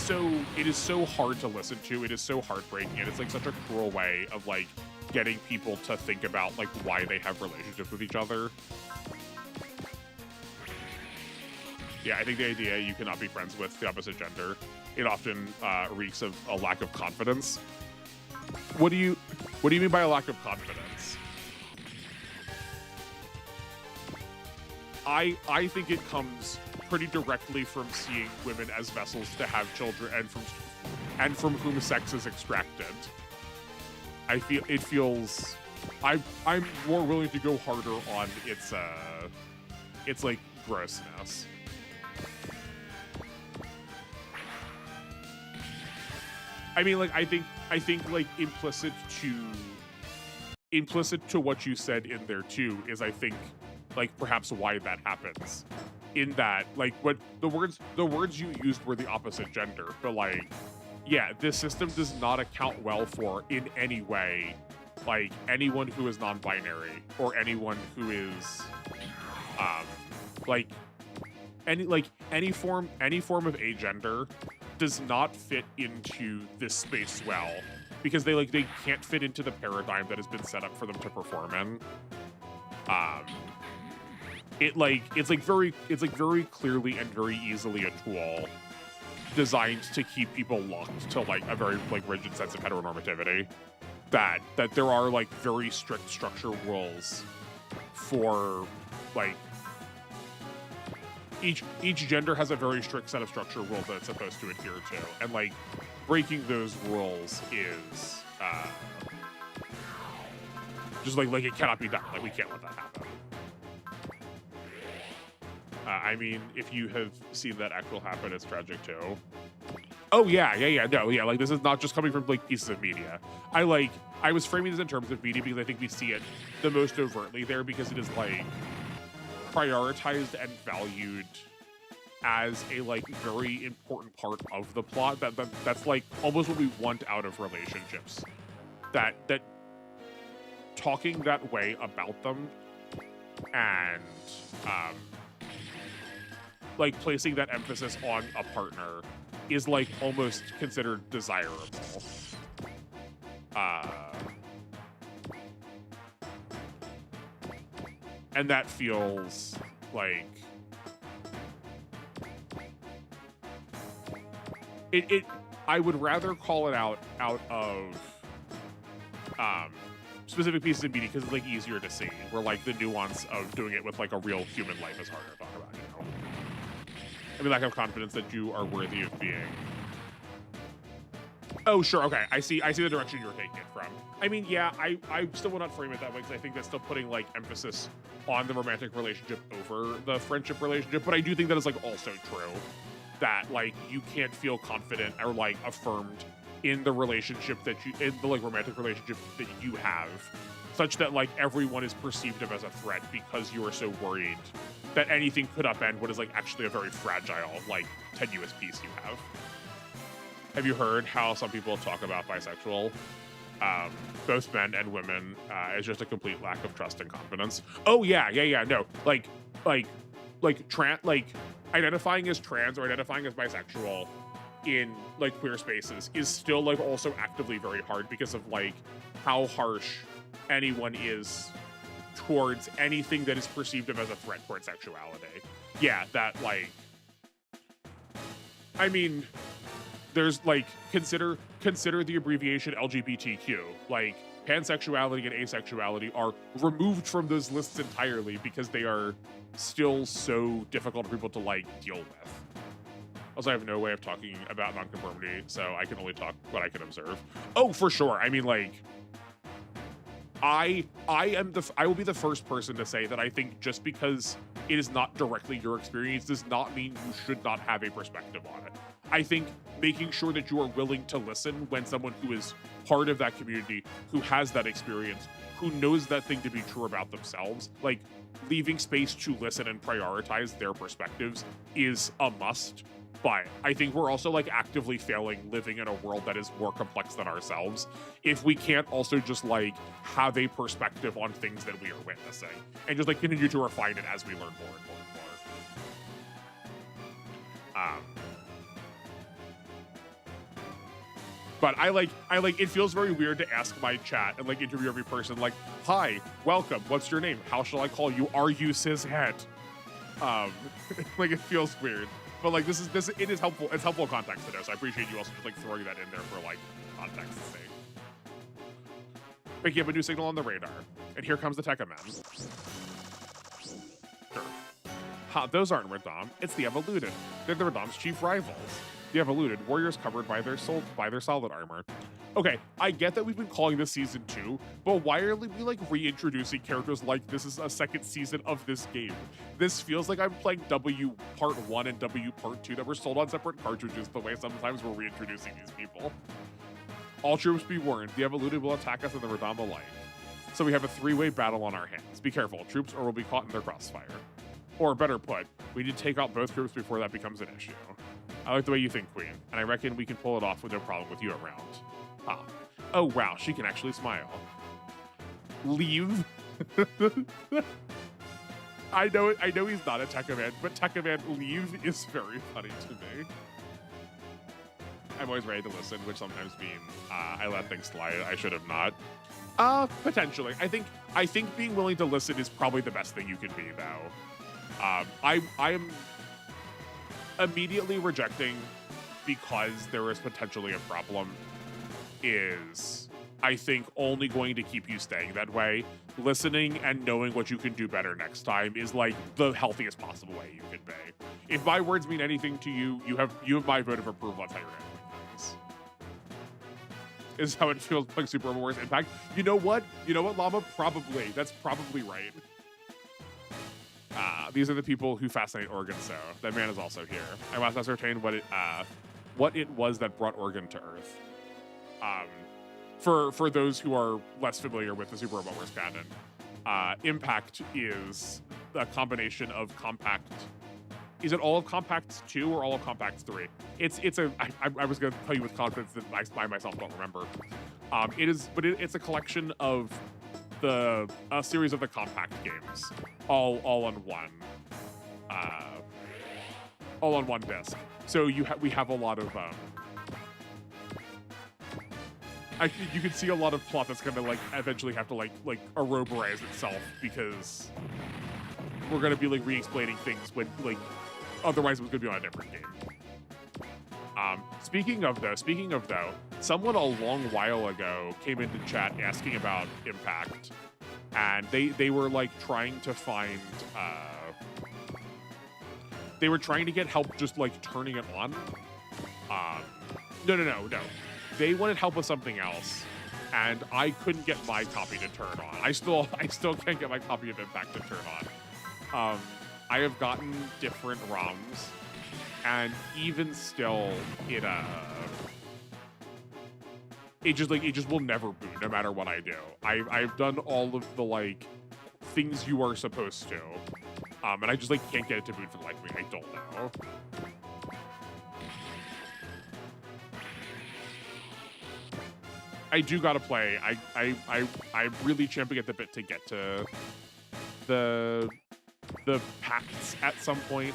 is so hard to listen to. It is so heartbreaking. And it's like such a cruel way of like getting people to think about like why they have relationships with each other. Yeah, I think the idea you cannot be friends with the opposite gender, it often reeks of a lack of confidence. What do you mean by a lack of confidence? I think it comes pretty directly from seeing women as vessels to have children and from whom sex is extracted. I feel it feels I'm more willing to go harder on its like grossness. I mean, like I think like implicit to what you said in there too is I think like perhaps why that happens. In that, like, what the words you used were the opposite gender, but like, yeah, this system does not account well for in any way like anyone who is non-binary or anyone who is like any form of agender does not fit into this space well, because they can't fit into the paradigm that has been set up for them to perform in. It's very clearly and very easily a tool designed to keep people locked to like a very like rigid sense of heteronormativity. that there are like very strict structure rules for like each gender has a very strict set of structure rules that it's supposed to adhere to, and like breaking those rules is just like it cannot be done. Like we can't let that happen. I mean, if you have seen that actual happen, it's tragic too. Oh yeah, no, yeah. Like this is not just coming from like pieces of media. I was framing this in terms of media because I think we see it the most overtly there because it is like prioritized and valued as a like very important part of the plot. That's like almost what we want out of relationships. That talking that way about them and like placing that emphasis on a partner is like almost considered desirable. And that feels like it I would rather call it out of specific pieces of media because it's like easier to see, where like the nuance of doing it with like a real human life is harder to talk about, you know? I mean, lack of confidence that you are worthy of being. Oh, sure, okay, I see the direction you're taking it from. I mean, yeah, I still will not frame it that way because I think that's still putting like emphasis on the romantic relationship over the friendship relationship, but I do think that is like also true that like you can't feel confident or like affirmed in the relationship that you, in the like romantic relationship that you have, such that like everyone is perceived of as a threat because you are so worried that anything could upend what is like actually a very fragile, like tenuous piece you have. Have you heard how some people talk about bisexual, both men and women, as just a complete lack of trust and confidence? Oh yeah, no, like identifying as trans or identifying as bisexual in like queer spaces is still like also actively very hard because of like how harsh anyone is towards anything that is perceived of as a threat towards sexuality. Yeah, that like, I mean, there's like, consider the abbreviation LGBTQ. Like pansexuality and asexuality are removed from those lists entirely because they are still so difficult for people to like deal with. Also, I have no way of talking about nonconformity, so I can only talk what I can observe. Oh, for sure. I mean, like, I will be the first person to say that I think just because it is not directly your experience does not mean you should not have a perspective on it. I think making sure that you are willing to listen when someone who is part of that community, who has that experience, who knows that thing to be true about themselves, like leaving space to listen and prioritize their perspectives is a must. But I think we're also like actively failing living in a world that is more complex than ourselves if we can't also just like have a perspective on things that we are witnessing and just like continue to refine it as we learn more and more and more. But I like it feels very weird to ask my chat and like interview every person like, hi, welcome, what's your name? How shall I call you? Are you cishet? Like it feels weird. But like it is helpful. It's helpful context to know. So I appreciate you also just like throwing that in there for like context's sake. Picking up a new signal on the radar, and here comes the tech amends. Sure. Ha, those aren't Radom. It's the Evoluted. They're the Radom's chief rivals. The Evoluted, warriors covered by their solid armor. Okay, I get that we've been calling this season 2, but why are we like reintroducing characters like this is a second season of this game? This feels like I'm playing W Part 1 and W Part 2 that were sold on separate cartridges the way sometimes we're reintroducing these people. All troops be warned, the Evoluted will attack us in the Radom alike. So we have a 3-way battle on our hands. Be careful, troops, or we'll be caught in their crossfire. Or better put, we need to take out both groups before that becomes an issue. I like the way you think, Queen, and I reckon we can pull it off with no problem with you around. Ah. Oh wow, she can actually smile. Leave? I know he's not a Tekaman, but Tekaman leave is very funny to me. I'm always ready to listen, which sometimes means I let things slide. I should have not. Potentially. I think being willing to listen is probably the best thing you can be, though. I am immediately rejecting because there is potentially a problem is I think, only going to keep you staying that way. Listening and knowing what you can do better next time is like the healthiest possible way you can be. If my words mean anything to you, you have my vote of approval. That's how you're handling things. Is how it feels like Super Robot Wars Impact. You know what? You know what, Llama? Probably. That's probably right. These are the people who fascinate Oregon so. That man is also here. I must ascertain what it was that brought Oregon to Earth. For those who are less familiar with the Super Robot Wars canon, Impact is a combination of Compact. Is it all of Compact 2 or all of Compact 3? I was going to tell you with confidence that I myself don't remember. It's a collection of a series of the Compact games, all on one disc. So we have a lot of you can see a lot of plot that's gonna like eventually have to like aeroberize itself, because we're gonna be like re-explaining things when like otherwise it was gonna be on a different game. Speaking of though, someone a long while ago came into chat asking about Impact, and they were like trying to find they were trying to get help just like turning it on. No. They wanted help with something else, and I couldn't get my copy to turn on. I still can't get my copy of Impact to turn on. I have gotten different ROMs, and even still, it just will never boot no matter what I do. I've done all of the like things you are supposed to, and I just like can't get it to boot for the life of me. I don't know. I do gotta play. I'm really champing at the bit to get to the pacts at some point.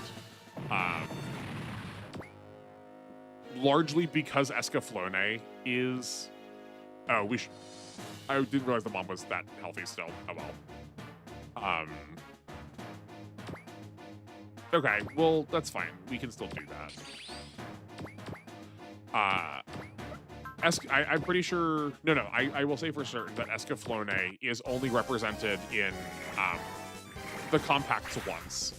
Largely because Escaflowne is. Oh, I didn't realize the mom was that healthy still. Oh well. Okay, well that's fine. We can still do that. I'm pretty sure. No. I will say for certain that Escaflowne is only represented in the compacts once.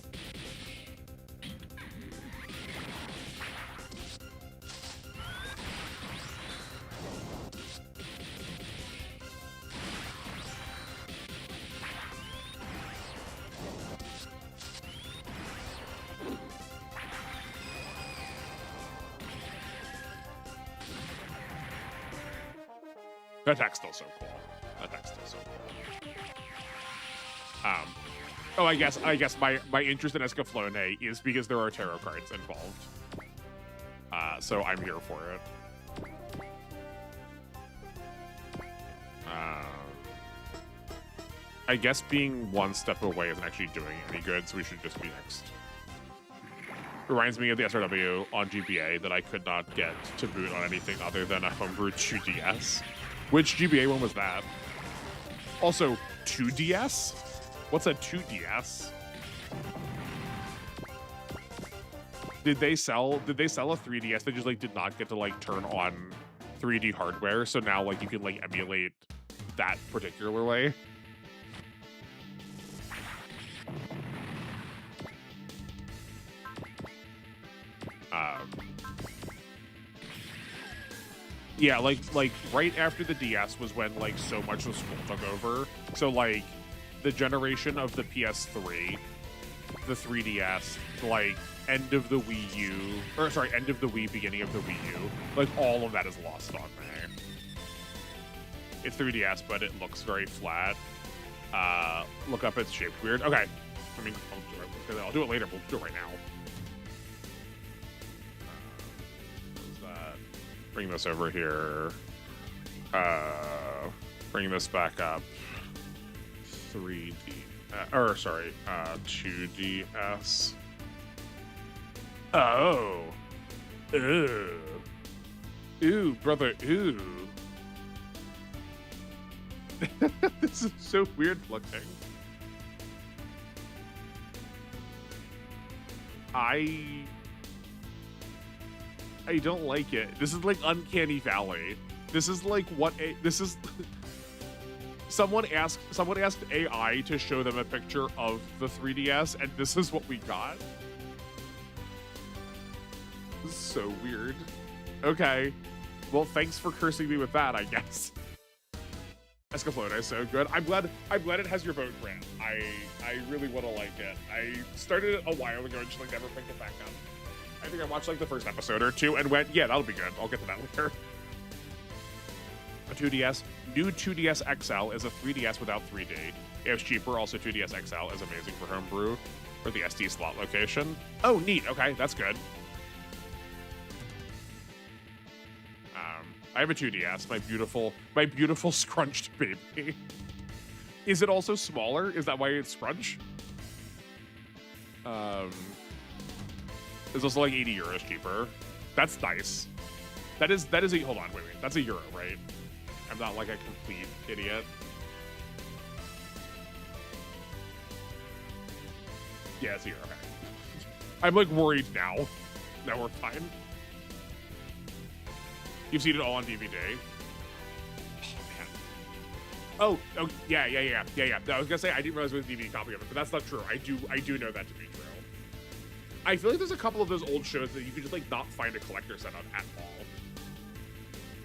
That attack's still so cool. Oh, I guess my interest in Escaflowne is because there are tarot cards involved. So I'm here for it. I guess being one step away isn't actually doing any good, so we should just be next. Reminds me of the SRW on GBA that I could not get to boot on anything other than a homebrew 2DS. Which GBA one was that? Also, 2DS? What's a 2DS? Did they sell a 3DS that just like did not get to like turn on 3D hardware? So now like you can like emulate that particular way. Yeah, like right after the DS was when like so much of school took over. So like the generation of the PS3, the 3DS, like end of the Wii U, or sorry, end of the Wii, beginning of the Wii U, like all of that is lost on me. It's 3DS, but it looks very flat. Look up, it's shaped weird. Okay, I mean, I'll do it later. We'll do it right now. Bring this over here. Bring this back up. 3D, or sorry, 2DS. Oh. Ooh. Ooh, brother, ooh. This is so weird looking. I don't like it. This is like Uncanny Valley. This is like this is someone asked AI to show them a picture of the 3DS, and this is what we got. This is so weird. Okay. Well, thanks for cursing me with that, I guess. Escaflowne is so good. I'm glad it has your vote, Grant. I really want to like it. I started it a while ago and just like never picked it back up. I think I watched like the first episode or two and went, yeah, that'll be good. I'll get to that later. A 2DS. New 2DS XL is a 3DS without 3D. It's cheaper. Also, 2DS XL is amazing for homebrew for the SD slot location. Oh, neat. Okay, that's good. I have a 2DS, my beautiful scrunched baby. Is it also smaller? Is that why it's scrunch? It's also like 80 euros cheaper. That's nice. That is a, hold on, wait. That's €1, right? I'm not like a complete idiot. Yeah, it's €1, okay. I'm like worried now. Now we're fine. You've seen it all on DVD. Oh man. Oh yeah. No, I was gonna say I didn't realize it was a DVD copy of it, but that's not true. I do know that to be true. I feel like there's a couple of those old shows that you could just like not find a collector set of at all.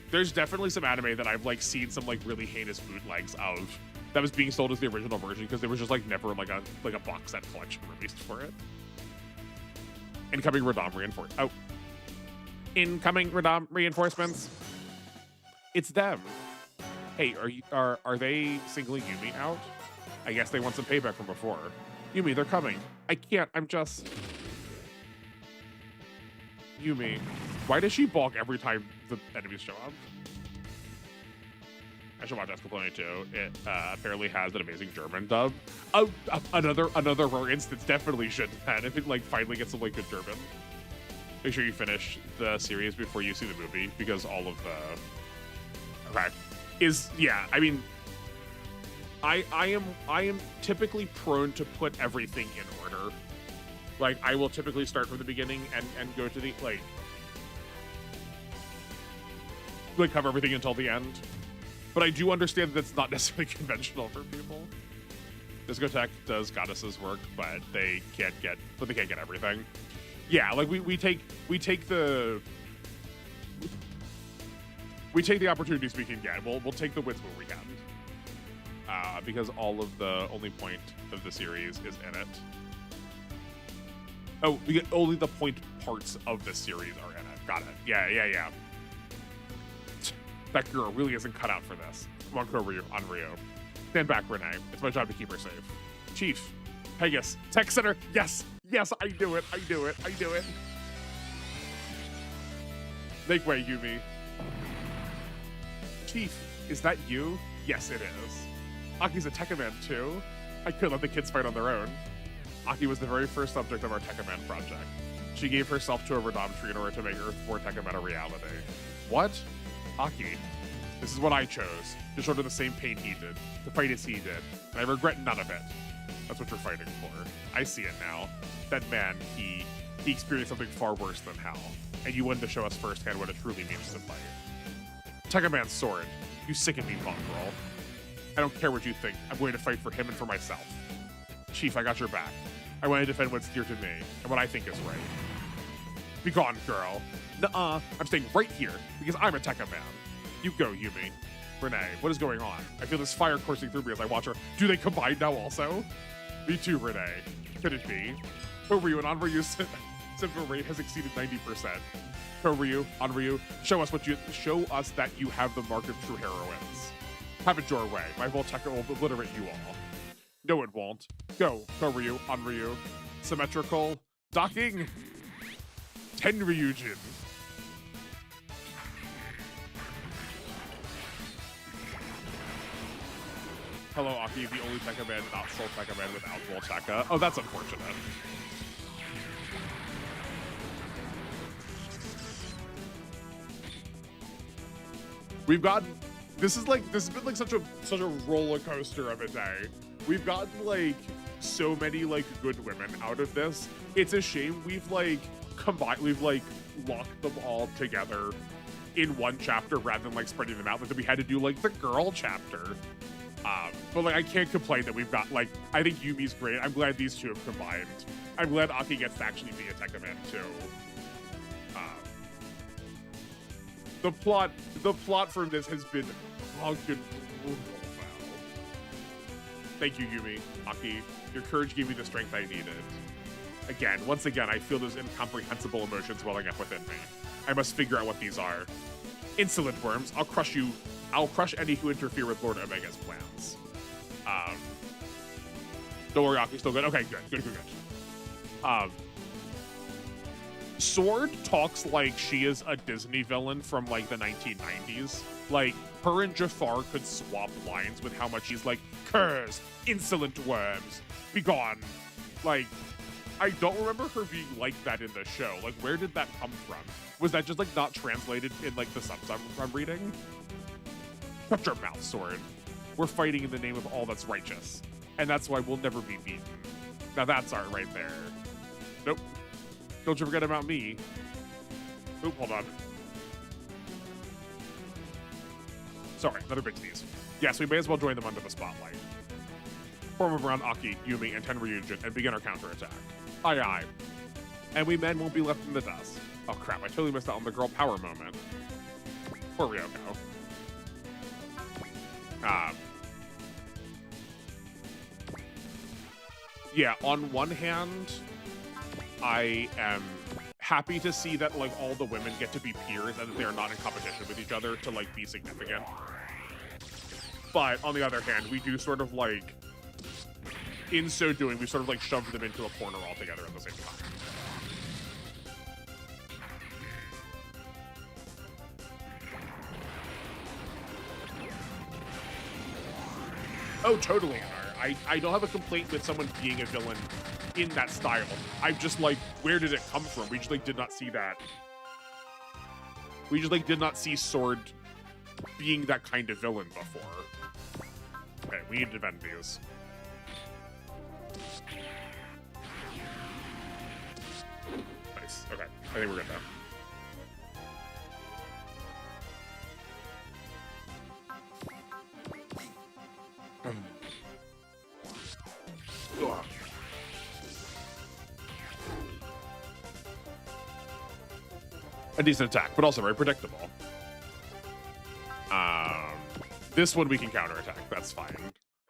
There's definitely some anime that I've like seen some like really heinous bootlegs of that was being sold as the original version because there was just like never like a box set collection released for it. Incoming Radom reinforcement. Oh. Incoming Radom reinforcements. It's them. Hey, are they singling Yumi out? I guess they want some payback from before. Yumi, they're coming. I can't. I'm just. Yumi, why does she balk every time the enemies show up? I should watch Escaflowne too. It apparently has an amazing German dub. Oh, another rare instance. Definitely should then if it like finally gets some like good German. Make sure you finish the series before you see the movie because all of the I mean I am typically prone to put everything in order. Like I will typically start from the beginning and go to the like cover everything until the end. But I do understand that it's not necessarily conventional for people. Discotheque does goddesses work, but they can't get everything. Yeah, like we take the opportunities we can get. We'll take the wins where we can. Because all of the only point of the series is in it. Oh, we get only the point parts of the series are in it. Got it. Yeah. That girl really isn't cut out for this. Come on, Koryu, on Rio. Stand back, Renee. It's my job to keep her safe. Chief, Pegasus, Tech Center. Yes, I do it. Make way, Yumi. Chief, is that you? Yes, it is. Aki's a Tekkaman too. I couldn't let the kids fight on their own. Aki was the very first subject of our Tekkaman project. She gave herself to a Radom tree in order to make Earth 4 Tekkaman a reality. What? Aki, this is what I chose. To shoulder the same pain he did. To fight as he did. And I regret none of it. That's what you're fighting for. I see it now. That man, he experienced something far worse than hell. And you wanted to show us firsthand what it truly means to fight. Tekkaman's sword. You sicken me, mongrel. I don't care what you think. I'm going to fight for him and for myself. Chief, I got your back. I want to defend what's dear to me and what I think is right. Be gone, girl. Nuh-uh. I'm staying right here because I'm a Tekkaman. You go, Yumi. Renee, what is going on? I feel this fire coursing through me as I watch her. Do they combine now also? Me too, Renee. Could it be? Koryu and Onryu's simple rate has exceeded 90%. Koryu, Onryu, show us that you have the mark of true heroines. Have it your way. My Volteka will obliterate you all. No, it won't. Go, Koryu, Onryu. Symmetrical. Docking. Tenryujin. Hello, Aki, the only Tekkaman not Soul Tekkaman without Volteka. Oh, that's unfortunate. We've gotten this has been like such a roller coaster of a day. We've gotten like so many like good women out of this. It's a shame we've like locked them all together in one chapter rather than like spreading them out. Like, that we had to do like the girl chapter. But like, I can't complain that we've got like, I think Yumi's great. I'm glad these two have combined. I'm glad Aki gets to actually be a Tekkaman too. The plot from this has been fucking brutal. Thank you, Yumi. Aki, your courage gave me the strength I needed. Once again, I feel those incomprehensible emotions welling up within me. I must figure out what these are. Insolent worms, I'll crush you. I'll crush any who interfere with Lord Omega's plans. Don't worry, Aki, still good. Okay, good. Sword talks like she is a Disney villain from like the 1990s. Like, her and Jafar could swap lines with how much she's like, curse, insolent worms, be gone. Like, I don't remember her being like that in the show. Like, where did that come from? Was that just like not translated in like the subs I'm reading? Shut your mouth, Sword. We're fighting in the name of all that's righteous. And that's why we'll never be beaten. Now that's art right there. Nope. Don't you forget about me. Oop, hold on. Sorry, another big sneeze. Yes, we may as well join them under the spotlight. Form of around Aki, Yumi, and Tenryujin and begin our counterattack. Aye aye. And we men won't be left in the dust. Oh crap, I totally missed out on the girl power moment. Poor Ryoko. Yeah, on one hand, I am happy to see that like all the women get to be peers and that they are not in competition with each other to like be significant. But on the other hand, we do sort of like, in so doing, we sort of like shove them into a corner altogether at the same time. Oh, totally, Anar. I don't have a complaint with someone being a villain in that style. I'm just like, where did it come from? We just like did not see that. We just like did not see Sword being that kind of villain before. Okay, we need to defend these. Nice. Okay, I think we're good now. A decent attack, but also very predictable. This one we can counterattack. That's fine.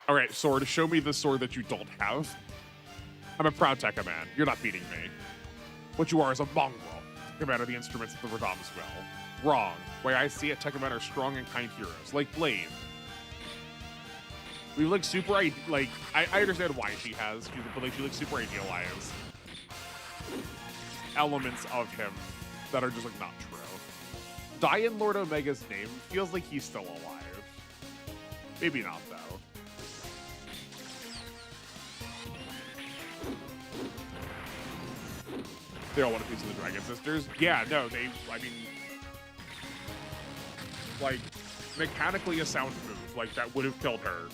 All right, Sword, show me the sword that you don't have. I'm a proud Tekkaman. You're not beating me. What you are is a mongrel. Tekkaman are the instruments of the Radam's will. Wrong. Way I see it, Tekkaman are strong and kind heroes, like Blade. We like super, like, I understand why she has, but like she like super idealized elements of him that are just like not true. Die in Lord Omega's name feels like he's still alive. Maybe not though. They all want a piece of the Dragon Sisters. Yeah, no, I mean, like, mechanically a sound move, like that would have killed her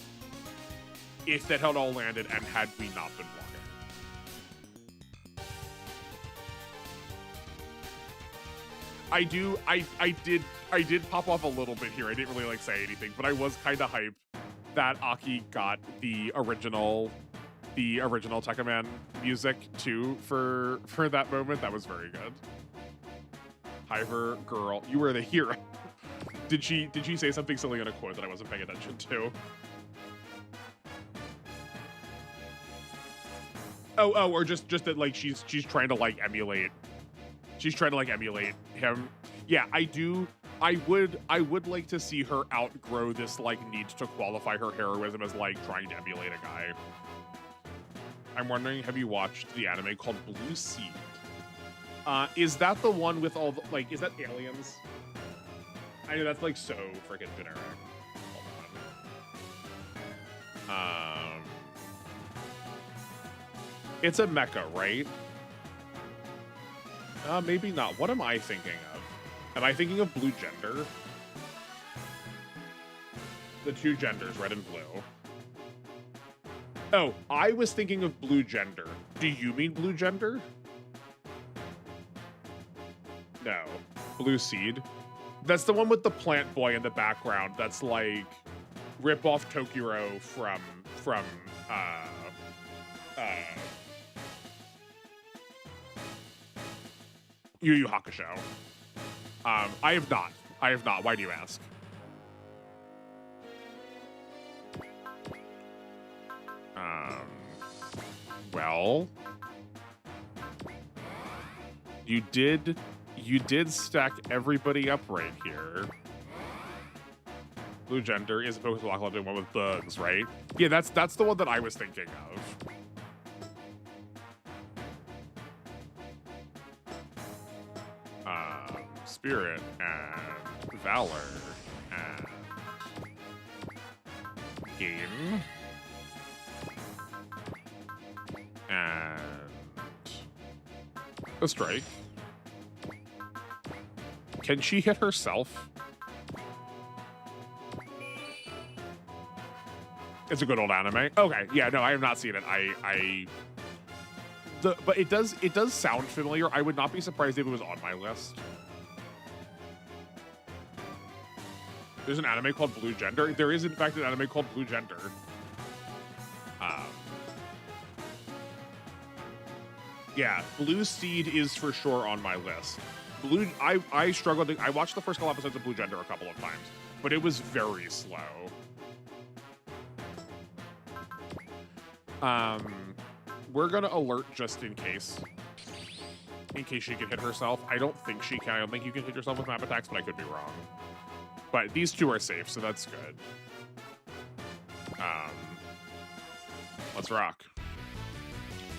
if that had all landed and had we not been blocking. I did pop off a little bit here. I didn't really like say anything, but I was kind of hyped that Aki got the original Tekkaman music too for that moment. That was very good. Hiver girl, you were the hero. Did she say something silly in a quote that I wasn't paying attention to? Oh, or just that like she's trying to like emulate. She's trying to like emulate him. Yeah, I would like to see her outgrow this like need to qualify her heroism as like trying to emulate a guy. I'm wondering, have you watched the anime called Blue Seed? Is that the one with all the, like, is that aliens? I know that's like so freaking generic. Hold on. It's a mecha, right? Maybe not. What am I thinking of? Am I thinking of Blue Gender? The two genders, red and blue. Oh, I was thinking of Blue Gender. Do you mean Blue Gender? No. Blue Seed. That's the one with the plant boy in the background. That's like rip off Tokiro from Yu Yu Hakusho. I have not. I have not. Why do you ask? Well, you did stack everybody up right here. Blue Gender is opposed to Lock one with bugs, right? Yeah, that's the one that I was thinking of. Spirit and Valor and Game and a Strike. Can she hit herself? It's a good old anime. Okay, yeah, no, I have not seen it. But it does sound familiar. I would not be surprised if it was on my list. There's an anime called Blue Gender. There is, in fact, an anime called Blue Gender. Yeah, Blue Seed is for sure on my list. I struggled. I watched the first couple episodes of Blue Gender a couple of times, but it was very slow. We're gonna alert just in case she can hit herself. I don't think she can. I don't think you can hit yourself with map attacks, but I could be wrong. But these two are safe, so that's good. Let's rock.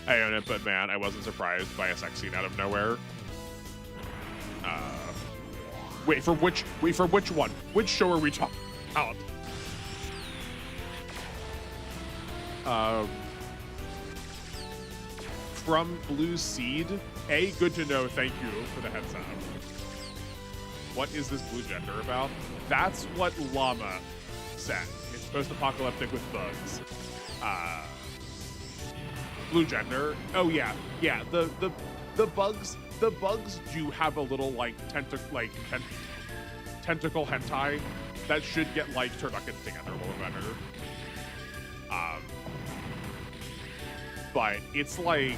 I own it, but man, I wasn't surprised by a sex scene out of nowhere. Wait, for which one? Which show are we talking about? From Blue Seed. Good to know. Thank you for the heads up. What is this Blue Gender about? That's what Llama said. It's post-apocalyptic with bugs. Blue Gender. Oh yeah, yeah. The bugs do have a little like tentacle hentai that should get like turduckets together a little better. But it's like,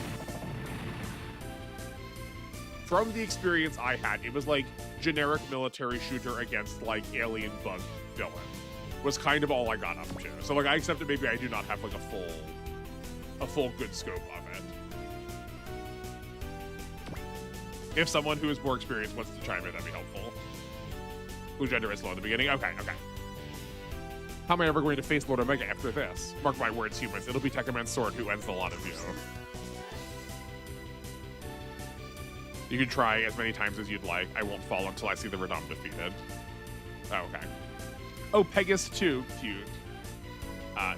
from the experience I had, it was like generic military shooter against like alien bug villain was kind of all I got up to. So like I accept that maybe I do not have like a full good scope of it. If someone who is more experienced wants to chime in, that'd be helpful. Blue Gender is slow in the beginning. Okay. How am I ever going to face Lord Omega after this? Mark my words, humans. It'll be Tekkaman's sword who ends the lot of you. You can try as many times as you'd like. I won't fall until I see the Radom defeated. Oh, okay. Oh, Pegasus 2. Cute.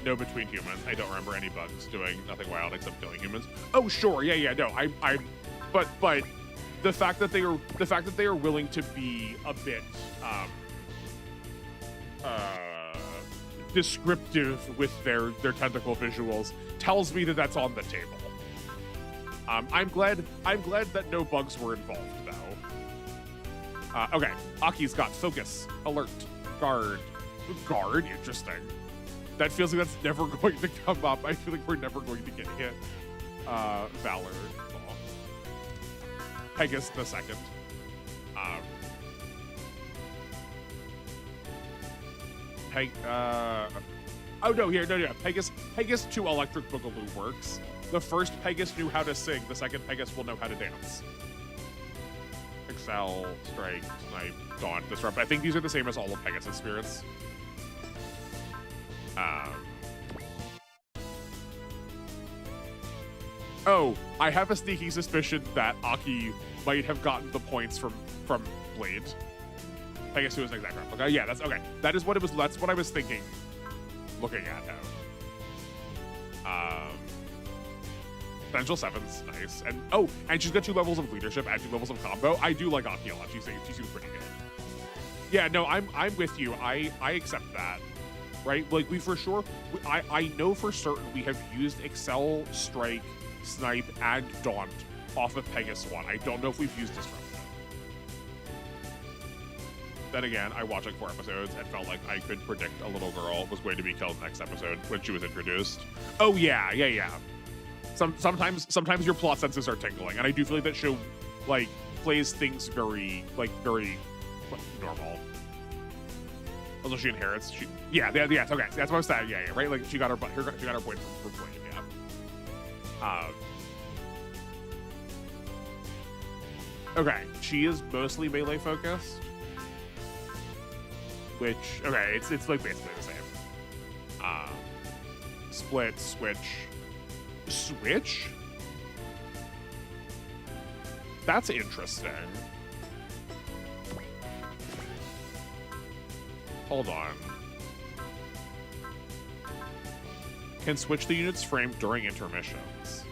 No Between Humans. I don't remember any bugs doing nothing wild except killing humans. Oh, sure. Yeah. No, but the fact that they are willing to be a bit descriptive with their tentacle visuals tells me that that's on the table. I'm glad that no bugs were involved though. Okay, Aki's got focus, alert, guard. Interesting. That feels like that's never going to come up. I feel like we're never going to get hit. Valor. Oh. Pegasus the second. Oh no, here, no. Pegasus 2 Electric Boogaloo works. The first Pegasus knew how to sing, the second Pegasus will know how to dance. Excel, Strike, Snipe, Daunt, Disrupt. I think these are the same as all of Pegasus spirits. Oh, I have a sneaky suspicion that Aki might have gotten the points from Blade. Pegasus is an exact replica. Yeah, that's okay. That's what I was thinking. Looking at him. Potential 7's nice. And she's got 2 levels of leadership and 2 levels of combo. I do like Aki a lot. She seems pretty good. Yeah, no, I'm with you. I accept that. Right? Like I know for certain we have used Excel, Strike, Snipe, and Daunt off of Pegasus 1. I don't know if we've used Disrupt. Then again, I watched like 4 episodes and felt like I could predict a little girl was going to be killed next episode when she was introduced. Oh yeah. Sometimes your plot senses are tingling, and I do feel like that show like plays things very normal. Also, she inherits. Yes, okay, that's what I was saying. Yeah, right. Like she got her point from Blade. Yeah. Okay, she is mostly melee focused, which okay, it's like basically the same. Split, switch. That's interesting. Hold on. Can switch the unit's frame during intermissions.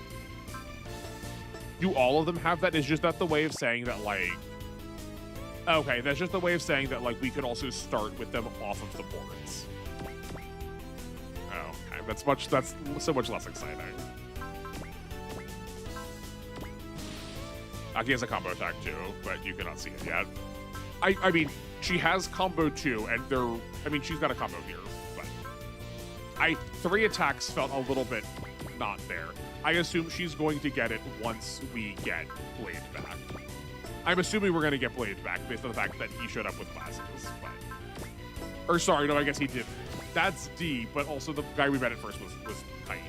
Do all of them have that? Is just that the way of saying that, like... Okay, that's just the way of saying that, like, we could also start with them off of the boards. Oh, okay. That's so much less exciting. Aki has a combo attack too, but you cannot see it yet. I mean, she has combo too, and she's got a combo here, but 3 attacks felt a little bit not there. I assume she's going to get it once we get Blade back. I'm assuming we're going to get Blade back based on the fact that he showed up with glasses. But, or sorry, no, I guess he didn't. That's D, but also the guy we met at first was Kite.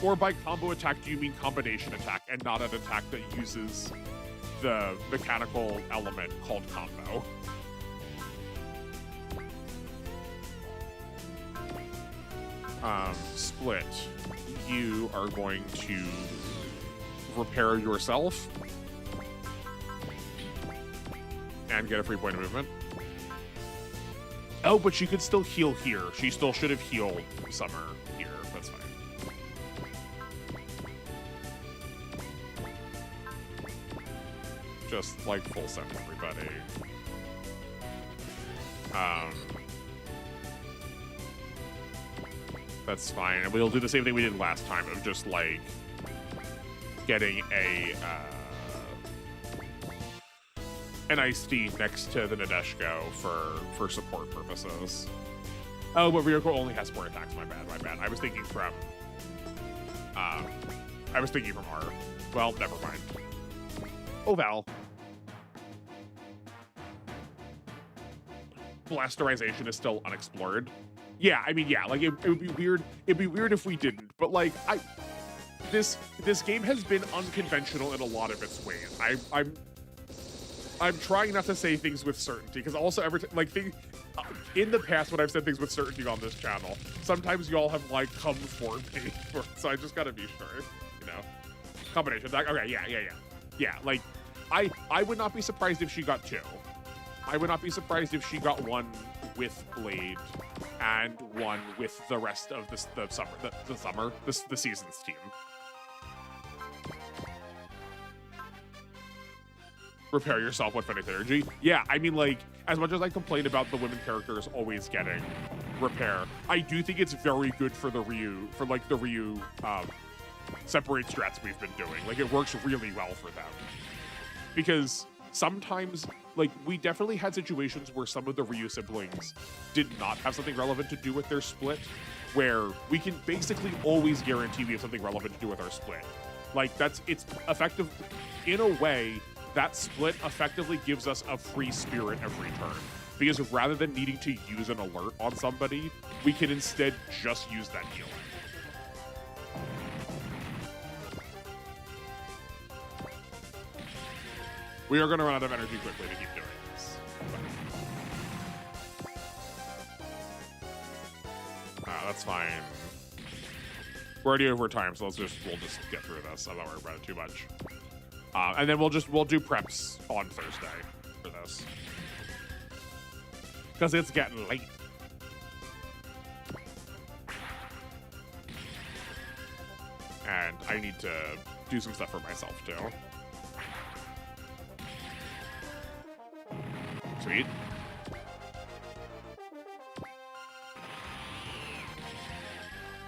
Or by combo attack, do you mean combination attack and not an attack that uses the mechanical element called combo? Split. You are going to repair yourself and get a free point of movement. Oh, but she could still heal here. She still should have healed Summer here. That's fine. Just like full send everybody. That's fine. And we'll do the same thing we did last time of just like getting an iced tea next to the Nadeshko for support purposes. Oh, but Ryoko only has 4 attacks. My bad. I was thinking from R. Well, never mind. Oh, Val. Blasterization is still unexplored. Yeah, I mean, yeah, like it would be weird. It'd be weird if we didn't. But like, this game has been unconventional in a lot of its ways. I'm trying not to say things with certainty because also in the past when I've said things with certainty on this channel, sometimes y'all have like come for me. So I just gotta be sure, you know. Combination attack. Okay, yeah. Like, I would not be surprised if she got 2. I would not be surprised if she got 1 with Blade and 1 with the rest of the season's team. Repair yourself with Fennec Energy. Yeah, I mean, like, as much as I complain about the women characters always getting repair, I do think it's very good for the Ryu, separate strats we've been doing. Like, it works really well for them. Because sometimes, like, we definitely had situations where some of the Ryu siblings did not have something relevant to do with their split, where we can basically always guarantee we have something relevant to do with our split. Like, it's effective, in a way, that split effectively gives us a free spirit every turn. Because rather than needing to use an alert on somebody, we can instead just use that healing. We are going to run out of energy quickly to keep doing this. That's fine. We're already over time, so we'll just get through this. I'm not worried about it too much. And then we'll do preps on Thursday for this. Because it's getting late. And I need to do some stuff for myself, too. Sweet.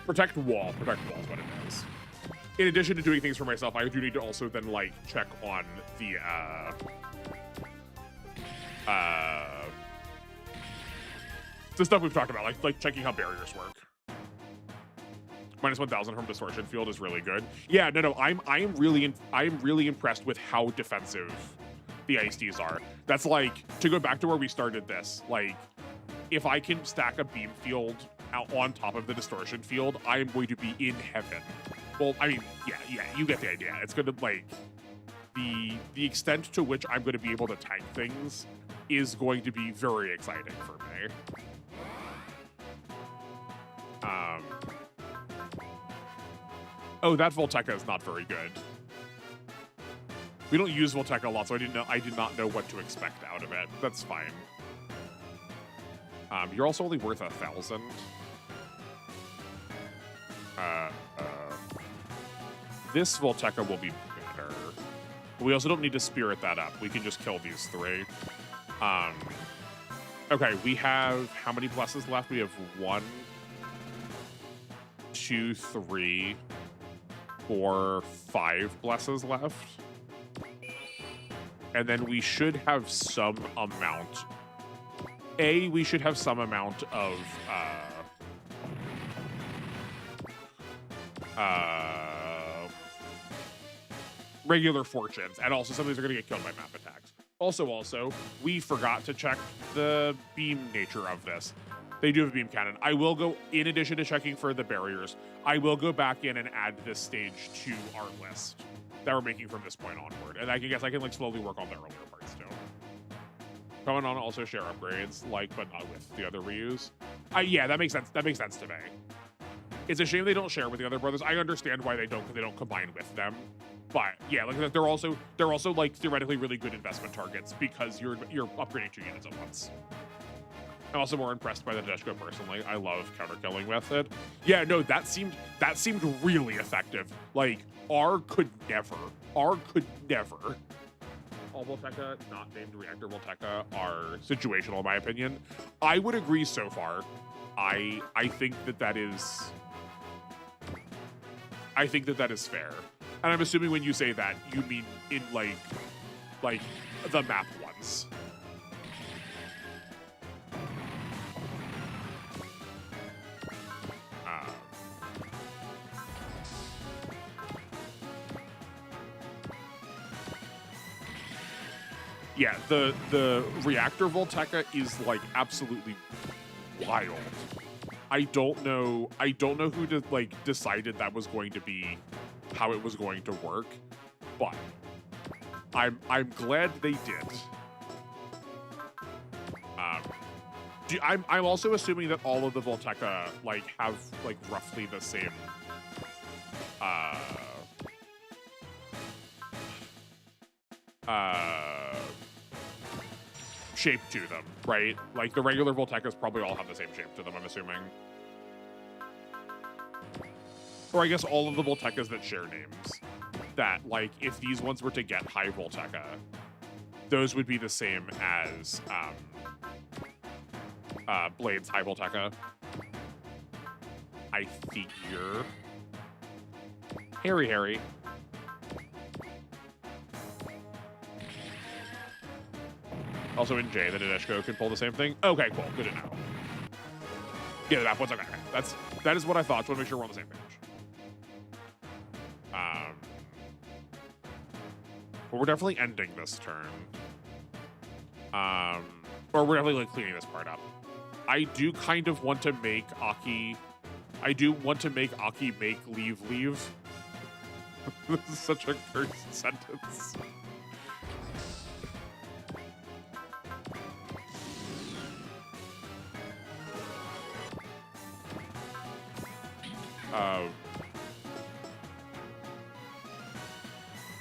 Protect wall. Protect wall is what it is. in addition to doing things for myself, I do need to also then like check on the stuff we've talked about, like checking how barriers work. -1000 from distortion field is really good. Yeah, no, I'm really impressed with how defensive the ISDs are. That's like, to go back to where we started this, like, if I can stack a beam field out on top of the distortion field, I am going to be in heaven. Well, I mean, yeah, you get the idea. It's going to, like, the extent to which I'm going to be able to tank things is going to be very exciting for me. Oh, that Volteca is not very good. We don't use Volteca a lot, so I did not know what to expect out of it. That's fine. You're also only worth 1,000. This Volteca will be better. We also don't need to spirit that up. We can just kill these 3. Okay, we have how many blesses left? We have 1, 2, 3, 4, 5 blesses left. And then we should have some amount. We should have some amount of regular fortunes, and also some of these are going to get killed by map attacks. Also, we forgot to check the beam nature of this. They do have a beam cannon. I will go, in addition to checking for the barriers, I will go back in and add this stage to our list that we're making from this point onward. And I guess I can like slowly work on the earlier parts too. Coming on also share upgrades, like, but not with the other reuse. Yeah, that makes sense. That makes sense to me. It's a shame they don't share with the other brothers. I understand why they don't, because they don't combine with them. But yeah, like they're also like theoretically really good investment targets because you're upgrading 2 units at once. I'm also more impressed by the Deshko personally. I love counter killing with it. Yeah, no, that seemed really effective. Like R could never. All Volteca, not named Reactor Volteca, are situational in my opinion. I would agree so far. I think that is fair. And I'm assuming when you say that, you mean in like the map ones. Yeah, the Reactor Volteca is like absolutely wild. I don't know who decided that was going to be how it was going to work, but I'm glad they did. I'm also assuming that all of the Volteca have roughly the same shape to them, right? Like the regular Voltecas probably all have the same shape to them, I'm assuming. Or I guess all of the Voltecas that share names. That, like, if these ones were to get high Volteca, those would be the same as Blade's high Volteca. I figure. Harry. Also in J, the Nadeshko can pull the same thing. Okay, cool. Good to know. Yeah, the map one's okay. That is what I thought. Just want to make sure we're on the same page. But we're definitely ending this turn. Or we're definitely cleaning this part up. I do kind of want to make Aki. I do want to make Aki make leave. This is such a cursed sentence.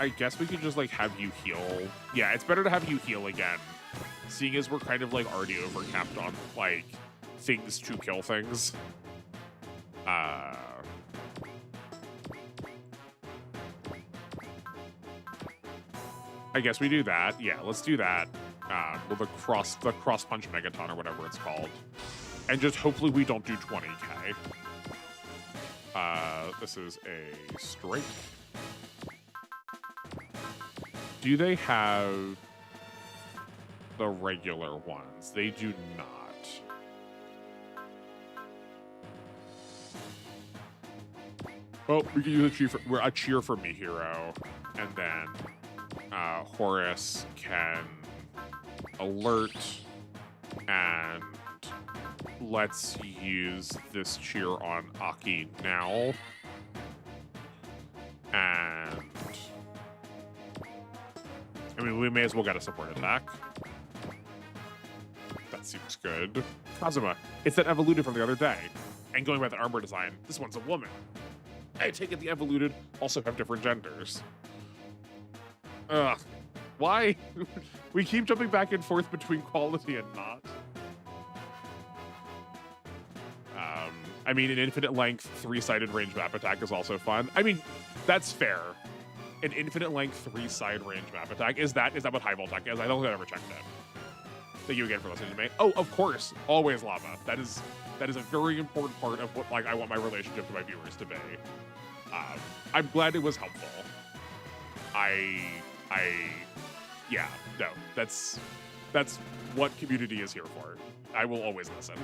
I guess we could just have you heal. Yeah, it's better to have you heal again, seeing as we're kind of already overcapped on things to kill things. I guess we do that. Yeah, let's do that. With the cross punch Megaton or whatever it's called, and just hopefully we don't do 20k. This is a straight. Do they have the regular ones? They do not. Well, we can use a cheer for me hero, and then Horace can alert, and let's use this cheer on Aki now. And I mean, we may as well get a support attack. That seems good. Kazuma, it's that evoluted from the other day. And going by the armor design, this one's a woman. I take it the evoluted also have different genders. Ugh. Why? We keep jumping back and forth between quality and not. I mean, an infinite length, three-sided range map attack is also fun. I mean, that's fair. An infinite length, three-side range map attack. Is that what high volt tech is? I don't think I've ever checked it. Thank you again for listening to me. Oh, of course, always lava. That is a very important part of what I want my relationship to my viewers to be. I'm glad it was helpful. Yeah, no, that's what community is here for. I will always listen.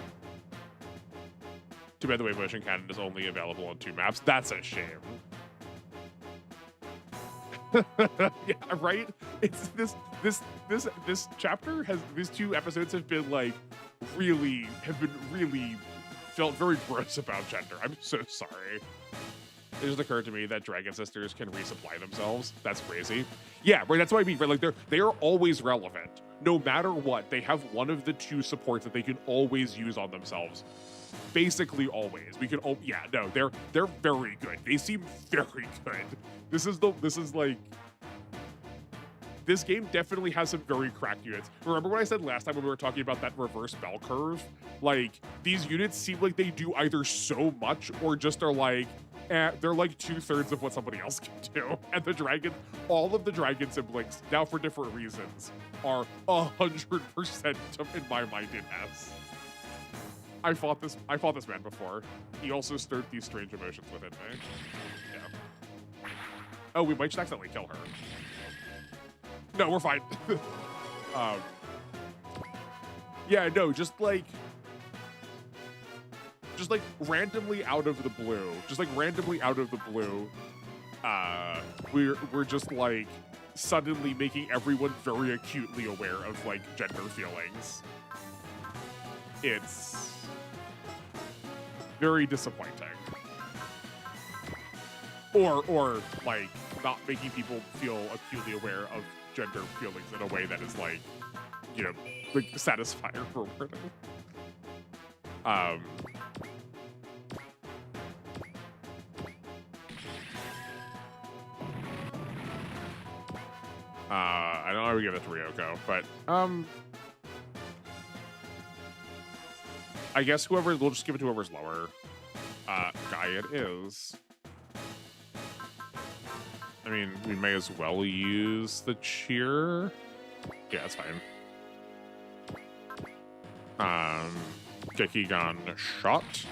Too bad the wave motion cannon is only available on 2 maps. That's a shame. Yeah, right? It's this chapter has, these 2 episodes have been really felt very gross about gender. I'm so sorry. It just occurred to me that Dragon Sisters can resupply themselves. That's crazy. Yeah, right, that's what I mean, right? They are always relevant. No matter what, they have one of the 2 supports that they can always use on themselves. Basically always. We can they're very good. They seem very good. This game definitely has some very cracked units. Remember what I said last time when we were talking about that reverse bell curve? These units seem like they do either so much or just are they're 2/3 of what somebody else can do. And all of the dragon siblings, now for different reasons, are 100% in my mind in S. I fought this man before. He also stirred these strange emotions within me. Yeah. Oh, we might just accidentally kill her. No, we're fine. Yeah, no, just randomly out of the blue, we're just suddenly making everyone very acutely aware of gender feelings. It's very disappointing. Or not making people feel acutely aware of gender feelings in a way that is satisfying or rewarding. I don't know how we give it to Ryoko, but I guess we'll just give it to whoever's lower. Guy it is. I mean, we may as well use the cheer. Yeah, that's fine. Gekigan shot.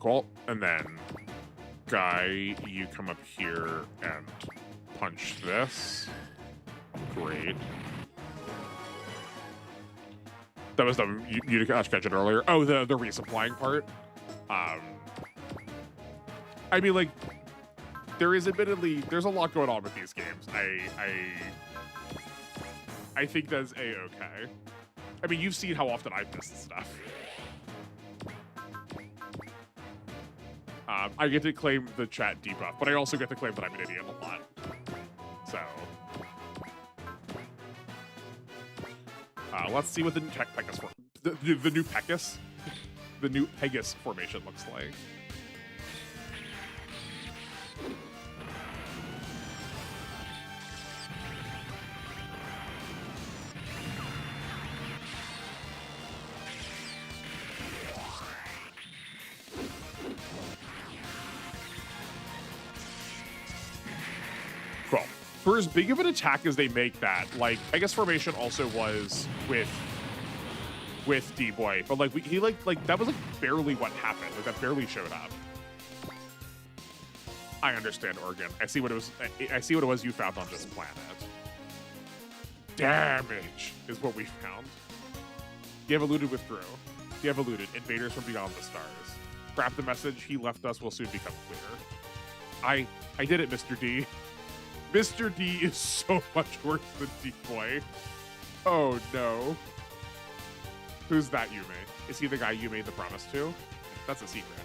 Cool. And then, Guy, you come up here and punch this. Great. That was the you catch it earlier. Oh, the resupplying part. I mean, there's a lot going on with these games. I think that's a-okay. I mean, you've seen how often I've missed stuff. I get to claim the chat debuff, but I also get to claim that I'm an idiot a lot. So, let's see what the new Pegasus the new Pegasus, the new Pegasus formation looks like. Cool. For as big of an attack as they make that, Pegasus formation also was with with D-Boy, but like he like that was like barely what happened. Like that barely showed up. I understand, Oregon. I see what it was you found on this planet. Damage is what we found. You have eluded withdrew. You have eluded invaders from beyond the stars. Grab the message he left us will soon become clear. I did it, Mr. D. Mr. D is so much worse than D-Boy. Oh no. Who's that Yume? Is he the guy you made the promise to? That's a secret.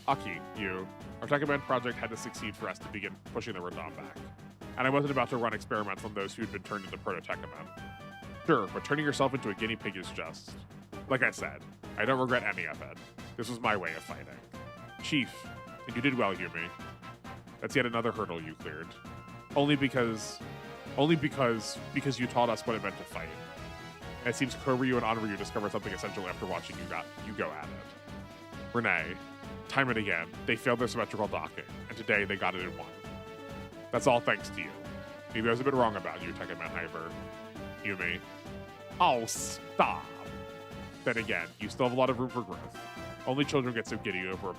Aki, you. Our Tech Command project had to succeed for us to begin pushing the Radon back. And I wasn't about to run experiments on those who'd been turned into proto-Techamen. Sure, but turning yourself into a guinea pig is just... Like I said, I don't regret any of it. This was my way of fighting. Chief, and you did well, Yumi. That's yet another hurdle you cleared. Only because you taught us what it meant to fight. And it seems Koryu and Onryu discovered something essential after watching you go at it. Renee, time and again, they failed their symmetrical docking, and today they got it in one. That's all thanks to you. Maybe I was a bit wrong about you, Tekken Hyper. Yumi. Oh, stop. Then again, you still have a lot of room for growth. Only children get so giddy over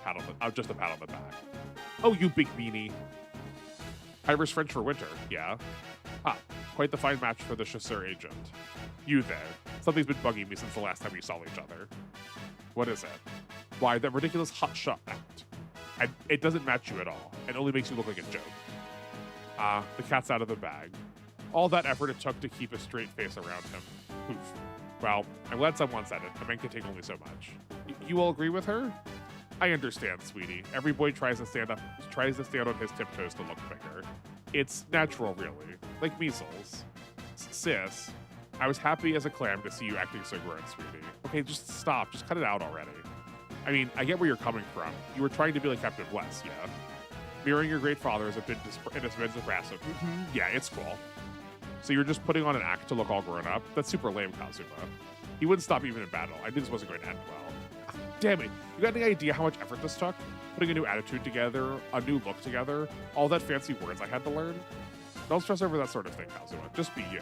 just a pat on the back. Oh, you big meanie. Hyper's French for winter, yeah? Ah, quite the fine match for the chasseur agent. You there. Something's been bugging me since the last time we saw each other. What is it? Why, that ridiculous hot shot act. It doesn't match you at all. It only makes you look like a joke. Ah, the cat's out of the bag. All that effort it took to keep a straight face around him. Poof. Well, I'm glad someone said it. A man can take only so much. You all agree with her? I understand, sweetie. Every boy tries to stand on his tiptoes to look bigger. It's natural, really. Like measles. Sis, I was happy as a clam to see you acting so grown, sweetie. Okay, just stop. Just cut it out already. I mean, I get where you're coming from. You were trying to be like Captain West, yeah? Mirroring your great father is a bit aggressive. Yeah, it's cool. So you're just putting on an act to look all grown up? That's super lame, Kazuma. He wouldn't stop even in battle. I knew this wasn't going to end well. Damn it. You got any idea how much effort this took? Putting a new attitude together, a new look together, all that fancy words I had to learn? Don't stress over that sort of thing, Kazuma. Just be you.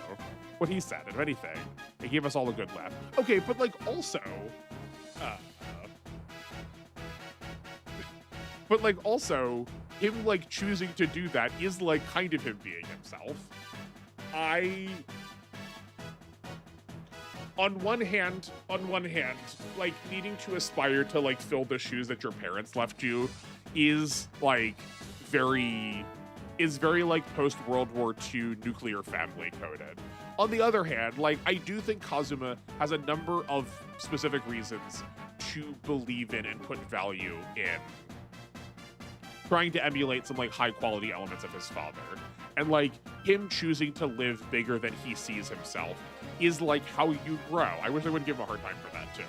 What he said, if anything, it gave us all a good laugh. Okay, but like also... but like also, him like choosing to do that is like kind of him being himself. On one hand, like needing to aspire to like fill the shoes that your parents left you is like very like post-World War II nuclear family coded. On the other hand, like I do think Kazuma has a number of specific reasons to believe in and put value in trying to emulate some like high quality elements of his father. And like him choosing to live bigger than he sees himself is like how you grow. I wish I wouldn't give him a hard time for that too.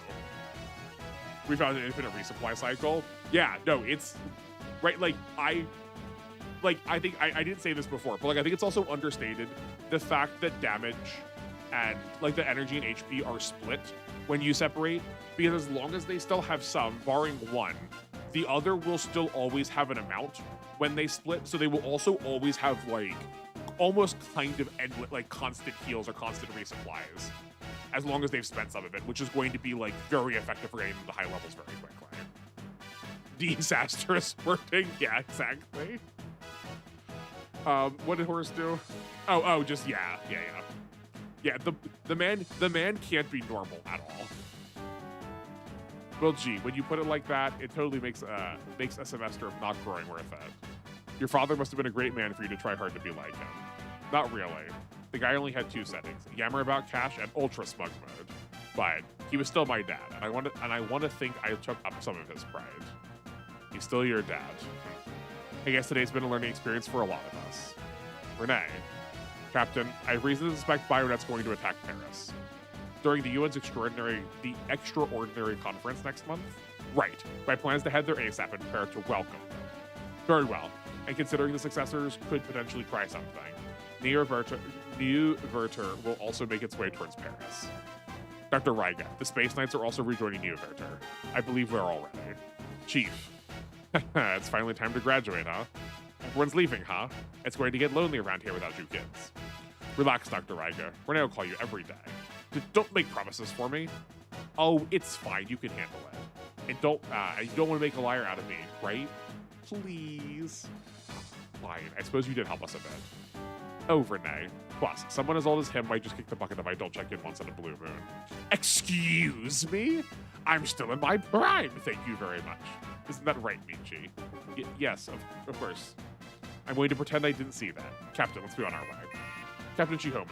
We found an infinite resupply cycle. Yeah, no, it's right. Like I think I didn't say this before, but like I think it's also understated the fact that damage and like the energy and HP are split when you separate, because as long as they still have some, barring one, the other will still always have an amount when they split. So they will also always have like almost kind of endless, like constant heals or constant resupplies as long as they've spent some of it, which is going to be like very effective for getting them to high levels very quickly. Disastrous working, yeah, exactly. What did Horus do? Oh, just yeah. The man can't be normal at all. Well, gee, when you put it like that, it totally makes a semester of not growing worth it. Your father must have been a great man for you to try hard to be like him. Not really. The guy only had two settings: yammer about cash and ultra smug mode. But he was still my dad, and I want to think I took up some of his pride. He's still your dad. I guess today's been a learning experience for a lot of us. Renee, Captain, I have reason to suspect Bionet's going to attack Paris. During the UN's extraordinary conference next month? Right. My plan is to head there ASAP and prepare to welcome them. Very well. And considering the successors could potentially try something, New Verter will also make its way towards Paris. Dr. Reiga, the Space Knights are also rejoining New Verter. I believe we're all ready. Chief. It's finally time to graduate, huh? Everyone's leaving, huh? It's going to get lonely around here without you kids. Relax, Dr. Riga. Renee will call you every day. Don't make promises for me. Oh, it's fine. You can handle it. And you don't want to make a liar out of me, right? Please. Fine. I suppose you did help us a bit. Oh, Renee. Plus, someone as old as him might just kick the bucket if I don't check in once in a blue moon. Excuse me? I'm still in my prime, thank you very much. Isn't that right, Michi? Yes, of course. I'm going to pretend I didn't see that. Captain, let's be on our way. Captain Chihome,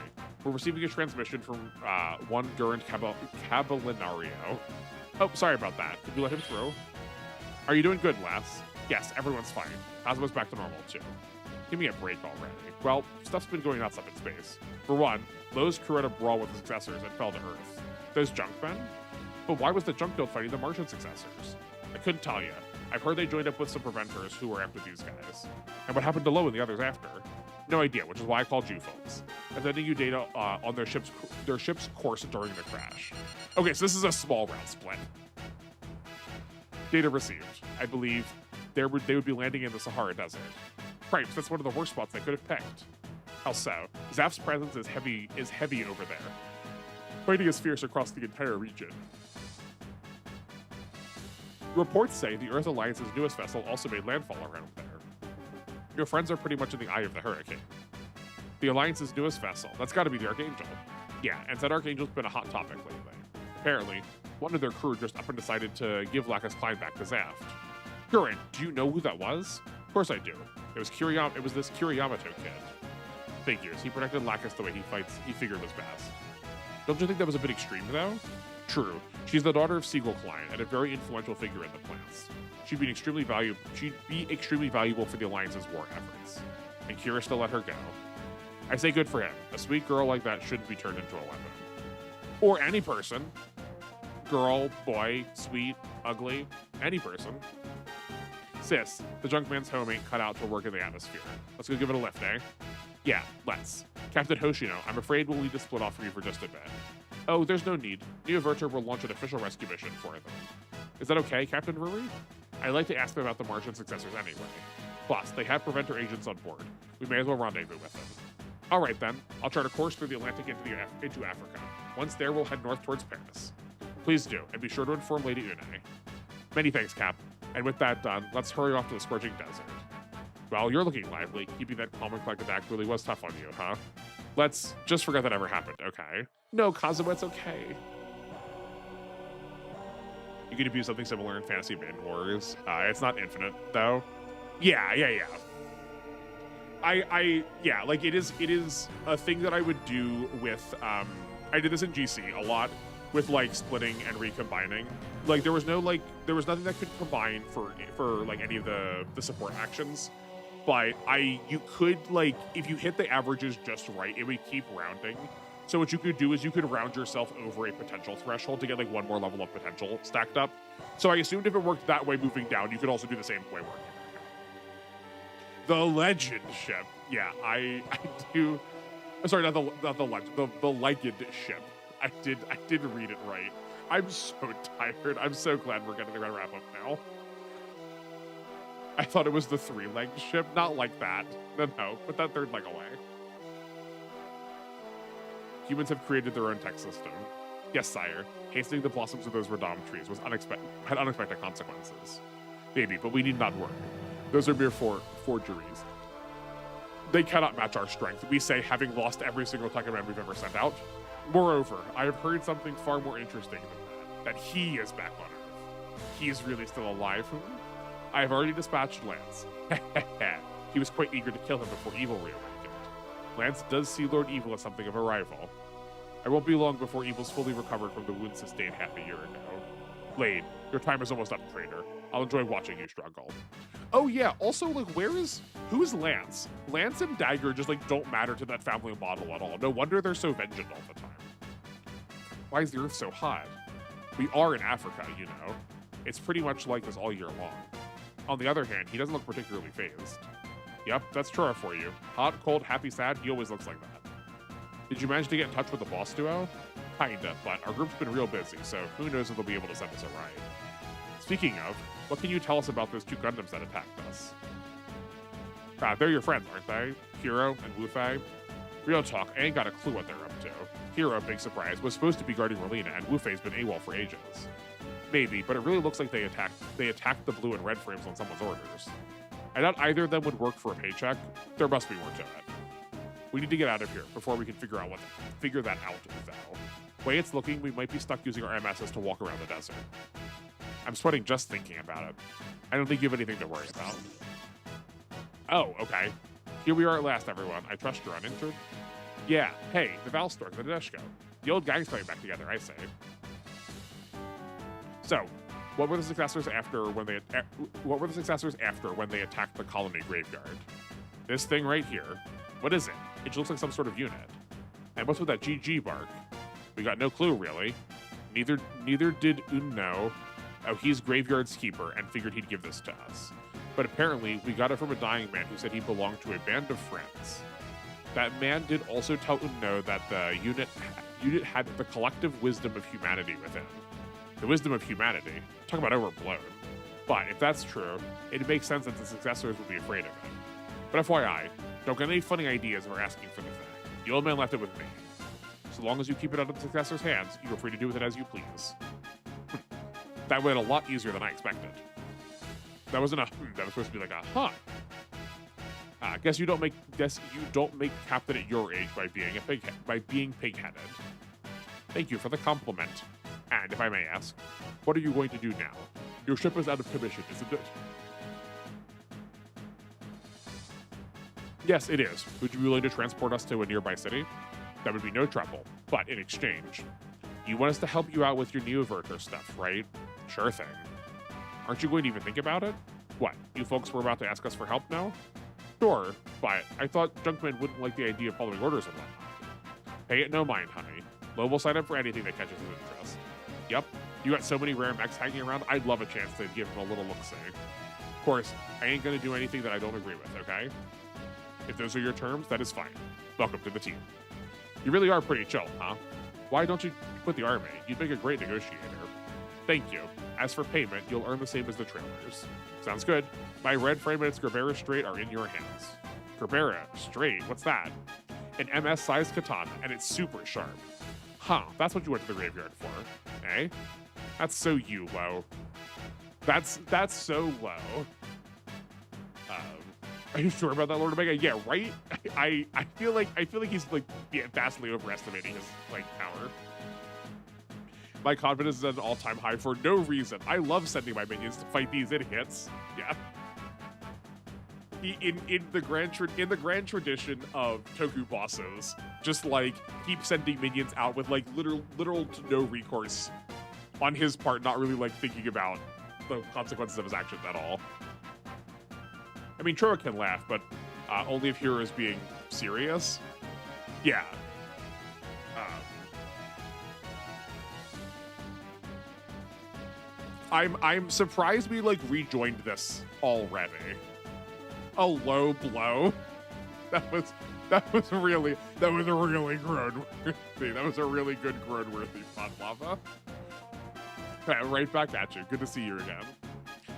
we're receiving a transmission from one Durant Caballinario. Oh, sorry about that. Could you let him through? Are you doing good, lass? Yes, everyone's fine. Cosmo's back to normal, too. Give me a break already. Well, stuff's been going nuts up in space. For one, Lowe's crew had a brawl with the successors and fell to Earth. Those junkmen? But why was the junk guild fighting the Martian successors? I couldn't tell you. I've heard they joined up with some preventers who were after these guys. And what happened to Lowe and the others after? No idea, which is why I called you folks. I'm sending you data on their ship's course during the crash. Okay, so this is a small route split. Data received. I believe they would be landing in the Sahara Desert. Cripes, that's one of the worst spots they could have picked. How so? Zaf's presence is heavy over there. Fighting is fierce across the entire region. Reports say the Earth Alliance's newest vessel also made landfall around there. Your friends are pretty much in the eye of the hurricane. The Alliance's newest vessel, that's gotta be the Archangel. Yeah, and said Archangel's been a hot topic lately. Apparently, one of their crew just up and decided to give Lacus Klein back to Zaft. Gurren, do you know who that was? Of course I do. It was this Kiriyamato kid. Figures, he protected Lacus the way he figured was best. Don't you think that was a bit extreme, though? True. She's the daughter of Siegel Klein and a very influential figure in the plants. She'd be extremely valuable for the Alliance's war efforts. And Kira still let her go. I say good for him. A sweet girl like that shouldn't be turned into a weapon. Or any person. Girl, boy, sweet, ugly, any person. Sis, the Junkman's home ain't cut out to work in the atmosphere. Let's go give it a lift, eh? Yeah, let's. Captain Hoshino, I'm afraid we'll need to split off from you for just a bit. Oh, there's no need. Neo Verter will launch an official rescue mission for them. Is that okay, Captain Ruri? I'd like to ask them about the Martian successors anyway. Plus, they have preventer agents on board. We may as well rendezvous with them. All right, then. I'll chart a course through the Atlantic into Africa. Once there, we'll head north towards Paris. Please do, and be sure to inform Lady Une. Many thanks, Cap. And with that done, let's hurry off to the scorching desert. Well, you're looking lively. Keeping that calm and collected act really was tough on you, huh? Let's just forget that ever happened, okay? No, Kazuo, it's okay. You could abuse something similar in Fantasy Maiden Wars. It's not infinite, though. Yeah. Yeah, like it is a thing that I would do with, I did this in GC a lot with like splitting and recombining. Like there was nothing that could combine for like any of the support actions. But you could, like, if you hit the averages just right, it would keep rounding. So what you could do is you could round yourself over a potential threshold to get like one more level of potential stacked up. So I assumed if it worked that way moving down, you could also do the same way working. The Legend ship. Yeah, I do. Sorry, not the Legend. The Legend ship. I did read it right. I'm so tired. I'm so glad we're getting the wrap up now. I thought it was the three-legged ship. Not like that. No, put that third leg away. Humans have created their own tech system. Yes, sire. Hastening the blossoms of those Radom trees had unexpected consequences. Maybe, but we need not worry. Those are mere forgeries. They cannot match our strength. We say, having lost every single Techaman we've ever sent out. Moreover, I have heard something far more interesting than that he is back on Earth. He is really still alive. I have already dispatched Lance. He was quite eager to kill him before Evil reawakened. Lance does see Lord Evil as something of a rival. I won't be long before Evil's fully recovered from the wounds sustained half a year ago. Lade, your time is almost up, traitor. I'll enjoy watching you struggle. Oh yeah, also, like, who is Lance? Lance and Dagger just, like, don't matter to that family model at all. No wonder they're so vengeant all the time. Why is the Earth so hot? We are in Africa, you know. It's pretty much like this all year long. On the other hand, he doesn't look particularly phased. Yep, that's Chura for you. Hot, cold, happy, sad, he always looks like that. Did you manage to get in touch with the boss duo? Kinda, but our group's been real busy, so who knows if they'll be able to send us a ride. Speaking of, what can you tell us about those two Gundams that attacked us? They're your friends, aren't they? Hiro and Wu-Fei? Real talk, I ain't got a clue what they're up to. Hero, big surprise, was supposed to be guarding Relina, and Wufei's been AWOL for ages. Maybe, but it really looks like they attacked the blue and red frames on someone's orders. I doubt either of them would work for a paycheck. There must be more to it. We need to get out of here before we can figure that out, though. Way it's looking, we might be stuck using our MSs to walk around the desert. I'm sweating just thinking about it. I don't think you have anything to worry about. Oh, okay. Here we are at last, everyone. I trust you're uninjured. Yeah, hey, the Valstork, the Nadeshko. The old gang's coming back together, I say. So, what were the successors after when they attacked the colony graveyard? This thing right here. What is it? It looks like some sort of unit. And what's with that GG bark? We got no clue, really. Neither did Unno. Oh, he's Graveyard's keeper and figured he'd give this to us. But apparently, we got it from a dying man who said he belonged to a band of friends. That man did also tell Unno that the unit had the collective wisdom of humanity within. The wisdom of humanity. Talk about overblown. But if that's true, it makes sense that the successors would be afraid of it. But FYI, don't get any funny ideas or asking for the thing. The old man left it with me. So long as you keep it out of the successor's hands, you are free to do with it as you please. That went a lot easier than I expected. That wasn't a that was supposed to be like a huh. Guess you don't make captain at your age by being pig-headed. Thank you for the compliment. And if I may ask, what are you going to do now? Your ship is out of commission, isn't it? Yes, it is. Would you be willing to transport us to a nearby city? That would be no trouble. But in exchange, you want us to help you out with your Neoverter stuff, right? Sure thing. Aren't you going to even think about it? What, you folks were about to ask us for help now? Sure, but I thought Junkman wouldn't like the idea of following orders and whatnot. Pay it no mind, honey. Lo will sign up for anything that catches his interest. Yep, you got so many rare mechs hanging around, I'd love a chance to give him a little look-see. Of course, I ain't gonna do anything that I don't agree with, okay? If those are your terms, that is fine. Welcome to the team. You really are pretty chill, huh? Why don't you quit the army? You'd make a great negotiator. Thank you. As for payment, you'll earn the same as the trailers. Sounds good. My red frame and its Gerbera Straight are in your hands. Gerbera Straight? What's that? An MS-sized katana, and it's super sharp. Huh, that's what you went to the graveyard for, eh? That's so you, Lo. That's so low. Are you sure about that, Lord Omega? Yeah, right? I feel like he's like vastly overestimating his power. My confidence is at an all-time high for no reason. I love sending my minions to fight these idiots. Yeah. In the grand tradition of Toku bosses, just keep sending minions out with literal to no recourse on his part, not really thinking about the consequences of his actions at all. I mean, Troa can laugh, but only if Hero is being serious. Yeah. I'm surprised we rejoined this already. A low blow. That was a really Groan-worthy. That was a really good Groan-worthy pot lava. Right back at you. Good to see you again.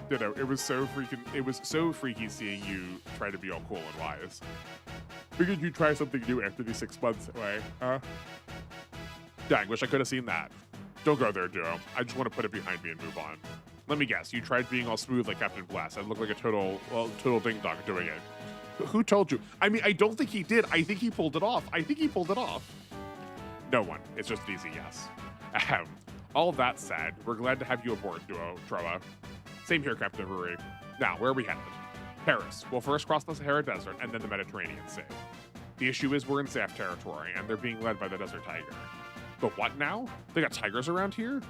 Ditto. It was so freaky seeing you try to be all cool and wise. Figured you'd try something new after these 6 months away, huh? Dang, wish I could have seen that. Don't go there, Joe. I just want to put it behind me and move on. Let me guess, you tried being all smooth like Captain Blast and looked like a total ding-dong doing it. Who told you? I mean, I don't think he did. I think he pulled it off. No one. It's just an easy yes. All that said, we're glad to have you aboard, Troa. Same here, Captain Ruri. Now, where are we headed? Paris. We'll first cross the Sahara Desert and then the Mediterranean Sea. The issue is we're in SAF territory, and they're being led by the Desert Tiger. But what now? They got tigers around here?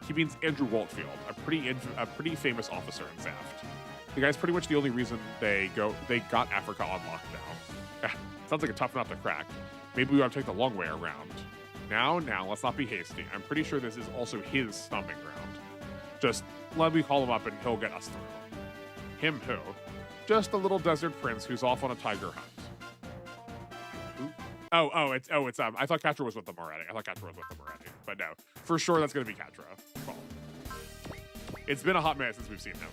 He means Andrew Waltfield, a pretty famous officer in Saft. The guy's pretty much the only reason they got Africa on lockdown. Sounds like a tough nut to crack. Maybe we want to take the long way around. Now, let's not be hasty. I'm pretty sure this is also his stomping ground. Just let me call him up and he'll get us through. Him who? Just a little desert prince who's off on a tiger hunt. It's I thought Catra was with them already. But no, for sure that's gonna be Catra. Well, it's been a hot minute since we've seen him.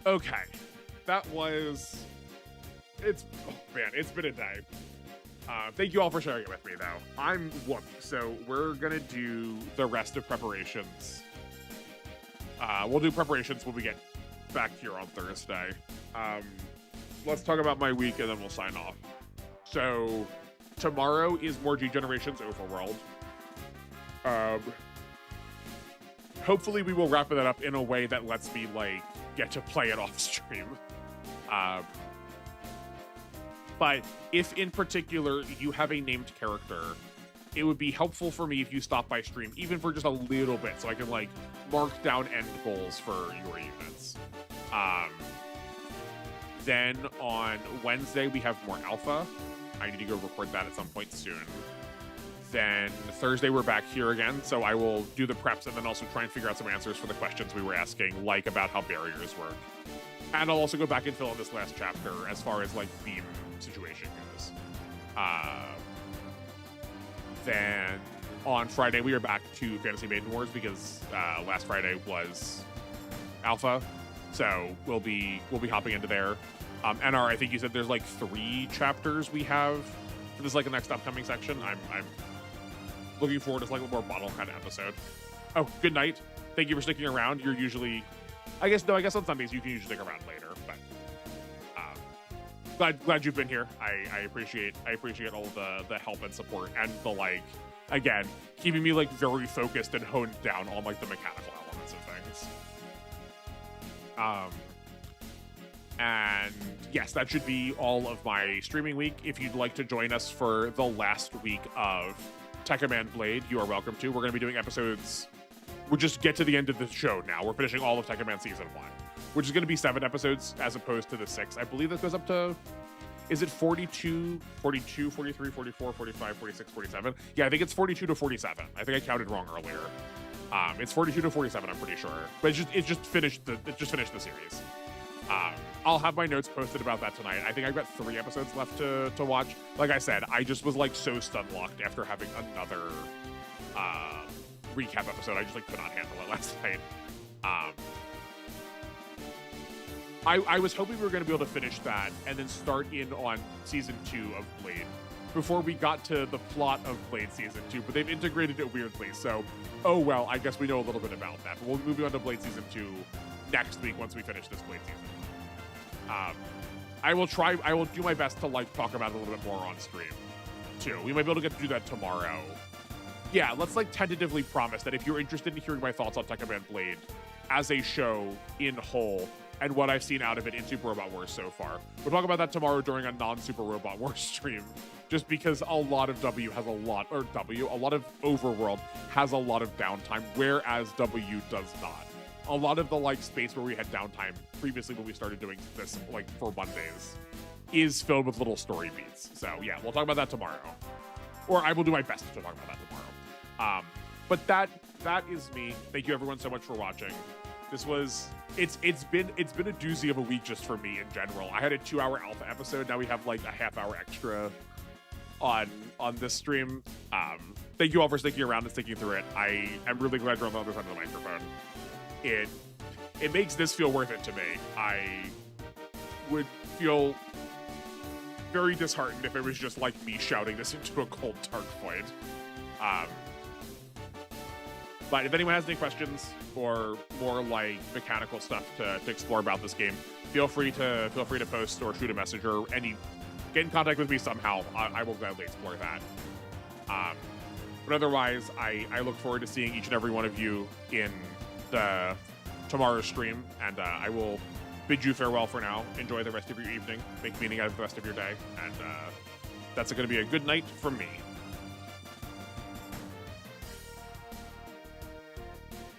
Okay, that was oh man, it's been a day. Thank you all for sharing it with me, though. I'm whooped, so we're gonna do the rest of preparations. We'll do preparations when we get back here on Thursday. Let's talk about my week, and then we'll sign off. So, tomorrow is more G Generations Overworld. Hopefully we will wrap that up in a way that lets me, like, get to play it off stream. But if in particular you have a named character, it would be helpful for me if you stop by stream, even for just a little bit, so I can, like, mark down end goals for your units. Then on Wednesday, we have more alpha. I need to go record that at some point soon. Then Thursday, we're back here again, so I will do the preps and then also try and figure out some answers for the questions we were asking, like about how barriers work. And I'll also go back and fill in this last chapter as far as, like, beam situation goes. Then on Friday, we are back to Fantasy Maiden Wars because last Friday was alpha, so we'll be hopping into there. NR, I think you said there's like 3 chapters we have for this, like, the next upcoming section. I'm looking forward to, like, a more bottle kind of episode. Oh, good night. Thank you for sticking around. You're usually, I guess on Sundays you can usually stick around later, but glad you've been here. I appreciate all the help and support and the, like, again, keeping me, like, very focused and honed down on, like, the mechanical elements of things. And yes, that should be all of my streaming week. If you'd like to join us for the last week of Tekkaman Blade, you are welcome to. We're going to be doing episodes. We'll just get to the end of the show now. We're finishing all of Tekkaman Season 1, which is going to be 7 episodes as opposed to the 6. I believe this goes up to, is it 42, 43, 44, 45, 46, 47? Yeah, I think it's 42 to 47. I think I counted wrong earlier. It's 42 to 47, I'm pretty sure. But it just finished the series. I'll have my notes posted about that tonight. I think I've got 3 episodes left to watch. Like I said, I just was, like, so stun-locked after having another recap episode. I just, like, could not handle it last night. I was hoping we were going to be able to finish that and then start in on Season 2 of Blade before we got to the plot of Blade Season 2, but they've integrated it weirdly, so, oh well, I guess we know a little bit about that. But we'll be moving on to Blade Season 2 next week once we finish this Blade Season. I will do my best to, like, talk about it a little bit more on stream, too. We might be able to get to do that tomorrow. Yeah, let's, like, tentatively promise that if you're interested in hearing my thoughts on Tekkaman Blade as a show in whole, and what I've seen out of it in Super Robot Wars so far, we'll talk about that tomorrow during a non-Super Robot Wars stream, just because a lot of a lot of Overworld has a lot of downtime, whereas W does not. A lot of the, like, space where we had downtime previously when we started doing this, like, for Mondays is filled with little story beats. So yeah, we'll talk about that tomorrow, or I will do my best to talk about that tomorrow. But that is me. Thank you everyone so much for watching. This was it's been a doozy of a week just for me in general. I had a 2-hour alpha episode. Now we have, like, a half-hour extra on this stream. Thank you all for sticking around and sticking through it. I am really glad you're on the other side of the microphone. It makes this feel worth it to me. I would feel very disheartened if it was just, like, me shouting this into a cold, dark void. But if anyone has any questions or more, like, mechanical stuff to explore about this game, feel free to post or shoot a message or get in contact with me somehow. I will gladly explore that. But otherwise, I look forward to seeing each and every one of you in the tomorrow's stream, and I will bid you farewell for now. Enjoy the rest of your evening. Make meaning out of the rest of your day, and that's going to be a good night from me.